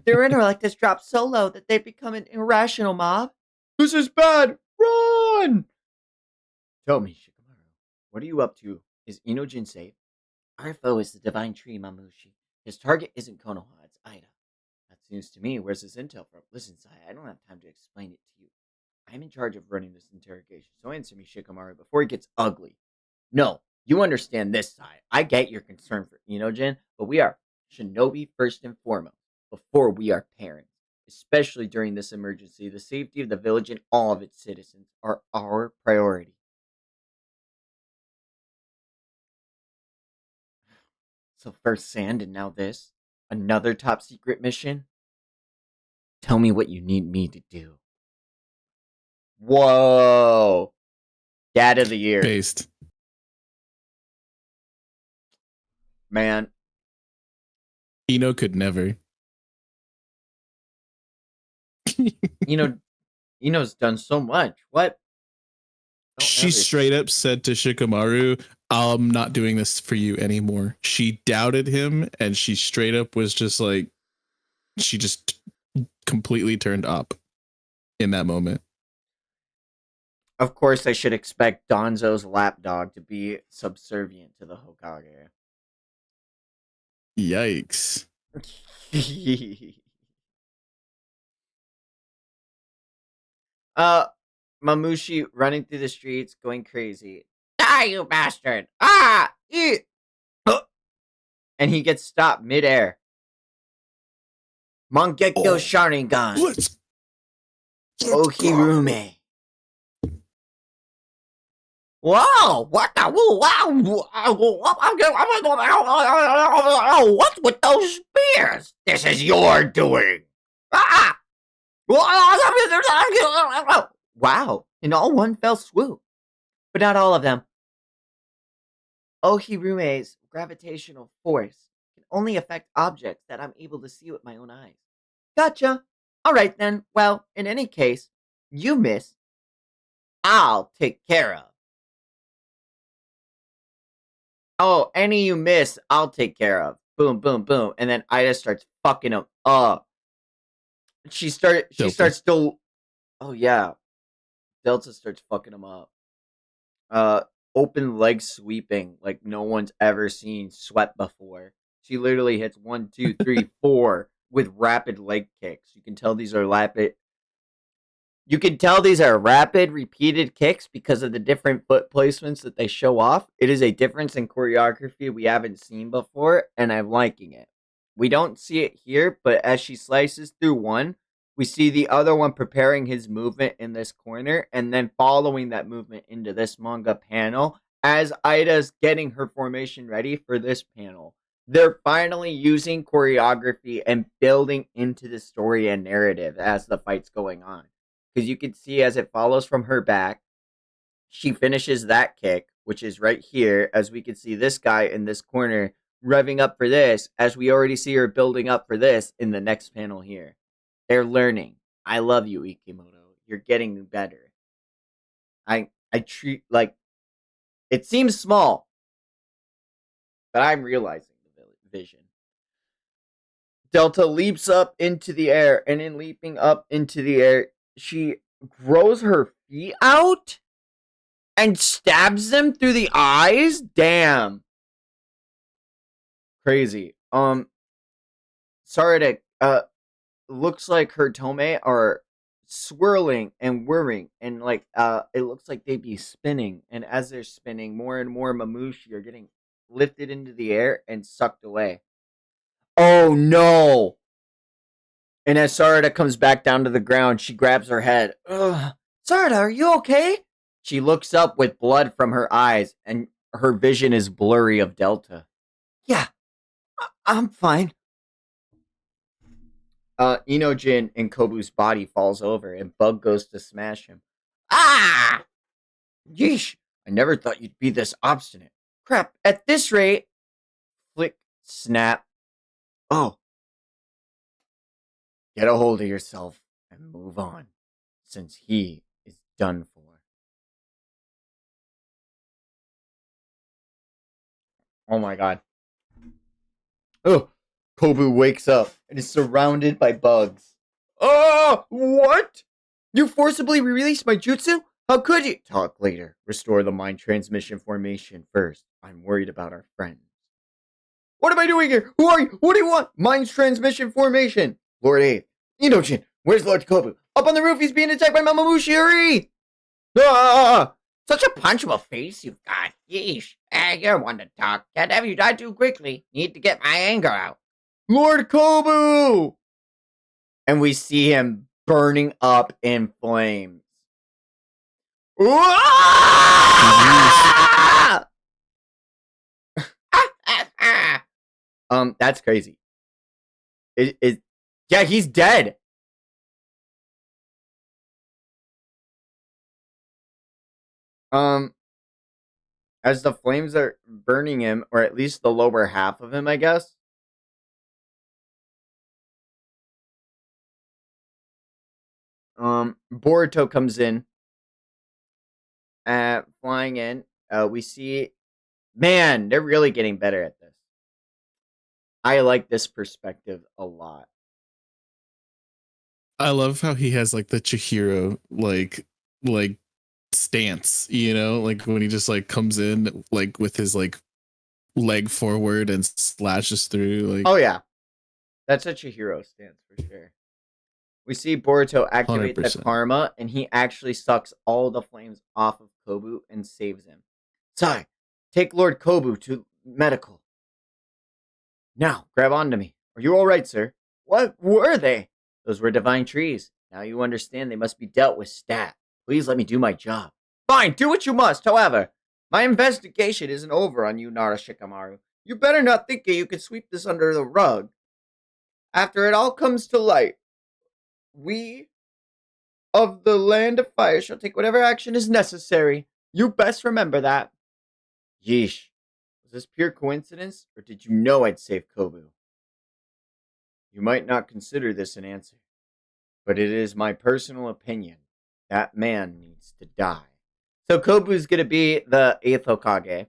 Their intellect has dropped so low that they've become an irrational mob. This is bad! Run! Tell me, Shikamaru, what are you up to? Is Inojin safe? Our foe is the divine tree, Mamushi. His target isn't Konoha, it's Ida. That seems to me. Where's this intel from? Listen, Sai, I don't have time to explain it to you. I'm in charge of running this interrogation, so answer me, Shikamaru, before it gets ugly. No, you understand this, Sai. I get your concern for Inojin, but we are shinobi first and foremost, before we are parents. Especially during this emergency, the safety of the village and all of its citizens are our priority. So first sand and now this? Another top secret mission? Tell me what you need me to do. Whoa! Dad of the year. Based. Man, Ino could never. Ino's done so much. What? Don't She ever- straight up said to Shikamaru, I'm not doing this for you anymore. She doubted him and she straight up was just like, she just completely turned up in that moment. Of course, I should expect Donzo's lapdog to be subservient to the Hokage. Yikes. Mamushi running through the streets, going crazy. Die, you bastard! Ah! Eat! And he gets stopped midair. Mangekyo Oh. Sharingan! Let's Ohirume! Whoa! What the? Wow! What's with those spears? This is your doing! Ah! Wow, in all one fell swoop. But not all of them. Ohirume's gravitational force can only affect objects that I'm able to see with my own eyes. Gotcha. Alright then, well, in any case, you miss. I'll take care of. Oh, any you miss, I'll take care of. Boom, boom, boom. And then Ida starts fucking him up. She starts to. Oh yeah. Delta starts fucking him up. Open leg sweeping like no one's ever seen swept before. She literally hits 1, 2, 3, 4 with rapid leg kicks. You can tell these are rapid. You can tell these are rapid, repeated kicks because of the different foot placements that they show off. It is a difference in choreography we haven't seen before, and I'm liking it. We don't see it here, but as she slices through one, we see the other one preparing his movement in this corner, and then following that movement into this manga panel as Ida's getting her formation ready for this panel. They're finally using choreography and building into the story and narrative as the fight's going on. Because you can see as it follows from her back, she finishes that kick, which is right here, as we can see this guy in this corner revving up for this, as we already see her building up for this in the next panel here. They're learning. I love you, Ikimoto. You're getting better. I treat, like, it seems small, but I'm realizing the vision. Delta leaps up into the air, and in leaping up into the air, she grows her feet out and stabs them through the eyes. Damn. Crazy. Sarada, looks like her tome are swirling and whirring, and like it looks like they'd be spinning, and as they're spinning, more and more Mamushi are getting lifted into the air and sucked away. Oh no! And as Sarada comes back down to the ground, she grabs her head. Ugh. Sarada, are you okay? She looks up with blood from her eyes, and her vision is blurry of Delta. Yeah, I'm fine. Inojin and Kobu's body falls over, and Bug goes to smash him. Ah! Yeesh! I never thought you'd be this obstinate. Crap, at this rate... Flick, snap. Oh. Get a hold of yourself and move on, since he is done for. Oh my god. Oh, Kobu wakes up and is surrounded by bugs. Oh, what? You forcibly released my jutsu? How could you? Talk later. Restore the mind transmission formation first. I'm worried about our friends. What am I doing here? Who are you? What do you want? Mind transmission formation. Lord 8. Inojin, where's Lord Kobu? Up on the roof, he's being attacked by Mamamushi. Ah! Such a punchable face you've got. Yeesh. You're one to talk. Can't have you die too quickly. Need to get my anger out. Lord Kobu! And we see him burning up in flames. That's crazy. Yeah, he's dead. As the flames are burning him, or at least the lower half of him, I guess. Boruto comes in, flying in. We see, man, they're really getting better at this. I like this perspective a lot. I love how he has like the Chihiro like stance, you know, like when he just like comes in like with his like leg forward and slashes through. Like, Oh yeah, that's such a hero stance for sure. We see Boruto activate the 100%. karma, and he actually sucks all the flames off of Kobu and saves him. Sai, take Lord Kobu to medical. Now, grab onto me. Are you all right, sir? What were they? Those were divine trees. Now you understand they must be dealt with stat. Please let me do my job. Fine, do what you must. However, my investigation isn't over on you, Nara Shikamaru. You better not think you can sweep this under the rug. After it all comes to light, we of the Land of Fire shall take whatever action is necessary. You best remember that. Yeesh. Was this pure coincidence, or did you know I'd save Kobu? You might not consider this an answer, but it is my personal opinion. That man needs to die. So Kobu's gonna be the 8th Hokage.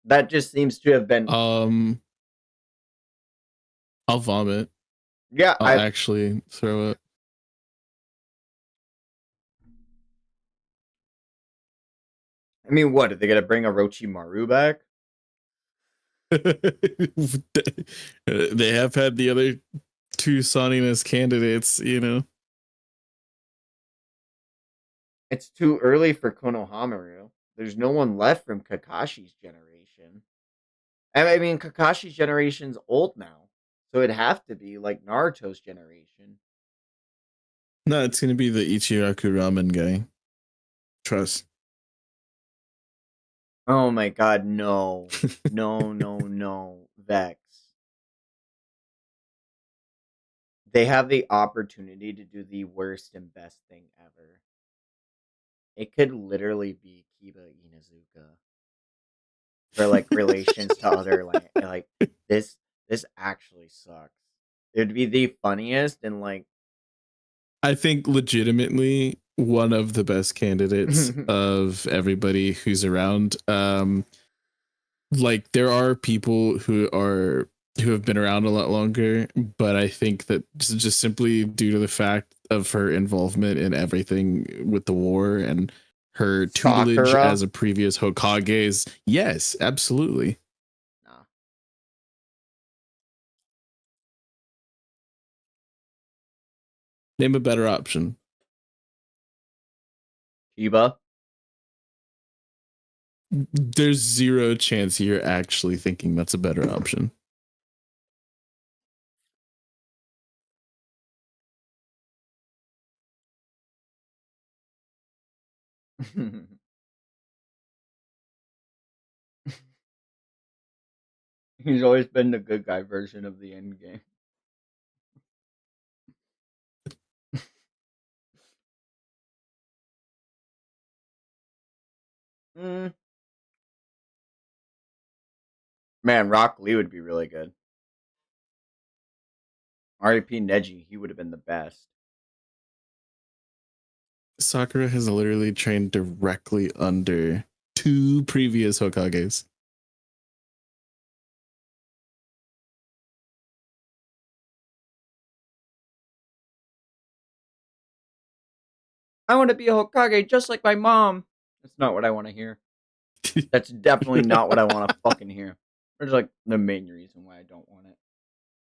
That just seems to have been... I'll vomit. Yeah, I'll actually throw up. I mean, what? Are they gonna bring Orochimaru back? They have had the other two Soniness candidates, you know. It's too early for Konohamaru. There's no one left from Kakashi's generation. I mean, Kakashi's generation's old now, so it'd have to be like Naruto's generation. No, it's gonna be the Ichiraku Ramen guy. Trust. Oh my god, no. No. Vex. They have the opportunity to do the worst and best thing ever. It could literally be Kiba Inuzuka. For like relations to other like this actually sucks. It'd be the funniest and like I think legitimately one of the best candidates of everybody who's around. Like there are people who have been around a lot longer, but I think that just simply due to the fact of her involvement in everything with the war and her tutelage Sakura. as a previous Hokage's, yes, absolutely. Nah. Name a better option. Kiba. There's zero chance you're actually thinking that's a better option. He's always been the good guy version of the end game. Mm. Man, Rock Lee would be really good. R.I.P. Neji, he would have been the best. Sakura has literally trained directly under 2 previous Hokages. I want to be a Hokage just like my mom. That's not what I want to hear. That's definitely not what I want to fucking hear. There's like the main reason why I don't want it.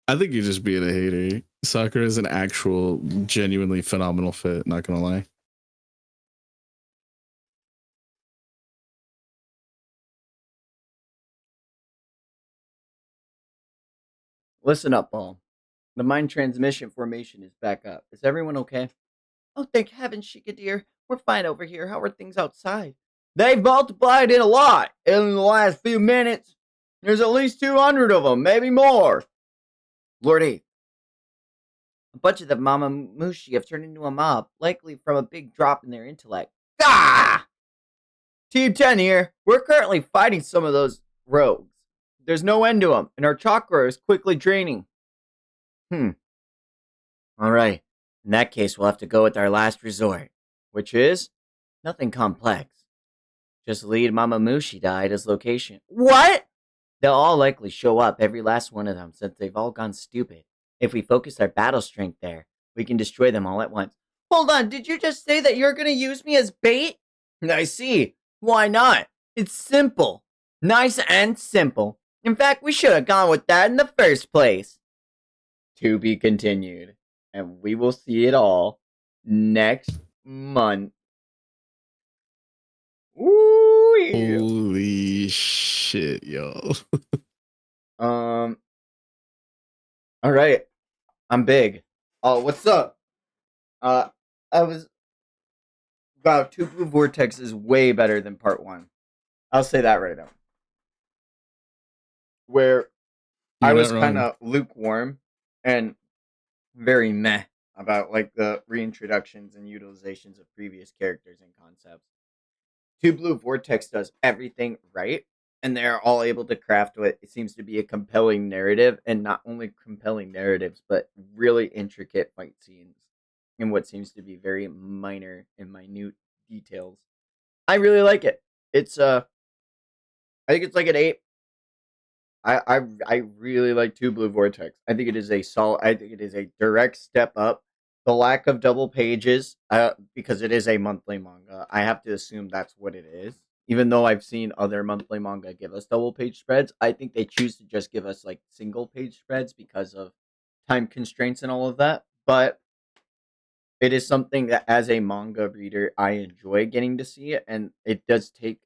I think you're just being a hater. Sakura is an actual, genuinely phenomenal fit. Not gonna lie. Listen up, Paul. The mind transmission formation is back up. Is everyone okay? Oh, thank heavens, Sheikah dear. We're fine over here. How are things outside? They've multiplied it a lot in the last few minutes. There's at least 200 of them, maybe more. Lordy, a bunch of the Mama Mushi have turned into a mob, likely from a big drop in their intellect. Ah! Team 10 here. We're currently fighting some of those rogues. There's no end to them, and our chakra is quickly draining. Alright. In that case, we'll have to go with our last resort, which is nothing complex. Just lead Mama Mushi to Ida's location. What? They'll all likely show up, every last one of them, since they've all gone stupid. If we focus our battle strength there, we can destroy them all at once. Hold on, did you just say that you're gonna use me as bait? I see. Why not? It's simple. Nice and simple. In fact, we should have gone with that in the first place. To be continued. And we will see it all next month. Ooh, yeah. Holy shit, yo. All right. I'm big. Oh, what's up? I was. Wow, Two Blue Vortex is way better than part 1. I'll say that right now. Where You're I not was wrong. kind of lukewarm and very meh about like the reintroductions and utilizations of previous characters and concepts. Two Blue Vortex does everything right, and they're all able to craft what it seems to be a compelling narrative, and not only compelling narratives, but really intricate fight scenes in what seems to be very minor and minute details. I really like it. It's I think it's like an 8. I really like Two Blue Vortex. I think it is a solid. I think it is a direct step up. The lack of double pages, because it is a monthly manga, I have to assume that's what it is. Even though I've seen other monthly manga give us double page spreads, I think they choose to just give us like single page spreads because of time constraints and all of that. But it is something that, as a manga reader, I enjoy getting to see it, and it does take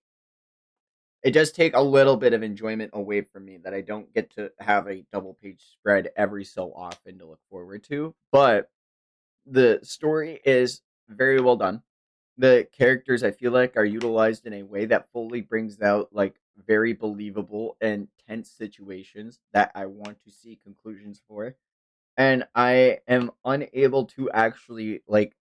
a little bit of enjoyment away from me that I don't get to have a double page spread every so often to look forward to. But the story is very well done. The characters, I feel like, are utilized in a way that fully brings out like very believable and tense situations that I want to see conclusions for. And I am unable to actually like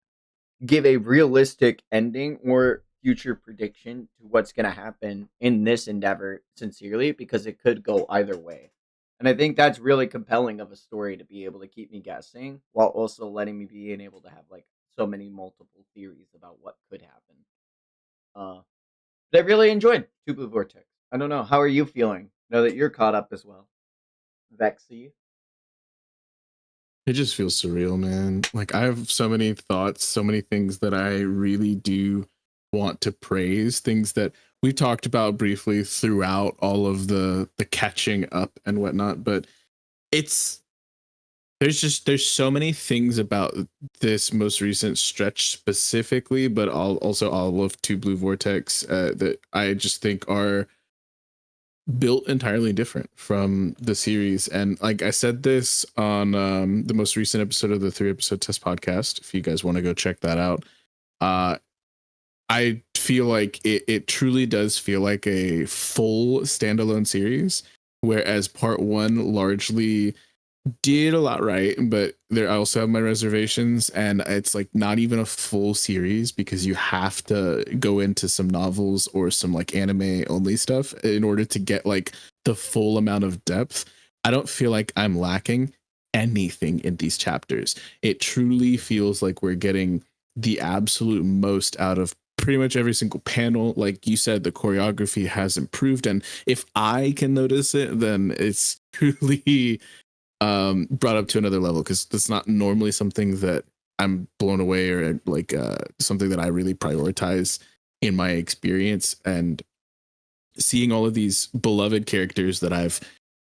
give a realistic ending or future prediction to what's going to happen in this endeavor sincerely, because it could go either way. And I think that's really compelling of a story to be able to keep me guessing while also letting me be able to have like so many multiple theories about what could happen. But I really enjoyed Two Blue Vortex. I don't know. How are you feeling now that you're caught up as well? Vexy? It just feels surreal, man. Like I have so many thoughts, so many things that I really do want to praise, things that we talked about briefly throughout all of the catching up and whatnot. But it's there's so many things about this most recent stretch specifically, but also all of Two Blue Vortex that I just think are built entirely different from the series. And like I said this on the most recent episode of the 3 episode test podcast, if you guys want to go check that out, uh I feel like it truly does feel like a full standalone series, whereas part 1 largely did a lot right, but there I also have my reservations, and it's like not even a full series because you have to go into some novels or some like anime only stuff in order to get like the full amount of depth. I don't feel like I'm lacking anything in these chapters. It truly feels like we're getting the absolute most out of pretty much every single panel. Like you said, the choreography has improved, and if I can notice it, then it's truly brought up to another level, because that's not normally something that I'm blown away, or like something that I really prioritize in my experience. And seeing all of these beloved characters that I've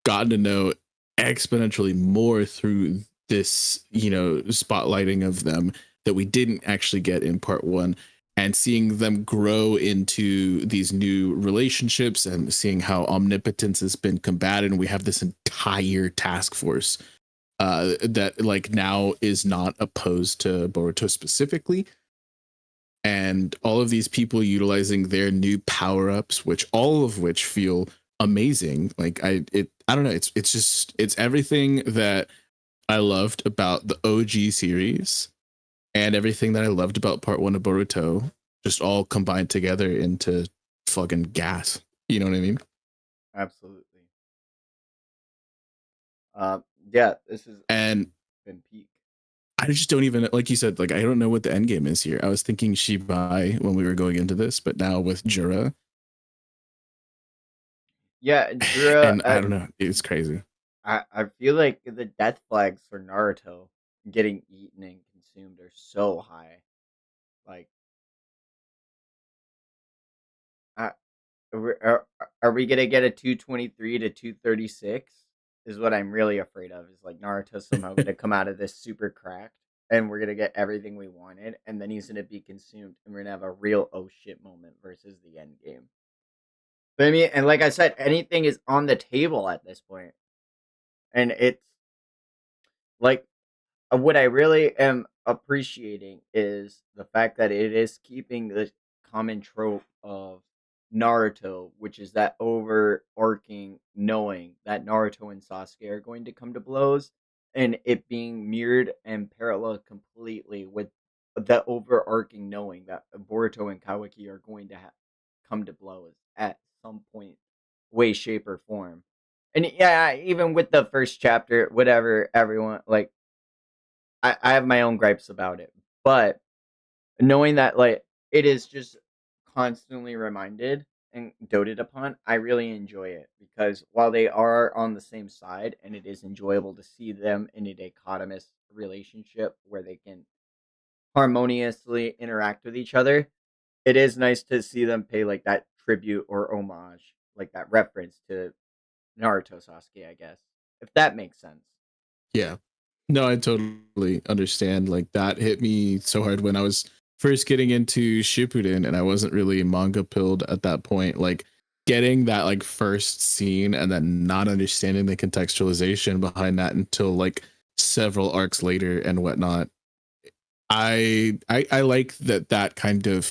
gotten to know exponentially more through this, spotlighting of them that we didn't actually get in part one, and seeing them grow into these new relationships, and seeing how omnipotence has been combated. And we have this entire task force that like now is not opposed to Boruto specifically, and all of these people utilizing their new power-ups, which all of which feel amazing. Like I don't know, it's everything that I loved about the OG series, and everything that I loved about part 1 of Boruto, just all combined together into fucking gas. You know what I mean? Absolutely. Yeah, this has And been peak. I just don't even, like you said, like I don't know what the end game is here. I was thinking Shibai when we were going into this, but now with Jura, Yeah, Jura. and I don't know, it's crazy. I feel like the death flags for Naruto getting eaten and consumed are so high. Like, I, are we gonna get a 223 to 236? Is what I'm really afraid of. Is like Naruto somehow gonna come out of this super cracked, and we're gonna get everything we wanted, and then he's gonna be consumed, and we're gonna have a real oh shit moment versus the end game. But I mean, and like I said, anything is on the table at this point, and it's like what I really am appreciating is the fact that it is keeping the common trope of Naruto, which is that overarching knowing that Naruto and Sasuke are going to come to blows, and it being mirrored and parallel completely with the overarching knowing that Boruto and Kawaki are going to come to blows at some point, way, shape, or form. And yeah, even with the first chapter, whatever, everyone like I have my own gripes about it, but knowing that like it is just constantly reminded and doted upon, I really enjoy it because while they are on the same side and it is enjoyable to see them in a dichotomous relationship where they can harmoniously interact with each other, it is nice to see them pay like that tribute or homage, like that reference to Naruto Sasuke, I guess. If that makes sense. Yeah. No, I totally understand. Like that hit me so hard when I was first getting into Shippuden, and I wasn't really manga pilled at that point. Like getting that like first scene and then not understanding the contextualization behind that until like several arcs later and whatnot. I like that kind of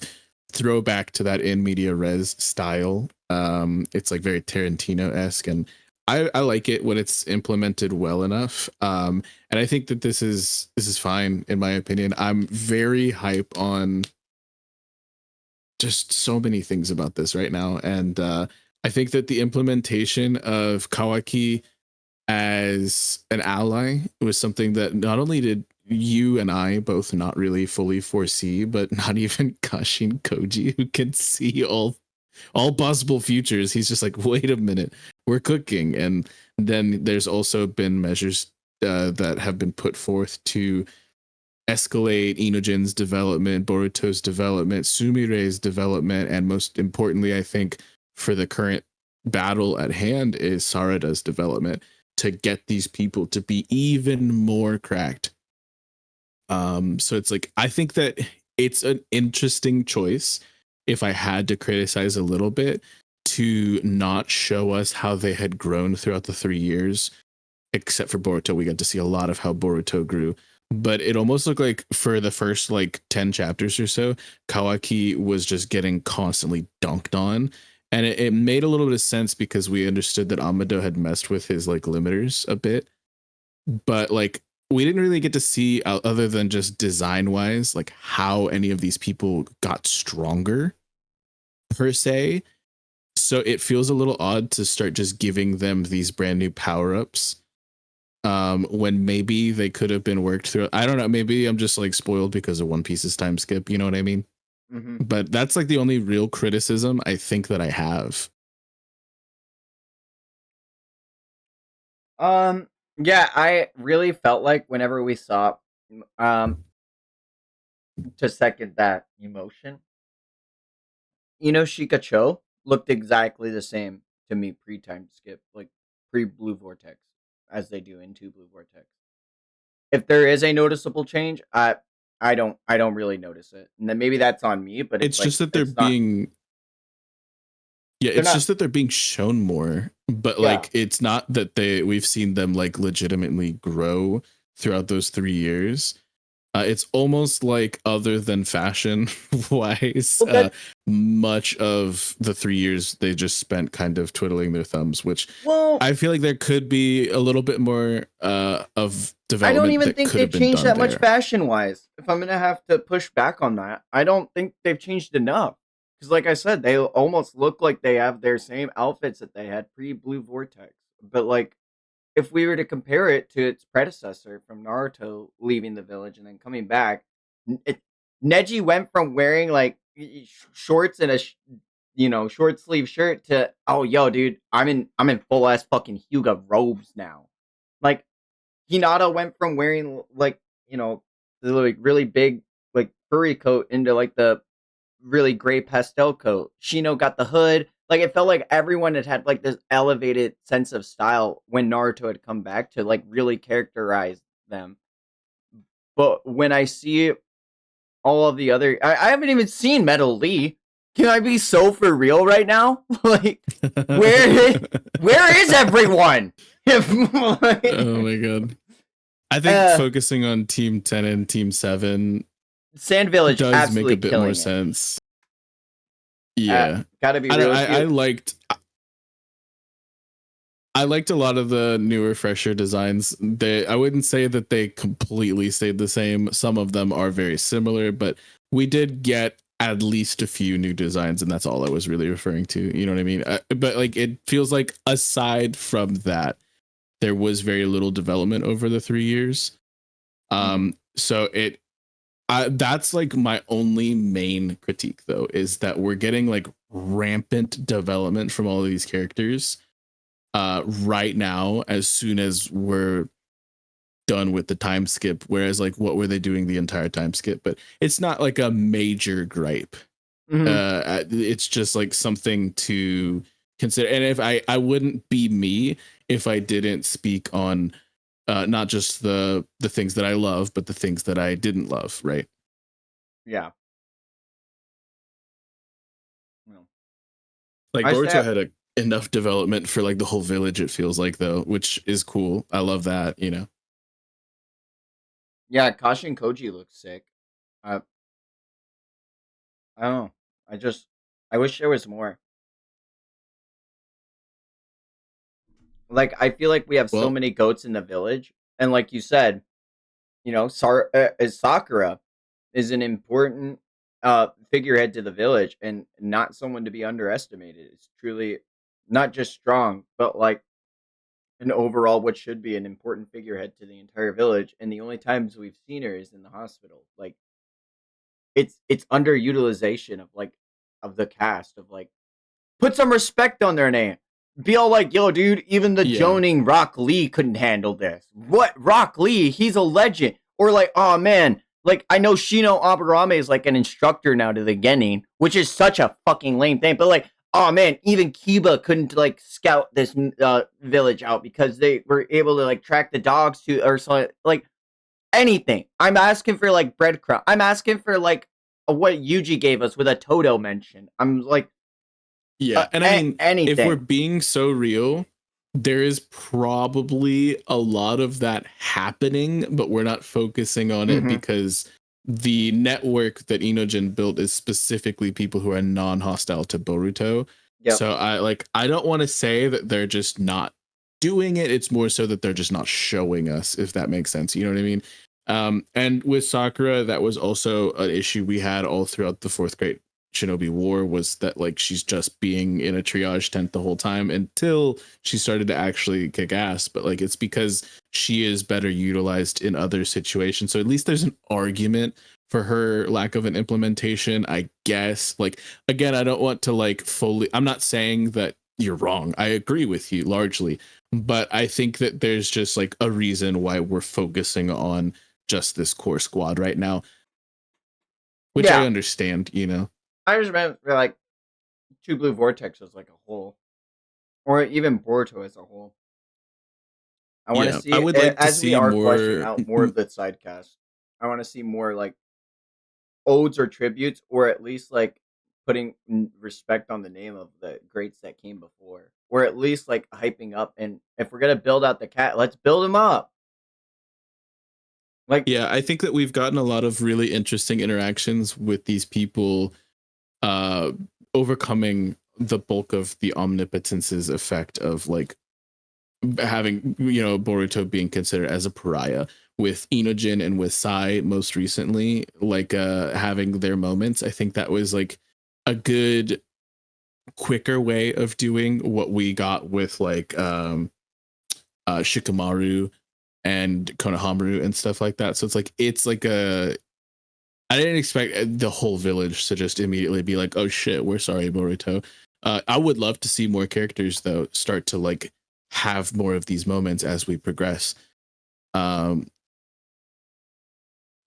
throwback to that in media res style. It's like very Tarantino esque, and I like it when it's implemented well enough. And I think that this is fine in my opinion. I'm very hype on just so many things about this right now, and I think that the implementation of Kawaki as an ally was something that not only did you and I both not really fully foresee, but not even Kashin Koji, who can see all possible futures. He's just like, wait a minute, we're cooking. And then there's also been measures that have been put forth to escalate Inojin's development, Boruto's development, Sumire's development, and most importantly, I think for the current battle at hand is Sarada's development to get these people to be even more cracked. So it's like I think that it's an interesting choice, if I had to criticize a little bit, to not show us how they had grown throughout the 3 years. Except for Boruto, we got to see a lot of how Boruto grew. But it almost looked like for the first like 10 chapters or so, Kawaki was just getting constantly dunked on. And it made a little bit of sense because we understood that Amado had messed with his like limiters a bit. But like we didn't really get to see, other than just design wise, like how any of these people got stronger per se. So it feels a little odd to start just giving them these brand new power ups, when maybe they could have been worked through. I don't know, maybe I'm just like spoiled because of One Piece's time skip, you know what I mean? Hmm. But that's like the only real criticism I think that I have. Yeah, I really felt like whenever we saw, um, to second that emotion, Shikacho looked exactly the same to me pre-time skip, like pre-Blue Vortex, as they do into Blue Vortex. If there is a noticeable change, I don't really notice it, and then maybe that's on me, but it's It's like just that they're it's not. being Yeah, They're it's not. just that they're being shown more, but Yeah. like it's not that we've seen them like legitimately grow throughout those 3 years. It's almost like other than fashion wise, Well, that. much of the 3 years they just spent kind of twiddling their thumbs, which Well, I feel like there could be a little bit more of I don't development even that think could have they've been changed done that much there. fashion wise. If I'm gonna have to push back on that, I don't think they've changed enough. Because, like I said, they almost look like they have their same outfits that they had pre Blue Vortex. But like, if we were to compare it to its predecessor from Naruto leaving the village and then coming back, it, Neji went from wearing like shorts and a short sleeve shirt to, oh yo dude, I'm in full ass fucking Hyuga robes now. Like, Hinata went from wearing like the like really big like furry coat into like the really gray pastel coat. Shino got the hood. Like, it felt like everyone had like this elevated sense of style when Naruto had come back to like really characterize them. But when I see all of the other, I haven't even seen Metal Lee. Can I be so for real right now? Like, where where is everyone? If Oh my god. I think uh, focusing on Team 10 and Team 7 Sand Village does make a absolutely bit more killing it. sense. Yeah. Gotta be I real with I, I you. liked I liked a lot of the newer, fresher designs. I wouldn't say that they completely stayed the same. Some of them are very similar, but we did get at least a few new designs, and that's all I was really referring to. You know what I mean? But like, it feels like aside from that, there was very little development over the 3 years. Hmm. So that's like my only main critique, though, is that we're getting like rampant development from all of these characters right now as soon as we're done with the time skip, whereas like what were they doing the entire time skip? But it's not like a major gripe. Hmm. It's just like something to consider. And if I wouldn't be me if I didn't speak on not just the things that I love, but the things that I didn't love, right? Yeah. Well, Like I Boruto say, had enough development for like the whole village, it feels like, though, which is cool. I love that, you know. yeah, Kashin Koji looks sick. Uh, I don't know. I wish there was more. Like, I feel like we have so Well, many goats in the village, and like you said, Sakura is an important figurehead to the village, and not someone to be underestimated. It's truly not just strong, but like an overall what should be an important figurehead to the entire village. And the only times we've seen her is in the hospital. Like, it's underutilization of like of the cast of like, put some respect on their name. Be all like, yo, dude, even the yeah. joning Rock Lee couldn't handle this. What? Rock Lee? He's a legend. Or like, oh man, like, I know Shino Aburame is like an instructor now to the Genin, which is such a fucking lame thing. But like, oh man, even Kiba couldn't like scout this village out because they were able to like track the dogs to or so like anything. I'm asking for like breadcrumb. I'm asking for like what Yuji gave us with a Toto mention. I'm like, Yeah, and I mean, if we're anything. being so real, there is probably a lot of that happening, but we're not focusing on it Hmm. because the network that Inogen built is specifically people who are non-hostile to Boruto. Yep. So I don't want to say that they're just not doing it. It's more so that they're just not showing us, if that makes sense. You know what I mean? And with Sakura, that was also an issue we had all throughout the fourth grade Shinobi War, was that like she's just being in a triage tent the whole time until she started to actually kick ass. But like it's because she is better utilized in other situations. So at least there's an argument for her lack of an implementation, I guess. Like, again, I don't want to like fully, I'm not saying that you're wrong. I agree with you largely, but I think that there's just like a reason why we're focusing on just this core squad right now, which I Yeah, understand, you know. I just meant for like Two Blue Vortex as like a whole, or even Boruto as a whole. I want to Yeah, see I it would like to as we see are fleshing more. out more of the side cast. I want to see more like odes or tributes, or at least like putting respect on the name of the greats that came before, or at least like hyping up. And if we're gonna build out the cat, let's build him up. Like, Yeah, I think that we've gotten a lot of really interesting interactions with these people uh overcoming the bulk of the omnipotence's effect of like having, you know, Boruto being considered as a pariah, with Inojin and with Sai most recently, like having their moments. I think that was like a good quicker way of doing what we got with like Shikamaru and Konohamaru and stuff like that. So it's like a, I didn't expect the whole village to just immediately be like, "Oh shit, we're sorry, Boruto." I would love to see more characters though start to like have more of these moments as we progress. Um,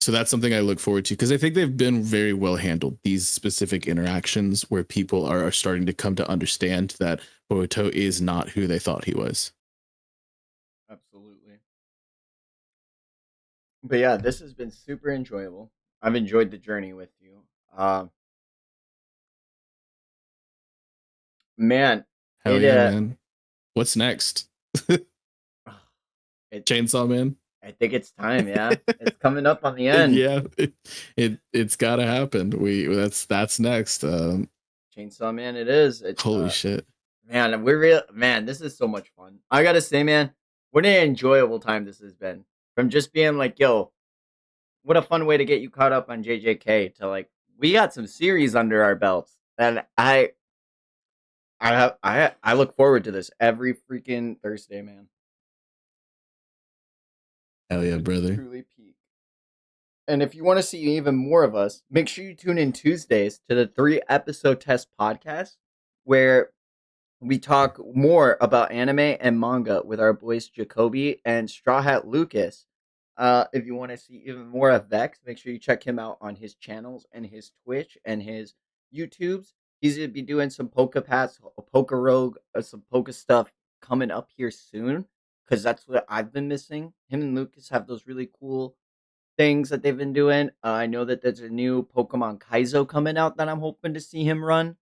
so that's something I look forward to because I think they've been very well handled. These specific interactions where people are starting to come to understand that Boruto is not who they thought he was. absolutely. But yeah, this has been super enjoyable. I've enjoyed the journey with you. Man, Hell it yeah, man! What's next? it Chainsaw Man. I think it's time. Yeah, it's coming up on the end. Yeah, it's got to happen. We that's next. Chainsaw Man, it is. It's Holy shit. man, we're real. Man, this is so much fun. I gotta say, man, what an enjoyable time this has been. From just being like, yo, what a fun way to get you caught up on JJK to like, we got some series under our belts, and I look forward to this every freaking Thursday, man. Hell yeah, It's brother. truly peak. And if you want to see even more of us, make sure you tune in Tuesdays to the 3 episode test podcast, where we talk more about anime and manga with our boys Jacoby and Straw Hat Lucas. If you want to see even more of Vex, make sure you check him out on his channels and his Twitch and his YouTubes. He's gonna be doing some Poke Pass, Poke Rogue, some Poke stuff coming up here soon, because that's what I've been missing. Him and Lucas have those really cool things that they've been doing. I know that there's a new Pokemon Kaizo coming out that I'm hoping to see him run.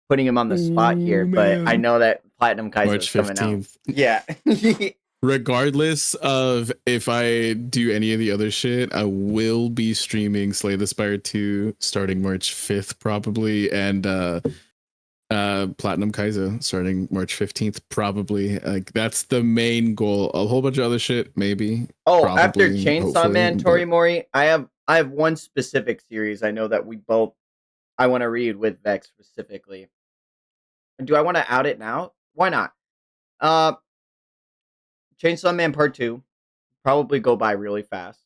Putting him on the spot here, Ooh, but I man. know that Platinum Kaizo March is coming out. 15th. Yeah. Regardless of if I do any of the other shit, I will be streaming Slay the Spire 2 starting March 5th probably, and Platinum Kaizo starting March 15th probably. Like that's the main goal. A whole bunch of other shit maybe, Oh, after probably, Chainsaw hopefully, Man, but Torimori, I have one specific series I know that we both I want to read with Vex specifically. And do I want to out it now? Why not? Uh, Chainsaw Man Part 2 probably go by really fast.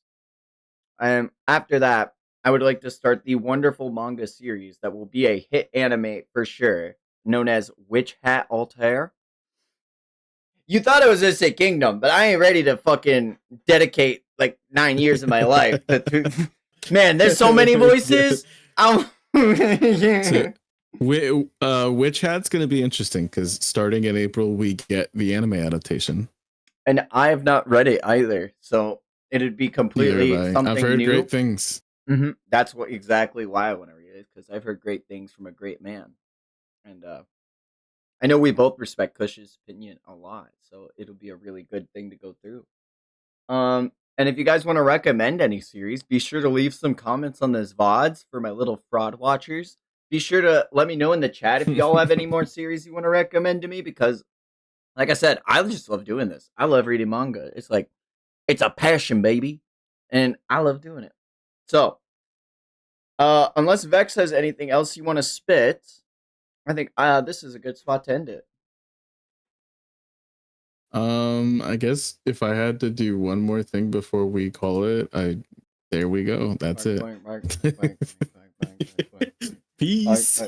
And after that, I would like to start the wonderful manga series that will be a hit anime for sure, known as Witch Hat Altair. You thought it was a sick kingdom, but I ain't ready to fucking dedicate like 9 years of my life to man, there's so many voices. I'm so Witch Hat's gonna be interesting because starting in April we get the anime adaptation. and I have not read it either, so it'd be Neither have completely I. I've something heard new. great things. That's what exactly why I want to read it, because I've heard great things from a great man, and I know we both respect Kush's opinion a lot, so it'll be a really good thing to go through. And if you guys want to recommend any series, be sure to leave some comments on this VODs for my little fraud watchers. Be sure to let me know in the chat if y'all have any more series you want to recommend to me, because, like I said, I just love doing this. I love reading manga. It's like, it's a passion, baby. And I love doing it. So, unless Vex has anything else you want to spit, I think this is a good spot to end it. I guess if I had to do one more thing before we call it, I There we go. That's it. Peace.